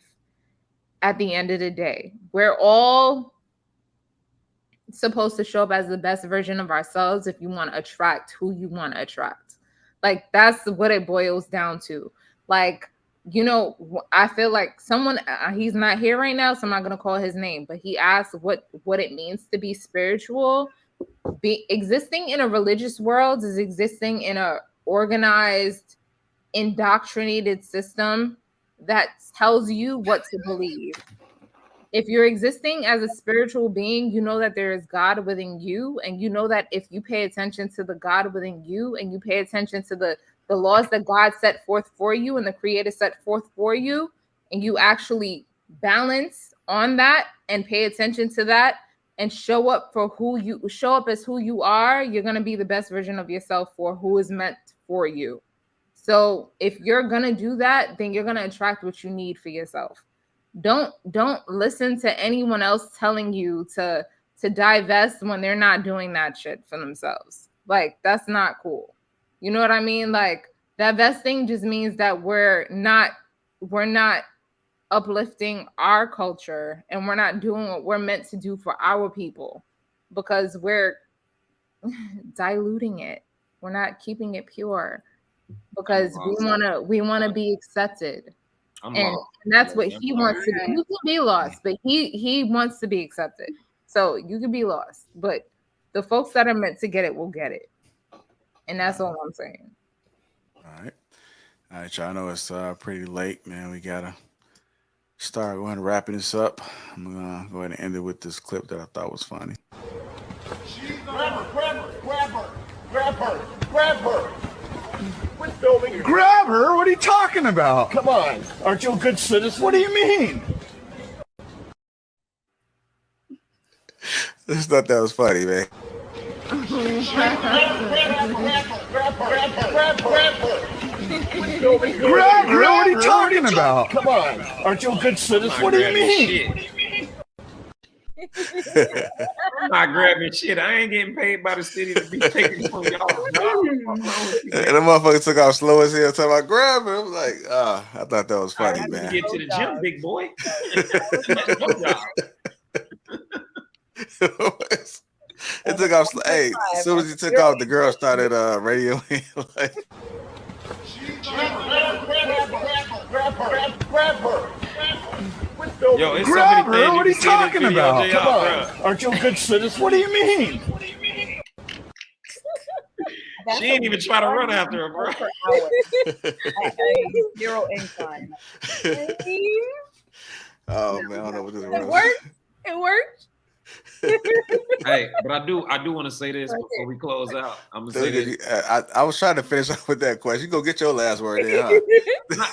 At the end of the day, we're all supposed to show up as the best version of ourselves if you want to attract who you want to attract. Like, that's what it boils down to. Like, you know, I feel like someone, he's not here right now, so I'm not going to call his name, but he asked what it means to be spiritual. Existing in a religious world is existing in a organized, indoctrinated system that tells you what to believe. If you're existing as a spiritual being, you know that there is God within you, and you know that if you pay attention to the God within you, and you pay attention to the laws that God set forth for you and the Creator set forth for you, and you actually balance on that and pay attention to that and show up as who you are, you're going to be the best version of yourself for who is meant for you. So if you're going to do that, then you're going to attract what you need for yourself. Don't listen to anyone else telling you to divest when they're not doing that shit for themselves. Like, that's not cool. You know what I mean? Like, divesting just means that we're not uplifting our culture, and we're not doing what we're meant to do for our people, because we're diluting it. We're not keeping it pure because we want to be accepted. And that's what he wants to do. You can be lost, but he wants to be accepted. So you can be lost, but the folks that are meant to get it will get it. And that's all I'm saying. All right, y'all. I know it's pretty late, man. We gotta start going wrapping this up. I'm gonna go ahead and end it with this clip that I thought was funny. Grab her. Grab her? What are you talking about? Come on. Aren't you a good citizen? What do you mean? I just thought that was funny, man. Grab her? What are you talking about? Come on. Aren't you a good citizen? What do you mean? I'm not grabbing shit. I ain't getting paid by the city to be taking from y'all. And the motherfucker took off slow as hell, talking about grabbing. I was like, I thought that was funny, man. Get to the gym, big boy. It took off. Hey, as soon as he took off, the girl started radioing. Like, Grab her. Yo, it's Grab so many her? What are you talking about? Come on. Bro. Aren't you a good citizen? What do you mean? She ain't even try to run after her, bro. Zero incline. Oh man, I don't know what this was. It worked. Hey, but I do want to say this before we close out. I'm gonna say this. I was trying to finish off with that question. You go get your last word in, huh?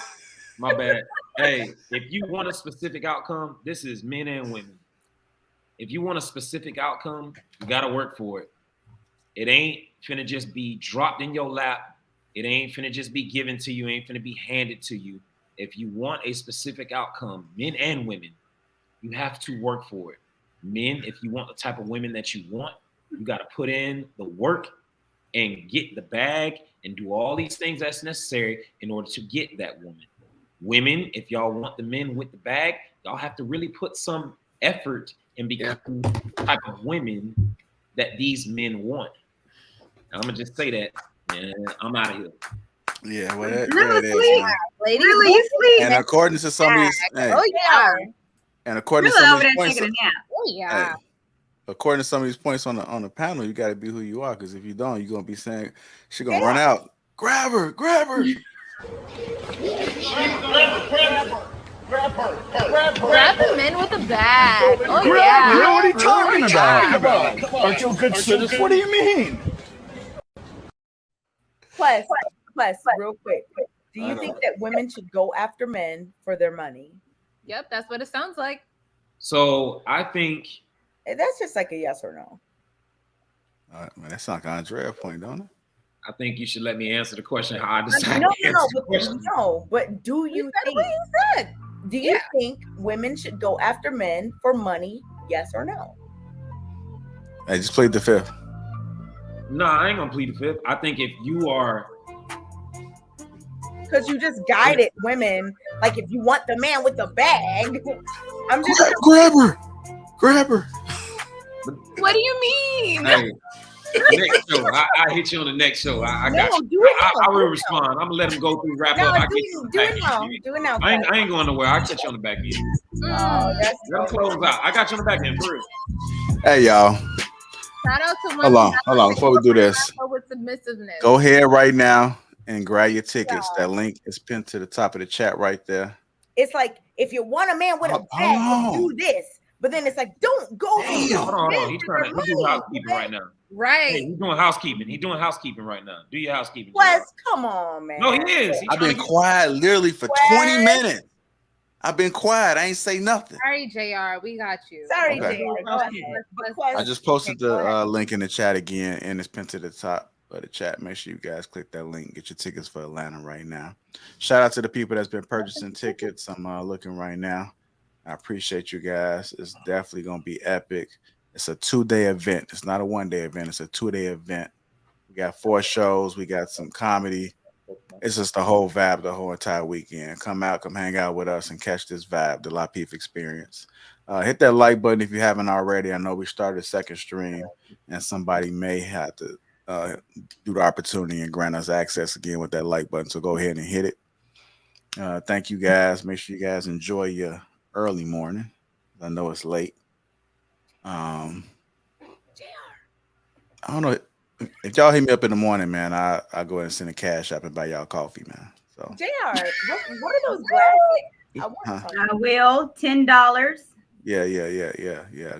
My bad. Hey, if you want a specific outcome, this is men and women. If you want a specific outcome, you gotta work for it. It ain't finna just be dropped in your lap. It ain't finna just be given to you. It ain't finna be handed to you. If you want a specific outcome, men and women, you have to work for it. Men, if you want the type of women that you want, you got to put in the work and get the bag and do all these things that's necessary in order to get that woman. Women, if y'all want the men with the bag, y'all have to really put some effort in becoming the type of women that these men want. I'm going to just say that, and I'm out of here. Yeah, well, there it is. Ladies, really sleep. And according to some of these, and according to some of these points, according to some of these points on the panel, you got to be who you are. Because if you don't, you're gonna be saying she's gonna run out. Grab her. Grab her. Grab the men with the bag. Grab her? What are you talking about? Come on. Aren't you a good citizen? What do you mean? Plus, real quick. Do you think that women should go after men for their money? Yep, that's what it sounds like. So I think that's just like a yes or no. All right, man, that sounds like Andrea point, don't it? I think you should let me answer the question how I decided. But do you think? What you said. Do you think women should go after men for money? Yes or no? I just played the fifth. No, I ain't gonna plead the fifth. I think if you are, because you just guided women, like if you want the man with the bag, I'm just grab her. But What do you mean? Hey, next show, I hit you on the next show. I got you. Do it now. I will respond. I'm gonna let him go through wrap up. Do it now. Do it now. I ain't going nowhere. I'll catch you on the back end. Let him close out. I got you on the back end for real. Hey y'all. Shout out to Hold on. Before we do this, with submissiveness. go ahead right now and grab your tickets. That link is pinned to the top of the chat right there. It's like if you want a man with a bag, do this. But then it's like, don't go. Hold on. He's doing housekeeping right now. Right. Hey, he's doing housekeeping. He's doing housekeeping right now. Do your housekeeping. Wes, come on, man. No, he is. I've been quiet literally for 20 minutes. I've been quiet. I ain't say nothing. Sorry, JR. We got you. Sorry, Okay. JR. Go ahead. I just posted the link in the chat again, and it's pinned to the top of the chat. Make sure you guys click that link. Get your tickets for Atlanta right now. Shout out to the people that's been purchasing tickets. I'm looking right now. I appreciate you guys. It's definitely going to be epic. It's a 2-day event. It's not a 1-day event. It's a 2-day event. We got 4 shows. We got some comedy. It's just the whole vibe, the whole entire weekend. Come out, come hang out with us and catch this vibe, the Lapeef experience. Hit that like button if you haven't already. I know we started a second stream, and somebody may have to do the opportunity and grant us access again with that like button. So go ahead and hit it. Thank you guys. Make sure you guys enjoy your early morning. I know it's late. I don't know if y'all hit me up in the morning, man. I go ahead and send a cash app and buy y'all coffee, man. So JR, what are those glasses? I will. $10. Yeah.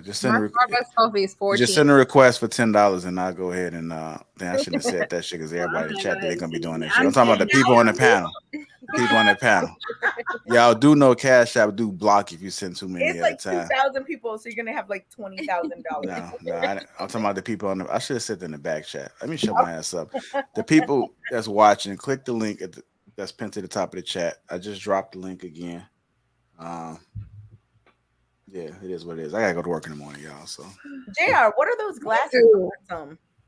Just send Starbucks coffee is $14. Just send a request for $10 and I'll go ahead and I shouldn't have said that shit because everybody in the chat they're gonna be doing that shit. I'm talking about the people on the panel. People on the panel. Y'all do know Cash App do block if you send too many It's at like a time. 2,000 people, so you're gonna have like $20,000. No, I'm talking about the people on the. I should have said in the back chat. Let me shut my ass up. The people that's watching, click the link that's pinned to the top of the chat. I just dropped the link again. Yeah, it is what it is. I gotta go to work in the morning, y'all. So, JR, what are those glasses?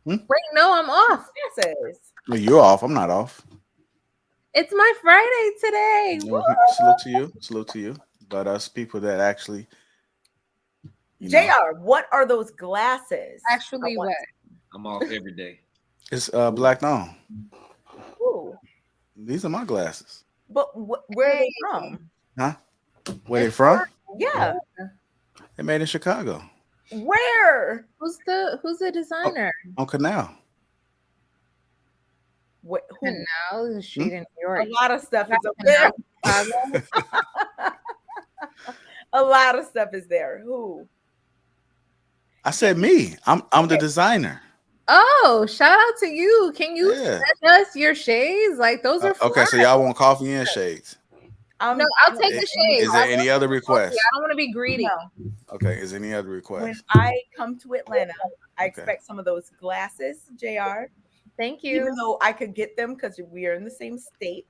Wait, no, I'm off. Glasses. well, you're off. I'm not off. It's my Friday today. Salute to you. But us people that actually, JR, what are those glasses? Actually, what? I'm off every day. It's black on. Ooh. These are my glasses. But where are they from? Huh? Where they from? Yeah. They made in Chicago. Where? Who's the designer? On Canal. Canal is a street in New York. A lot of stuff is up there. A lot of stuff is there. Who? I said me. I'm the designer. Oh, shout out to you. Can you send us your shades? Like those are okay. So y'all want coffee and shades? No, I'll take the shades. Is there any other request? I don't want to be greedy. No. Okay. Is there any other request? When I come to Atlanta, I expect some of those glasses, JR. Thank you. Even though I could get them because we are in the same state,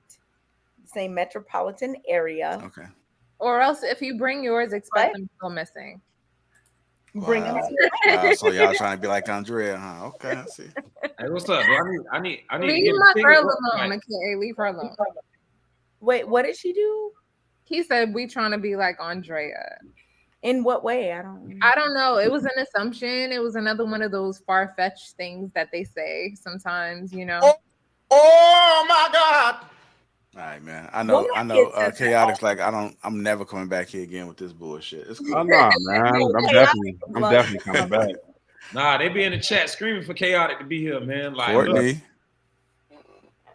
same metropolitan area. Okay. Or else, if you bring yours, expect them to go missing. Bring them. So y'all trying to be like Andrea, huh? Okay, I see. Hey, what's up? I need. Leave my girl alone. Okay, leave her alone. Wait, what did she do? He said we trying to be like Andrea. In what way? I don't know. It was an assumption. It was another one of those far-fetched things that they say sometimes, you know. Oh my God. All right, man. I know. Chaotic's like I'm never coming back here again with this bullshit. It's cool. Oh, no, man. I'm definitely coming back. Nah, they be in the chat screaming for Chaotic to be here, man. Like Courtney.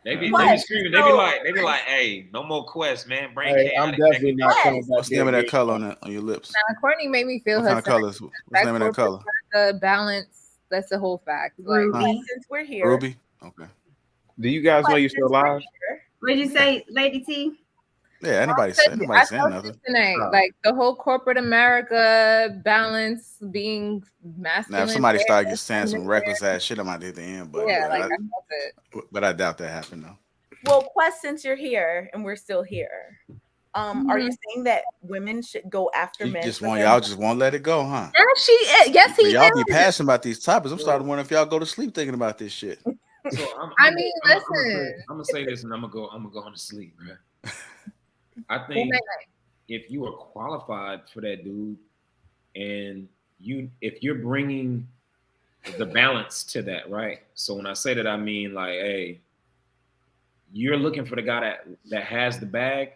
They be screaming. They be like, hey, no more quests, man. Bring Chaotic. I'm definitely not coming back. What's the name of that color on your lips? Now, Courtney made me feel what kind of colors? What's the name of that color? The balance. That's the whole fact. Like, Ruby. Since we're here. Ruby. Okay. Do you guys know you're still alive? What did you say, Lady T? Yeah, anybody saying nothing. Tonight, like the whole corporate America balance being masculine. Now, if somebody started saying some reckless ass shit, I might hit the end. But but I doubt that happened though. Well, Quest, since you're here and we're still here, are you saying that women should go after men? Y'all just won't let it go, huh? Yes, he. Y'all be passionate about these topics. I'm starting to wonder if y'all go to sleep thinking about this shit. So listen. I'm gonna say this, and I'm gonna go on to sleep, right? I think if you are qualified for that dude, and if you're bringing the balance to that, right? So when I say that, I mean like, hey, you're looking for the guy that has the bag,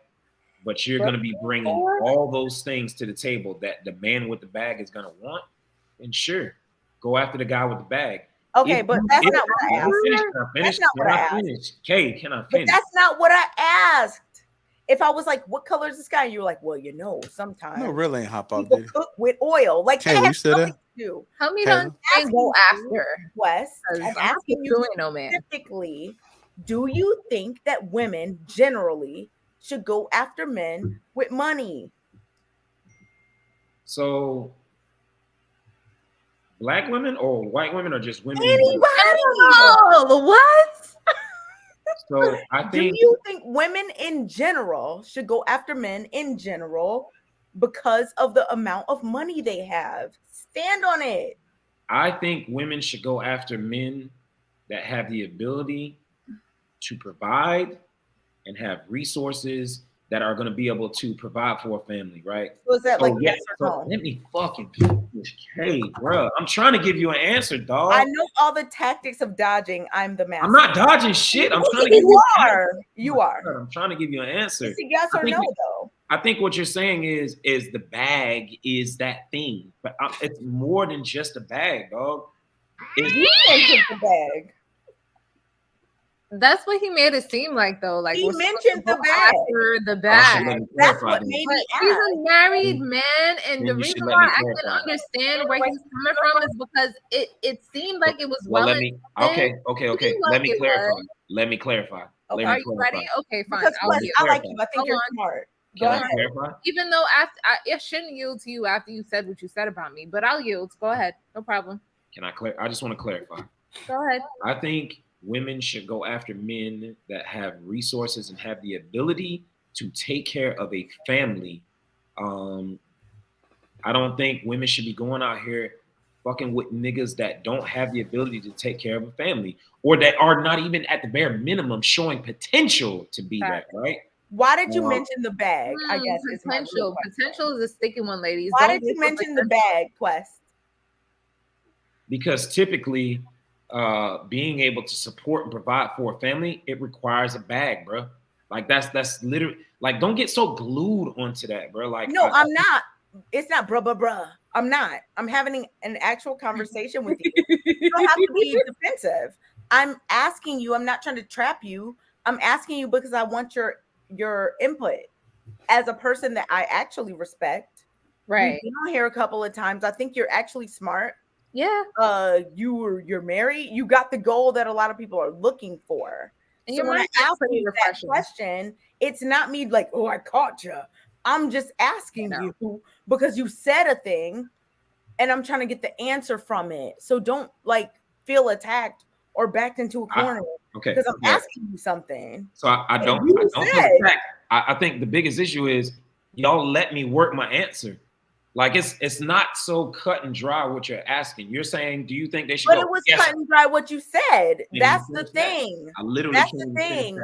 but you're going to be bringing all those things to the table that the man with the bag is going to want. And sure, go after the guy with the bag. Okay, but that's not what I asked. That's not what I asked. Kay, can I finish? But that's not what I asked. If I was like, what color is the sky? And you were like, well, you know, sometimes No, really ain't hop out people there. cook with oil. Like, Kay, that you has said nothing that? to do. Help me to understand go after. Wes, I'm asking you specifically, do you think that women generally should go after men with money? So, black women or white women or just women? Anybody? What? So I think. Do you think women in general should go after men in general because of the amount of money they have? Stand on it. I think women should go after men that have the ability to provide and have resources that are going to be able to provide for a family, right? So is that like yes or no? Let me fucking finish, Kay, bro. I'm trying to give you an answer, dog. I know all the tactics of dodging. I'm the master. I'm not dodging shit. I'm trying to give you are. You are. I'm trying to give you an answer. It's a yes or no, though. I think what you're saying is the bag is that thing, but it's more than just a bag, dog. You mentioned the bag. That's what he made it seem like, though. Like he mentioned the bag. The bag. That's what made me ask. He's a married man, and the reason why I can understand where he's coming from is because it seemed like it was well. Okay. Let me clarify. Okay, are you ready? Okay, fine. I like you. I think you're smart. Go ahead. Even though I shouldn't yield to you after you said what you said about me, but I'll yield. Go ahead. No problem. Can I I just want to clarify. Go ahead. I think women should go after men that have resources and have the ability to take care of a family. I don't think women should be going out here fucking with niggas that don't have the ability to take care of a family or that are not even at the bare minimum showing potential to be that, right? Why did you mention the bag? I guess potential. Potential is a sticky one, ladies. Why did you mention the bag, Quest? Because typically, being able to support and provide for a family, it requires a bag, bro. Like that's literally like, don't get so glued onto that, bro. Like, no, I'm not. It's not bruh. I'm not. I'm having an actual conversation with you. You don't have to be defensive. I'm asking you. I'm not trying to trap you. I'm asking you because I want your input as a person that I actually respect. Right. You've been on here a couple of times. I think you're actually smart. Yeah. You're married. You got the goal that a lot of people are looking for. And so when I ask you that question, it's not me like, oh, I caught you. I'm just asking you because you said a thing, and I'm trying to get the answer from it. So don't like feel attacked or backed into a corner. Because I'm asking you something. So I don't feel attacked. I think the biggest issue is y'all let me work my answer. Like it's not so cut and dry what you're asking. You're saying, do you think they should? But it was cut and dry what you said. That's the thing. I literally that's the thing.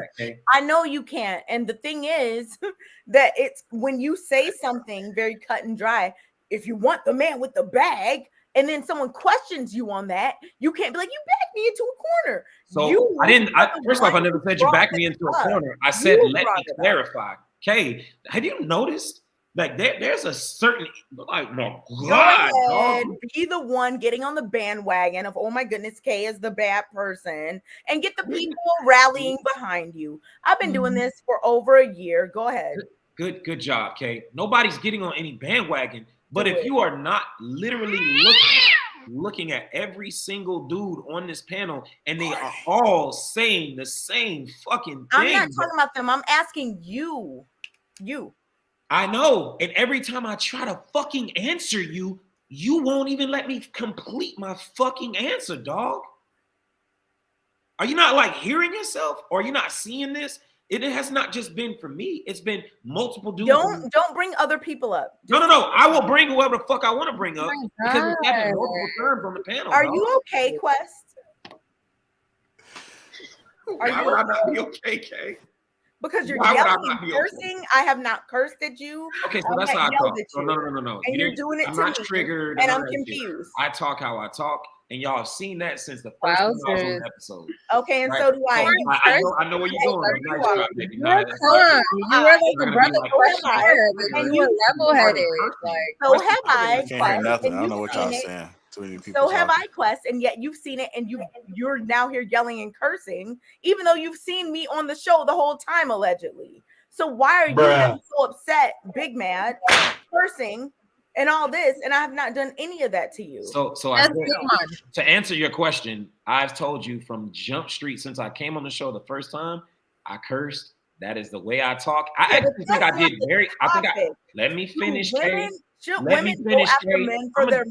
I know you can't. And the thing is that it's when you say something very cut and dry. If you want the man with the bag, and then someone questions you on that, you can't be like, you backed me into a corner. So I didn't. First off, I never said you backed me into a corner. I said let me clarify. Okay, have you noticed? Like there's a certain like my God, dog. Be the one getting on the bandwagon of oh my goodness, Kay is the bad person, and get the people rallying behind you. I've been doing this for over a year. Go ahead. Good job, Kay. Nobody's getting on any bandwagon, but if you are not literally looking at every single dude on this panel and they are all saying the same fucking thing. I'm not talking about them. I'm asking you. I know. And every time I try to fucking answer you, you won't even let me complete my fucking answer, dog. Are you not like hearing yourself? Or are you not seeing this? It has not just been for me. It's been multiple dudes. Don't bring other people up. No. I will bring whoever the fuck I want to bring up because it's happened multiple times on the panel. Are you okay, Quest? Why would I not be okay, Kay? Because you're yelling and cursing. Okay? I have not cursed at you. Okay, so that's how I talk. No. And you're doing it to me. I'm not triggered. And I'm confused. I talk how I talk. and y'all have seen that since the first time I was on the episode. Okay, and so do I. I know where you're going. Nice try, baby. You were like a brother you were level-headed. So have I. I can't hear nothing. I don't know what y'all saying. Too many people. So have I, Quest, and yet you've seen it, and you're now here yelling and cursing, even though you've seen me on the show the whole time, allegedly. So why are you so upset, big mad, cursing, and all this, and I have not done any of that to you? So to answer your question, I've told you from Jump Street since I came on the show the first time, I cursed. That is the way I talk. I actually think I did let me finish, Kay. Let me finish, Kay.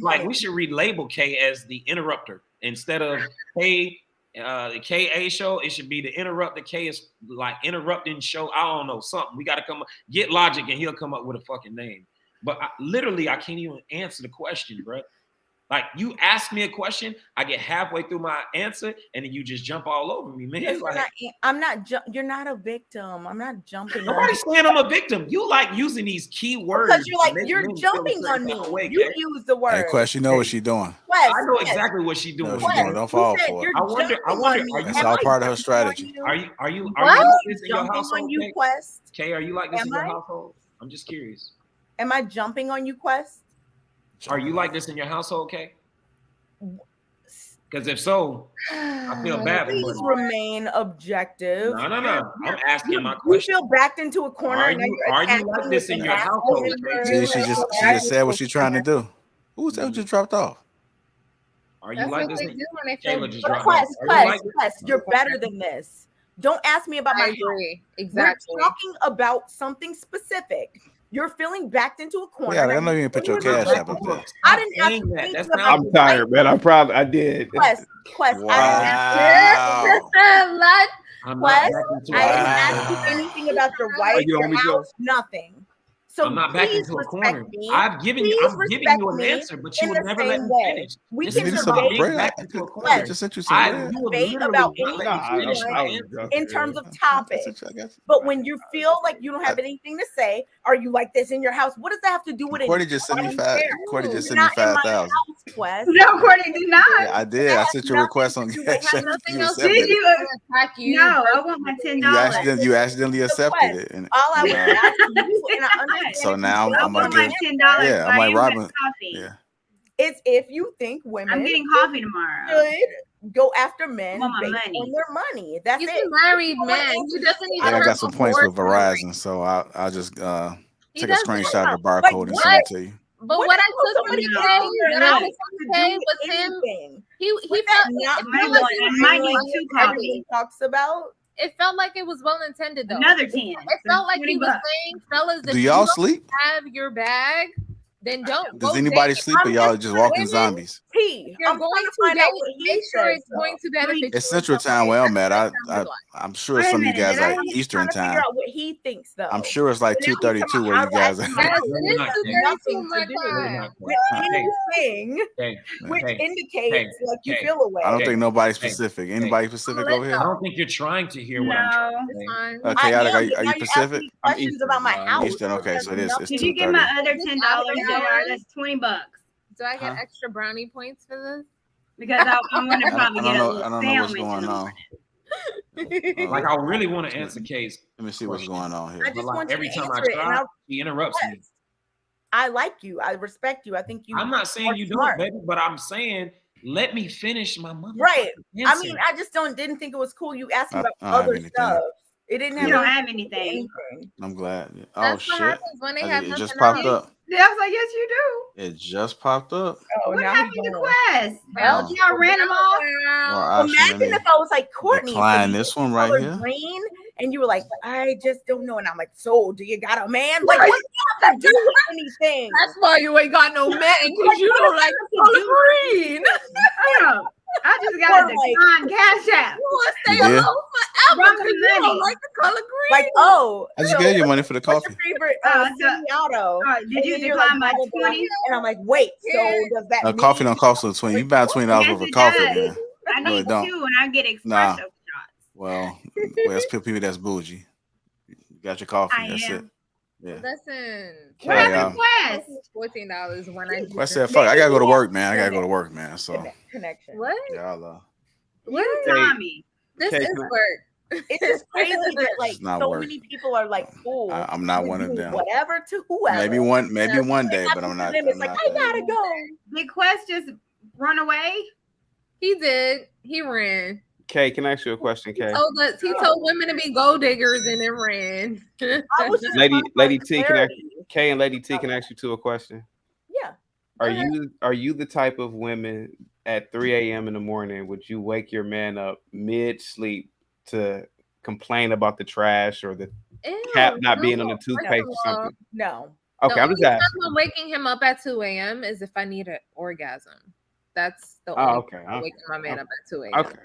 Like we should relabel Kay as the interrupter instead of Kay. The KA show, it should be the interrupter. K is like interrupting show. I don't know, something. We got to come up, get Logic, and he'll come up with a fucking name. But I can't even answer the question, bro. Like you ask me a question, I get halfway through my answer, and then you just jump all over me, man. You're not a victim. I'm not jumping. Nobody's saying I'm a victim. You like using these key words because you're jumping on me. You use the word. Hey, Quest, you know what she's doing. Quest, I know exactly what she's doing. Don't fall for it. I wonder. That's all part of her strategy. Are you like this in your household? Quest? Kay, are you like this in your household? I'm just curious. Am I jumping on you, Quest? Are you like this in your household, Kay? Because if so, I feel bad. Please remain objective. No. I'm asking my question. You feel backed into a corner. Are you like this in your household? See, she just said what she's trying to do. Who was that who just dropped off? Are you like this? Quest, you're better than this. Don't ask me about my agree. Exactly. We're talking about something specific. You're feeling backed into a corner. Yeah, I know you didn't put your cash app up there. I didn't ask that. I'm tired, man. I did. Quest. Wow. I didn't ask you anything about your wife, your house, nothing. So I'm not back into a corner. I'm giving you an answer, but you would never let me finish. We can debate back into a corner. Just sent you some debate about anything in terms of topics. But when you feel like you don't have anything to say, are you like this in your house? What does that have to do with it? Courtney just sent me 5,000. No, Courtney did not. Yeah, I did. I sent your request on cash app. Did you? No, I want my $10. You accidentally accepted it. All I was asking you, and I so now I'm gonna get $10. Yeah, I'm like Robin. Yeah. It's if you think women. I'm getting coffee tomorrow. Should go after men based on their money. That's He's it. a married man. He doesn't even. I got some points with Verizon, so I'll just take a screenshot of the barcode and send it to you. But what I took from the day was him. He might need 2 coffees. Talks about. It felt like it was well intended though. Another 10. It felt like he was saying, fellas, if do y'all sleep? Have your bag, then don't. Does anybody sleep or y'all just walking zombies? You're going to date. Make sure it's going to benefit. It's Central Time where I'm at. I'm sure some of you guys are Eastern Time. Figure out what he thinks though. I'm sure it's like 2:32 where you guys are. Yes, it is 2:32 my time. Which indicates like you feel away. I don't think nobody specific. Anybody specific over here? I don't think you're trying to hear what I'm trying to say. Okay, are you Pacific? Questions about my house. Eastern. Okay, so it is. Did you get my other $10? That's $20. Do I get extra brownie points for this? Because I'm going to probably get a little I don't know what's going on. Like I really want to answer Case. Let me see what's going on here. I just want every you to time I answer it, try, he interrupts me. I like you. I respect you. I think you. I'm not saying you don't, baby, but I'm saying let me finish my mother. Right. Answer. I mean, I just didn't think it was cool. You asked me about other stuff. It didn't have. You don't have anything. I'm glad. That's shit! It just popped up. Yeah, I was like, yes, you do. It just popped up. Oh, what now happened to Quest? Oh. Y'all ran them off. Imagine if I was like Courtney. Decline this one right here. Green, and you were like, I just don't know. And I'm like, so do you got a man? Like, what do you have to do with anything? That's why you ain't got no man, because you don't like the color green. I just got a decline cash app. You want to stay alone forever because you don't like the color green. Like, oh. I just gave you money for the coffee. What's your favorite auto? Did you decline my 20? And I'm like, wait, so does that mean? Coffee don't cost us 20. You buy $20 worth of coffee, man. I need 2 and I get espresso shots. Well, it's people that's bougie. You got your coffee. That's it. Yeah. Listen, What happened to Quest? $14 when I Quest said, "Fuck, I gotta go to work, man. I gotta go to work, man." So connection. What? Yeah, Allah. What? Tommy. This Kay, is can I- work. It's just crazy that like It's not so work. many people are like, cool. I'm not one of them. Whatever to whoever. Maybe one day, but I'm not. It's like I gotta go. Did Quest just run away? He did. He ran. Kay, can I ask you a question, Kay? He told women to be gold diggers and then ran. Lady T, Kay and Lady T, can I ask you two a question? Yeah. Are you the type of women at 3 a.m. in the morning, would you wake your man up mid-sleep to complain about the trash or the cap not being on the toothpaste or something? No. Okay, I'm just asking. I'm waking him up at 2 a.m. is if I need an orgasm. That's the only okay. I'm waking my man up at 2 a.m. Okay.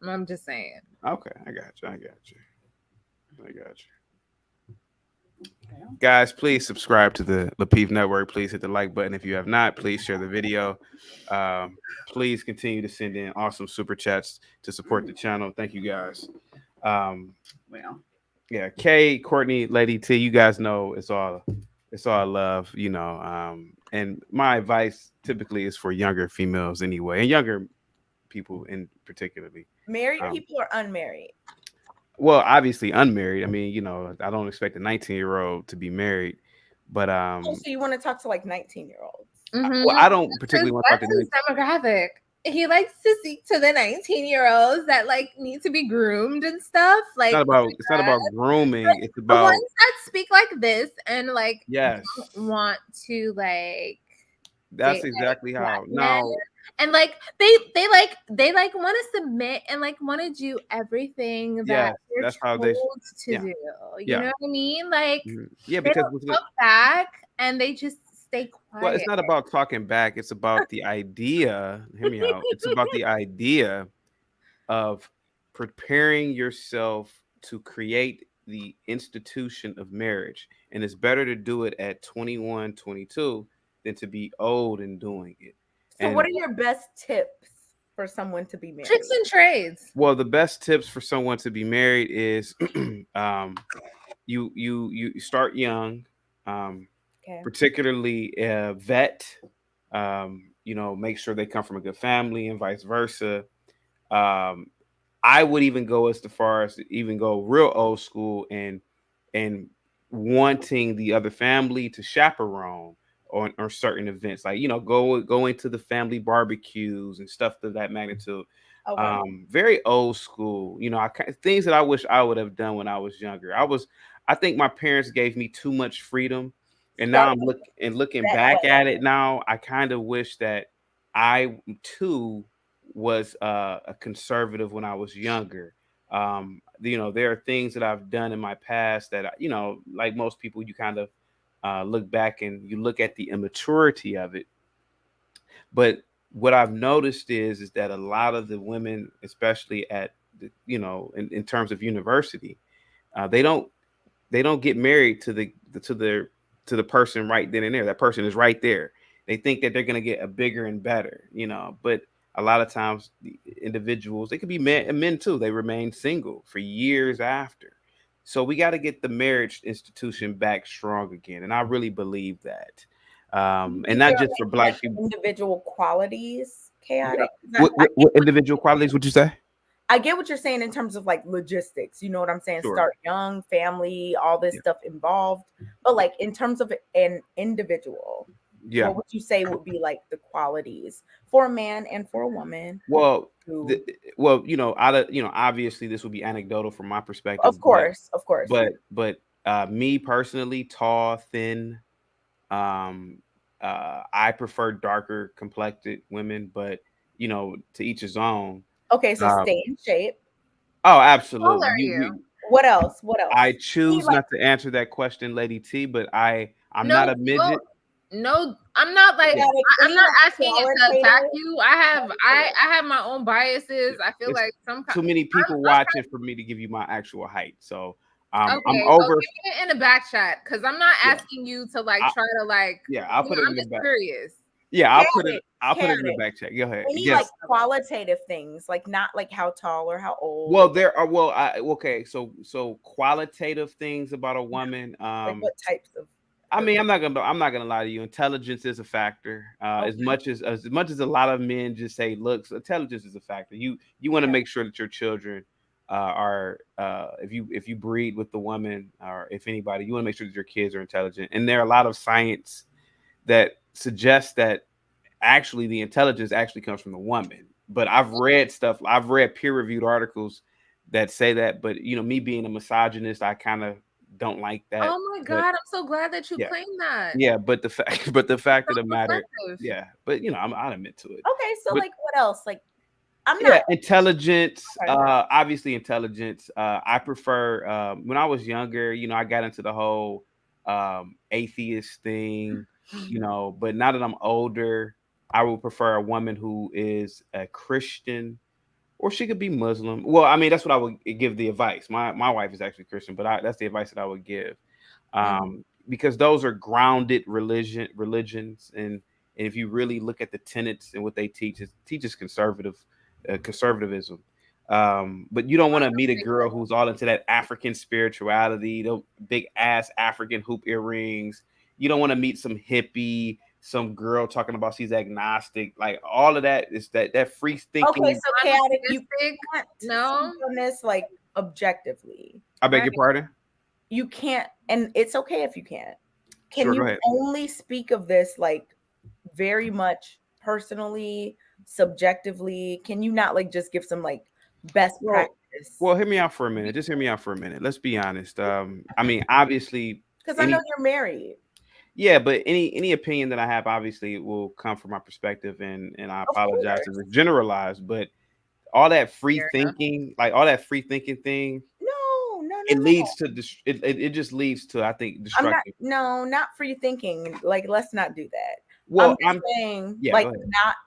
I'm just saying. Okay, I got you. Guys, please subscribe to the Lapeef Network. Please hit the like button if you have not. Please share the video. Please continue to send in awesome super chats to support the channel. Thank you guys. Yeah, Kay, Courtney, Lady T, you guys know it's all love, you know. And my advice typically is for younger females anyway, and younger people in particularly. Married people or unmarried? Well, obviously unmarried. I mean, you know, I don't expect a 19-year-old to be married, but so you want to talk to like 19-year-olds? Well, I don't particularly want to talk to his demographic. He likes to speak to the 19-year-olds that like need to be groomed and stuff. Like it's not about grooming. Like, it's about the ones that speak like this and like yes, don't want to like. That's exactly how. Now, and like they want to submit and like want to do everything that they're that's told how they to do. You know what I mean? Like yeah, they because don't talk back and they just stay quiet. Well, it's not about talking back. It's about the idea. Hear me out. It's about the idea of preparing yourself to create the institution of marriage. And it's better to do it at 21, 22 than to be old and doing it. So what are your best tips for someone to be married? Tricks and trades. Well, the best tips for someone to be married is you start young, particularly vet, you know, make sure they come from a good family and vice versa. I would even go as far as go real old school and wanting the other family to chaperone or certain events, like, you know, going to the family barbecues and stuff of that magnitude. Very old school, you know, things that I wish I would have done when I was younger. I think my parents gave me too much freedom, and now I'm looking back at it now, I kind of wish that I too was a conservative when I was younger. You know, there are things that I've done in my past that, you know, like most people, you kind of look back and you look at the immaturity of it. But what I've noticed is that a lot of the women, especially at the, you know, in terms of university, they don't get married to the person right then and there. That person is right there. They think that they're going to get a bigger and better, you know, but a lot of times the individuals, they could be men too. They remain single for years after. So we got to get the marriage institution back strong again. And I really believe that. And not just for Black people. Individual qualities, chaotic. What individual qualities would you say? I get what you're saying in terms of like logistics. You know what I'm saying? Sure. Start young, family, all this stuff involved. But like in terms of an individual, what would you say would be like the qualities for a man and for a woman? Well, you know, obviously this would be anecdotal from my perspective. Of course. But me personally, tall, thin. I prefer darker complected women, but you know, to each his own. Okay, so stay in shape. Oh, absolutely. How old are you? What else? I choose not to answer that question, Lady T, but I'm not a midget. No, I'm not like I'm not asking it to attack you. I have my own biases. I feel like too many people watching for me to give you my actual height. So I'm okay, over give me in a back shot because I'm not asking you to like try to like. I'll put it I'm in the just back. curious. Yeah, I'll put it in the back check. Go ahead. Any like qualitative things, like not like how tall or how old. Well, there are okay. So qualitative things about a woman. Like what types of? I mean, I'm not gonna lie to you. Intelligence is a factor. As much as a lot of men just say looks, intelligence is a factor. You want to make sure that your children are if you breed with the woman, or if anybody, you want to make sure that your kids are intelligent. And there are a lot of science that suggests that actually the intelligence actually comes from the woman. But I've read peer-reviewed articles that say that. But me being a misogynist, I kind of don't like that. Oh my God, I'm so glad that you claim that. Yeah, but the fact of the matter, but I'll admit to it. Okay, so like what else? Like I'm not intelligence, obviously intelligence. I prefer when I was younger, I got into the whole atheist thing, but now that I'm older, I would prefer a woman who is a Christian, or she could be Muslim. Well, I mean, that's what I would give the advice. My wife is actually Christian, but that's the advice that I would give, because those are grounded religions, and if you really look at the tenets and what they teach, it teaches conservatism. But you don't want to meet a girl who's all into that African spirituality, the big ass African hoop earrings. You don't want to meet some hippie, some girl talking about she's agnostic. Like all of that is that free thinking. Okay, so chaotic. You can't on this like objectively. I beg your pardon? You can't, and it's okay if you can't. Can you only speak of this like very much personally, subjectively? Can you not like just give some like best practice? Well, hear me out for a minute. Just hear me out for a minute. Let's be honest. I mean, obviously, because I know you're married. Yeah, but any opinion that I have obviously will come from my perspective, and I apologize if it's generalized, but all that free thinking, like all that free thinking thing, it leads to it just leads to, I think, destructive. Not free thinking. Like, let's not do that. Well, I'm saying like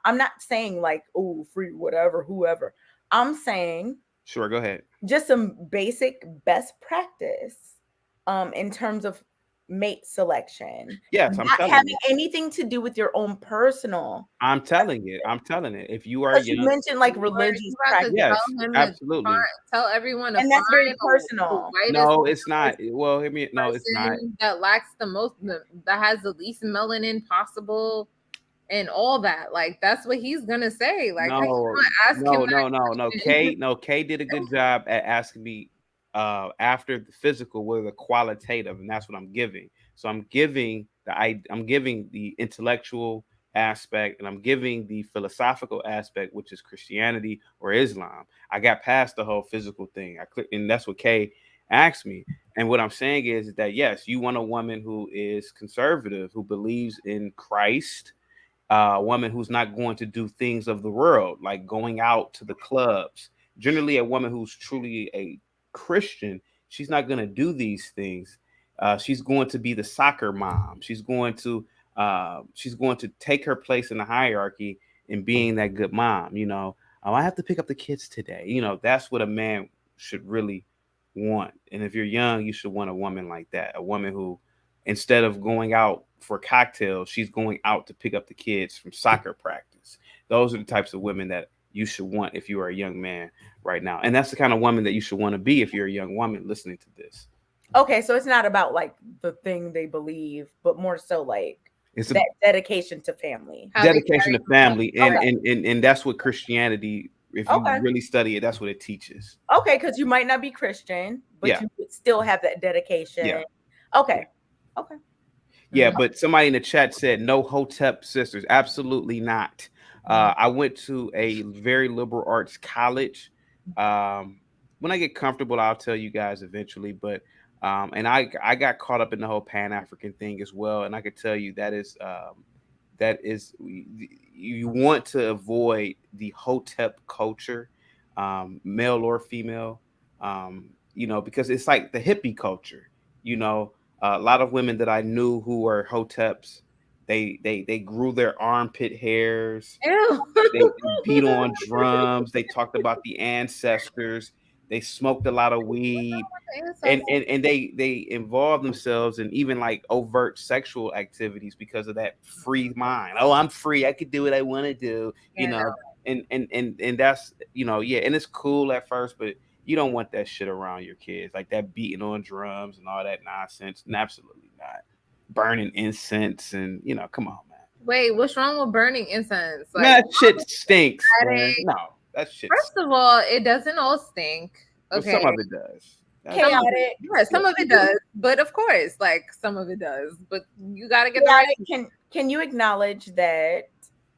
I'm not saying like, oh, free whatever, whoever. I'm saying sure, go ahead. Just some basic best practice in terms of mate selection. Yes, I'm not having anything to do with your own personal. I'm telling it. If you are young, you mentioned like religious practice. Yes, absolutely. Tell everyone, and that's very personal. No, it's not. Well, hear me. No, it's not. That lacks the most, that has the least melanin possible, and all that. Like that's what he's gonna say. Like no. Kay did a good job at asking me after the physical with the qualitative, and that's what I'm giving. So I'm giving the intellectual aspect, and I'm giving the philosophical aspect, which is Christianity or Islam. I got past the whole physical thing. I clicked, and that's what Kay asked me. And what I'm saying is that yes, you want a woman who is conservative, who believes in Christ, a woman who's not going to do things of the world, like going out to the clubs. Generally, a woman who's truly a Christian, she's not going to do these things. She's going to be the soccer mom. She's going to take her place in the hierarchy in being that good mom. I have to pick up the kids today. That's what a man should really want. And if you're young, you should want a woman like that. A woman who, instead of going out for cocktails, she's going out to pick up the kids from soccer practice. Those are the types of women that you should want if you are a young man right now. And that's the kind of woman that you should want to be if you're a young woman listening to this. Okay, so it's not about like the thing they believe, but more so like it's that dedication to family. Dedication to family. And that's what Christianity, if you really study it, that's what it teaches. Okay, because you might not be Christian, but you would still have that dedication. Yeah. Okay. Yeah, but somebody in the chat said no Hotep sisters. Absolutely not. I went to a very liberal arts college. When I get comfortable, I'll tell you guys eventually. But and I got caught up in the whole Pan-African thing as well. And I could tell you that is you want to avoid the Hotep culture, male or female, because it's like the hippie culture. A lot of women that I knew who were Hoteps, they grew their armpit hairs. They beat on drums. They talked about the ancestors. They smoked a lot of weed, and they involved themselves in even like overt sexual activities because of that free mind. Oh, I'm free. I could do what I want to do. You know, and that's, you know, yeah, and it's cool at first, but you don't want that shit around your kids, like that beating on drums and all that nonsense. And absolutely not. Burning incense and, you know, come on, man. Wait, what's wrong with burning incense? Like, that shit stinks. Man. No, that shit. First of all, it doesn't all stink. Okay, well, some of it does. Chaotic. Yeah, some of it does, but of course, like some of it does. But you gotta get Can you acknowledge that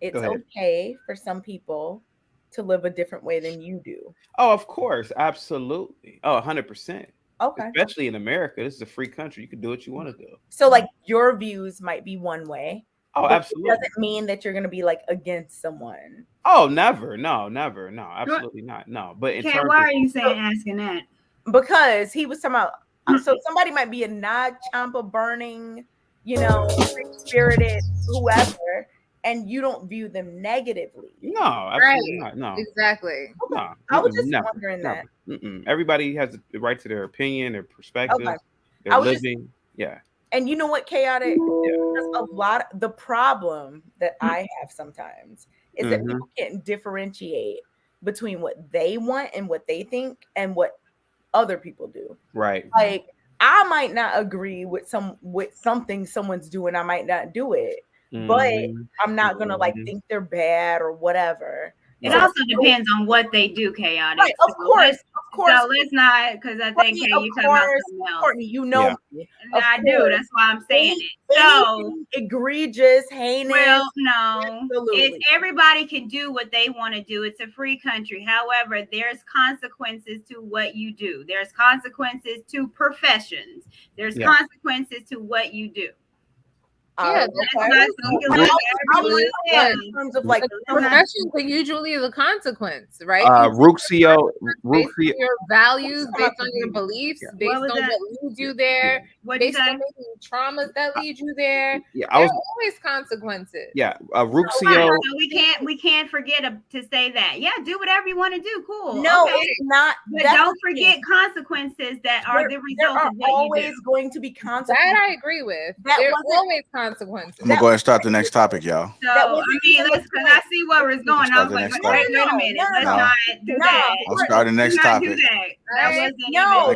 it's okay for some people to live a different way than you do? Oh, of course, absolutely. Oh, 100%. Okay. Especially in America, this is a free country. You can do what you want to do. So, like, your views might be one way. Oh, absolutely. It doesn't mean that you're going to be like against someone. Oh, never. No, never. No, absolutely not. No. But in terms why are you asking that? Because he was talking about, so somebody might be a non-champa burning, you know, free-spirited, whoever, and you don't view them negatively. No, absolutely not. No, exactly. No, I was just wondering that. Everybody has the right to their opinion, their perspective, their living. Yeah. And you know what, chaotic? A lot. The problem that I have sometimes is that people can't differentiate between what they want and what they think and what other people do. Right. Like, I might not agree with something someone's doing. I might not do it. But I'm not gonna like think they're bad or whatever. It also depends on what they do, chaotic. Right, of course. So let's not, because I think you're talking about something else. Courtney, you know me. I do. That's why I'm saying it. So egregious, heinous. Well, no, it's everybody can do what they want to do. It's a free country. However, there's consequences to what you do. There's consequences to professions. There's consequences to what you do. Yeah, in terms of like professions are usually the consequence, right? Ruxio, your values, based on your beliefs, based on what leads you there, based on traumas that lead you there. Yeah, there are always consequences. Yeah, Ruxio. So we can't forget to say that. Yeah, do whatever you want to do. Cool. No, it's not. But don't forget consequences that are the result of what you do. Always going to be consequences. That I agree with. There's always consequences. I'm gonna go ahead and start the next topic, y'all. So I mean, because I see where it's going. I was like, wait a minute, let's not do that. I'll start the next topic. No,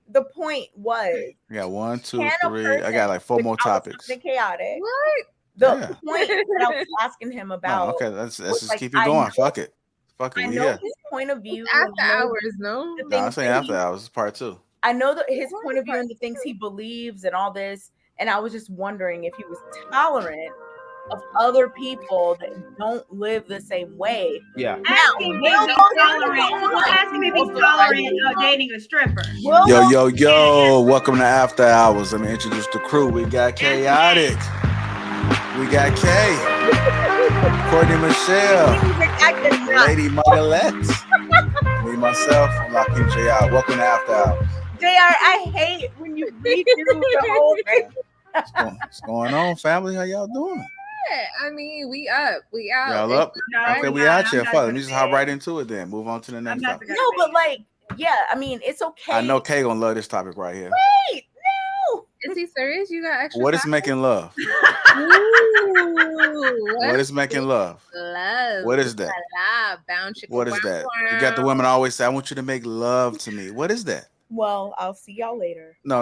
the point was. I got 1, 2, 3. I got like 4 more topics. Chaotic. What? The point that I was asking him about. Okay, let's just keep it going. Fuck it. I know his point of view. After hours, no. No, I'm saying after hours. It's part 2. I know that his point of view and the things he believes and all this. And I was just wondering if he was tolerant of other people that don't live the same way. Yeah. Ask him if he's tolerant of dating a stripper. Yo. Welcome to After Hours. Let me introduce the crew. We got Chaotic. We got Kay. Courtney Michelle. Lady Margalette. Me, myself, I'm Lapeef JR. Welcome to After Hours. JR, I hate when you read through the whole thing. What's going on, family? How y'all doing? I mean, we out. Y'all up? Okay, we out here. Let me just hop right into it then. Move on to the next topic. No, but like, yeah, I mean, it's okay. I know Kay gonna love this topic right here. Wait, no. Is he serious? You got extra? What is making love? What is making love? Love. What is that? What is that? You got the women always say, "I want you to make love to me." What is that? Well, I'll see y'all later. No.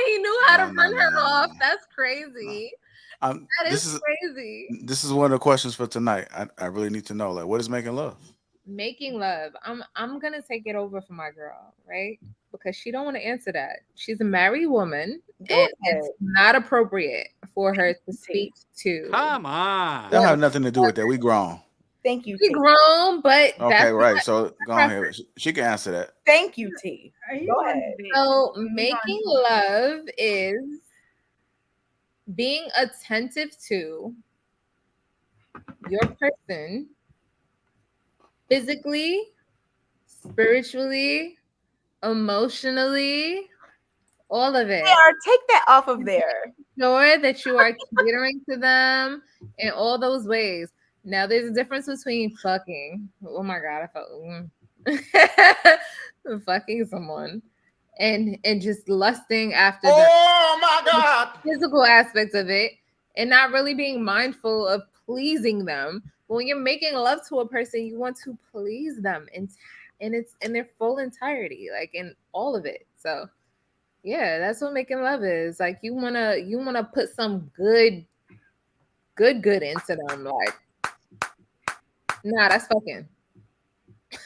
He knew how to run her off. That's crazy. That is crazy. This is one of the questions for tonight. I really need to know, like, what is making love? Making love. I'm gonna take it over for my girl, right? Because she don't want to answer that. She's a married woman, and it's not appropriate for her to speak to. Come on. That have nothing to do with that. We grown. Thank you. We grown, but okay, right. So go ahead. She can answer that. Thank you, T. Go ahead. So making love is being attentive to your person physically, spiritually, emotionally, all of it. Take that off of there. Sure that you are catering to them in all those ways. Now there's a difference between fucking. Oh my god, I felt fucking someone and just lusting after the physical aspect of it and not really being mindful of pleasing them. But when you're making love to a person, you want to please them and it's in their full entirety, like in all of it. So yeah, that's what making love is. Like you wanna put some good into them. Like, nah, that's fucking.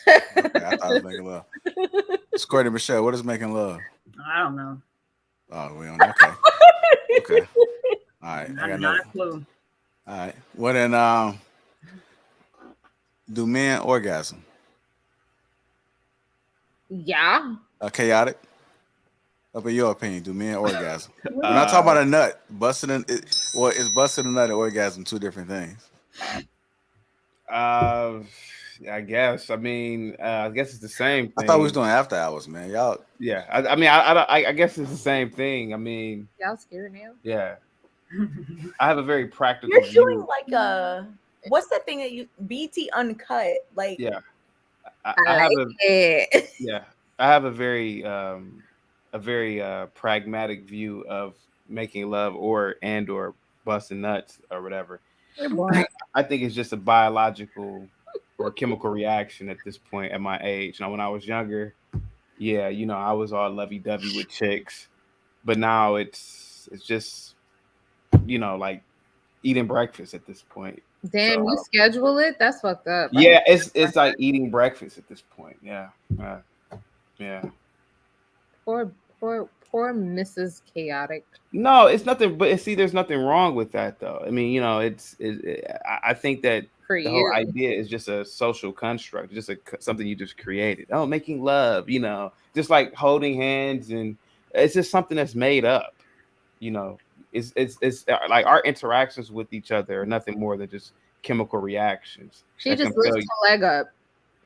Okay, I thought it was making love. Squirty Michelle, what is making love? I don't know. Oh, we don't. Okay. Okay. All right. I got not a clue. All right. Well then, do men orgasm? Yeah. Chaotic. Up in your opinion, do men orgasm? I'm not talking about a nut. Busting in it. Well, is busting a nut and orgasm two different things? I guess. I mean, I guess it's the same thing. I thought we was doing after hours, man. Y'all. Yeah. I guess it's the same thing. I mean, y'all scared now? Yeah. I have a very practical. You're doing like a what's that thing that you BT uncut? Like yeah. I have a very pragmatic view of making love or busting nuts or whatever. I think it's just a biological or chemical reaction at this point at my age. Now, when I was younger, yeah, I was all lovey-dovey with chicks, but now it's just, like eating breakfast at this point. Damn, you schedule it? That's fucked up. Yeah, it's like eating breakfast at this point. Yeah, yeah. Poor Mrs. Chaotic. No, it's nothing. But see, there's nothing wrong with that, though. I mean, I think that the whole idea is just a social construct, just something you just created. Oh, making love, just like holding hands, and it's just something that's made up. It's like our interactions with each other are nothing more than just chemical reactions. She just lifts her leg up.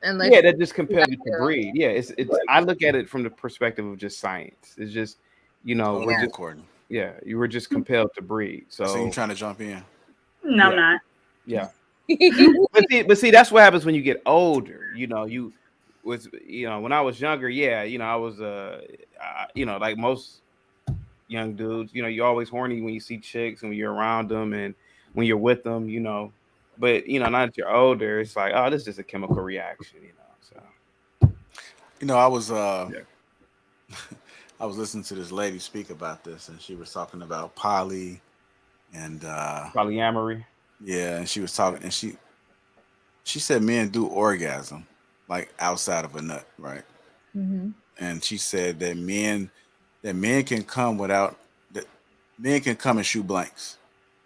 And that just compels you to breathe. Yeah, it's. I look at it from the perspective of just science. It's just, we're just recording. Yeah, you were just compelled to breathe. So you trying to jump in? No, I'm not. Yeah, but see, that's what happens when you get older. When I was younger, I was like most young dudes. You're always horny when you see chicks and when you're around them and when you're with them. But now that you're older, it's like, oh, this is just a chemical reaction, So, I was I was listening to this lady speak about this, and she was talking about poly and polyamory. Yeah, and she was talking, and she said men do orgasm like outside of a nut, right? Mm-hmm. And she said that men can come men can come and shoot blanks.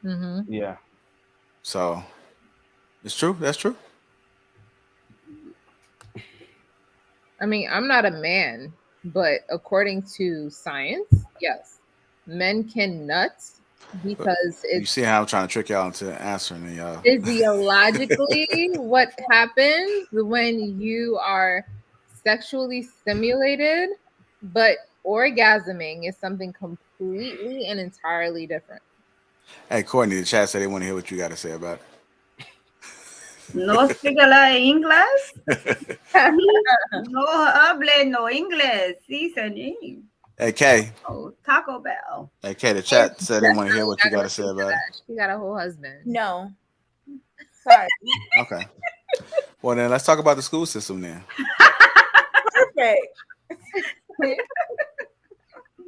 Mm-hmm. Yeah. So. It's true. That's true. I mean, I'm not a man, but according to science, yes, men can nut because you see how I'm trying to trick y'all into answering y'all. Physiologically, what happens when you are sexually stimulated, but orgasming is something completely and entirely different. Hey, Courtney, the chat said they want to hear what you got to say about it. No speak English. No hable no English. Sí, señor. Hey, Kay. Oh, Taco Bell. Hey, Kay, the chat said they want to hear what you got to say about it. She got a whole husband. No. Sorry. Okay. Well, then let's talk about the school system then. Perfect.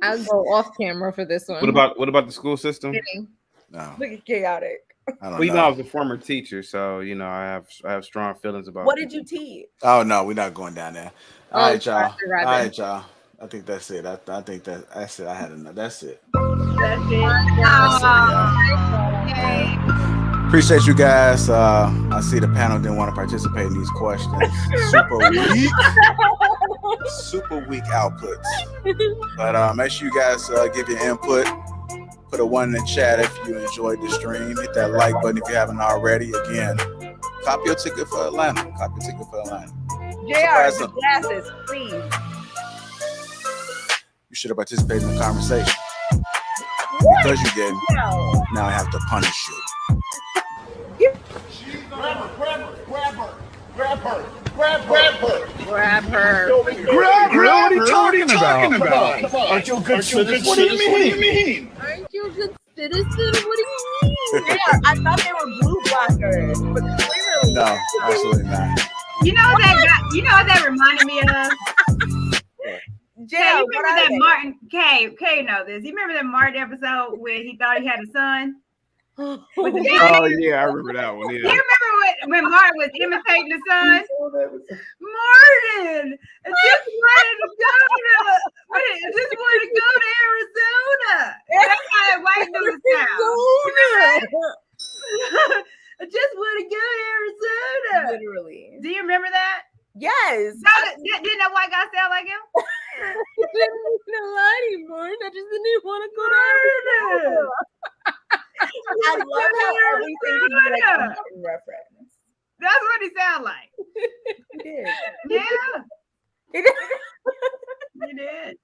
I'll go off camera for this one. What about the school system? No. Look at Chaotic. I don't know. I was a former teacher, so I have strong feelings about. What did you teach? Oh no, we're not going down there. All right, y'all. All right, y'all. I think that's it. I think that's it. I had enough. That's it. That's it. Yeah. Appreciate you guys. I see the panel didn't want to participate in these questions. Super weak outputs. But make sure you guys give your input. Put a 1 in the chat if you enjoyed the stream. Hit that like button if you haven't already. Again, copy your ticket for Atlanta. JR, the glasses, please. You should have participated in the conversation. Because you didn't, now I have to punish you. Grab her. Grab her. Grab her. What are you talking about? Come on. Aren't you a good citizen? What do you mean? Aren't you a good citizen? What do you mean? Yeah, I thought they were blue blockers, but clearly No, absolutely not. You know what that reminded me of? Jay, you remember that Martin? Kay know this. You remember that Martin episode where he thought he had a son? Oh yeah, I remember that one. Yeah. You remember when Martin was imitating the son? Martin, I just wanted to go to Arizona. That's how that white dude sounds. I just want to go to Arizona. Literally. Do you remember that? Yes. Didn't that white guy sound like him? I didn't lie anymore. I just didn't want to go to Arizona. I love how everything can be like a Martin reference. That's what he sound like. He did. Yeah. He did. He did.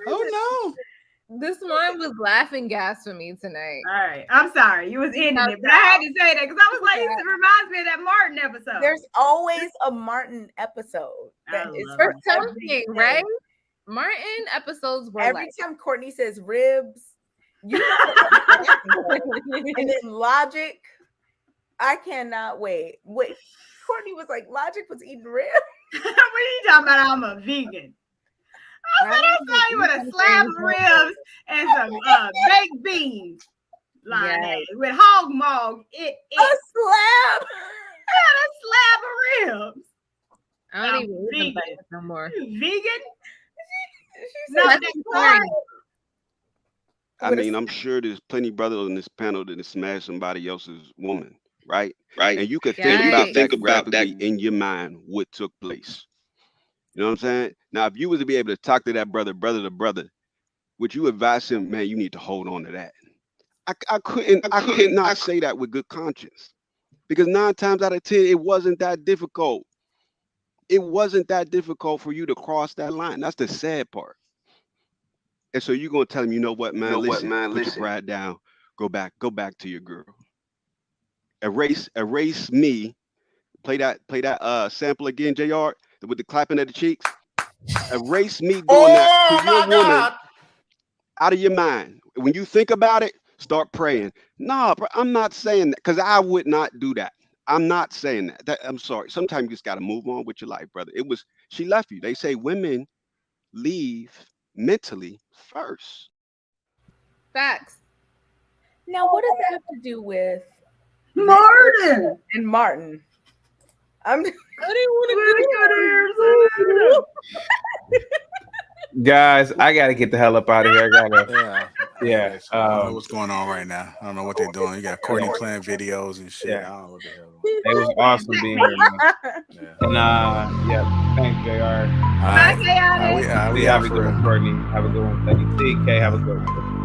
Oh no. This one was laughing gas for me tonight. All right. I'm sorry. You was ending it, but I had to say that because I was like, it reminds me of that Martin episode. There's always a Martin episode. That is for something, right? Martin episodes were every time Courtney says ribs, you know, and then Logic. I cannot wait. Courtney was like, Logic was eating ribs. What are you talking about? I'm a vegan. I saw you with a slab of ribs and some baked beans. Like with hog maw. A slab. Yeah, a slab of ribs. I don't even eat them no more. Vegan? I mean, I'm sure there's plenty of brothers on this panel that smash somebody else's woman, right? And you could think about that in your mind, what took place. You know what I'm saying? Now, if you was to be able to talk to that brother to brother, would you advise him, man, you need to hold on to that? I could not say that with good conscience, because 9 times out of 10, it wasn't that difficult. It wasn't that difficult for you to cross that line. That's the sad part. And so you're gonna tell him, you know what, man, put your pride down, go back to your girl. Erase me. Play that sample again, JR, with the clapping of the cheeks. Erase me doing that to your woman out of your mind. When you think about it, start praying. Nah, bro, I'm not saying that, because I would not do that. I'm not saying that. I'm sorry. Sometimes you just got to move on with your life, brother. She left you. They say women leave mentally first. Facts. Now, what does that have to do with Martin and Martin? I didn't want to go to Arizona. Guys, I gotta get the hell up out of here. I gotta, I don't know what's going on right now. I don't know what they're doing. You got Courtney playing videos and shit. Yeah. I don't know what the hell. It was awesome being here, man. And thanks, JR. We have a good one, Courtney. Have a good one. Thank you, TK. Have a good one.